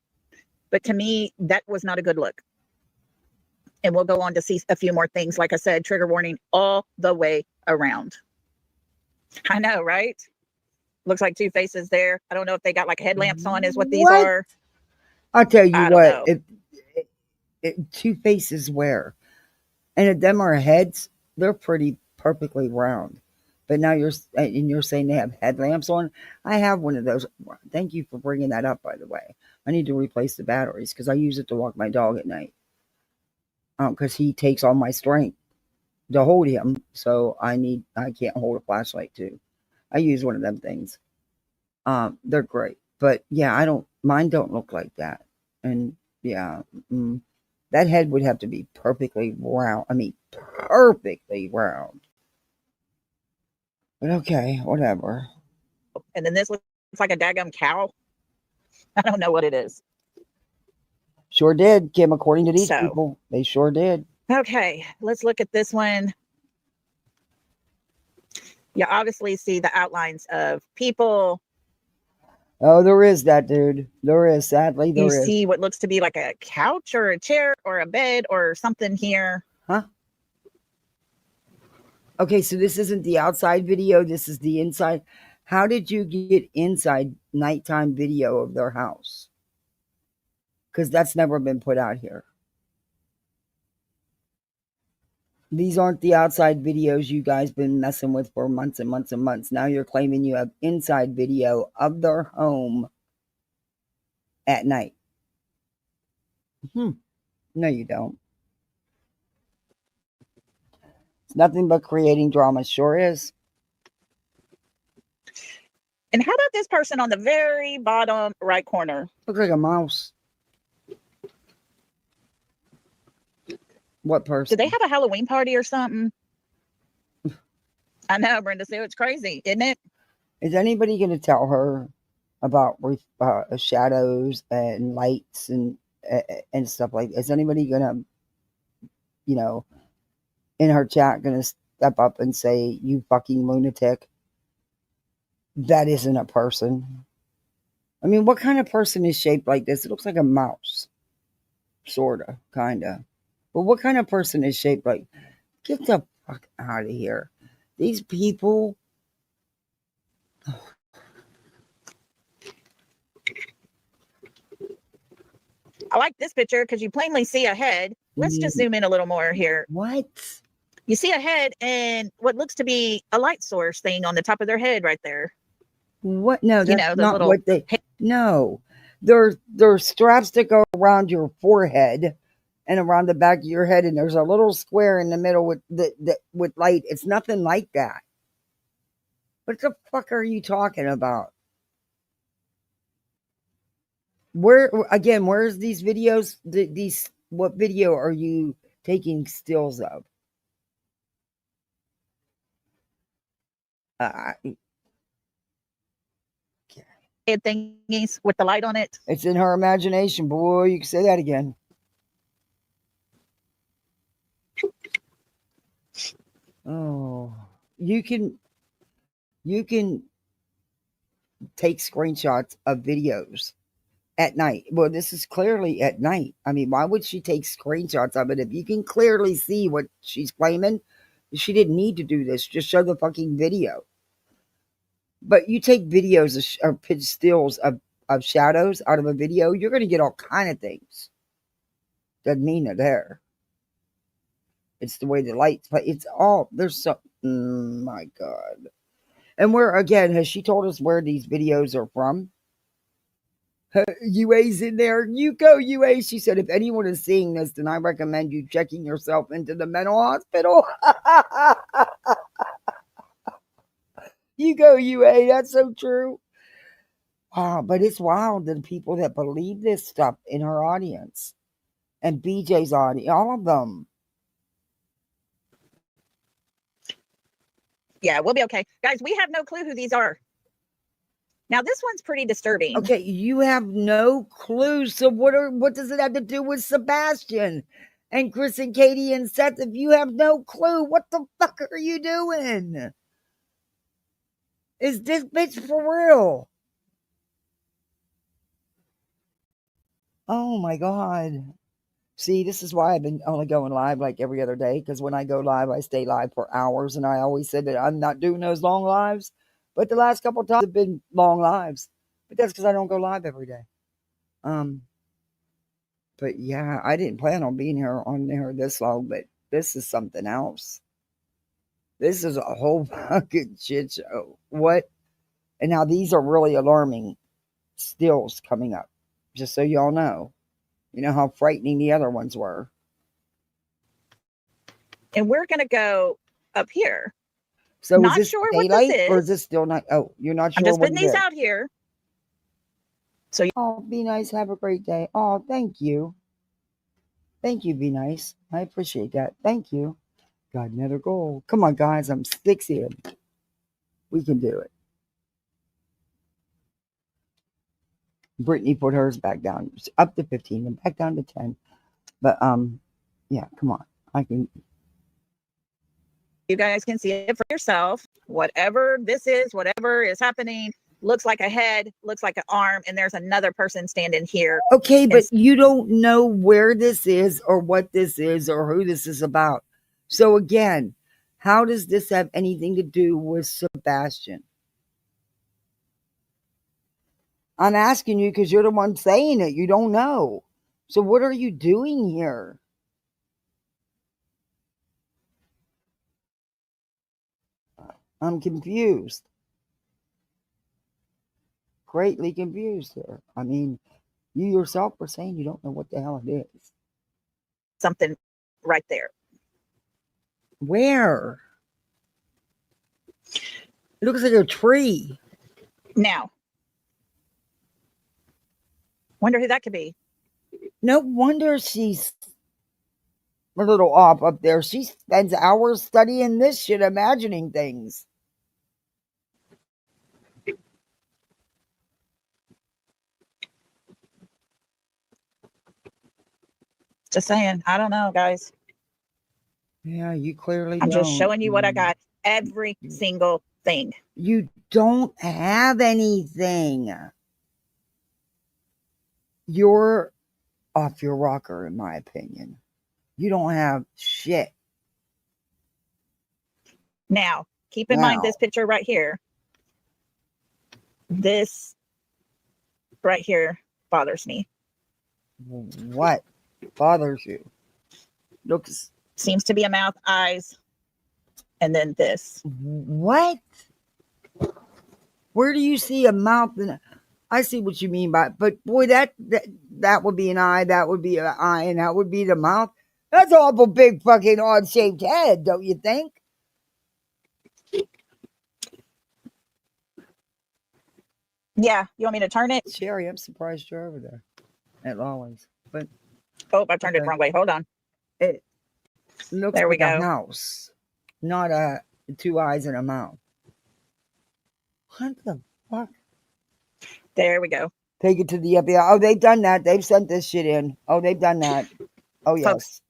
But to me, that was not a good look. And we'll go on to see a few more things. Like I said, trigger warning all the way around. I know, right? Looks like two faces there. I don't know if they got like headlamps on is what these are. I'll tell you what. If two faces where? And if them are heads, they're pretty perfectly round. But now you're saying they have headlamps on? I have one of those. Thank you for bringing that up, by the way. I need to replace the batteries because I use it to walk my dog at night. Because he takes all my strength to hold him. So I can't hold a flashlight too. I use one of them things. They're great, but yeah, mine don't look like that. And yeah, that head would have to be perfectly round. I mean, perfectly round. But okay, whatever. And then this looks like a daggum cow. I don't know what it is. Sure did, Kim. According to these So. people, they sure did. Okay, let's look at this one. You obviously see the outlines of people. Oh, there is that, dude. There is. Sadly, there You is. see what looks to be like a couch or a chair or a bed or something here. Huh? Okay, so this isn't the outside video. This is the inside. How did you get inside nighttime video of their house? Because that's never been put out here. These aren't the outside videos you guys been messing with for months and months and months. Now you're claiming you have inside video of their home at night. No, you don't. It's nothing but creating drama. Sure is. And how about this person on the very bottom right corner? Looks like a mouse. What person? Did they have a Halloween party or something? I know, Brenda Sue. It's crazy, isn't it? Is anybody going to tell her about shadows and lights and stuff like that? Is anybody going to, in her chat, going to step up and say, you fucking lunatic? That isn't a person. I mean, what kind of person is shaped like this? It looks like a mouse. Sorta, kinda. But what kind of person is shaped like? Get the fuck out of here. These people. I like this picture because you plainly see a head. Let's just zoom in a little more here. What? You see a head and what looks to be a light source thing on the top of their head right there. What? No, that's those not little what they. No, they're straps that go around your forehead and around the back of your head, and there's a little square in the middle with with light. It's nothing like that. What the fuck are you talking about? Where's these videos? What video are you taking stills of? Head thingies with the light on it. It's in her imagination, boy. You can say that again. Oh, you can take screenshots of videos at night. Well, this is clearly at night. I mean, why would she take screenshots of it if you can clearly see what she's claiming? She didn't need to do this. Just show the fucking video. But you take videos or pitch stills of shadows out of a video, you're going to get all kind of things. Doesn't mean they're there. It's the way the lights play. It's all, there's so, my God. And where, again, has she told us where these videos are from? UA's in there. You go, UA. She said, if anyone is seeing this, then I recommend you checking yourself into the mental hospital. You go, UA. That's so true. Wow, but it's wild the people that believe this stuff in her audience and BJ's audience, all of them. Yeah, we'll be okay. Guys, we have no clue who these are. Now, this one's pretty disturbing. Okay, you have no clue. So what does it have to do with Sebastian and Chris and Katie and Seth? If you have no clue, what the fuck are you doing? Is this bitch for real? Oh my God. See, this is why I've been only going live like every other day, because when I go live, I stay live for hours, and I always said that I'm not doing those long lives, but the last couple of times have been long lives, but that's because I don't go live every day. But yeah, I didn't plan on being here on there this long, but this is something else. This is a whole fucking shit show. What? And now these are really alarming stills coming up, just so y'all know. You know how frightening the other ones were. And we're going to go up here. So is Not this sure what this daylight or is is. this still night? Oh, you're not I'm sure just what putting it these is. out here. So Oh, be nice. Have a great day. Oh, thank you. Thank you, be nice. I appreciate that. Thank you. Got another goal. Come on, guys. I'm 6 in. We can do it. Brittany put hers back down, up to 15 and back down to 10. But yeah, come on. I can. you guys can see it for yourself. Whatever this is, whatever is happening, looks like a head, looks like an arm, and there's another person standing here. Okay, but you don't know where this is or what this is or who this is about. So again, how does this have anything to do with Sebastian? I'm asking you because you're the one saying it. You don't know. So what are you doing here? I'm confused. Greatly confused here. I mean, you yourself were saying you don't know what the hell it is. Something right there. Where? It looks like a tree. Now, wonder who that could be. No wonder she's a little off up there. She spends hours studying this shit, imagining things. Just saying. I don't know, guys. Yeah, you clearly I'm don't. just showing you what I got. Every single thing. You don't have anything. You're off your rocker, in my opinion. You don't have shit. Now, keep in mind this picture right here. This right here bothers me. What bothers you? Looks. Seems to be a mouth, eyes, and then this. What? Where do you see a mouth? I see what you mean by, but boy, that would be an eye, that would be an eye, and that would be the mouth. That's an awful big fucking odd shaped head, don't you think? Yeah, you want me to turn it? Sherry, I'm surprised you're over there at Lolli's. But oh, I turned it the wrong way. Hold on. It looks there we like go. a house, not a 2 eyes and a mouth. What the fuck? There we go. Take it to the FBI. Oh, they've done that. They've sent this shit in. Oh, they've done that. Oh, yes. Folks,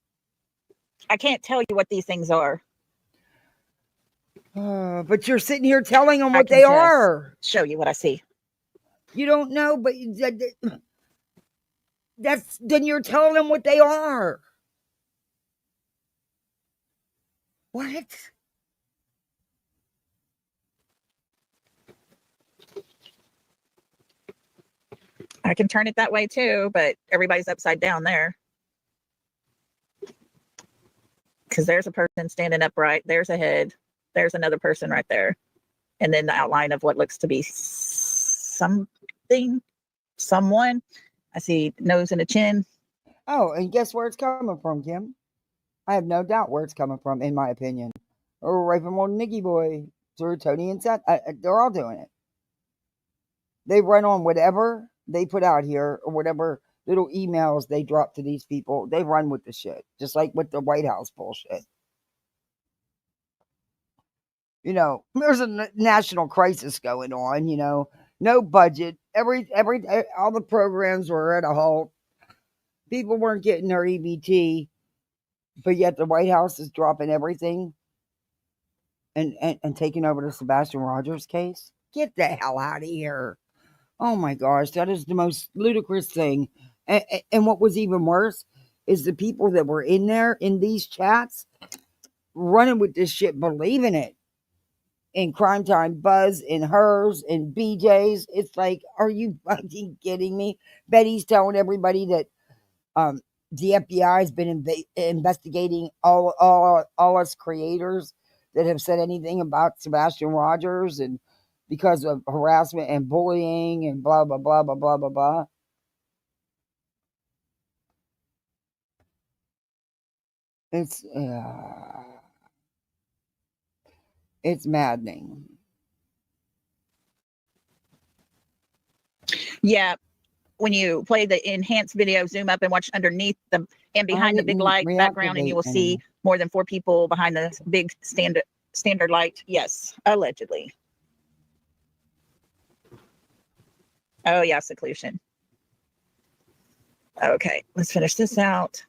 I can't tell you what these things are. But you're sitting here telling them what they are. Show you what I see. You don't know, but then you're telling them what they are. What? I can turn it that way too, but everybody's upside down there. Because there's a person standing upright. There's a head. There's another person right there. And then the outline of what looks to be something, someone. I see nose and a chin. Oh, and guess where it's coming from, Kim? I have no doubt where it's coming from, in my opinion. Or right from old Nicky Boy through Tony and Seth. They're all doing it. They run on whatever they put out here or whatever little emails they drop to these people. They run with the shit, just like with the White House bullshit. You know, there's a national crisis going on. You know, no budget. All the programs were at a halt. People weren't getting their EBT, but yet the White House is dropping everything and taking over the Sebastian Rogers case. Get the hell out of here. Oh my gosh, that is the most ludicrous thing. And what was even worse is the people that were in there in these chats running with this shit, believing it. In Crime Time Buzz, in hers, in BJ's. It's like, are you fucking kidding me? Betty's telling everybody that the FBI has been investigating all us creators that have said anything about Sebastian Rogers and because of harassment and bullying and blah, blah, blah, blah, blah, blah, blah. It's It's maddening. Yeah. When you play the enhanced video, zoom up and watch underneath the and behind the big light background, and you will see more than 4 people behind the big standard light. Yes, allegedly. Oh yeah, seclusion. Okay, let's finish this out.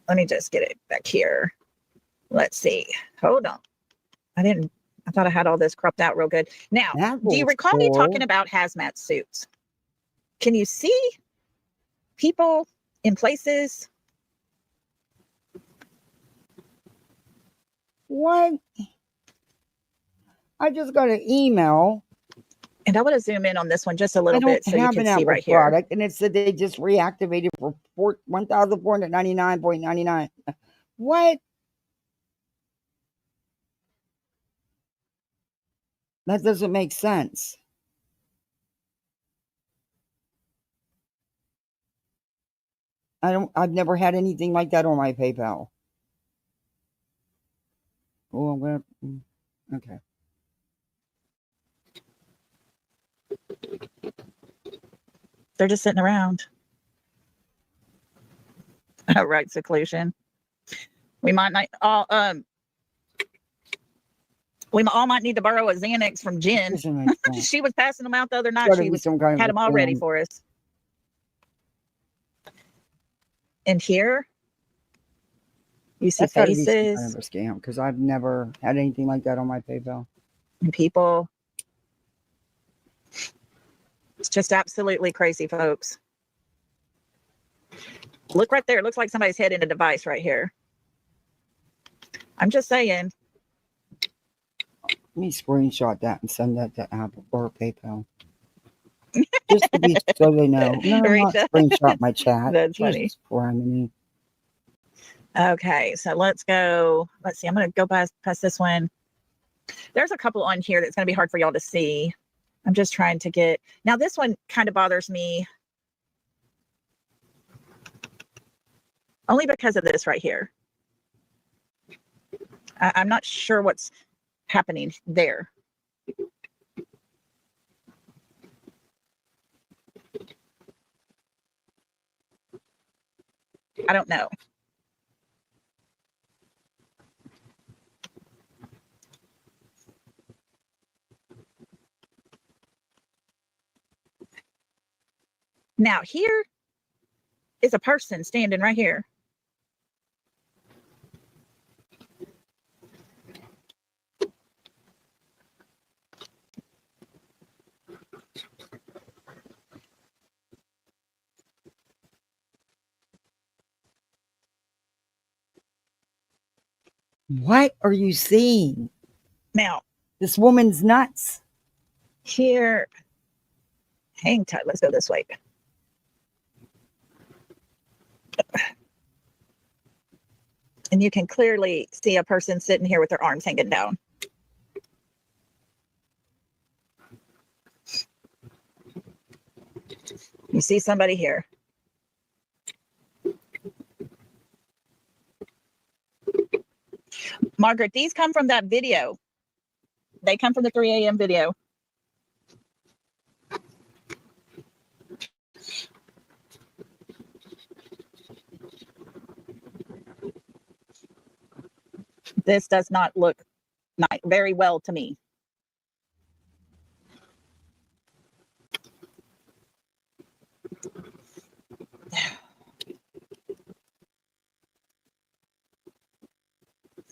Let me just get it back here. Let's see. Hold on. I thought I had all this cropped out real good. Now, do you recall me talking about hazmat suits? Can you see people in places? What? I just got an email. And I want to zoom in on this one just a little bit so you can see right here. Product, and it said they just reactivated for $1,499.99. What? That doesn't make sense. I've never had anything like that on my PayPal. Oh, I'm gonna. Okay. They're just sitting around. Oh, right, seclusion. We might not all we all might need to borrow a Xanax from Jen. She was passing them out the other night. She had them all ready for us. And here, you see faces. That's gotta be some kind of a scam, because I've never had anything like that on my PayPal. And people. It's just absolutely crazy, folks. Look right there. It looks like somebody's head in a device right here. I'm just saying. Let me screenshot that and send that to Apple or PayPal. Just to be so they know. No, not screenshot my chat. That's funny. Okay, so let's go. Let's see. I'm going to go past this one. There's a couple on here that's going to be hard for y'all to see. I'm just trying to get. Now, this one kind of bothers me. Only because of this right here. I'm not sure what's happening there. I don't know. Now, here is a person standing right here. What are you seeing? Now, this woman's nuts. Here, hang tight. Let's go this way. And you can clearly see a person sitting here with their arms hanging down. You see somebody here. Margaret, these come from that video. They come from the 3 a.m. video. This does not look very well to me.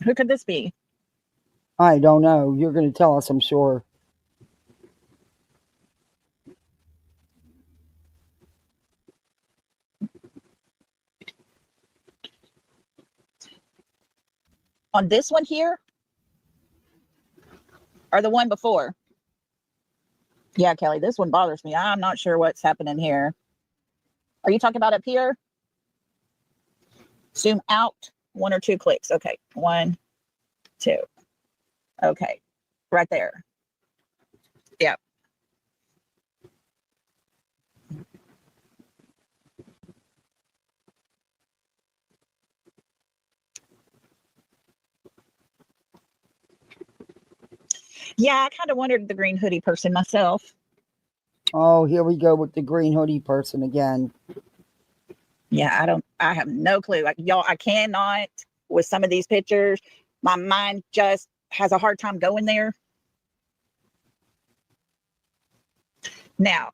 Who could this be? I don't know. You're going to tell us, I'm sure. On this one here? Or the one before? Yeah, Kelly, this one bothers me. I'm not sure what's happening here. Are you talking about up here? Zoom out 1 or 2 clicks. Okay, 1, 2. Okay, right there. Yep. Yeah, I kind of wondered the green hoodie person myself. Oh, here we go with the green hoodie person again. Yeah, I have no clue. Like, y'all, I cannot, with some of these pictures, my mind just has a hard time going there. Now,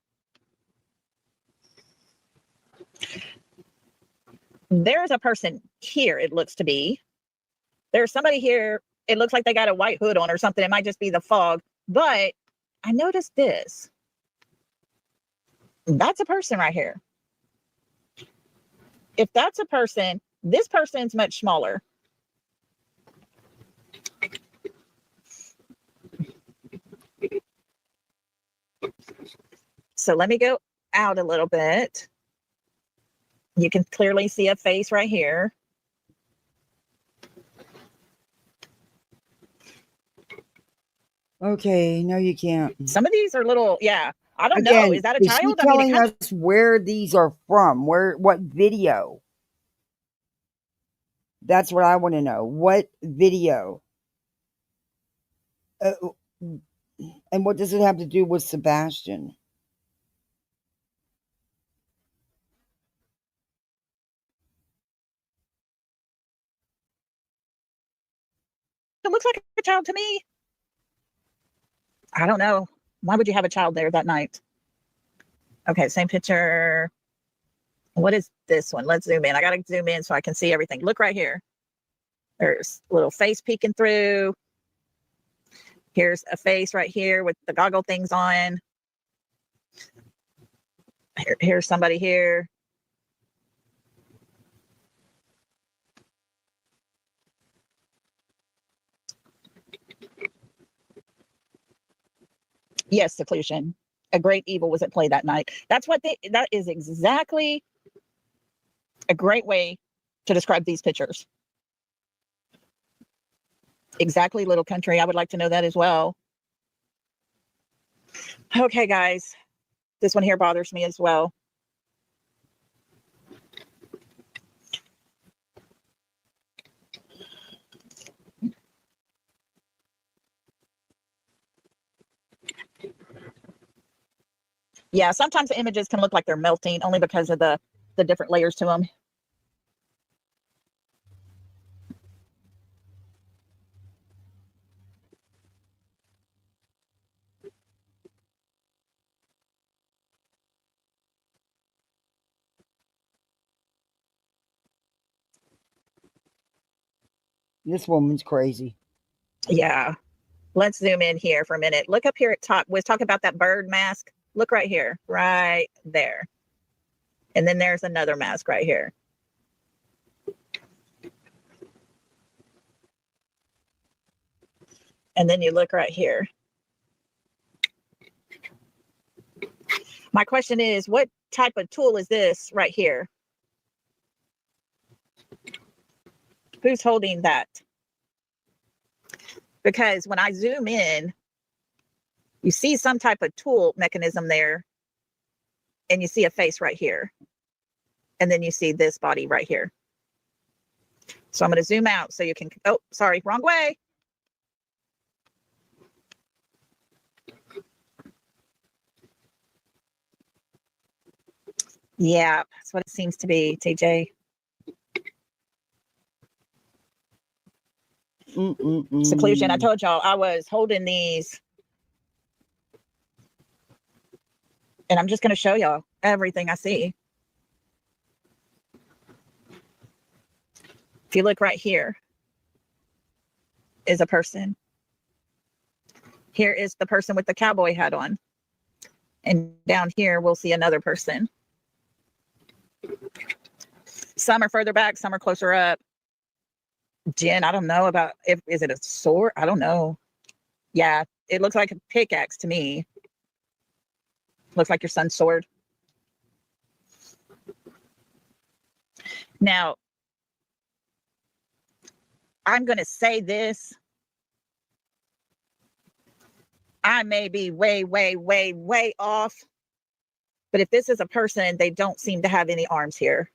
there's a person here, it looks to be. There's somebody here, it looks like they got a white hood on or something. It might just be the fog. But I noticed this. That's a person right here. If that's a person, this person's much smaller. So let me go out a little bit. You can clearly see a face right here. Okay, no, you can't. Some of these are little, yeah. I don't know. Again, Is that a is she child? I mean, telling us where these are from? What video? That's what I want to know. What video? And what does it have to do with Sebastian? it looks like a child to me. I don't know. Why would you have a child there that night? Okay, same picture. What is this one? Let's zoom in. I got to zoom in so I can see everything. Look right here. There's a little face peeking through. Here's a face right here with the goggle things on. Here's somebody here. Yes, seclusion. A great evil was at play that night. That is exactly a great way to describe these pictures. Exactly, little country. I would like to know that as well. Okay, guys. This one here bothers me as well. Yeah, sometimes the images can look like they're melting only because of the different layers to them. This woman's crazy. Yeah. Let's zoom in here for a minute. Look up here at top. Let's talk about that bird mask. Look right here, right there. And then there's another mask right here. And then you look right here. My question is, what type of tool is this right here? Who's holding that? Because when I zoom in, you see some type of tool mechanism there, and you see a face right here. And then you see this body right here. So I'm going to zoom out so you can, oh, sorry, wrong way. Yeah, that's what it seems to be, TJ. Seclusion. I told y'all I was holding these. And I'm just going to show y'all everything I see. If you look right here, is a person. Here is the person with the cowboy hat on. And down here, we'll see another person. Some are further back, some are closer up. Jen, I don't know about, is it a sword? I don't know. Yeah, it looks like a pickaxe to me. Looks like your son's sword. Now, I'm going to say this. I may be way, way, way, way off. But if this is a person, they don't seem to have any arms here.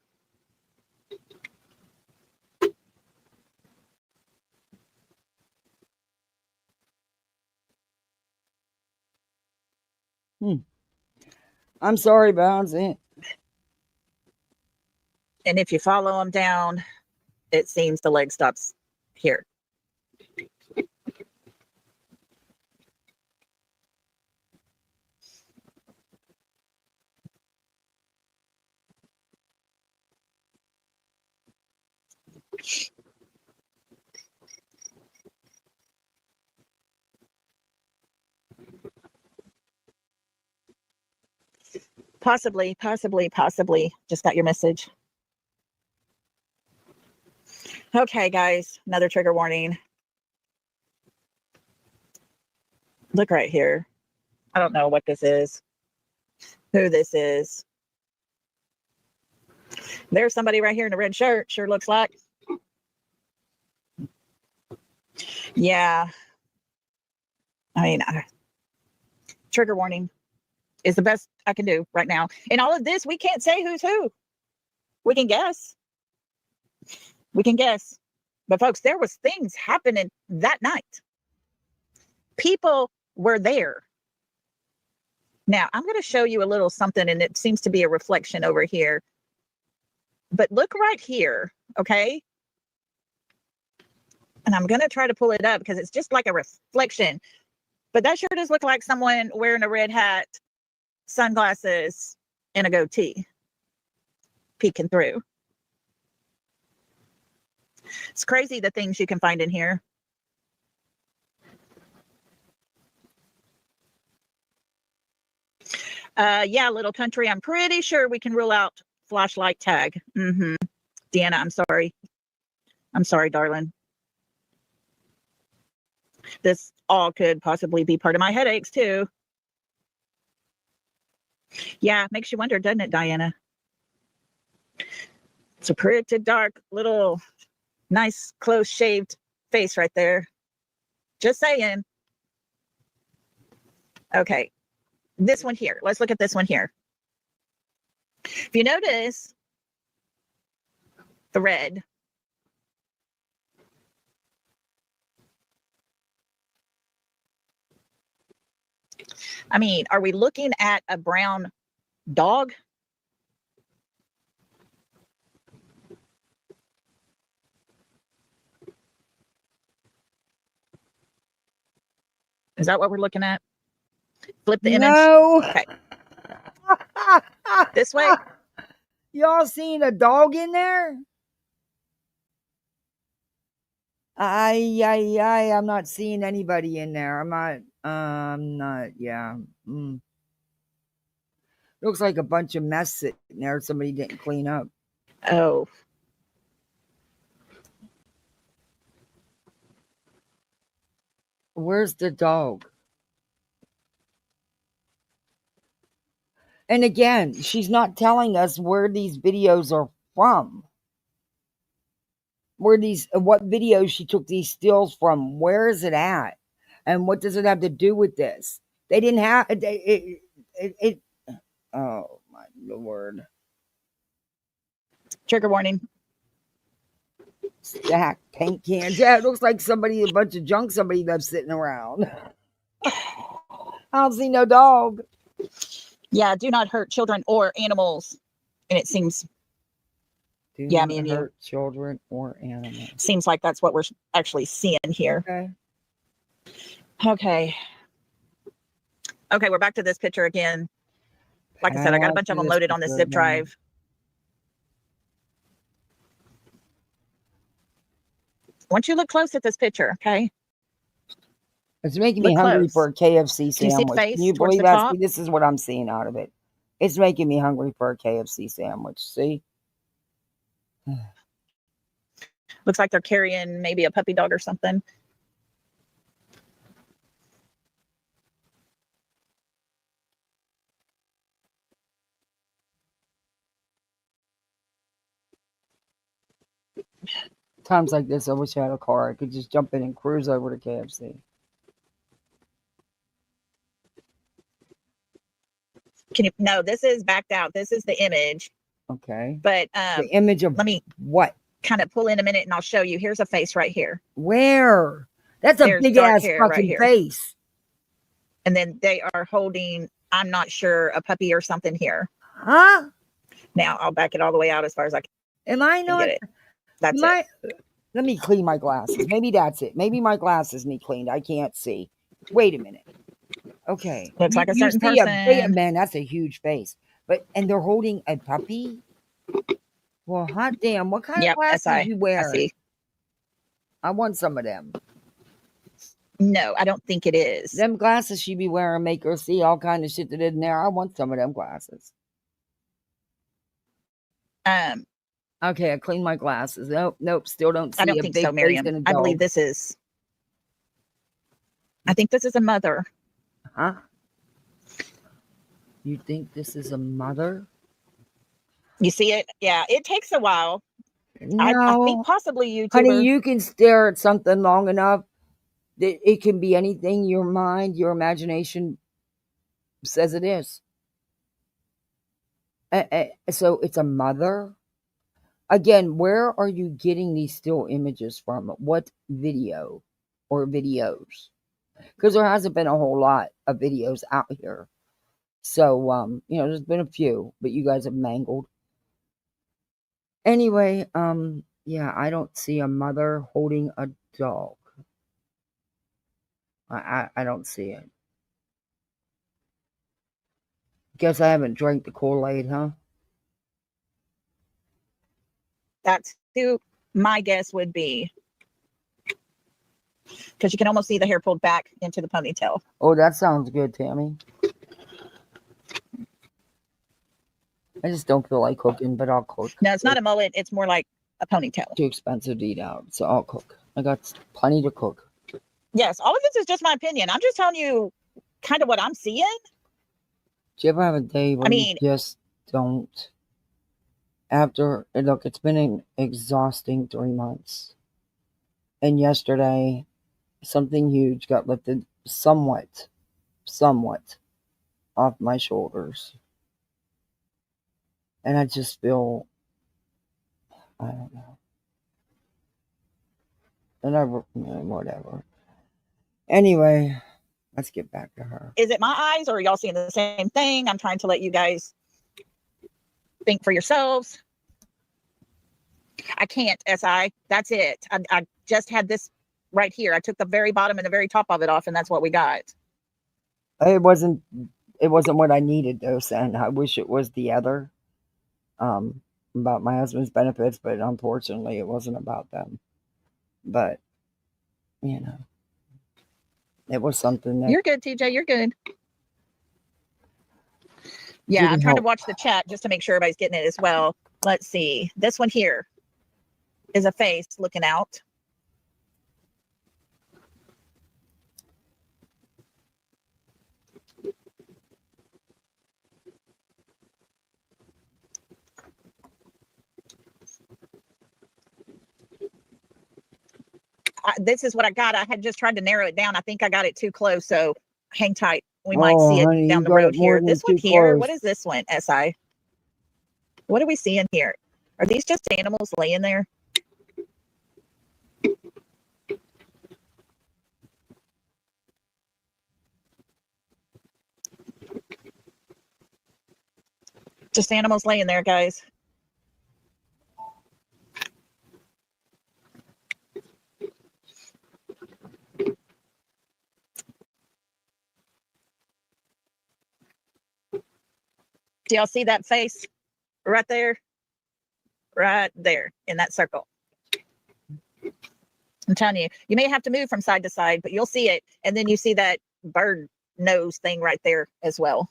I'm sorry, but I don't see it. And if you follow them down, it seems the leg stops here. Possibly. Just got your message. Okay, guys, another trigger warning. Look right here. I don't know what this is, who this is. There's somebody right here in a red shirt, sure looks like. Yeah. I mean, trigger warning is the best I can do right now. In all of this, we can't say who's who. We can guess. But folks, there was things happening that night. People were there. Now, I'm going to show you a little something, and it seems to be a reflection over here. But look right here, okay? And I'm going to try to pull it up because it's just like a reflection. But that sure does look like someone wearing a red hat, sunglasses, and a goatee peeking through. It's crazy the things you can find in here. Yeah, little country. I'm pretty sure we can rule out flashlight tag. Deanna, I'm sorry. I'm sorry, darling. This all could possibly be part of my headaches too. Yeah, makes you wonder, doesn't it, Diana? It's a pretty dark little nice close shaved face right there. Just saying. Okay. This one here. Let's look at this one here. If you notice the red, I mean, are we looking at a brown dog? Is that what we're looking at? Flip the image. No. Okay. This way. Y'all seen a dog in there? I'm not seeing anybody in there. I'm not, yeah. Looks like a bunch of mess sitting there somebody didn't clean up. Oh. Where's the dog? And again, she's not telling us where these videos are from. What videos she took these stills from. Where is it at? And what does it have to do with this? They didn't have it. Oh my Lord. Trigger warning. Stack paint cans. Yeah, it looks like a bunch of junk somebody left sitting around. I don't see no dog. Yeah, do not hurt children or animals. And it seems, Do yeah, not me and you. hurt children or animals. Seems like that's what we're actually seeing here. Okay, we're back to this picture again. Like I said, I got a bunch of them loaded on this zip drive. I want you to look close at this picture, okay? It's making me hungry for a KFC Do you see the sandwich. face Can you towards believe the that? top? See, this is what I'm seeing out of it. It's making me hungry for a KFC sandwich. See? Looks like they're carrying maybe a puppy dog or something. Times like this, I wish I had a car. I could just jump in and cruise over to KFC. No, this is backed out. This is the image. Okay. But the image of let me what? Kind of pull in a minute and I'll show you. Here's a face right here. Where? That's a There's big dark ass hair fucking right here. face. And then they are holding I'm not sure, a puppy or something here. Huh? Now I'll back it all the way out as far as I Am I can not? get it. That's am it. Let me clean my glasses. Maybe that's it. Maybe my glasses need cleaned. I can't see. Wait a minute. Okay. Looks like a certain see a big person. man. That's a huge face. And they're holding a puppy. Well, hot damn! What kind of Yep, glasses SI. you I wearing? see. I want some of them. No, I don't think it is. Them glasses she be wearing make her see all kind of shit that in there. I want some of them glasses. Okay, I cleaned my glasses. Nope, still don't see I don't a think big so, face Miriam. and a I believe dog. this is. I think this is a mother. Huh? You think this is a mother? You see it? Yeah, it takes a while. No, I think possibly YouTuber. honey, you can stare at something long enough that it can be anything your mind, your imagination says it is. So it's a mother. Again, where are you getting these still images from? What video or videos? Because there hasn't been a whole lot of videos out here. So, there's been a few, but you guys have mangled. Anyway, yeah, I don't see a mother holding a dog. I don't see it. Guess I haven't drank the Kool-Aid, huh? That's who my guess would be. Because you can almost see the hair pulled back into the ponytail. Oh, that sounds good, Tammy. I just don't feel like cooking, but I'll cook. No, it's not a mullet. It's more like a ponytail. Too expensive to eat out, so I'll cook. I got plenty to cook. Yes, all of this is just my opinion. I'm just telling you kind of what I'm seeing. Do you ever have a day when you just don't? Look, it's been an exhausting 3 months. And yesterday, something huge got lifted somewhat off my shoulders. And I just feel, I don't know. And whatever. Anyway, let's get back to her. Is it my eyes or are y'all seeing the same thing? I'm trying to let you guys think for yourselves. I can't, SI. That's it. I just had this right here. I took the very bottom and the very top of it off, and that's what we got. It wasn't what I needed, though, son. I wish it was the other. About my husband's benefits, but unfortunately it wasn't about them. But, it was something that... You're good, TJ. You're good. Yeah, I'm trying to watch the chat just to make sure everybody's getting it as well. Let's see. This one here is a face looking out. This is what I got. I had just tried to narrow it down. I think I got it too close, so hang tight. We might see it honey, down the road here. This one here, what is this one, SI? What are we seeing here? Are these just animals laying there? Just animals laying there, guys. Do y'all see that face right there? Right there in that circle. I'm telling you, you may have to move from side to side, but you'll see it. And then you see that bird nose thing right there as well.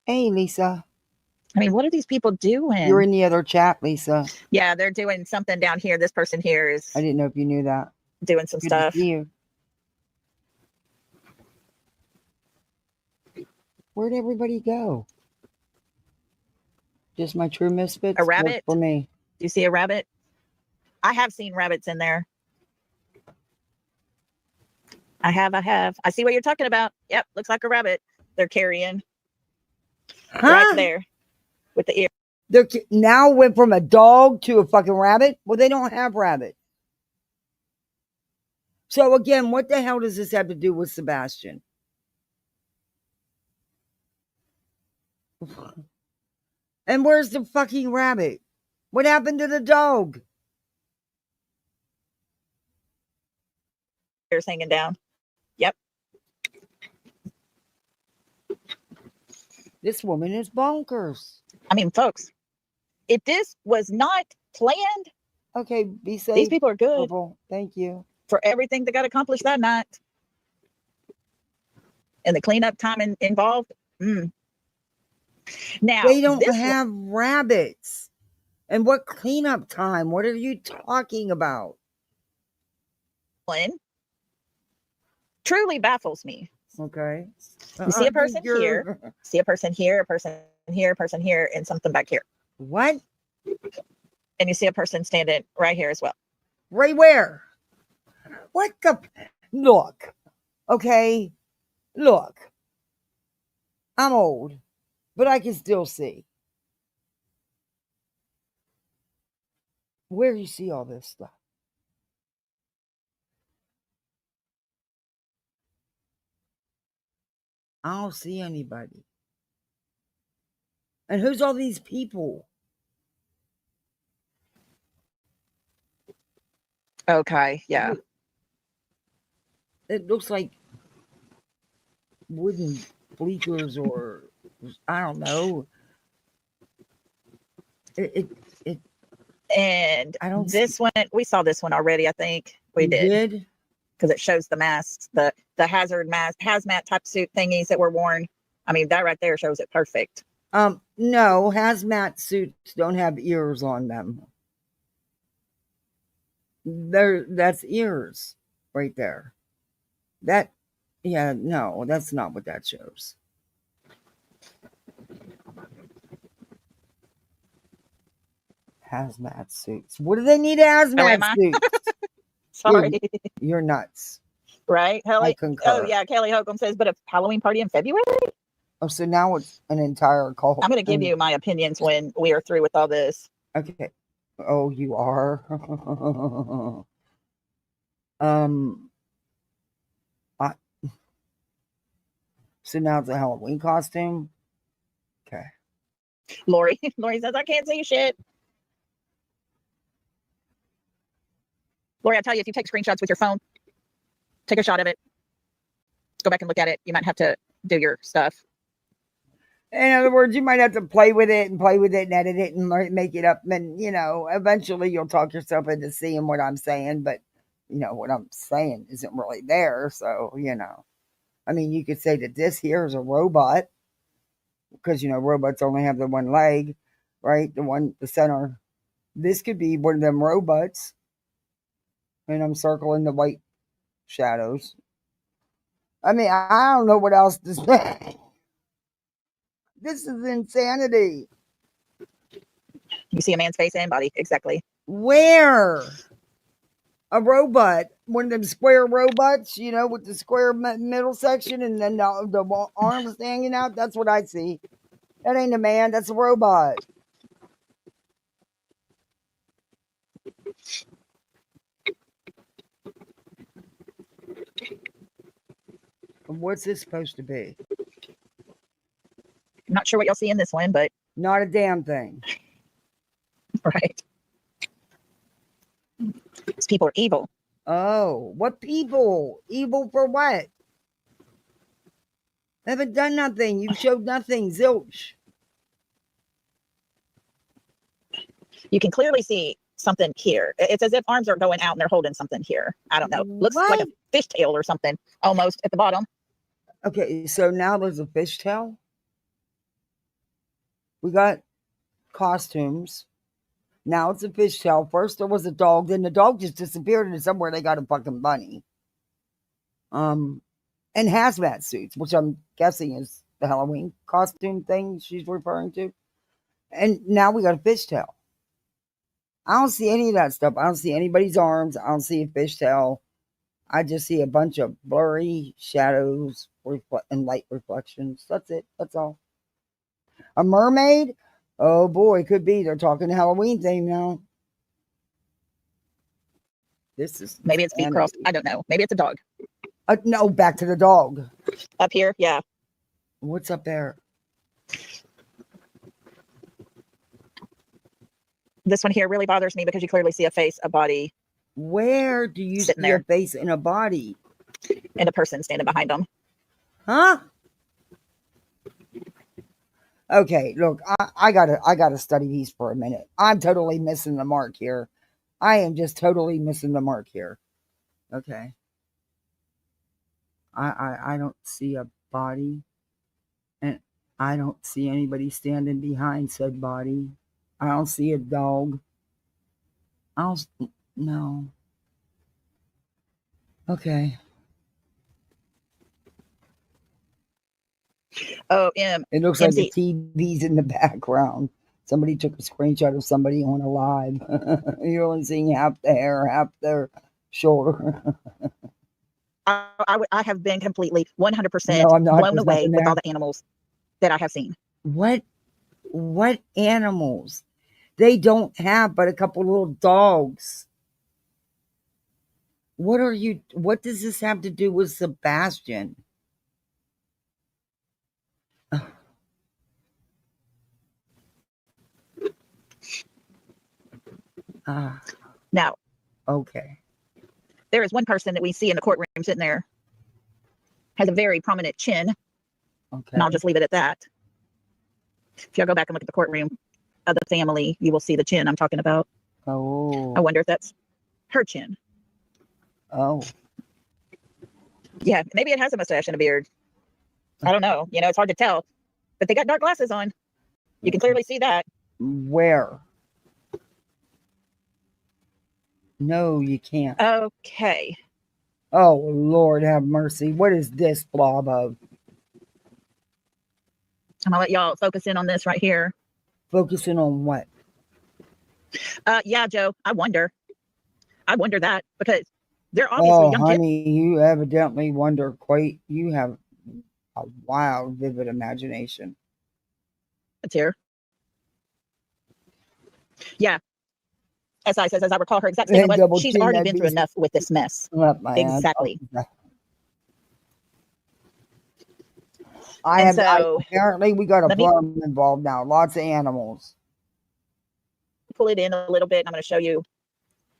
Hey, Lisa. I mean, what are these people doing? You're in the other chat, Lisa. Yeah, they're doing something down here. This person here is... I didn't know if you knew that. Doing some Good stuff. To see you. Where'd everybody go? Just my true misfits? A rabbit? For me. Do you see a rabbit? I have seen rabbits in there. I have. I see what you're talking about. Yep, looks like a rabbit they're carrying. Right there with the ear. They're now went from a dog to a fucking rabbit. Well, they don't have rabbit. So again, what the hell does this have to do with Sebastian? And where's the fucking rabbit? What happened to the dog? Ears hanging down. Yep. This woman is bonkers. I mean, folks, if this was not planned, Okay, be safe. these people are good Purple. Thank you. for everything that got accomplished that night. And the cleanup time involved. Now, They don't this have rabbits. And what cleanup time? What are you talking about? one truly baffles me. Okay. You see a person here, see a person here, a person here, a person here, and something back here. What? And you see a person standing right here as well. Right where? What the? Look. Okay. Look. I'm old, but I can still see. Where do you see all this stuff? I don't see anybody. And who's all these people? Okay, yeah. It looks like wooden bleachers, or I don't know. And I don't this one, we saw this one already, I think. We did. Because it shows the masks, the hazard mask, hazmat type suit thingies that were worn. I mean, that right there shows it perfect. No, hazmat suits don't have ears on them. That's ears right there. No, that's not what that shows. Hazmat suits. What do they need hazmat suits? Sorry. You're nuts. Right? I concur. Oh, yeah. Kelly Holcomb says, but a Halloween party in February? Oh, so now it's an entire cult. I'm going to give you my opinions when we are through with all this. Okay. Oh, you are? So now it's a Halloween costume? Okay. Lori says, I can't see shit. Lori, I tell you, if you take screenshots with your phone, take a shot of it, go back and look at it. You might have to do your stuff. In other words, you might have to play with it and edit it and make it up. And, eventually you'll talk yourself into seeing what I'm saying. But, what I'm saying isn't really there. So, I mean, you could say that this here is a robot. Because, robots only have the one leg, right? The center. This could be one of them robots. And I'm circling the white shadows. I mean, I don't know what else to say. This is insanity. You see a man's face and body, exactly. Where? A robot. One of them square robots, with the square middle section and then the arms hanging out. That's what I see. That ain't a man. That's a robot. What's this supposed to be? I'm not sure what you'll see in this one, but not a damn thing. Right. These people are evil. Oh, what people? Evil for what? They haven't done nothing. You showed nothing. Zilch. You can clearly see something here. It's as if arms are going out and they're holding something here. I don't know. Looks like a fishtail or something almost at the bottom. Okay, so now there's a fishtail. We got costumes. Now it's a fishtail. First there was a dog. Then the dog just disappeared and somewhere they got a fucking bunny. And hazmat suits, which I'm guessing is the Halloween costume thing she's referring to. And now we got a fishtail. I don't see any of that stuff. I don't see anybody's arms. I don't see a fishtail. I just see a bunch of blurry shadows and light reflections. That's it. That's all. A mermaid? Oh boy, could be. They're talking Halloween theme now. This is Maybe it's feet crossed. insanity. I don't know. Maybe it's a dog. No, back to the dog. Up here, yeah. What's up there? This one here really bothers me because you clearly see a face, a body, Where do you Sitting see a there. face in a body? and a person standing behind them. Huh? Okay, look, I gotta study these for a minute. I'm totally missing the mark here. I am just totally missing the mark here. Okay. I don't see a body, and I don't see anybody standing behind said body. I don't see a dog. I don't. No. Okay. Oh, It looks like the MC. TV's in the background. Somebody took a screenshot of somebody on a live. You're only seeing half the hair, half their shoulder. I have been completely 100% No, I'm not. blown There's away nothing with there. all the animals that I have seen. What animals? They don't have but a couple little dogs. What does this have to do with Sebastian? Now, Okay. there is one person that we see in the courtroom sitting there, has a very prominent chin, Okay. and I'll just leave it at that. If y'all go back and look at the courtroom of the family, you will see the chin I'm talking about. Oh. I wonder if that's her chin. Oh. Yeah, maybe it has a mustache and a beard. I don't know. You know, it's hard to tell. But they got dark glasses on. You can clearly see that. Where? No, you can't. Okay. Oh, Lord have mercy. What is this blob of? I'm gonna let y'all focus in on this right here. Focusing on what? Yeah, Joe, I wonder that because they're obviously Oh, young kids. honey, you evidently wonder quite. You have a wild, vivid imagination. Here. Yeah. As I recall her exact statement was, Double she's chin already that been through beast. enough with this mess. Up my ass. Exactly. I And so, apparently we got a let me- farm involved now. Lots of animals. Pull it in a little bit. And I'm going to show you.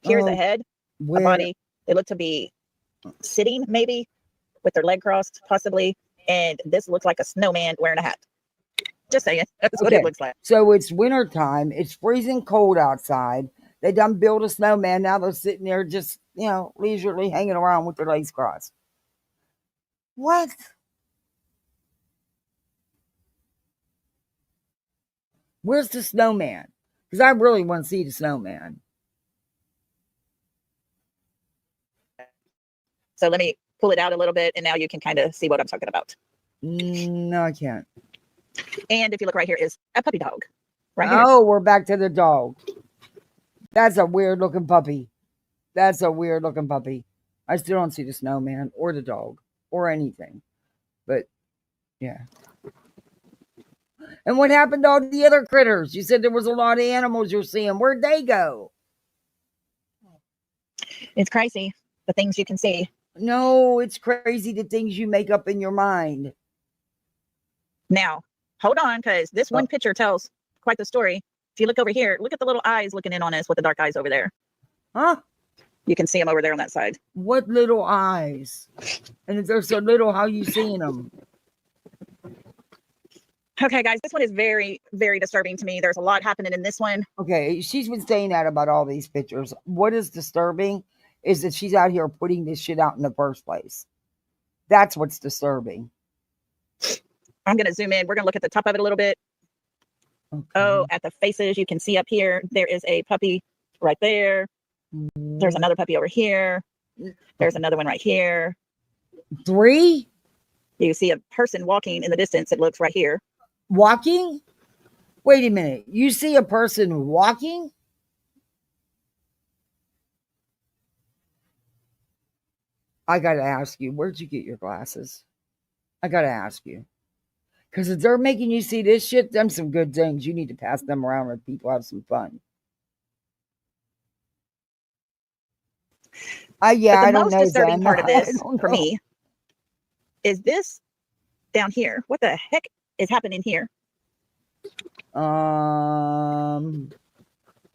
Here's Oh, a head, a where? body. They look to be sitting, maybe, with their leg crossed, possibly. And this looks like a snowman wearing a hat. Just saying. That's what Okay. it looks like. So it's winter time. It's freezing cold outside. They done built a snowman. Now they're sitting there just, leisurely hanging around with their legs crossed. What? Where's the snowman? Because I really want to see the snowman. So let me pull it out a little bit. And now you can kind of see what I'm talking about. No, I can't. And if you look right here is a puppy dog. Right here. Oh, we're back to the dog. That's a weird looking puppy. I still don't see the snowman or the dog or anything. But yeah. And what happened to all the other critters? You said there was a lot of animals you're seeing. Where'd they go? It's crazy. The things you can see. No, it's crazy the things you make up in your mind. Now, hold on, because this one picture tells quite the story. If you look over here, look at the little eyes looking in on us with the dark eyes over there. Huh? You can see them over there on that side. What little eyes? And if they're so little, how you seeing them? Okay, guys, this one is very, very disturbing to me. There's a lot happening in this one. Okay, she's been saying that about all these pictures. What is disturbing is that she's out here putting this shit out in the first place. That's what's disturbing. I'm going to zoom in. We're going to look at the top of it a little bit. Okay. Oh, at the faces, you can see up here, there is a puppy right there. There's another puppy over here. There's another one right here. 3? You see a person walking in the distance. It looks right here. Walking? Wait a minute. You see a person walking? I gotta ask you, where'd you get your glasses? I gotta ask you. Because if they're making you see this shit, them some good things. You need to pass them around where people have some fun. Yeah, But the I don't most know. disturbing Zen. part of I this don't for know. me is this down here. What the heck is happening here? It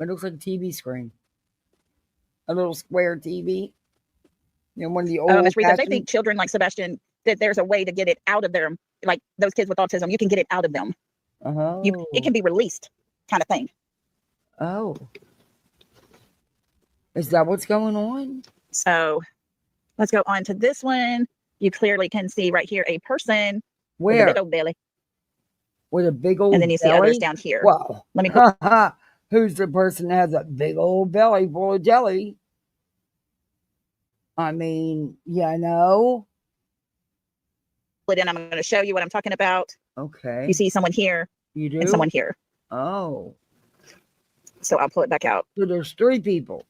looks like a TV screen. A little square TV. You know, one of the old. Miss Rita, they think children like Sebastian, that there's a way to get it out of them. Like those kids with autism, you can get it out of them. It can be released, kind of thing. Oh. Is that what's going on? So let's go on to this one. You clearly can see right here a person with a Where? big old belly. With a big old And then you see belly? others down here. Well, Let me put who's the person that has a big old belly full of jelly? I mean, you know. it in. I'm going to show you what I'm talking about. Okay. You see someone here You do? and someone here. Oh. So I'll pull it back out. So there's 3 people.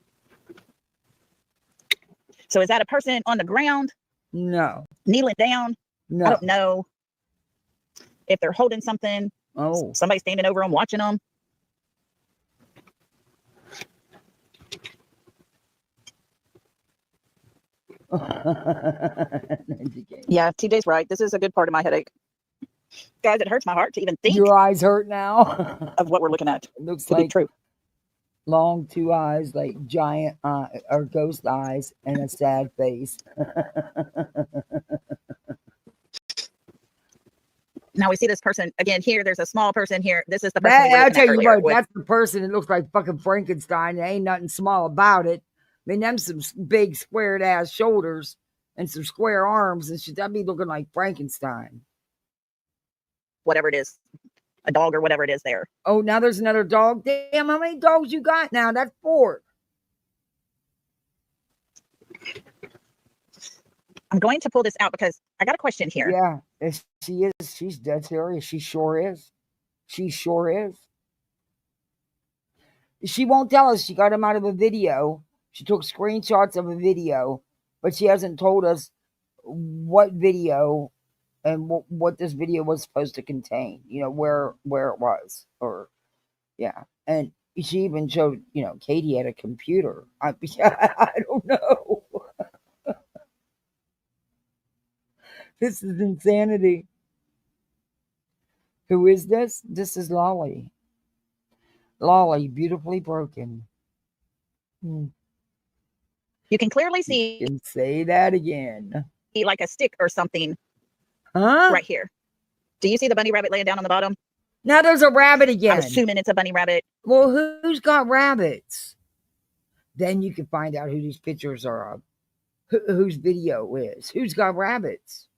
So is that a person on the ground? No. Kneeling down? No. I don't know if they're holding something. Oh. Somebody standing over them, watching them. Yeah, TJ's right. This is a good part of my headache. Guys, it hurts my heart to even think Your eyes hurt now? of what we're looking at. It looks To like be true. long 2 eyes, like giant or ghost eyes, and a sad face. Now we see this person again here. There's a small person here. This is the person. I'll tell you what, that's the person. It looks like fucking Frankenstein. There ain't nothing small about it. I mean, them some big squared ass shoulders and some square arms and shit. That'd be looking like Frankenstein. Whatever it is, a dog or whatever it is there. Oh, now there's another dog. Damn, how many dogs you got now? That's 4. I'm going to pull this out because I got a question here. Yeah, she is. She's dead serious. She sure is. She sure is. She won't tell us. She got him out of a video. She took screenshots of a video, but she hasn't told us what video and what this video was supposed to contain. You know, where it was, or yeah. And she even showed, you know, Katie had a computer. I don't know. This is insanity. Who is this? This is Lolli. Lolli, beautifully broken. You can clearly see. You can say that again. Like a stick or something. Huh? Right here. Do you see the bunny rabbit laying down on the bottom? Now there's a rabbit again. I'm assuming it's a bunny rabbit. Well, who's got rabbits? Then you can find out who these pictures are of. Whose video is. Who's got rabbits?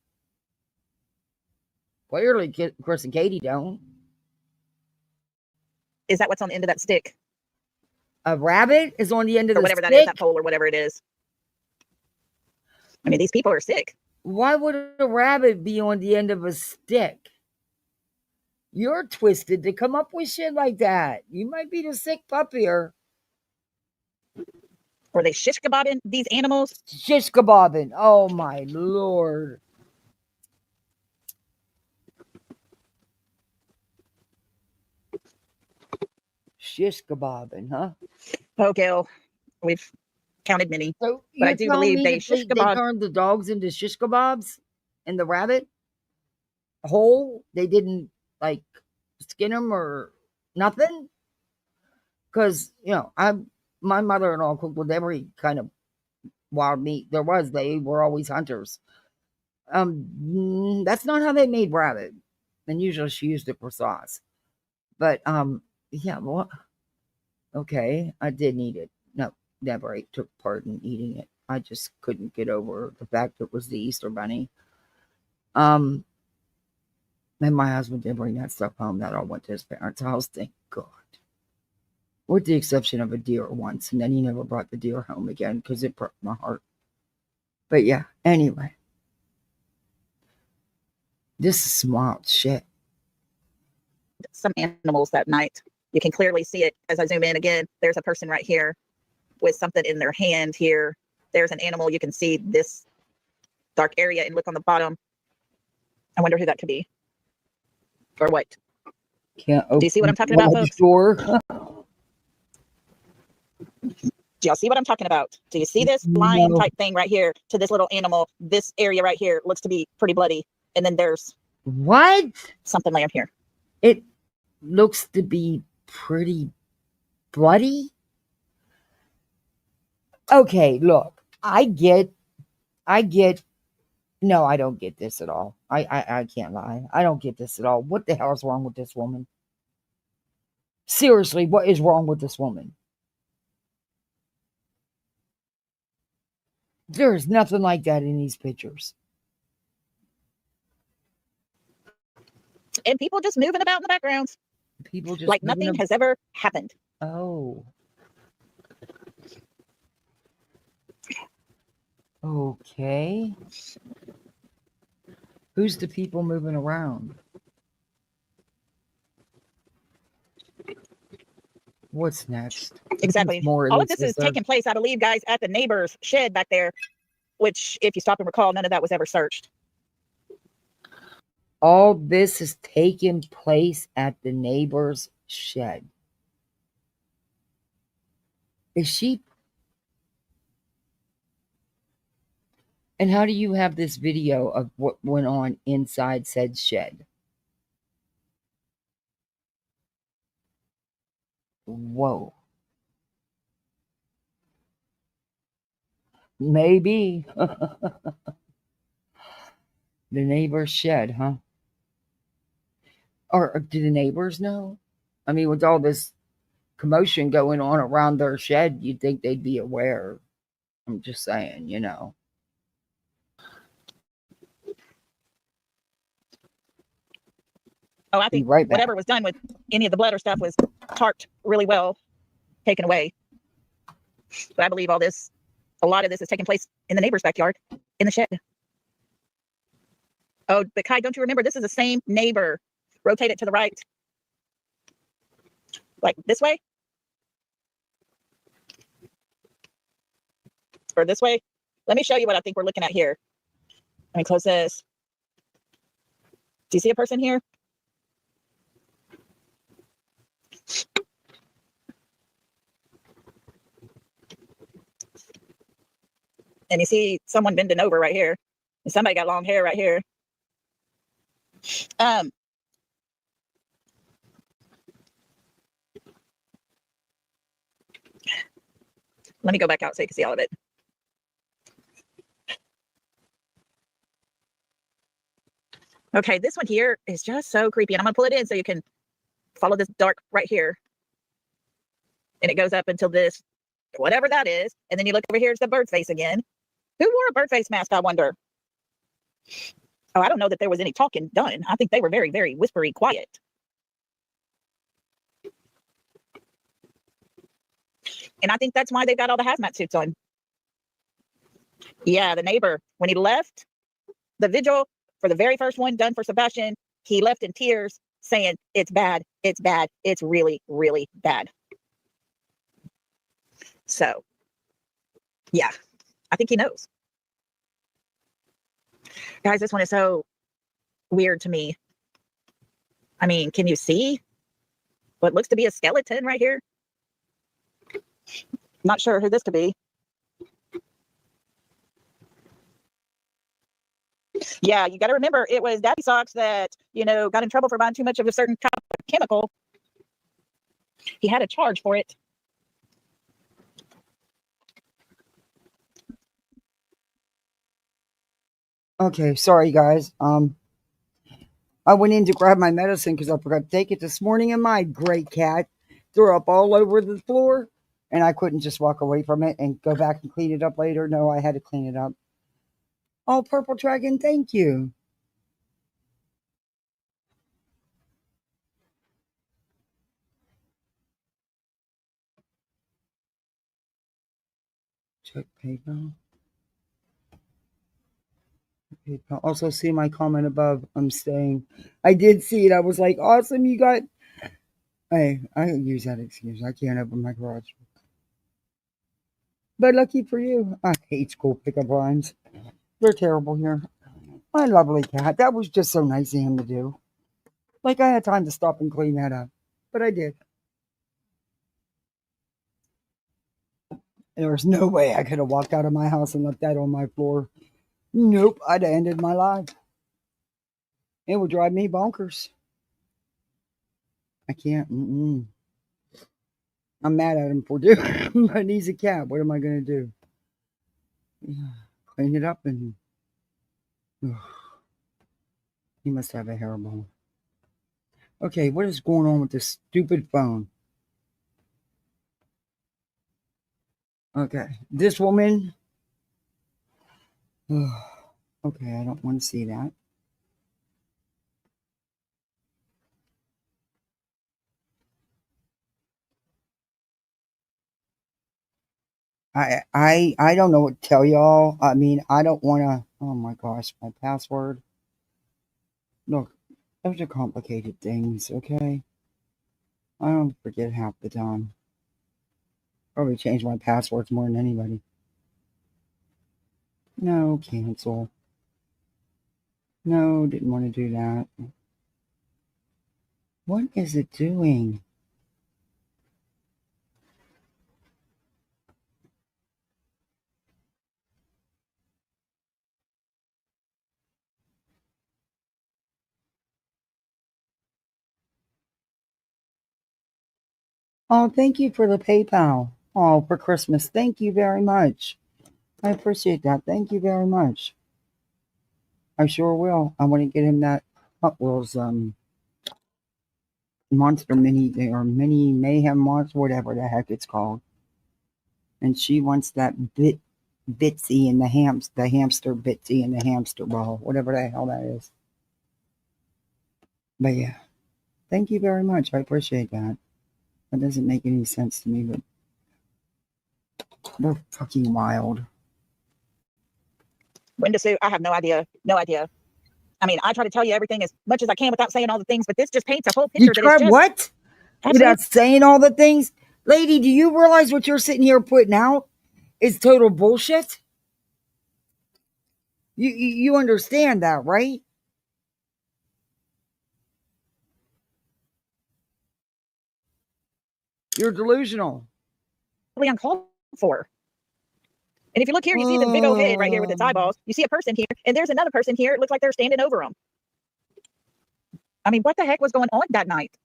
Clearly, Chris and Katie don't. Is that what's on the end of that stick? A rabbit is on the end of or the whatever stick? that is, that pole or whatever it is. I mean, these people are sick. Why would a rabbit be on the end of a stick? You're twisted to come up with shit like that. You might be the sick puppier. Were they shish kebabbing these animals? Shish kebabbing. Oh my Lord. Shish kebabbing, huh? Oh, Gail, we've counted many. So but I do believe they shish they kebab. turned the dogs into shish kebabs and the rabbit whole. They didn't like skin them or nothing. Because, you know, my mother-in-law cooked with every kind of wild meat there was. They were always hunters. That's not how they made rabbit. And usually she used it for sauce. But yeah, well, okay, I did eat it. No, never took part in eating it. I just couldn't get over the fact it was the Easter bunny. And my husband did bring that stuff home. That all went to his parents' house. Thank God. With the exception of a deer once, and then he never brought the deer home again because it broke my heart. But yeah, anyway. This is some wild shit. Some animals that night. You can clearly see it as I zoom in again. There's a person right here with something in their hand here. There's an animal. You can see this dark area and look on the bottom. I wonder who that could be. Or what? Can't open Do you see what I'm talking the about, garage folks? door. Do y'all see what I'm talking about? Do you see this line No. type thing right here to this little animal? This area right here looks to be pretty bloody. And then there's What? something laying here. It looks to be pretty bloody. Okay, look, I get. No, I don't get this at all. I can't lie. I don't get this at all. What the hell is wrong with this woman? Seriously, what is wrong with this woman? There's nothing like that in these pictures. And people just moving about in the background. People just like nothing has ever happened. Oh. Okay. Who's the people moving around? What's next? Exactly. More All of this is taking place, I believe, guys, at the neighbor's shed back there, which, if you stop and recall, none of that was ever searched. All this is taking place at the neighbor's shed. Is she? And how do you have this video of what went on inside said shed? Whoa. Maybe. The neighbor's shed, huh? Or do the neighbors know? I mean, with all this commotion going on around their shed, you'd think they'd be aware. I'm just saying, you know. Oh, I think right back. Whatever was done with any of the blood or stuff was tarped really well, taken away. But I believe a lot of this is taking place in the neighbor's backyard, in the shed. Oh, but Kai, don't you remember? This is the same neighbor. Rotate it to the right. Like this way? Or this way? Let me show you what I think we're looking at here. Let me close this. Do you see a person here? And you see someone bending over right here. And somebody got long hair right here. Let me go back out so you can see all of it. Okay, this one here is just so creepy. And I'm going to pull it in so you can follow this dark right here. And it goes up until this, whatever that is. And then you look over here, it's the bird face again. Who wore a bird face mask, I wonder? Oh, I don't know that there was any talking done. I think they were very, very whispery, quiet. And I think that's why they've got all the hazmat suits on. Yeah, the neighbor, when he left the vigil for the very first one done for Sebastian, he left in tears saying, it's bad, it's really, really bad. So, yeah, I think he knows. Guys, this one is so weird to me. I mean, can you see what looks to be a skeleton right here? Not sure who this could be. Yeah, you got to remember, it was Daddy Socks that, got in trouble for buying too much of a certain type of chemical. He had a charge for it. Okay, sorry guys. I went in to grab my medicine because I forgot to take it this morning, and my great cat threw up all over the floor, and I couldn't just walk away from it and go back and clean it up later. No, I had to clean it up. Oh, Purple Dragon, thank you. Check PayPal. PayPal. Also, see my comment above. I'm staying. I did see it. I was like, awesome, you got. Hey, I use that excuse. I can't open my garage. But lucky for you, I hate school pickup lines. They're terrible here. My lovely cat. That was just so nice of him to do. Like I had time to stop and clean that up. But I did. There was no way I could have walked out of my house and left that on my floor. Nope, I'd have ended my life. It would drive me bonkers. I can't. I'm mad at him for doing it, but he's a cat. What am I going to do? Yeah, clean it up and... He must have a hairball. Okay, what is going on with this stupid phone? Okay, this woman. Okay, I don't want to see that. I don't know what to tell y'all. I mean, I don't want to. Oh my gosh, my password. Look, those are complicated things, okay? I don't forget half the time. Probably change my passwords more than anybody. No, cancel. No, didn't want to do that. What is it doing? Oh, thank you for the PayPal. Oh, for Christmas. Thank you very much. I appreciate that. Thank you very much. I sure will. I want to get him that Hot Wheels Monster Mini or Mini Mayhem Monster, whatever the heck it's called. And she wants that Bitsy and the hamster Bitsy and the hamster ball, whatever the hell that is. But yeah, thank you very much. I appreciate that. That doesn't make any sense to me, but they're fucking wild. When to sue? I have no idea. No idea. I mean, I try to tell you everything as much as I can without saying all the things, but this just paints a whole picture. You try what? Without saying all the things? Lady, do you realize what you're sitting here putting out is total bullshit? You understand that, right? You're delusional. Uncalled for. And if you look here, you see the big old head right here with its eyeballs. You see a person here, and there's another person here. It looks like they're standing over them. I mean, what the heck was going on that night?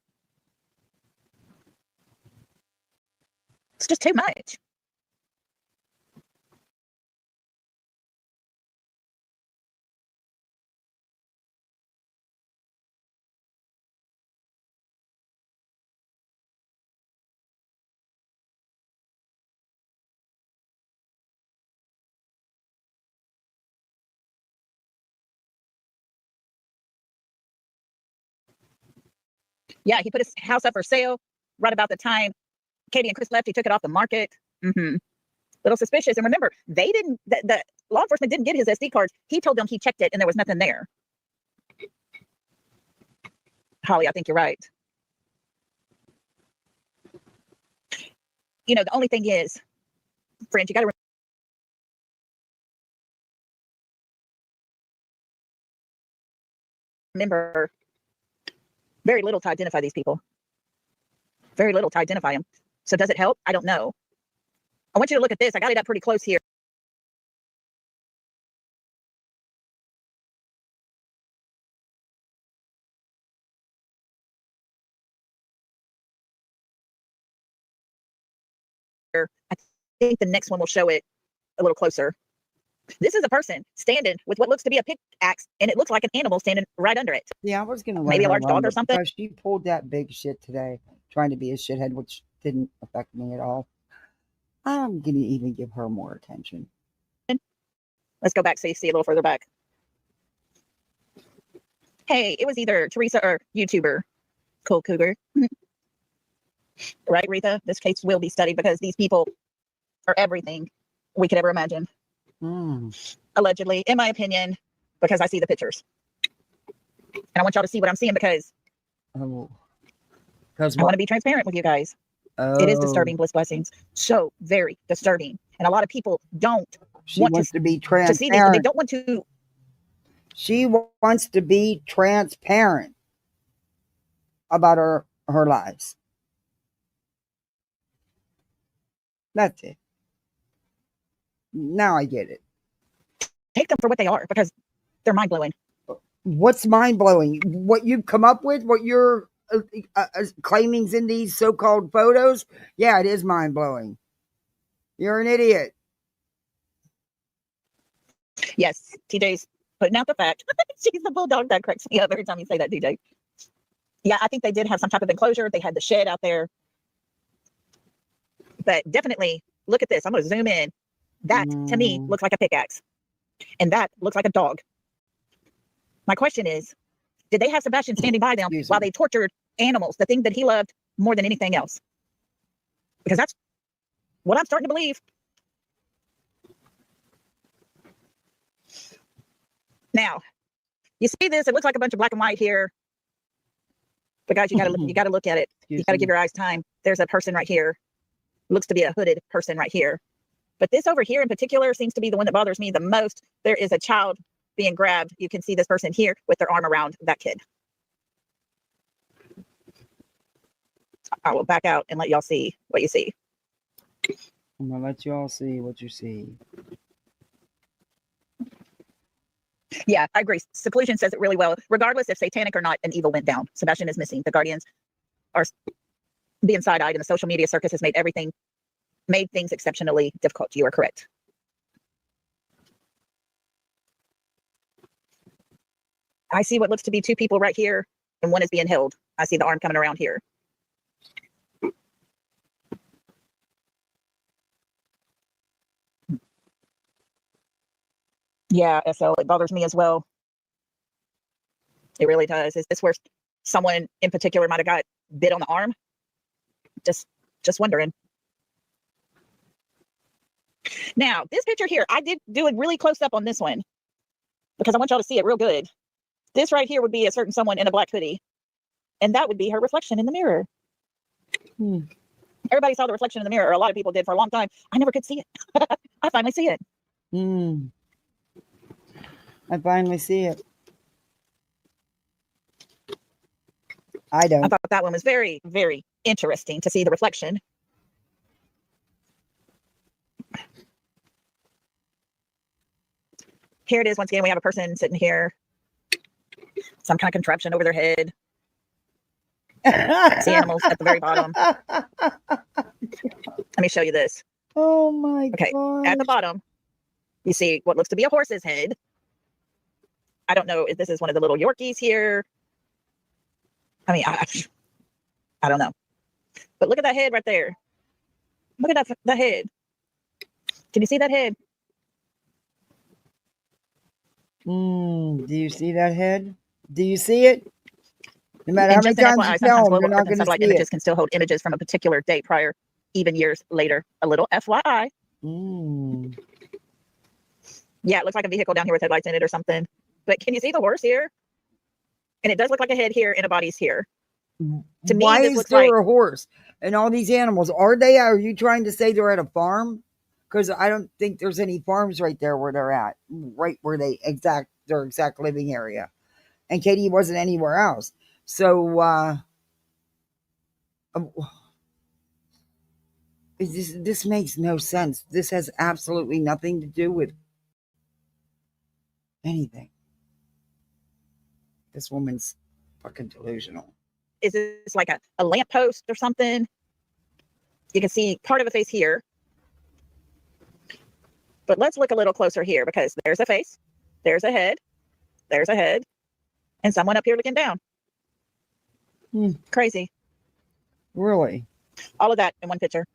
It's just too much. Yeah, he put his house up for sale right about the time Katie and Chris left. He took it off the market. Little suspicious. And remember, they didn't, the law enforcement didn't get his SD cards. He told them he checked it and there was nothing there. Holly, I think you're right. You know, the only thing is, friends, you got to remember very little to identify these people. Very little to identify them. So does it help? I don't know. I want you to look at this. I got it up pretty close here. I think the next one will show it a little closer. This is a person standing with what looks to be a pickaxe, and it looks like an animal standing right under it. Yeah, I was going to maybe a large dog or something. She pulled that big shit today, trying to be a shithead, which didn't affect me at all. I'm going to even give her more attention. Let's go back so you see a little further back. Hey, it was either Teresa or YouTuber. Cool Cougar. Right, Retha? This case will be studied because these people are everything we could ever imagine. Allegedly, in my opinion, because I see the pictures. And I want y'all to see what I'm seeing because I want to be transparent with you guys. It is disturbing, Bliss Blessings. So very disturbing. And a lot of people don't want to be transparent. To see these, they don't want to. She wants to be transparent. about her lives. That's it. Now I get it. Take them for what they are because they're mind blowing. What's mind blowing? What you've come up with? What you're claiming's in these so-called photos? Yeah, it is mind blowing. You're an idiot. Yes, TJ's putting out the fact. She's the bulldog that cracks me up every time you say that, DJ. Yeah, I think they did have some type of enclosure. They had the shed out there. But definitely, look at this. I'm going to zoom in. That, to me, looks like a pickaxe. And that looks like a dog. My question is, did they have Sebastian standing by them while they tortured animals, the thing that he loved more than anything else? Because that's what I'm starting to believe. Now, you see this, it looks like a bunch of black and white here. But guys, you gotta look at it. You gotta give your eyes time. There's a person right here. Looks to be a hooded person right here. But this over here in particular seems to be the one that bothers me the most. There is a child being grabbed. You can see this person here with their arm around that kid. I will back out and let y'all see what you see. I'm gonna let you all see what you see. Yeah, I agree. Seclusion says it really well. Regardless if satanic or not, an evil went down. Sebastian is missing. The Guardians are being side-eyed, and the social media circus has made things exceptionally difficult. You are correct. I see what looks to be two people right here, and one is being held. I see the arm coming around here. Yeah, SL, it bothers me as well. It really does. Is this where someone in particular might have got bit on the arm? Just wondering. Now, this picture here, I did do a really close up on this one because I want y'all to see it real good. This right here would be a certain someone in a black hoodie, and that would be her reflection in the mirror. Everybody saw the reflection in the mirror, or a lot of people did for a long time. I never could see it. I finally see it. I finally see it. I don't. I thought that one was very, very interesting to see the reflection. Here it is. Once again, we have a person sitting here. Some kind of contraption over their head. See animals at the very bottom. Let me show you this. Oh my Okay, God. at the bottom, you see what looks to be a horse's head. I don't know if this is one of the little Yorkies here. I mean, I don't know. But look at that head right there. Look at that head. Can you see that head? Do you see that head? Do you see it? No matter how many just an times FYI, you sometimes tell them, global you're not Earth and going to satellite see images it. can still hold images from a particular date prior, even years later. A little FYI. Yeah, it looks like a vehicle down here with headlights in it or something. But can you see the horse here? And it does look like a head here and a body's here. To me, Why this is looks there like a horse and all these animals? Are you trying to say they're at a farm? Because I don't think there's any farms right there where they're at, right where their exact living area. And Katie wasn't anywhere else. So this makes no sense. This has absolutely nothing to do with anything. This woman's fucking delusional. is this like a lamppost or something? You can see part of a face here. But let's look a little closer here because there's a face, there's a head, and someone up here looking down. Crazy. Really? All of that in one picture.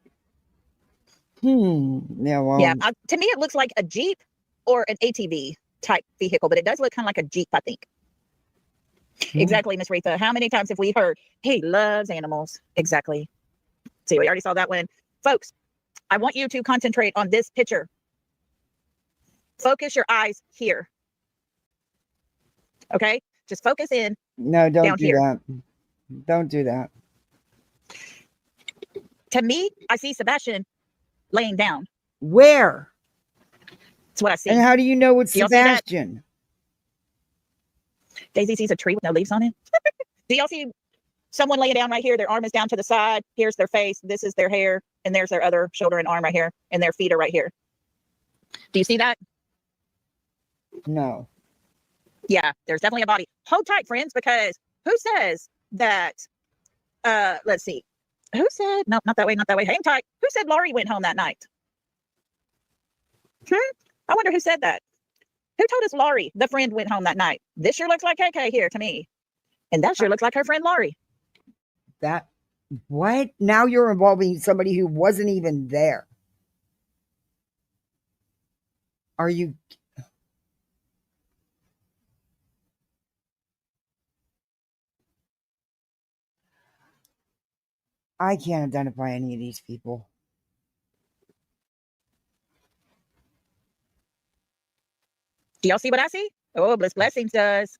Yeah, well. Yeah, to me it looks like a Jeep or an ATV type vehicle, but it does look kind of like a Jeep, I think. Exactly, Miss Retha. How many times have we heard, he loves animals? Exactly. See, we already saw that one. Folks, I want you to concentrate on this picture. Focus your eyes here. Okay? Just focus in. No, don't down do here. that. Don't do that. To me, I see Sebastian laying down. Where? That's what I see. And how do you know it's Do y'all see that? Sebastian? Daisy sees a tree with no leaves on it. Do y'all see someone laying down right here. Their arm is down to the side. Here's their face. This is their hair. And there's their other shoulder and arm right here. And their feet are right here. Do you see that? No. Yeah, there's definitely a body. Hold tight, friends, because who says that? Let's see. Who said, no, not that way, not that way. Hang tight. Who said Lolli went home that night? I wonder who said that. Who told us Lolli, the friend, went home that night? This sure looks like KK here to me. And that sure looks like her friend Lolli. That, what? Now you're involving somebody who wasn't even there. Are you? I can't identify any of these people. Do y'all see what I see? Oh, Bliss Blessings does.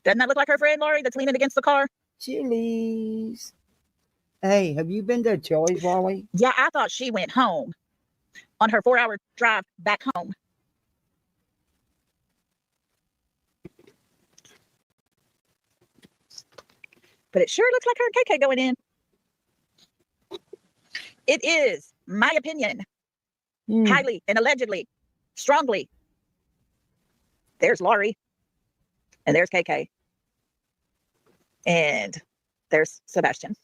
Doesn't that look like her friend Lolli that's leaning against the car? Chili's. Hey, have you been to Chili's, Lolli? Yeah, I thought she went home on her 4-hour drive back home. But it sure looks like her and KK going in. It is my opinion, highly and allegedly, strongly. There's Lolli, and there's KK, and there's Sebastian.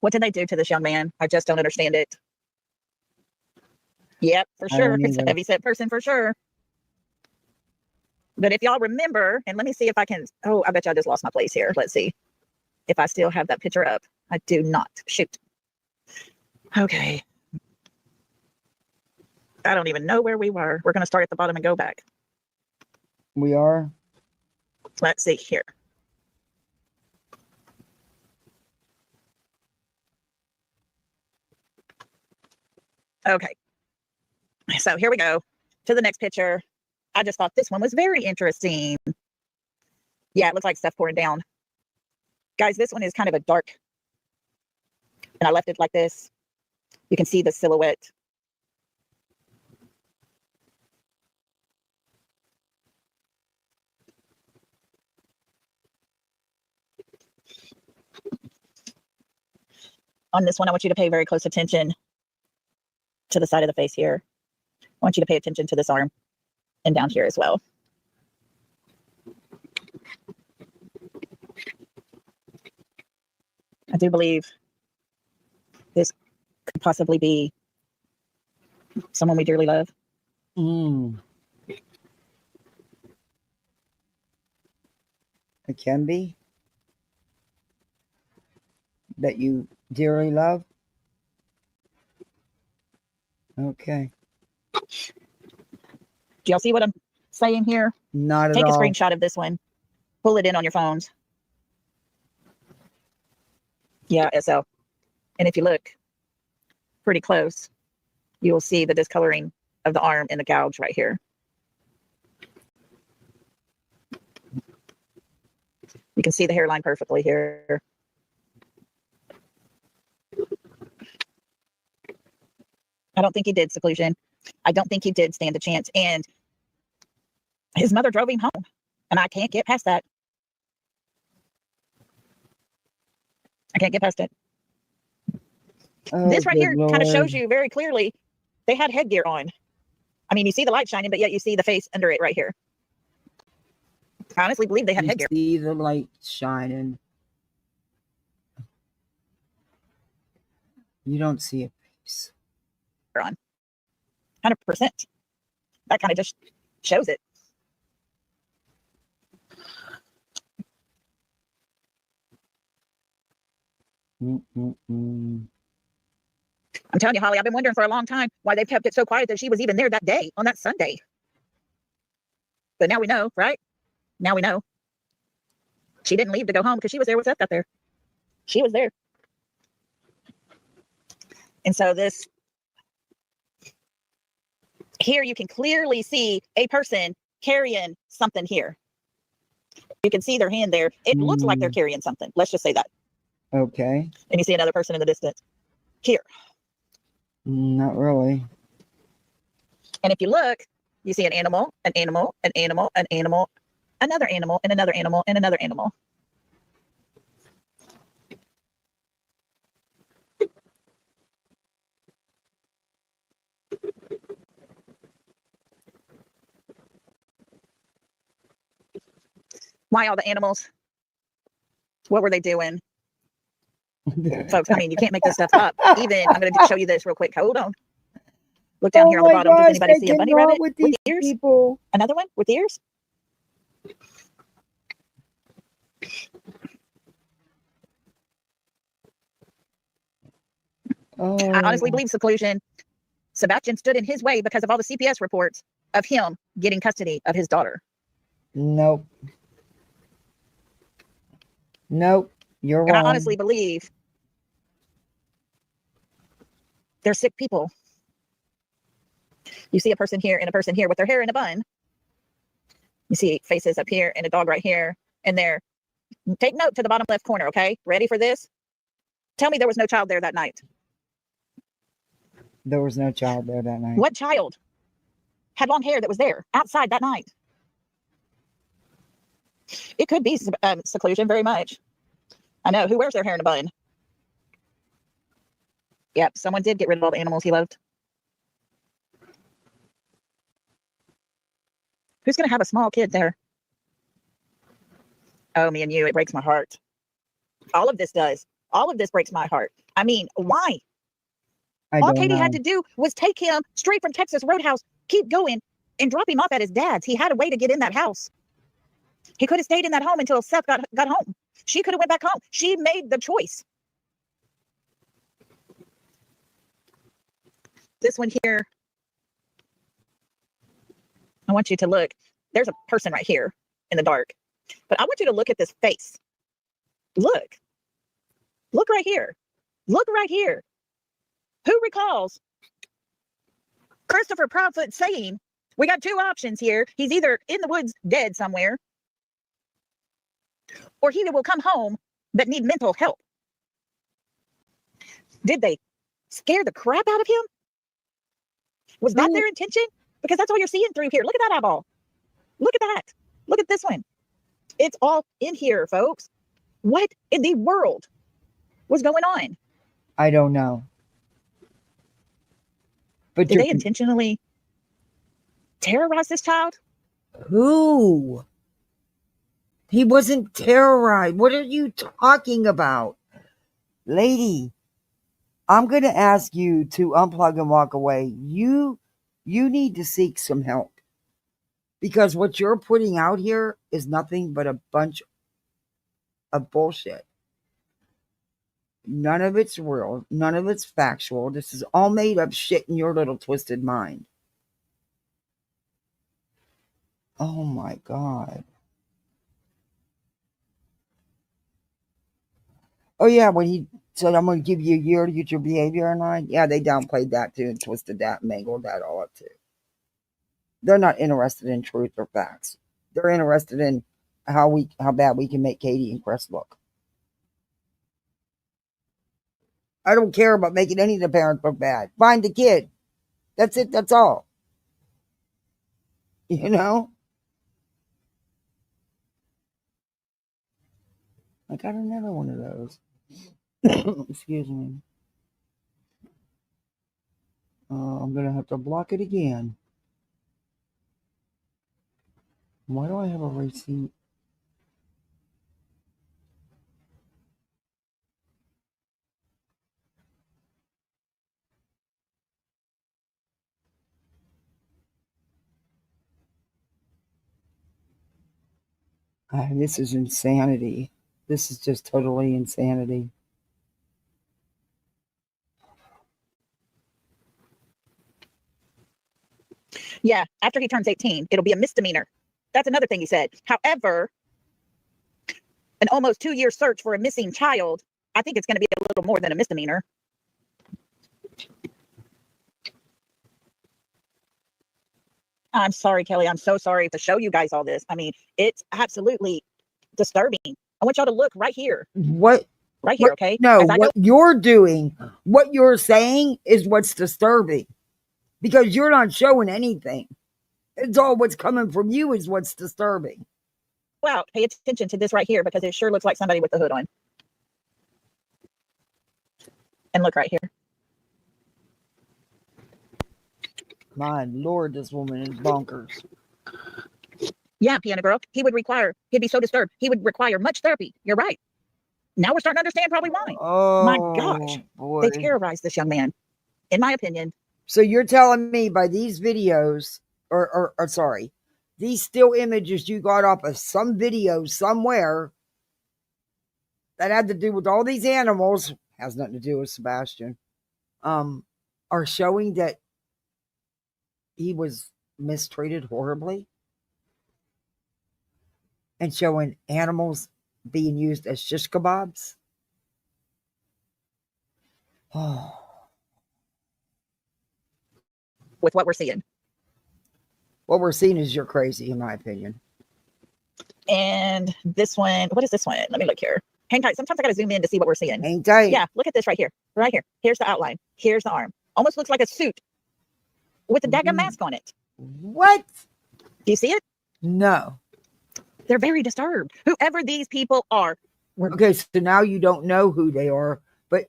What did they do to this young man? I just don't understand it. Yep, for sure. It's a heavy-set person for sure. But if y'all remember, and let me see if I can, oh, I bet you I just lost my place here. Let's see if I still have that picture up. I do not. Shoot. Okay. I don't even know where we were. We're going to start at the bottom and go back. We are? Let's see here. Okay. So here we go to the next picture. I just thought this one was very interesting. Yeah, it looks like stuff pouring down. Guys, this one is kind of a dark. And I left it like this. You can see the silhouette. On this one, I want you to pay very close attention to the side of the face here. I want you to pay attention to this arm and down here as well. I do believe this could possibly be someone we dearly love. It can be. That you dearly love? Okay. Do y'all see what I'm saying here? Not at all. Take a all. screenshot of this one. Pull it in on your phones. Yeah, SL. And if you look pretty close, you will see the discoloring of the arm and the gouge right here. You can see the hairline perfectly here. I don't think he did seclusion. I don't think he did stand a chance. And his mother drove him home. And I can't get past that. I can't get past it. Oh, this right here kind of Lord. shows you very clearly they had headgear on. I mean, you see the light shining, but yet you see the face under it right here. I honestly believe they had You headgear. see the light shining. You don't see a face. On 100%. That kind of just shows it. Mm-mm-mm. I'm telling you, Holly, I've been wondering for a long time why they've kept it so quiet that she was even there that day, on that Sunday. But now we know, right? Now we know. She didn't leave to go home because she was there with Seth out there. She was there. And so this, here you can clearly see a person carrying something here. You can see their hand there. It looks like they're carrying something. Let's just say that. Okay. And you see another person in the distance here. Not really. And if you look, You see an animal, an animal, an animal, an animal, another animal, and another animal, and another animal. Why all the animals? What were they doing? Folks, I mean, you can't make this stuff up. Even, I'm going to show you this real quick. Hold on. Look down here on the bottom. Does anybody see a bunny rabbit with ears? People. Another one with ears? I honestly believe seclusion. Sebastian stood in his way because of all the CPS reports of him getting custody of his daughter. Nope. Nope. You're wrong. And I honestly believe they're sick people. You see a person here and a person here with their hair in a bun. You see faces up here and a dog right here and there. Take note to the bottom left corner, okay? Ready for this? Tell me there was no child there that night. There was no child there that night. What child had long hair that was there outside that night? It could be seclusion, very much. I know. Who wears their hair in a bun? Yep, someone did get rid of all the animals he loved. Who's going to have a small kid there? Oh, me and you, it breaks my heart. All of this does. All of this breaks my heart. I mean, why? All Katie had to do was take him straight from Texas Roadhouse, keep going, and drop him off at his dad's. He had a way to get in that house. He could have stayed in that home until Seth got home. She could have went back home. She made the choice. This one here, I want you to look. There's a person right here in the dark. But I want you to look at this face. Look. Look right here. Look right here. Who recalls Christopher Proudfoot saying, we got two options here. He's either in the woods dead somewhere, or he will come home but need mental help. Did they scare the crap out of him? Was that their intention? Because that's all you're seeing through here. Look at that eyeball. Look at that. Look at this one. It's all in here, folks. What in the world was going on? I don't know. But did they intentionally terrorize this child? Who? He wasn't terrorized. What are you talking about? Lady, I'm going to ask you to unplug and walk away. You need to seek some help. Because what you're putting out here is nothing but a bunch of bullshit. None of it's real. None of it's factual. This is all made up shit in your little twisted mind. Oh my God. Oh yeah, when he said, I'm going to give you a year to get your behavior in line. Yeah, they downplayed that too and twisted that and mangled that all up too. They're not interested in truth or facts. They're interested in how bad we can make Katie and Chris look. I don't care about making any of the parents look bad. Find the kid. That's it. That's all. You know? I got another one of those. Excuse me. I'm going to have to block it again. Why do I have a receipt? This is insanity. This is just totally insanity. Yeah, after he turns 18, it'll be a misdemeanor. That's another thing he said. However, an almost 2-year search for a missing child, I think it's going to be a little more than a misdemeanor. I'm sorry, Kelly. I'm so sorry to show you guys all this. I mean, it's absolutely disturbing. I want y'all to look right here. What? Right here, okay? No, what you're doing, what you're saying is what's disturbing. Because you're not showing anything. It's all what's coming from you is what's disturbing. Well, pay attention to this right here because it sure looks like somebody with the hood on. And look right here. My Lord, this woman is bonkers. Yeah, piano girl. He'd be so disturbed. He would require much therapy. You're right. Now we're starting to understand probably why. Oh, My gosh. boy. They terrorized this young man, in my opinion. So you're telling me by these videos, or sorry, these still images you got off of some video somewhere that had to do with all these animals, has nothing to do with Sebastian, are showing that he was mistreated horribly and showing animals being used as shish kebabs. Oh. With what we're seeing. What we're seeing is you're crazy, in my opinion. And this one, what is this one? Let me look here. Hang tight. Sometimes I gotta zoom in to see what we're seeing. Hang tight. Yeah, look at this right here. Right here. Here's the outline. Here's the arm. Almost looks like a suit with a daggum mask on it. What? Do you see it? No. They're very disturbed. Whoever these people are. Okay, so now you don't know who they are, but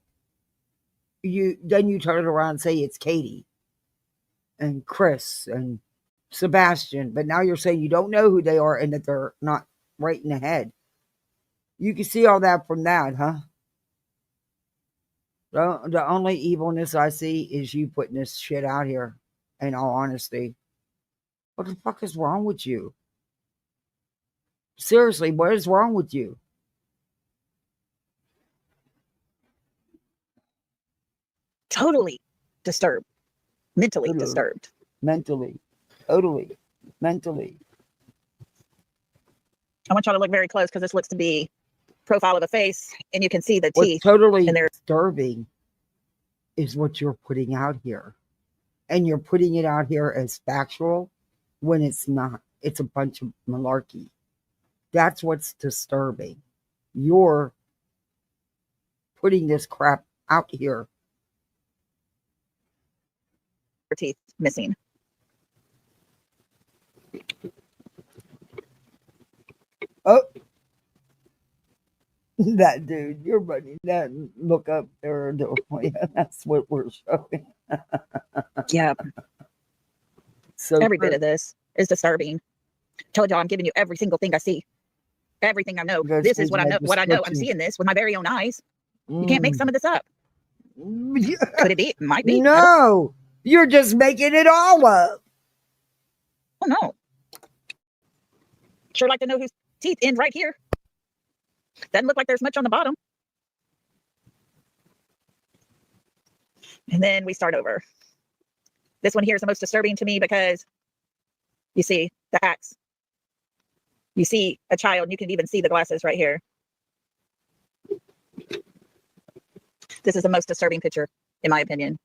you turn it around and say it's Katie and Chris and Sebastian, but now you're saying you don't know who they are and that they're not right in the head. You can see all that from that, huh? The only evilness I see is you putting this shit out here, in all honesty. What the fuck is wrong with you? Seriously, what is wrong with you? Totally disturbed. Mentally disturbed. Mentally. Totally. Mentally. I want y'all to look very close because this looks to be profile of a face and you can see the What's teeth. totally and they're disturbing is what you're putting out here. And you're putting it out here as factual when it's not. It's a bunch of malarkey. That's what's disturbing. You're putting this crap out here. teeth missing. Oh, that dude, you're running that. Look up there. That's what we're showing. Yeah. So every bit of this is disturbing. Told y'all I'm giving you every single thing I see. Everything I know. This is what I know. What I know. I'm seeing this with my very own eyes. You can't make some of this up. Could it be? It might be. No, you're just making it all up. Oh no. Sure like to know whose teeth end right here. Doesn't look like there's much on the bottom. And then we start over. This one here is the most disturbing to me because you see the hats. You see a child, and you can even see the glasses right here. This is the most disturbing picture, in my opinion.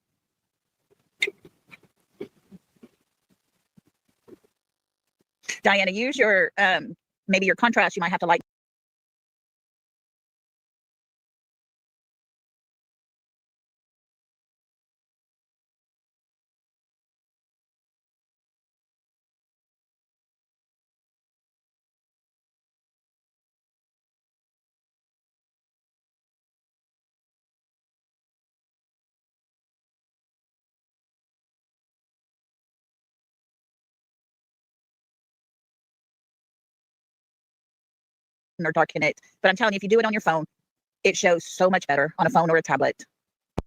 Diana, use your, maybe your contrast. You might have to like. Or darken it, but I'm telling you, if you do it on your phone, it shows so much better on a phone or a tablet.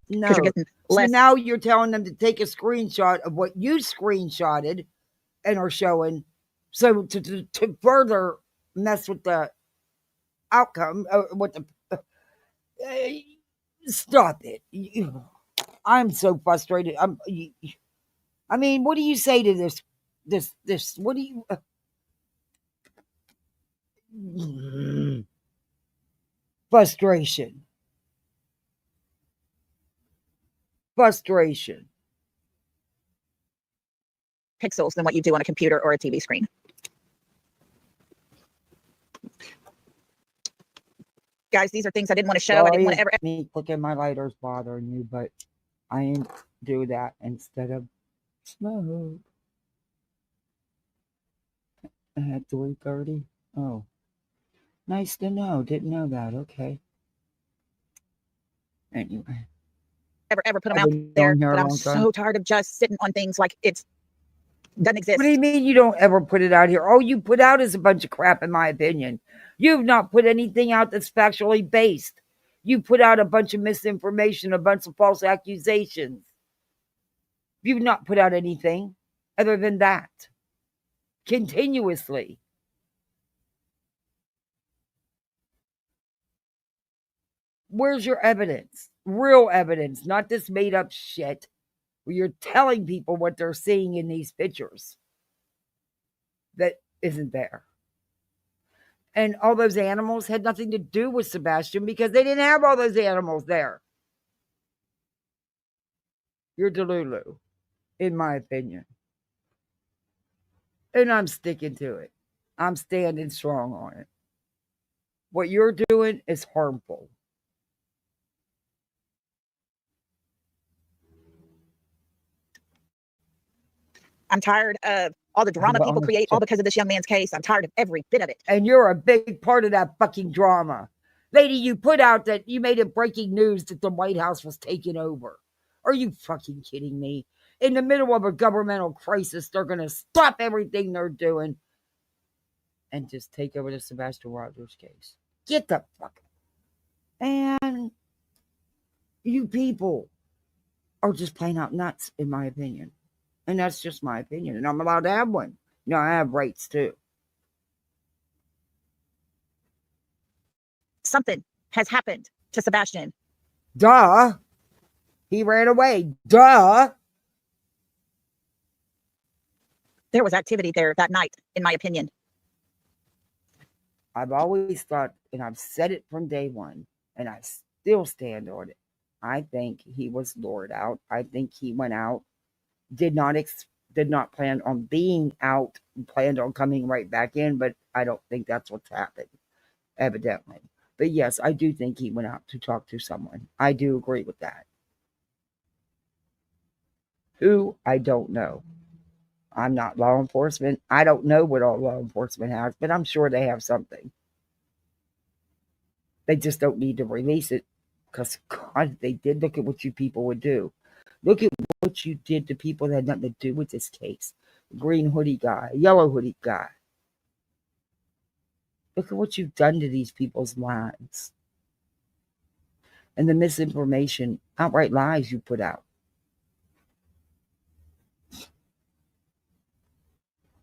No, you're getting less. So now you're telling them to take a screenshot of what you screenshotted and are showing, so to further mess with the outcome. What the? Stop it! I'm so frustrated. I mean, what do you say to this? This? What do you? Frustration. Pixels than what you do on a computer or a TV screen. Guys, these are things I didn't want to show. Sorry, I didn't want to ever. Me clicking my lighter's bothering you, but I do that instead of smoke. At 3:30. Oh, nice to know. Didn't know that. Okay. Anyway, Ever put them I've out been there, on here but a I'm long time. so tired of just sitting on things like it's doesn't exist. What do you mean you don't ever put it out here? All you put out is a bunch of crap, in my opinion. You've not put anything out that's factually based. You put out a bunch of misinformation, a bunch of false accusations. You've not put out anything other than that continuously. Where's your evidence? Real evidence, not this made up shit where you're telling people what they're seeing in these pictures that isn't there. And all those animals had nothing to do with Sebastian because they didn't have all those animals there. You're Delulu, in my opinion. And I'm sticking to it. I'm standing strong on it. What you're doing is harmful. I'm tired of all the drama people create, all because of this young man's case. I'm tired of every bit of it. And you're a big part of that fucking drama. Lady, you put out that you made it breaking news that the White House was taken over. Are you fucking kidding me? In the middle of a governmental crisis, they're going to stop everything they're doing and just take over the Sebastian Rogers case. Get the fuck. And you people are just plain out nuts, in my opinion. And that's just my opinion. And I'm allowed to have one. You know, I have rights too. Something has happened to Sebastian. Duh. He ran away. Duh. There was activity there that night, in my opinion. I've always thought, and I've said it from day one, and I still stand on it. I think he was lured out. I think he went out, did not plan on being out, planned on coming right back in, but I don't think that's what's happened, evidently. But yes, I do think he went out to talk to someone. I do agree with that. Who? I don't know. I'm not law enforcement. I don't know what all law enforcement has, but I'm sure they have something. They just don't need to release it because, God, if they did, look at what you people would do. Look at what you did to people that had nothing to do with this case. Green hoodie guy, yellow hoodie guy. Look at what you've done to these people's lives. And the misinformation, outright lies you put out.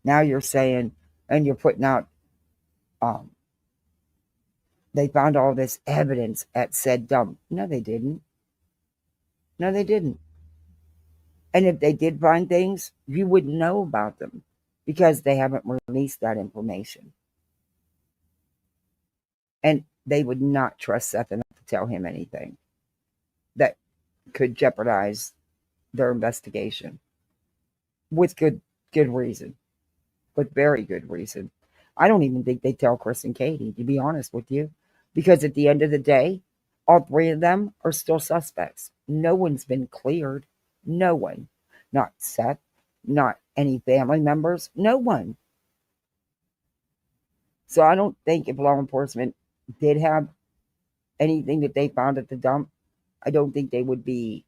Now you're saying, and you're putting out, they found all this evidence at said dump. No, they didn't. No, they didn't. And if they did find things, you wouldn't know about them because they haven't released that information. And they would not trust Seth enough to tell him anything that could jeopardize their investigation with good reason, with very good reason. I don't even think they tell Chris and Katie, to be honest with you, because at the end of the day, all three of them are still suspects. No one's been cleared. No one. Not Seth, not any family members, no one. So I don't think if law enforcement did have anything that they found at the dump, I don't think they would be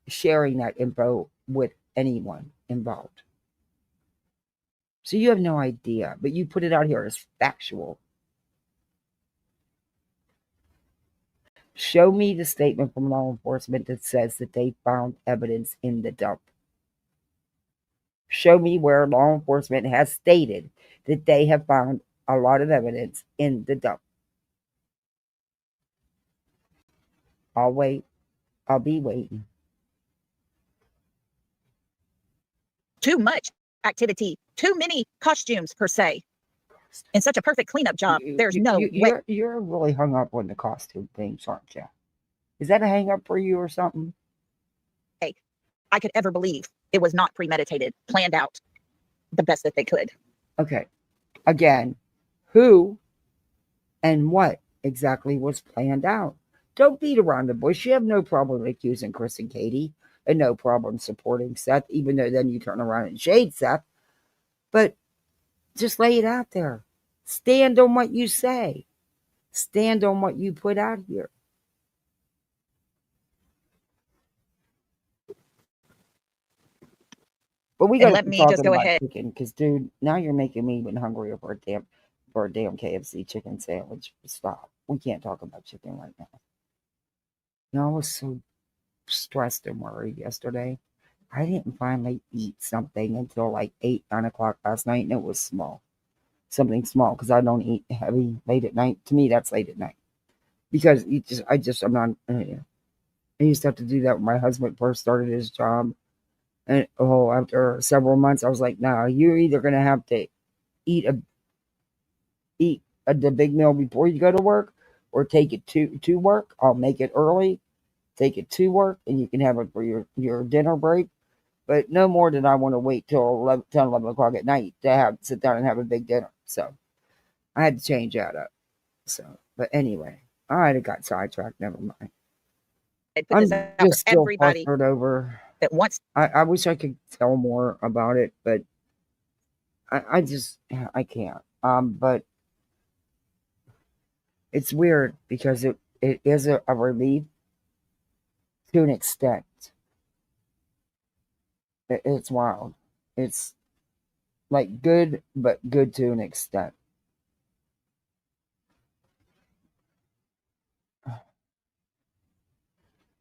sharing that info with anyone involved. So you have no idea, but you put it out here as factual. Show me the statement from law enforcement that says that they found evidence in the dump. Show me where law enforcement has stated that they have found a lot of evidence in the dump. I'll wait. I'll be waiting. Too much activity, too many costumes per se. In such a perfect cleanup job, there's no way. You're really hung up on the costume things, aren't you? Is that a hang up for you or something? I could ever believe it was not premeditated, planned out the best that they could. Okay. Again, who and what exactly was planned out? Don't beat around the bush. You have no problem accusing Chris and Katie and no problem supporting Seth, even though then you turn around and shade Seth. But Just lay it out there. Stand on what you say. Stand on what you put out here. But we And got to let keep me just talking go about ahead. chicken, because dude, now you're making me even hungrier for a damn KFC chicken sandwich. Stop. We can't talk about chicken right now. You know, I was so stressed and worried yesterday. I didn't finally eat something until like 8, 9 o'clock last night, and it was small. Something small, because I don't eat heavy late at night. To me, that's late at night. Because I'm not, I used to have to do that when my husband first started his job. And after several months, I was like, "No, you're either gonna have to eat the big meal before you go to work, or take it to work. I'll make it early, take it to work, and you can have it for your dinner break. But no more than I want to wait till 11, 10, 11 o'clock at night to sit down and have a big dinner." So I had to change that up. So, but anyway, I got sidetracked. Never mind. Put I'm this out for just still everybody flustered over. that wants. I wish I could tell more about it, but I can't. But it's weird because it is a relief to an extent. It's wild. It's like good, but good to an extent.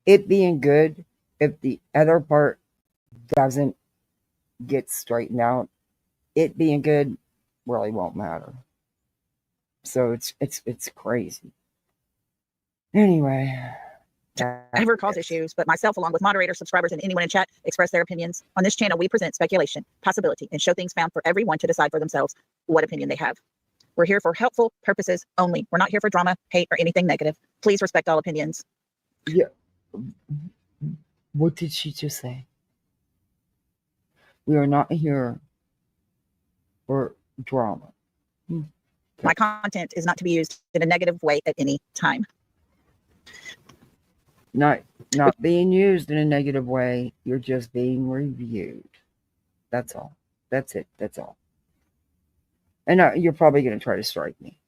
It being good, if the other part doesn't get straightened out, it being good really won't matter. So it's crazy. Anyway, Ever cause issues, but myself, along with moderators, subscribers, and anyone in chat, express their opinions. On this channel, we present speculation, possibility, and show things found for everyone to decide for themselves what opinion they have. We're here for helpful purposes only. We're not here for drama, hate, or anything negative. Please respect all opinions. Yeah. What did she just say? We are not here for drama. My content is not to be used in a negative way at any time. Not being used in a negative way. You're just being reviewed. That's all. That's it. That's all. And you're probably going to try to strike me.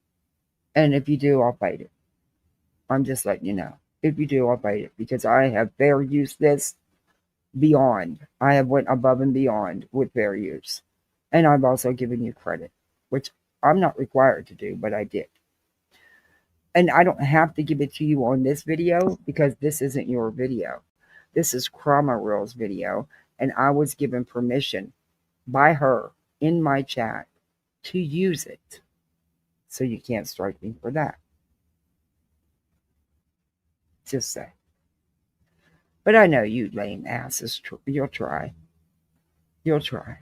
And if you do, I'll fight it. I'm just letting you know. If you do, I'll fight it, because I have fair use this beyond. I have went above and beyond with fair use. And I've also given you credit, which I'm not required to do, but I did. And I don't have to give it to you on this video, because this isn't your video. This is Krama Real's video, and I was given permission by her in my chat to use it. So you can't strike me for that. Just say. But I know you lame asses, you'll try. You'll try.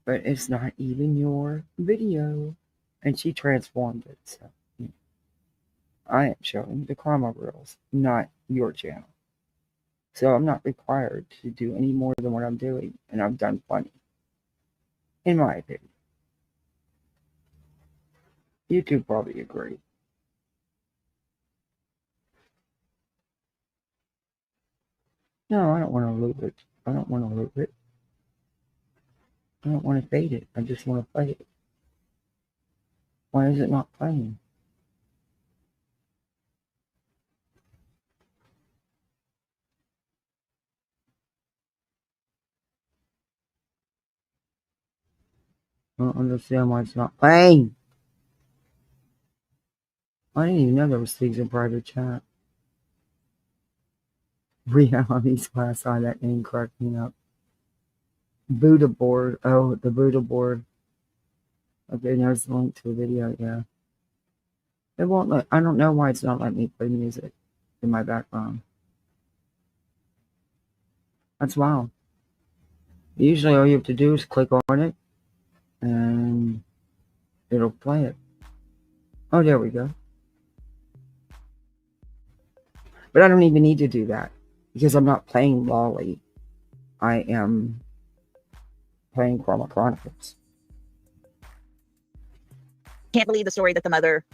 But it's not even your video. And she transformed it. So I am showing the Karma Reels, not your channel. So I'm not required to do any more than what I'm doing. And I've done plenty. In my opinion. You two probably agree. No, I don't want to loop it. I don't want to loop it. I don't want to fade it. I just want to play it. Why is it not playing? I don't understand why it's not playing. I didn't even know there was things in private chat. Reality's class, I that name cracked me up. Buddha board. Oh, the Buddha board. Okay, there's the link to the video, yeah. It won't let, I don't know why it's not letting me play music in my background. That's wild. Usually all you have to do is click on it and it'll play it. Oh, there we go. But I don't even need to do that, because I'm not playing Lolli. I am playing Chroma Chronicles. Can't believe the story that the mother.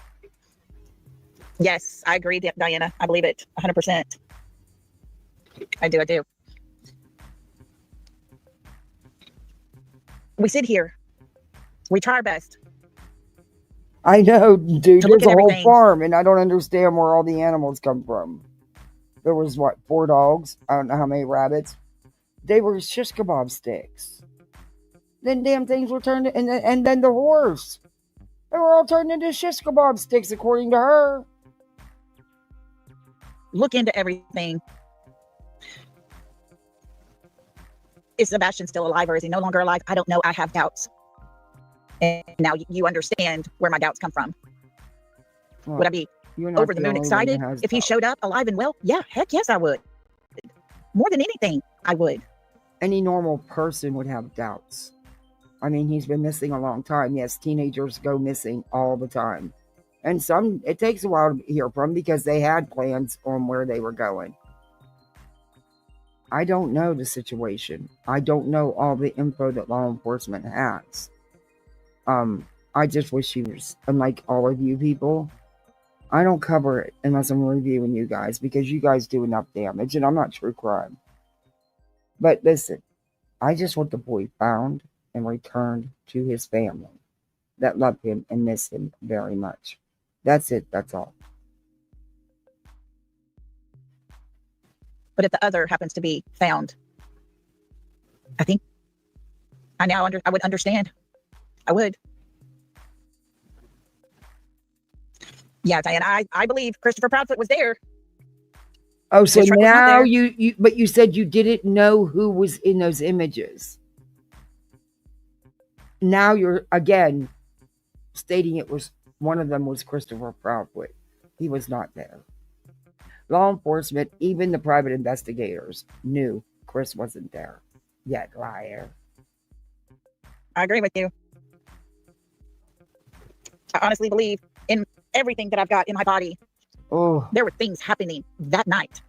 Yes, I agree, Diana. I believe it 100%. I do. We sit here. We try our best. I know, dude. To look There's at a whole everything. farm, and I don't understand where all the animals come from. There was, what, 4 dogs? I don't know how many rabbits. They were shish kebab sticks. Then damn things were turned, and then the horse. They were all turned into shish kebab sticks, according to her. Look into everything. Is Sebastian still alive or is he no longer alive? I don't know. I have doubts. And now you understand where my doubts come from. Well, would I be you're not over the moon only one excited that has if he doubts. showed up alive and well? Yeah, heck yes, I would. More than anything, I would. Any normal person would have doubts. I mean, he's been missing a long time. Yes, teenagers go missing all the time. And some, it takes a while to hear from because they had plans on where they were going. I don't know the situation. I don't know all the info that law enforcement has. I just wish he was, unlike all of you people, I don't cover it unless I'm reviewing you guys because you guys do enough damage and I'm not true crime. But listen, I just want the boy found and returned to his family that love him and miss him very much. That's it. That's all. But if the other happens to be found, I think I would understand. I would. Yeah, Diane, I believe Christopher Proudfoot was there. Oh, so His truck was not now there. but you said you didn't know who was in those images. Now you're again stating it was one of them was Christopher Proudfoot. He was not there. Law enforcement, even the private investigators, knew Chris wasn't there. Yet, liar. I agree with you. I honestly believe in everything that I've got in my body. Oh, There were things happening that night,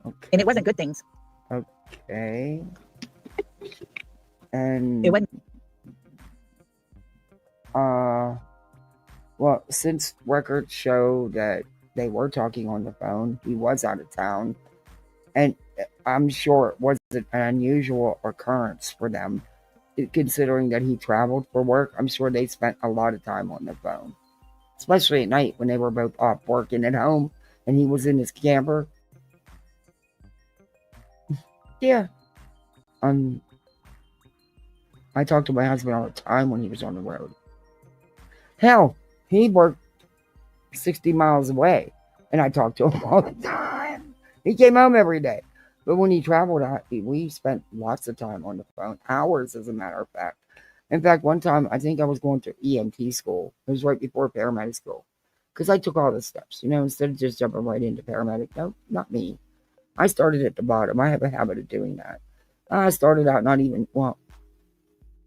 okay. and it wasn't good things. Okay. And It wasn't. well, since records show that they were talking on the phone, he was out of town, and I'm sure it wasn't an unusual occurrence for them, considering that he traveled for work. I'm sure they spent a lot of time on the phone, especially at night when they were both off working at home and he was in his camper. Yeah. I talked to my husband all the time when he was on the road. Hell, he worked 60 miles away, and I talked to him all the time. He came home every day. But when he traveled out, we spent lots of time on the phone, hours as a matter of fact. In fact, one time, I think I was going to EMT school. It was right before paramedic school. Because I took all the steps, instead of just jumping right into paramedic. No, not me. I started at the bottom. I have a habit of doing that. I started out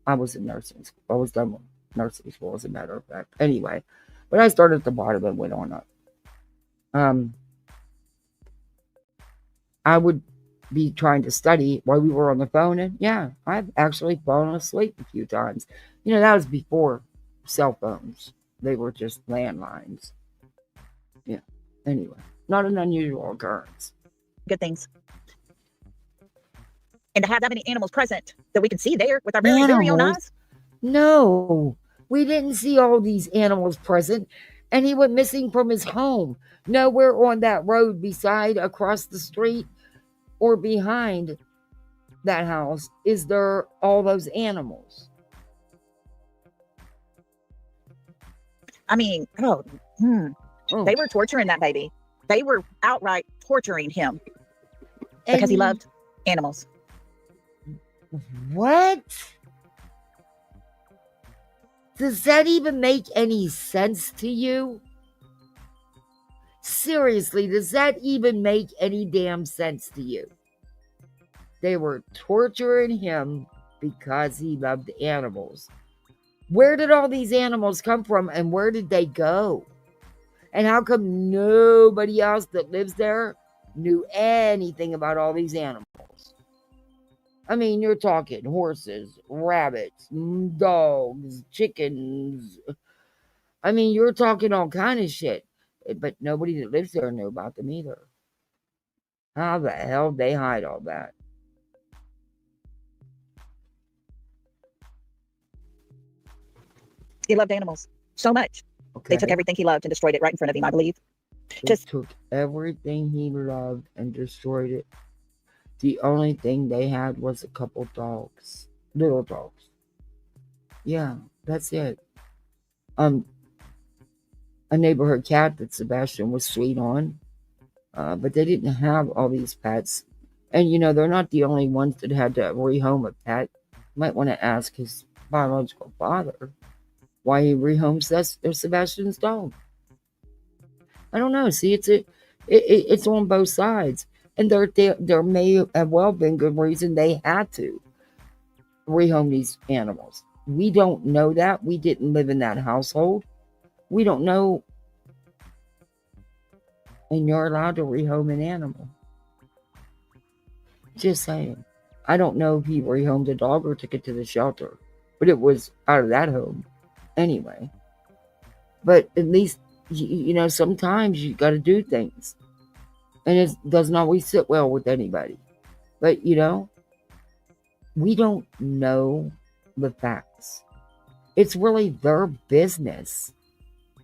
I was in nursing school. I was done with nursing school, as a matter of fact. Anyway, but I started at the bottom and went on up. I would be trying to study while we were on the phone, and yeah, I've actually fallen asleep a few times. That was before cell phones. They were just landlines. Yeah. Anyway, not an unusual occurrence. Good things. And to have that many animals present that we can see there with our very own eyes. No, we didn't see all these animals present, and he went missing from his home. Nowhere on that road beside, across the street, or behind that house is there all those animals. I mean, they were torturing that baby. They were outright torturing him because he loved animals. What? Does that even make any sense to you? Seriously, does that even make any damn sense to you? They were torturing him because he loved animals. Where did all these animals come from and where did they go? And how come nobody else that lives there knew anything about all these animals? I mean, you're talking horses, rabbits, dogs, chickens. I mean, you're talking all kind of shit. But nobody that lives there knew about them either. How the hell did they hide all that? He loved animals so much. Okay. They took everything he loved and destroyed it right in front of him, I believe. They took everything he loved and destroyed it. The only thing they had was a couple dogs, little dogs. Yeah, that's it. A neighborhood cat that Sebastian was sweet on, but they didn't have all these pets. And they're not the only ones that had to rehome a pet. You might want to ask his biological father why he rehomes Sebastian's dog. I don't know. See, it's on both sides, and there may have well been good reason they had to rehome these animals. We don't know that. We didn't live in that household. We don't know. And you're allowed to rehome an animal. Just saying. I don't know if he rehomed a dog or took it to the shelter, but it was out of that home anyway. But at least, sometimes you got to do things. And it doesn't always sit well with anybody. But, we don't know the facts. It's really their business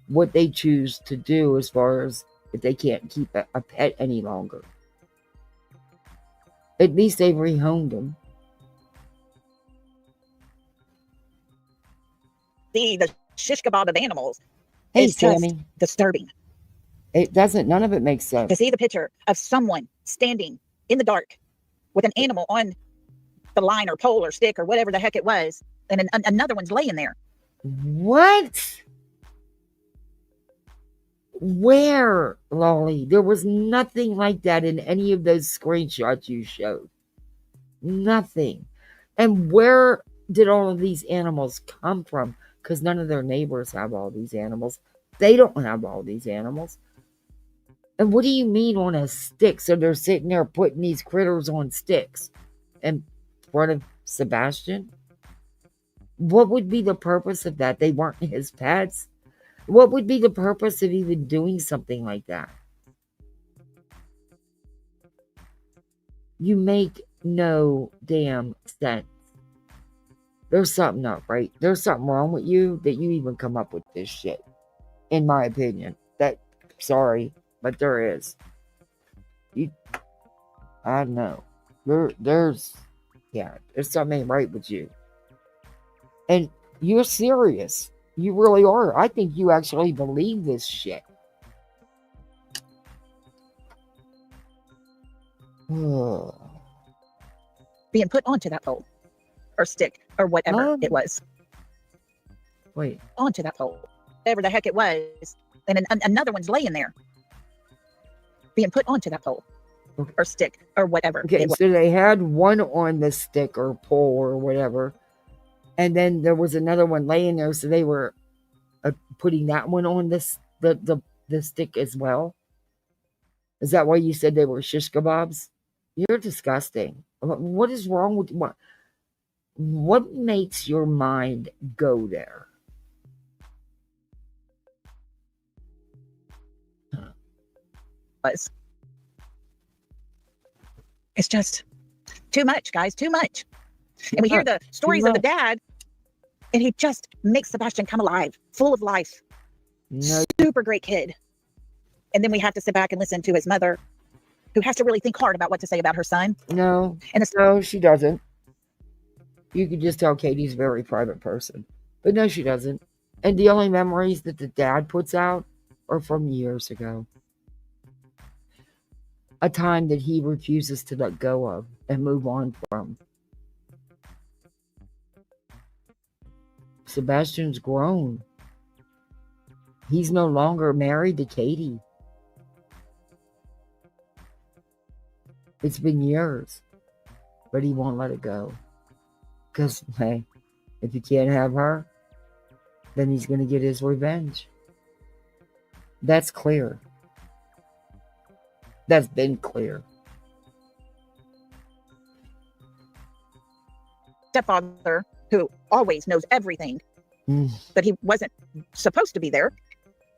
what they choose to do as far as if they can't keep a pet any longer. At least they've rehomed them. See, the shish kebab of animals Hey, is just Sammy. disturbing. It doesn't, none of it makes sense. To see the picture of someone standing in the dark with an animal on the line or pole or stick or whatever the heck it was, and another one's laying there. What? Where, Lolli? There was nothing like that in any of those screenshots you showed. Nothing. And where did all of these animals come from? Because none of their neighbors have all these animals. They don't have all these animals. And what do you mean on a stick? So they're sitting there putting these critters on sticks in front of Sebastian? What would be the purpose of that? They weren't his pets. What would be the purpose of even doing something like that? You make no damn sense. There's something up, right? There's something wrong with you that you even come up with this shit. In my opinion. Sorry, but there is. I know. There's something ain't right with you. And you're serious. You really are. I think you actually believe this shit. Being put onto that pole or stick or whatever it was. Wait. Onto that pole. Whatever the heck it was. And another one's laying there. Being put onto that pole or stick or whatever. Okay, so they had one on the stick or pole or whatever. And then there was another one laying there, so they were putting that one on the stick as well. Is that why you said they were shish kebabs? You're disgusting. What is wrong with what makes your mind go there? It's just too much, guys, too much. And we hear the stories of the dad, and he just makes Sebastian come alive, full of life. No. Super great kid. And then we have to sit back and listen to his mother, who has to really think hard about what to say about her son. No, she doesn't. You could just tell Katie's a very private person. But no, she doesn't. And the only memories that the dad puts out are from years ago. A time that he refuses to let go of and move on from. Sebastian's grown. He's no longer married to Katie. It's been years, but he won't let it go. Because, hey, if he can't have her, then he's going to get his revenge. That's clear. That's been clear. Stepfather, who always knows everything, but he wasn't supposed to be there,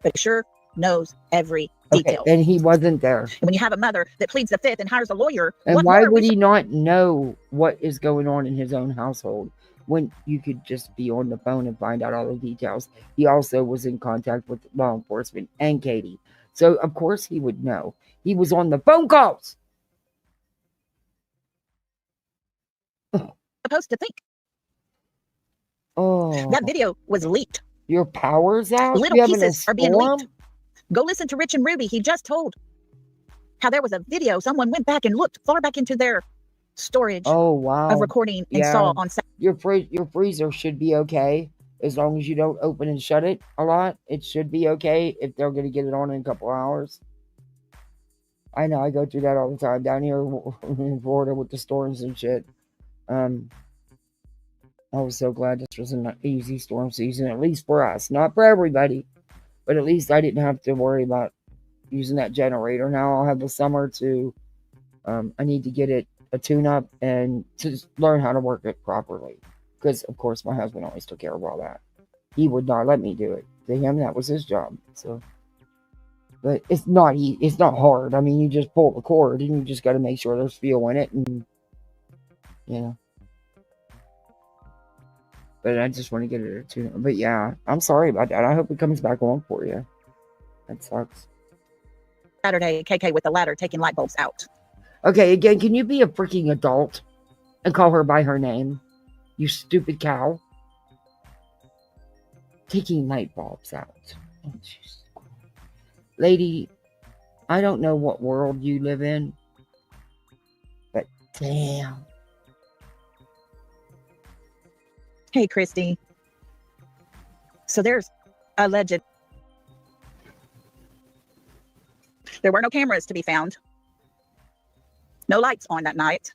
but he sure knows every detail. Okay, and he wasn't there. And when you have a mother that pleads the fifth and hires a lawyer, and why would he not know what is going on in his own household? when you could just be on the phone and find out all the details. He also was in contact with law enforcement and Katie. So, of course, he would know. He was on the phone calls. Supposed to think. Oh, That video was leaked. your power's out? Little You having a pieces are being storm? leaked. Go listen to Rich and Ruby. He just told how there was a video. Someone went back and looked far back into their storage Oh, wow. of recording and Yeah. saw on Your freezer should be okay. As long as you don't open and shut it a lot, it should be okay if they're going to get it on in a couple hours. I know, I go through that all the time down here in Florida with the storms and shit. I was so glad this was an easy storm season, at least for us. Not for everybody, but at least I didn't have to worry about using that generator. Now I'll have the summer to, I need to get it a tune-up and to learn how to work it properly. Because, of course, my husband always took care of all that. He would not let me do it. To him, that was his job. So, but it's not hard. I mean, you just pull the cord and you just got to make sure there's fuel in it, and you know. But I just want to get it a tune. But yeah, I'm sorry about that. I hope it comes back on for you. That sucks. Saturday, KK with the ladder taking light bulbs out. Okay, again, can you be a freaking adult and call her by her name? You stupid cow. Taking light bulbs out. Oh, Jesus. Lady, I don't know what world you live in, but damn. Hey, Christy. So there's alleged. There were no cameras to be found. No lights on that night.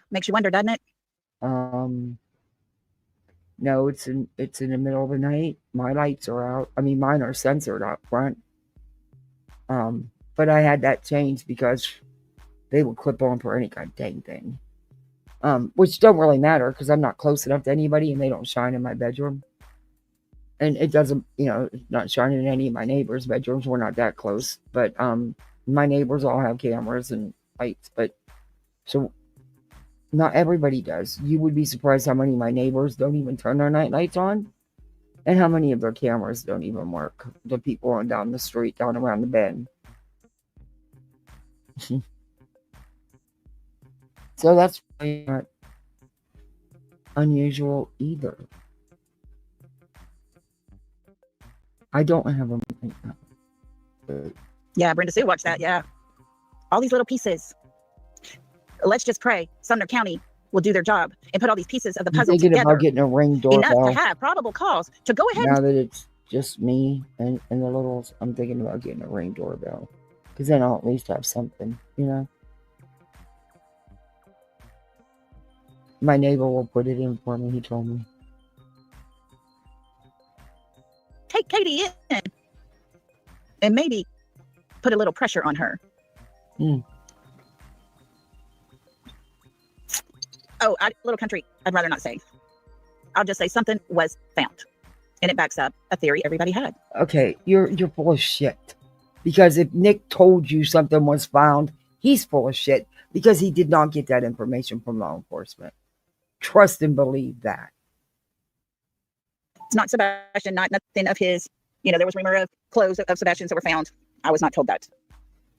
Makes you wonder, doesn't it? No, it's in the middle of the night. My lights are out. I mean, mine are censored out front. But I had that changed because they would clip on for any goddamn thing. Which don't really matter because I'm not close enough to anybody and they don't shine in my bedroom. And it doesn't, not shining in any of my neighbors' bedrooms. We're not that close. But my neighbors all have cameras and lights. But so not everybody does. You would be surprised how many of my neighbors don't even turn their night lights on. And how many of their cameras don't even work. The people on down the street, down around the bend. So that's really not unusual either. I don't have them right now. Yeah, Brenda Sue watched that. Yeah. All these little pieces. Let's just pray Sumner County will do their job and put all these pieces of the puzzle thinking together. about getting a Ring doorbell. Enough to have probable cause to go ahead. Now that it's just me and the littles, I'm thinking about getting a Ring doorbell. Because then I'll at least have something, My neighbor will put it in for me, he told me. Take Katie in and maybe put a little pressure on her. Oh, little country, I'd rather not say. I'll just say something was found. And it backs up a theory everybody had. Okay, you're full of shit. Because if Nick told you something was found, he's full of shit. Because he did not get that information from law enforcement. Trust and believe that. It's not Sebastian, nothing of his. There was rumor of clothes of Sebastian's that were found. I was not told that.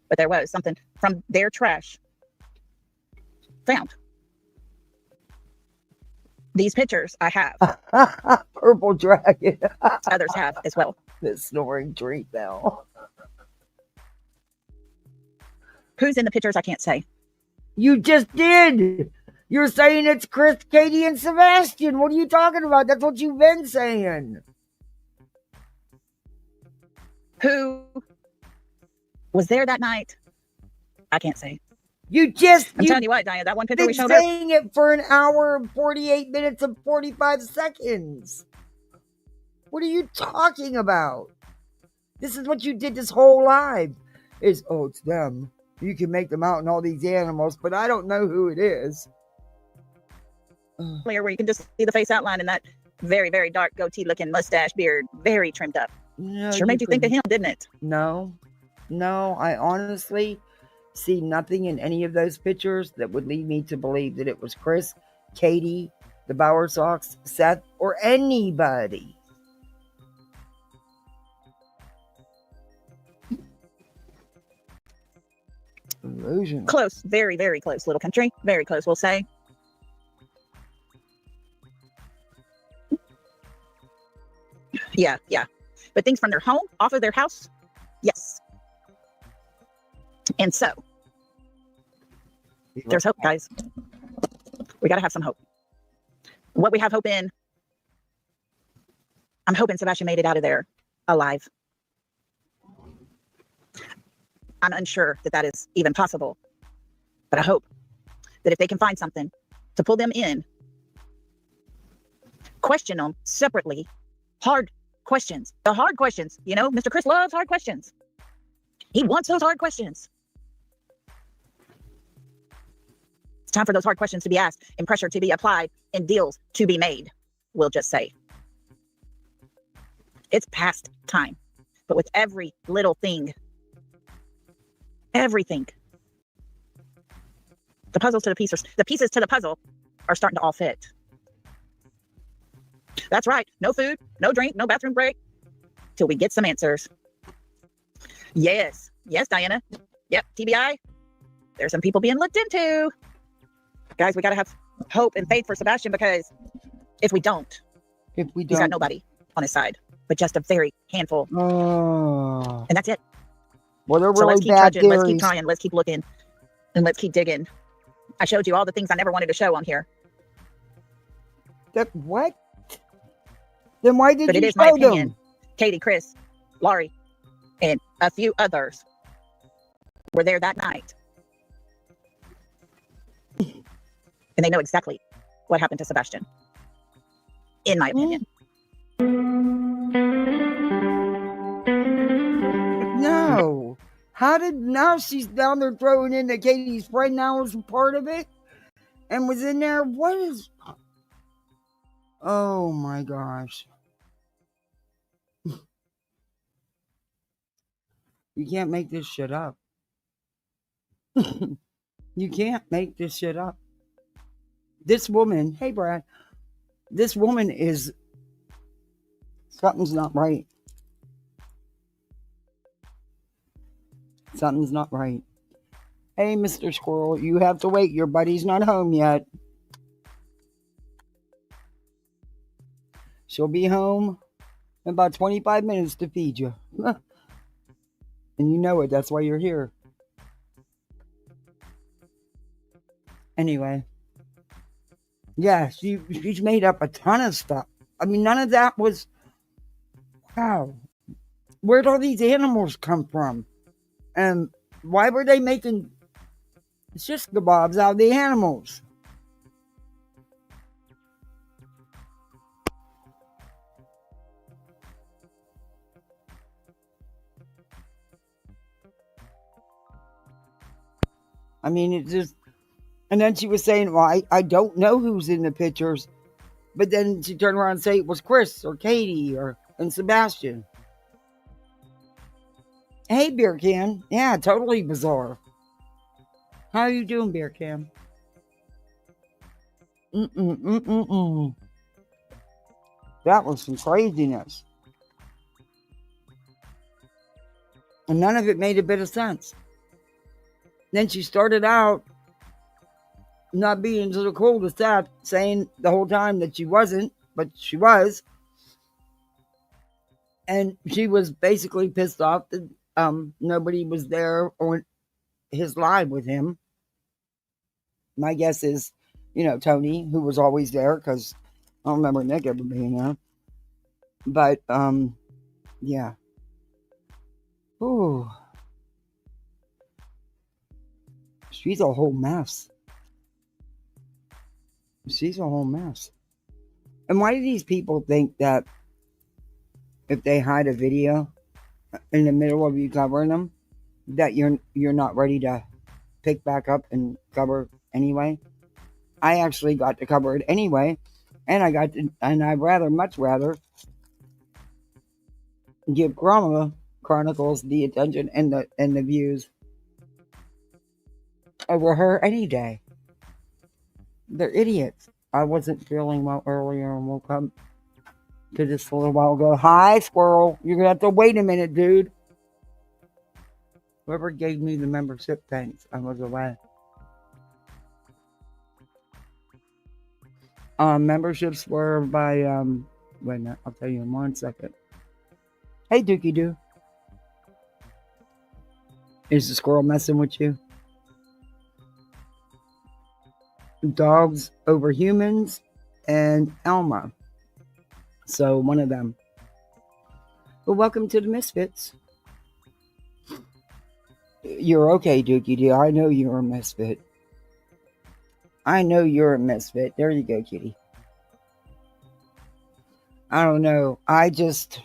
But there was something from their trash found. These pictures I have. Purple dragon. Others have as well. The snoring tree bell. Who's in the pictures? I can't say. You just did. You're saying it's Chris, Katie, and Sebastian. What are you talking about? That's what you've been saying. Who was there that night? I can't say. I'm telling you what, Diane, that one picture we showed up. saying it for an hour and 48 minutes and 45 seconds. What are you talking about? This is what you did this whole live. It's them. You can make them out and all these animals, but I don't know who it is. Where you can just see the face outline and that very, very dark goatee looking mustache beard, very trimmed up. No, sure made you think of him, didn't it? No, I honestly see nothing in any of those pictures that would lead me to believe that it was Chris, Katie, the Bauer Sox, Seth, or anybody. Delusional. Close, very, very close, little country. Very close, we'll say. Yeah. But things from their home, off of their house, yes. And so, there's hope, guys. We got to have some hope. What we have hope in, I'm hoping Sebastian made it out of there alive. I'm unsure that is even possible, but I hope that if they can find something to pull them in, question them separately, hard questions, the hard questions. You know, Mr. Chris loves hard questions. He wants those hard questions. It's time for those hard questions to be asked and pressure to be applied and deals to be made, we'll just say. It's past time. But with every little thing, everything, the pieces to the puzzle are starting to all fit. That's right. No food, no drink, no bathroom break till we get some answers. Yes, Diana. Yep, TBI. There's some people being looked into. Guys, we got to have hope and faith for Sebastian, because if we don't, he's got nobody on his side, but just a very handful. And that's it. Well, they're So really let's keep bad trudging, let's keep theories. trying, let's keep looking, and let's keep digging. I showed you all the things I never wanted to show on here. What? Then why did But you it is my show opinion. them? Katie, Chris, Laurie, and a few others were there that night. And they know exactly what happened to Sebastian, in my opinion. No. Now she's down there throwing in that Katie's friend now was a part of it and was in there? What is... Oh my gosh. You can't make this shit up. You can't make this shit up. This woman, hey Brad, this woman is... Something's not right. Something's not right. Hey, Mr. Squirrel, you have to wait. Your buddy's not home yet. She'll be home in about 25 minutes to feed you. And you know it. That's why you're here. Anyway. Yeah, she's made up a ton of stuff. I mean, none of that was... Wow. Where'd all these animals come from? And why were they making shish kebabs out of the animals? I mean, it just... And then she was saying, well, I don't know who's in the pictures. But then she turned around and say it was Chris or Katie and Sebastian. Hey, Beer Can. Yeah, totally bizarre. How are you doing, Beer Can? That was some craziness. And none of it made a bit of sense. Then she started out not being so cool to Seth, saying the whole time that she wasn't, but she was. And she was basically pissed off that nobody was there on his live with him. My guess is, Tony, who was always there, because I don't remember Nick ever being there. But, yeah. Ooh. She's a whole mess. She's a whole mess. And why do these people think that if they hide a video in the middle of you covering them, that you're not ready to pick back up and cover anyway? I actually got to cover it anyway, and I'd much rather give Grandma Chronicles the attention and the views over her any day. They're idiots. I wasn't feeling well earlier and woke up to this a little while ago. Hi, squirrel. You're gonna have to wait a minute, dude. Whoever gave me the membership, thanks. I was away. Memberships were by wait a minute, I'll tell you in 1 second. Hey, Dookie Doo. Is the squirrel messing with you? Dogs Over Humans and Elma. So one of them. Well, welcome to the Misfits. You're okay, Dookie Doo. I know you're a misfit. I know you're a misfit. There you go, kitty. I don't know. I just,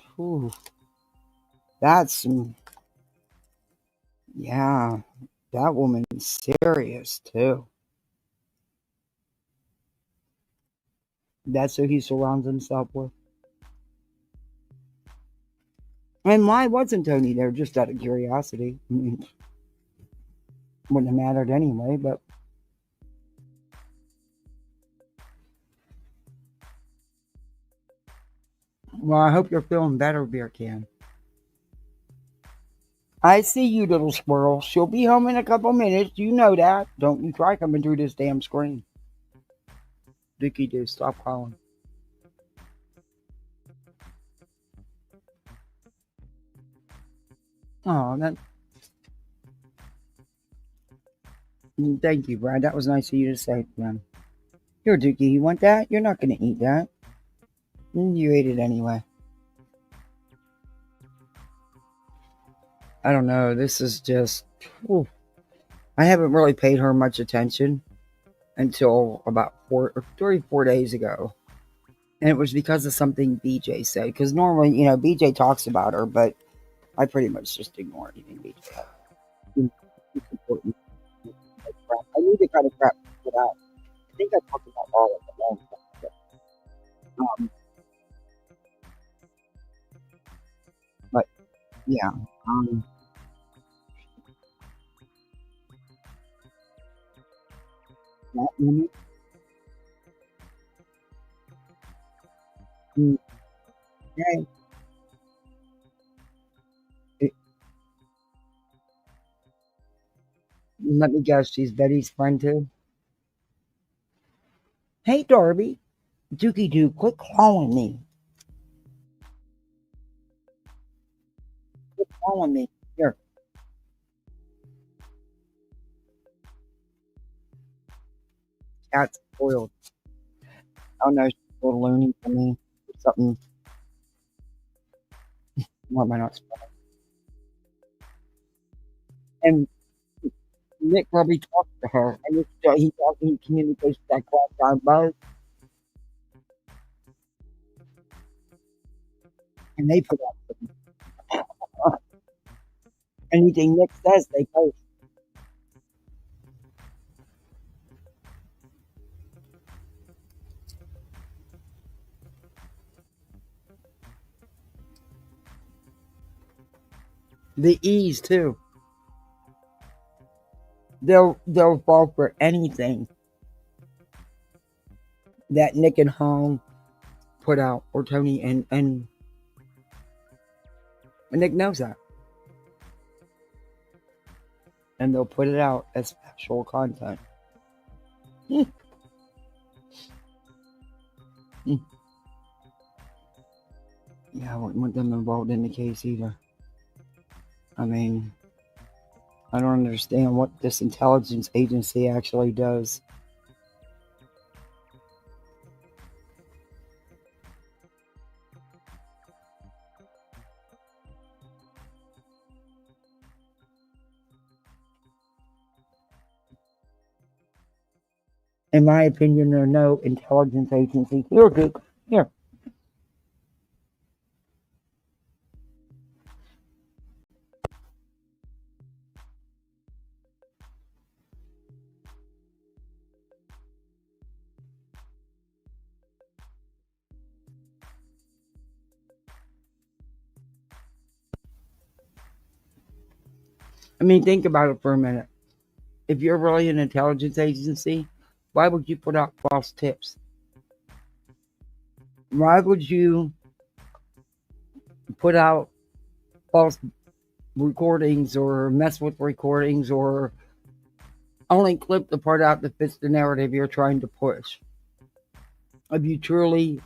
that's, yeah, that woman's serious too. That's who he surrounds himself with. And why wasn't Tony there? Just out of curiosity. I mean, wouldn't have mattered anyway, but. Well, I hope you're feeling better, Beer Can. I see you, little squirrel. She'll be home in a couple minutes. You know that. Don't you try coming through this damn screen. Dookie Doo, stop calling. Oh, that. Thank you, Brad. That was nice of you to say, man. Here, Dookie, you want that? You're not going to eat that. You ate it anyway. I don't know. This is just. I haven't really paid her much attention until about 4 days ago. And it was because of something BJ said. Because normally, BJ talks about her, but I pretty much just ignore anything BJ said. It's important. I need to kind of crap it out. I think I talked about all of the long stuff. But yeah. That woman. Okay. Let me guess, she's Betty's friend too. Hey, Darby. Dookie Doo, quit calling me. Quit calling me. Here. Cat's spoiled. Oh no, she's a little loony for me. Something. Why am I not spoiled? And Nick probably talks to her. And he communicates with that crocodile buzz. And they put up anything Nick says, they post. The E's too. They'll fall for anything that Nick and Hong put out, or Tony, and Nick knows that. And they'll put it out as special content. Yeah, I wouldn't want them involved in the case either. I mean, I don't understand what this intelligence agency actually does. In my opinion, there are no intelligence agency. Here, Duke. Here. I mean, think about it for a minute. If you're really an intelligence agency, why would you put out false tips? Why would you put out false recordings or mess with recordings or only clip the part out that fits the narrative you're trying to push? If you truly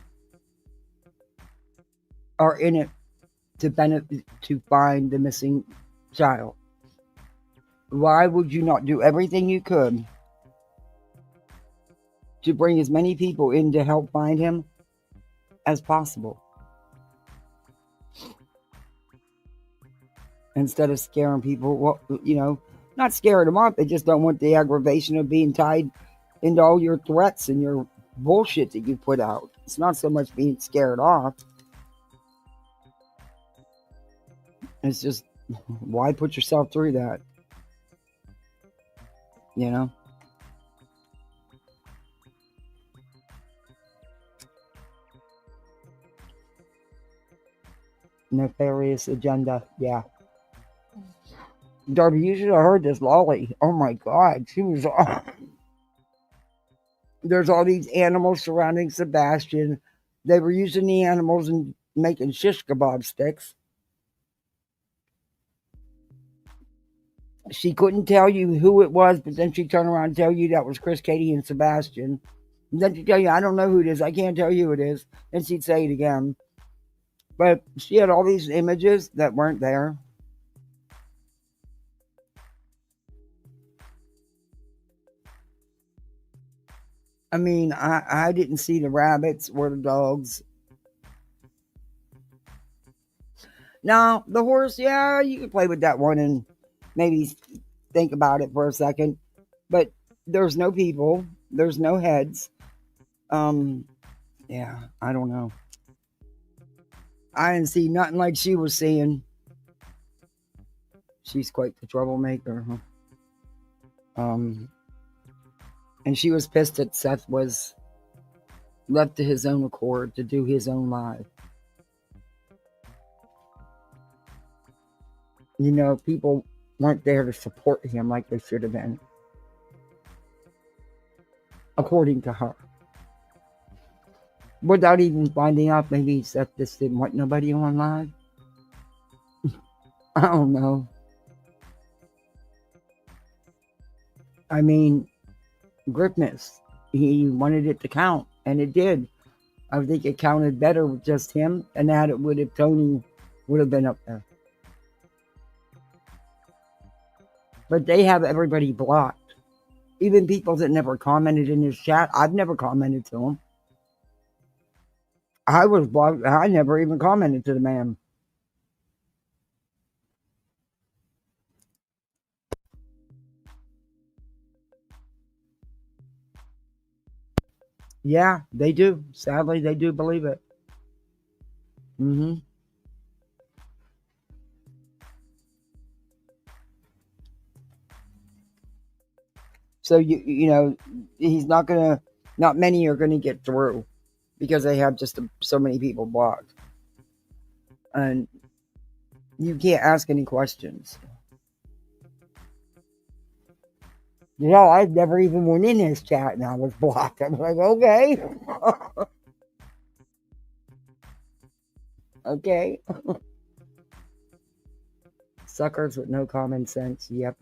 are in it to benefit, to find the missing child, why would you not do everything you could to bring as many people in to help find him as possible, instead of scaring people? Well, not scaring them off. They just don't want the aggravation of being tied into all your threats and your bullshit that you put out. It's not so much being scared off. It's just, why put yourself through that? Nefarious agenda. Yeah. Darby, you should have heard this Lolli. Oh my God. She was. There's all these animals surrounding Sebastian. They were using the animals and making shish kebab sticks. She couldn't tell you who it was, but then she'd turn around and tell you that was Chris, Katie, and Sebastian. And then she'd tell you, I don't know who it is. I can't tell you who it is. And she'd say it again. But she had all these images that weren't there. I mean, I didn't see the rabbits or the dogs. Now, the horse, yeah, you could play with that one and maybe think about it for a second. But there's no people. There's no heads. Yeah, I don't know. I didn't see nothing like she was seeing. She's quite the troublemaker, huh? And she was pissed that Seth was left to his own accord to do his own live. People weren't there to support him like they should have been, according to her. Without even finding out, maybe Seth just didn't want nobody on live. I don't know. I mean, Griffness, he wanted it to count, and it did. I think it counted better with just him, and that it would have, Tony would have been up there. But they have everybody blocked. Even people that never commented in his chat. I've never commented to him. I was blocked. I never even commented to the man. Yeah, they do. Sadly, they do believe it. So, he's not many are going to get through because they have just so many people blocked. And you can't ask any questions. I've never even went in his chat and I was blocked. I'm like, okay. Okay. Suckers with no common sense. Yep.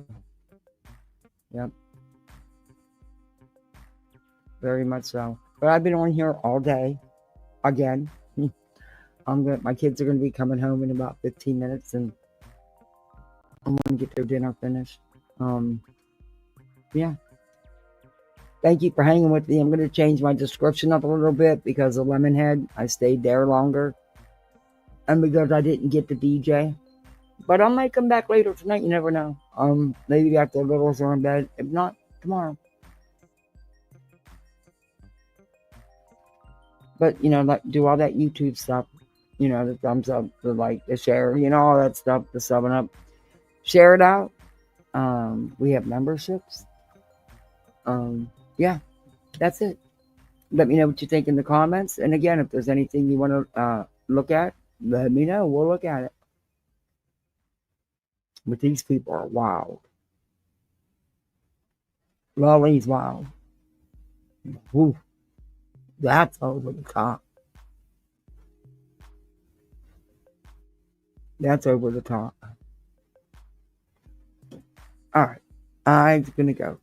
Very much so. But I've been on here all day. Again. My kids are going to be coming home in about 15 minutes and I'm going to get their dinner finished. Yeah. Thank you for hanging with me. I'm going to change my description up a little bit because of Lemonhead. I stayed there longer. And because I didn't get the DJ. But I might come back later tonight. You never know. Maybe after the littles are in bed. If not, tomorrow. But, do all that YouTube stuff. The thumbs up, the like, the share, all that stuff, the subbing up. Share it out. We have memberships. Yeah, that's it. Let me know what you think in the comments. And again, if there's anything you want to look at, let me know. We'll look at it. But these people are wild. Lolli's wild. Whew. That's over the top. That's over the top. All right. I'm going to go.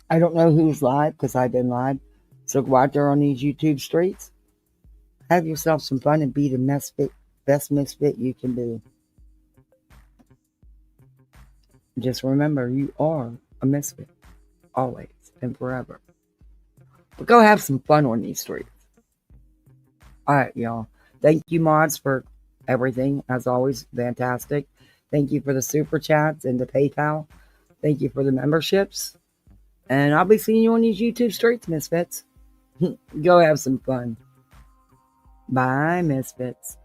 I don't know who's live because I've been live. So go out there on these YouTube streets. Have yourself some fun and be the best misfit you can be. Just remember, you are a misfit. Always and forever. But go have some fun on these streets. All right, y'all. Thank you, mods, for everything. As always, fantastic. Thank you for the super chats and the PayPal. Thank you for the memberships. And I'll be seeing you on these YouTube streets, misfits. Go have some fun. Bye, misfits.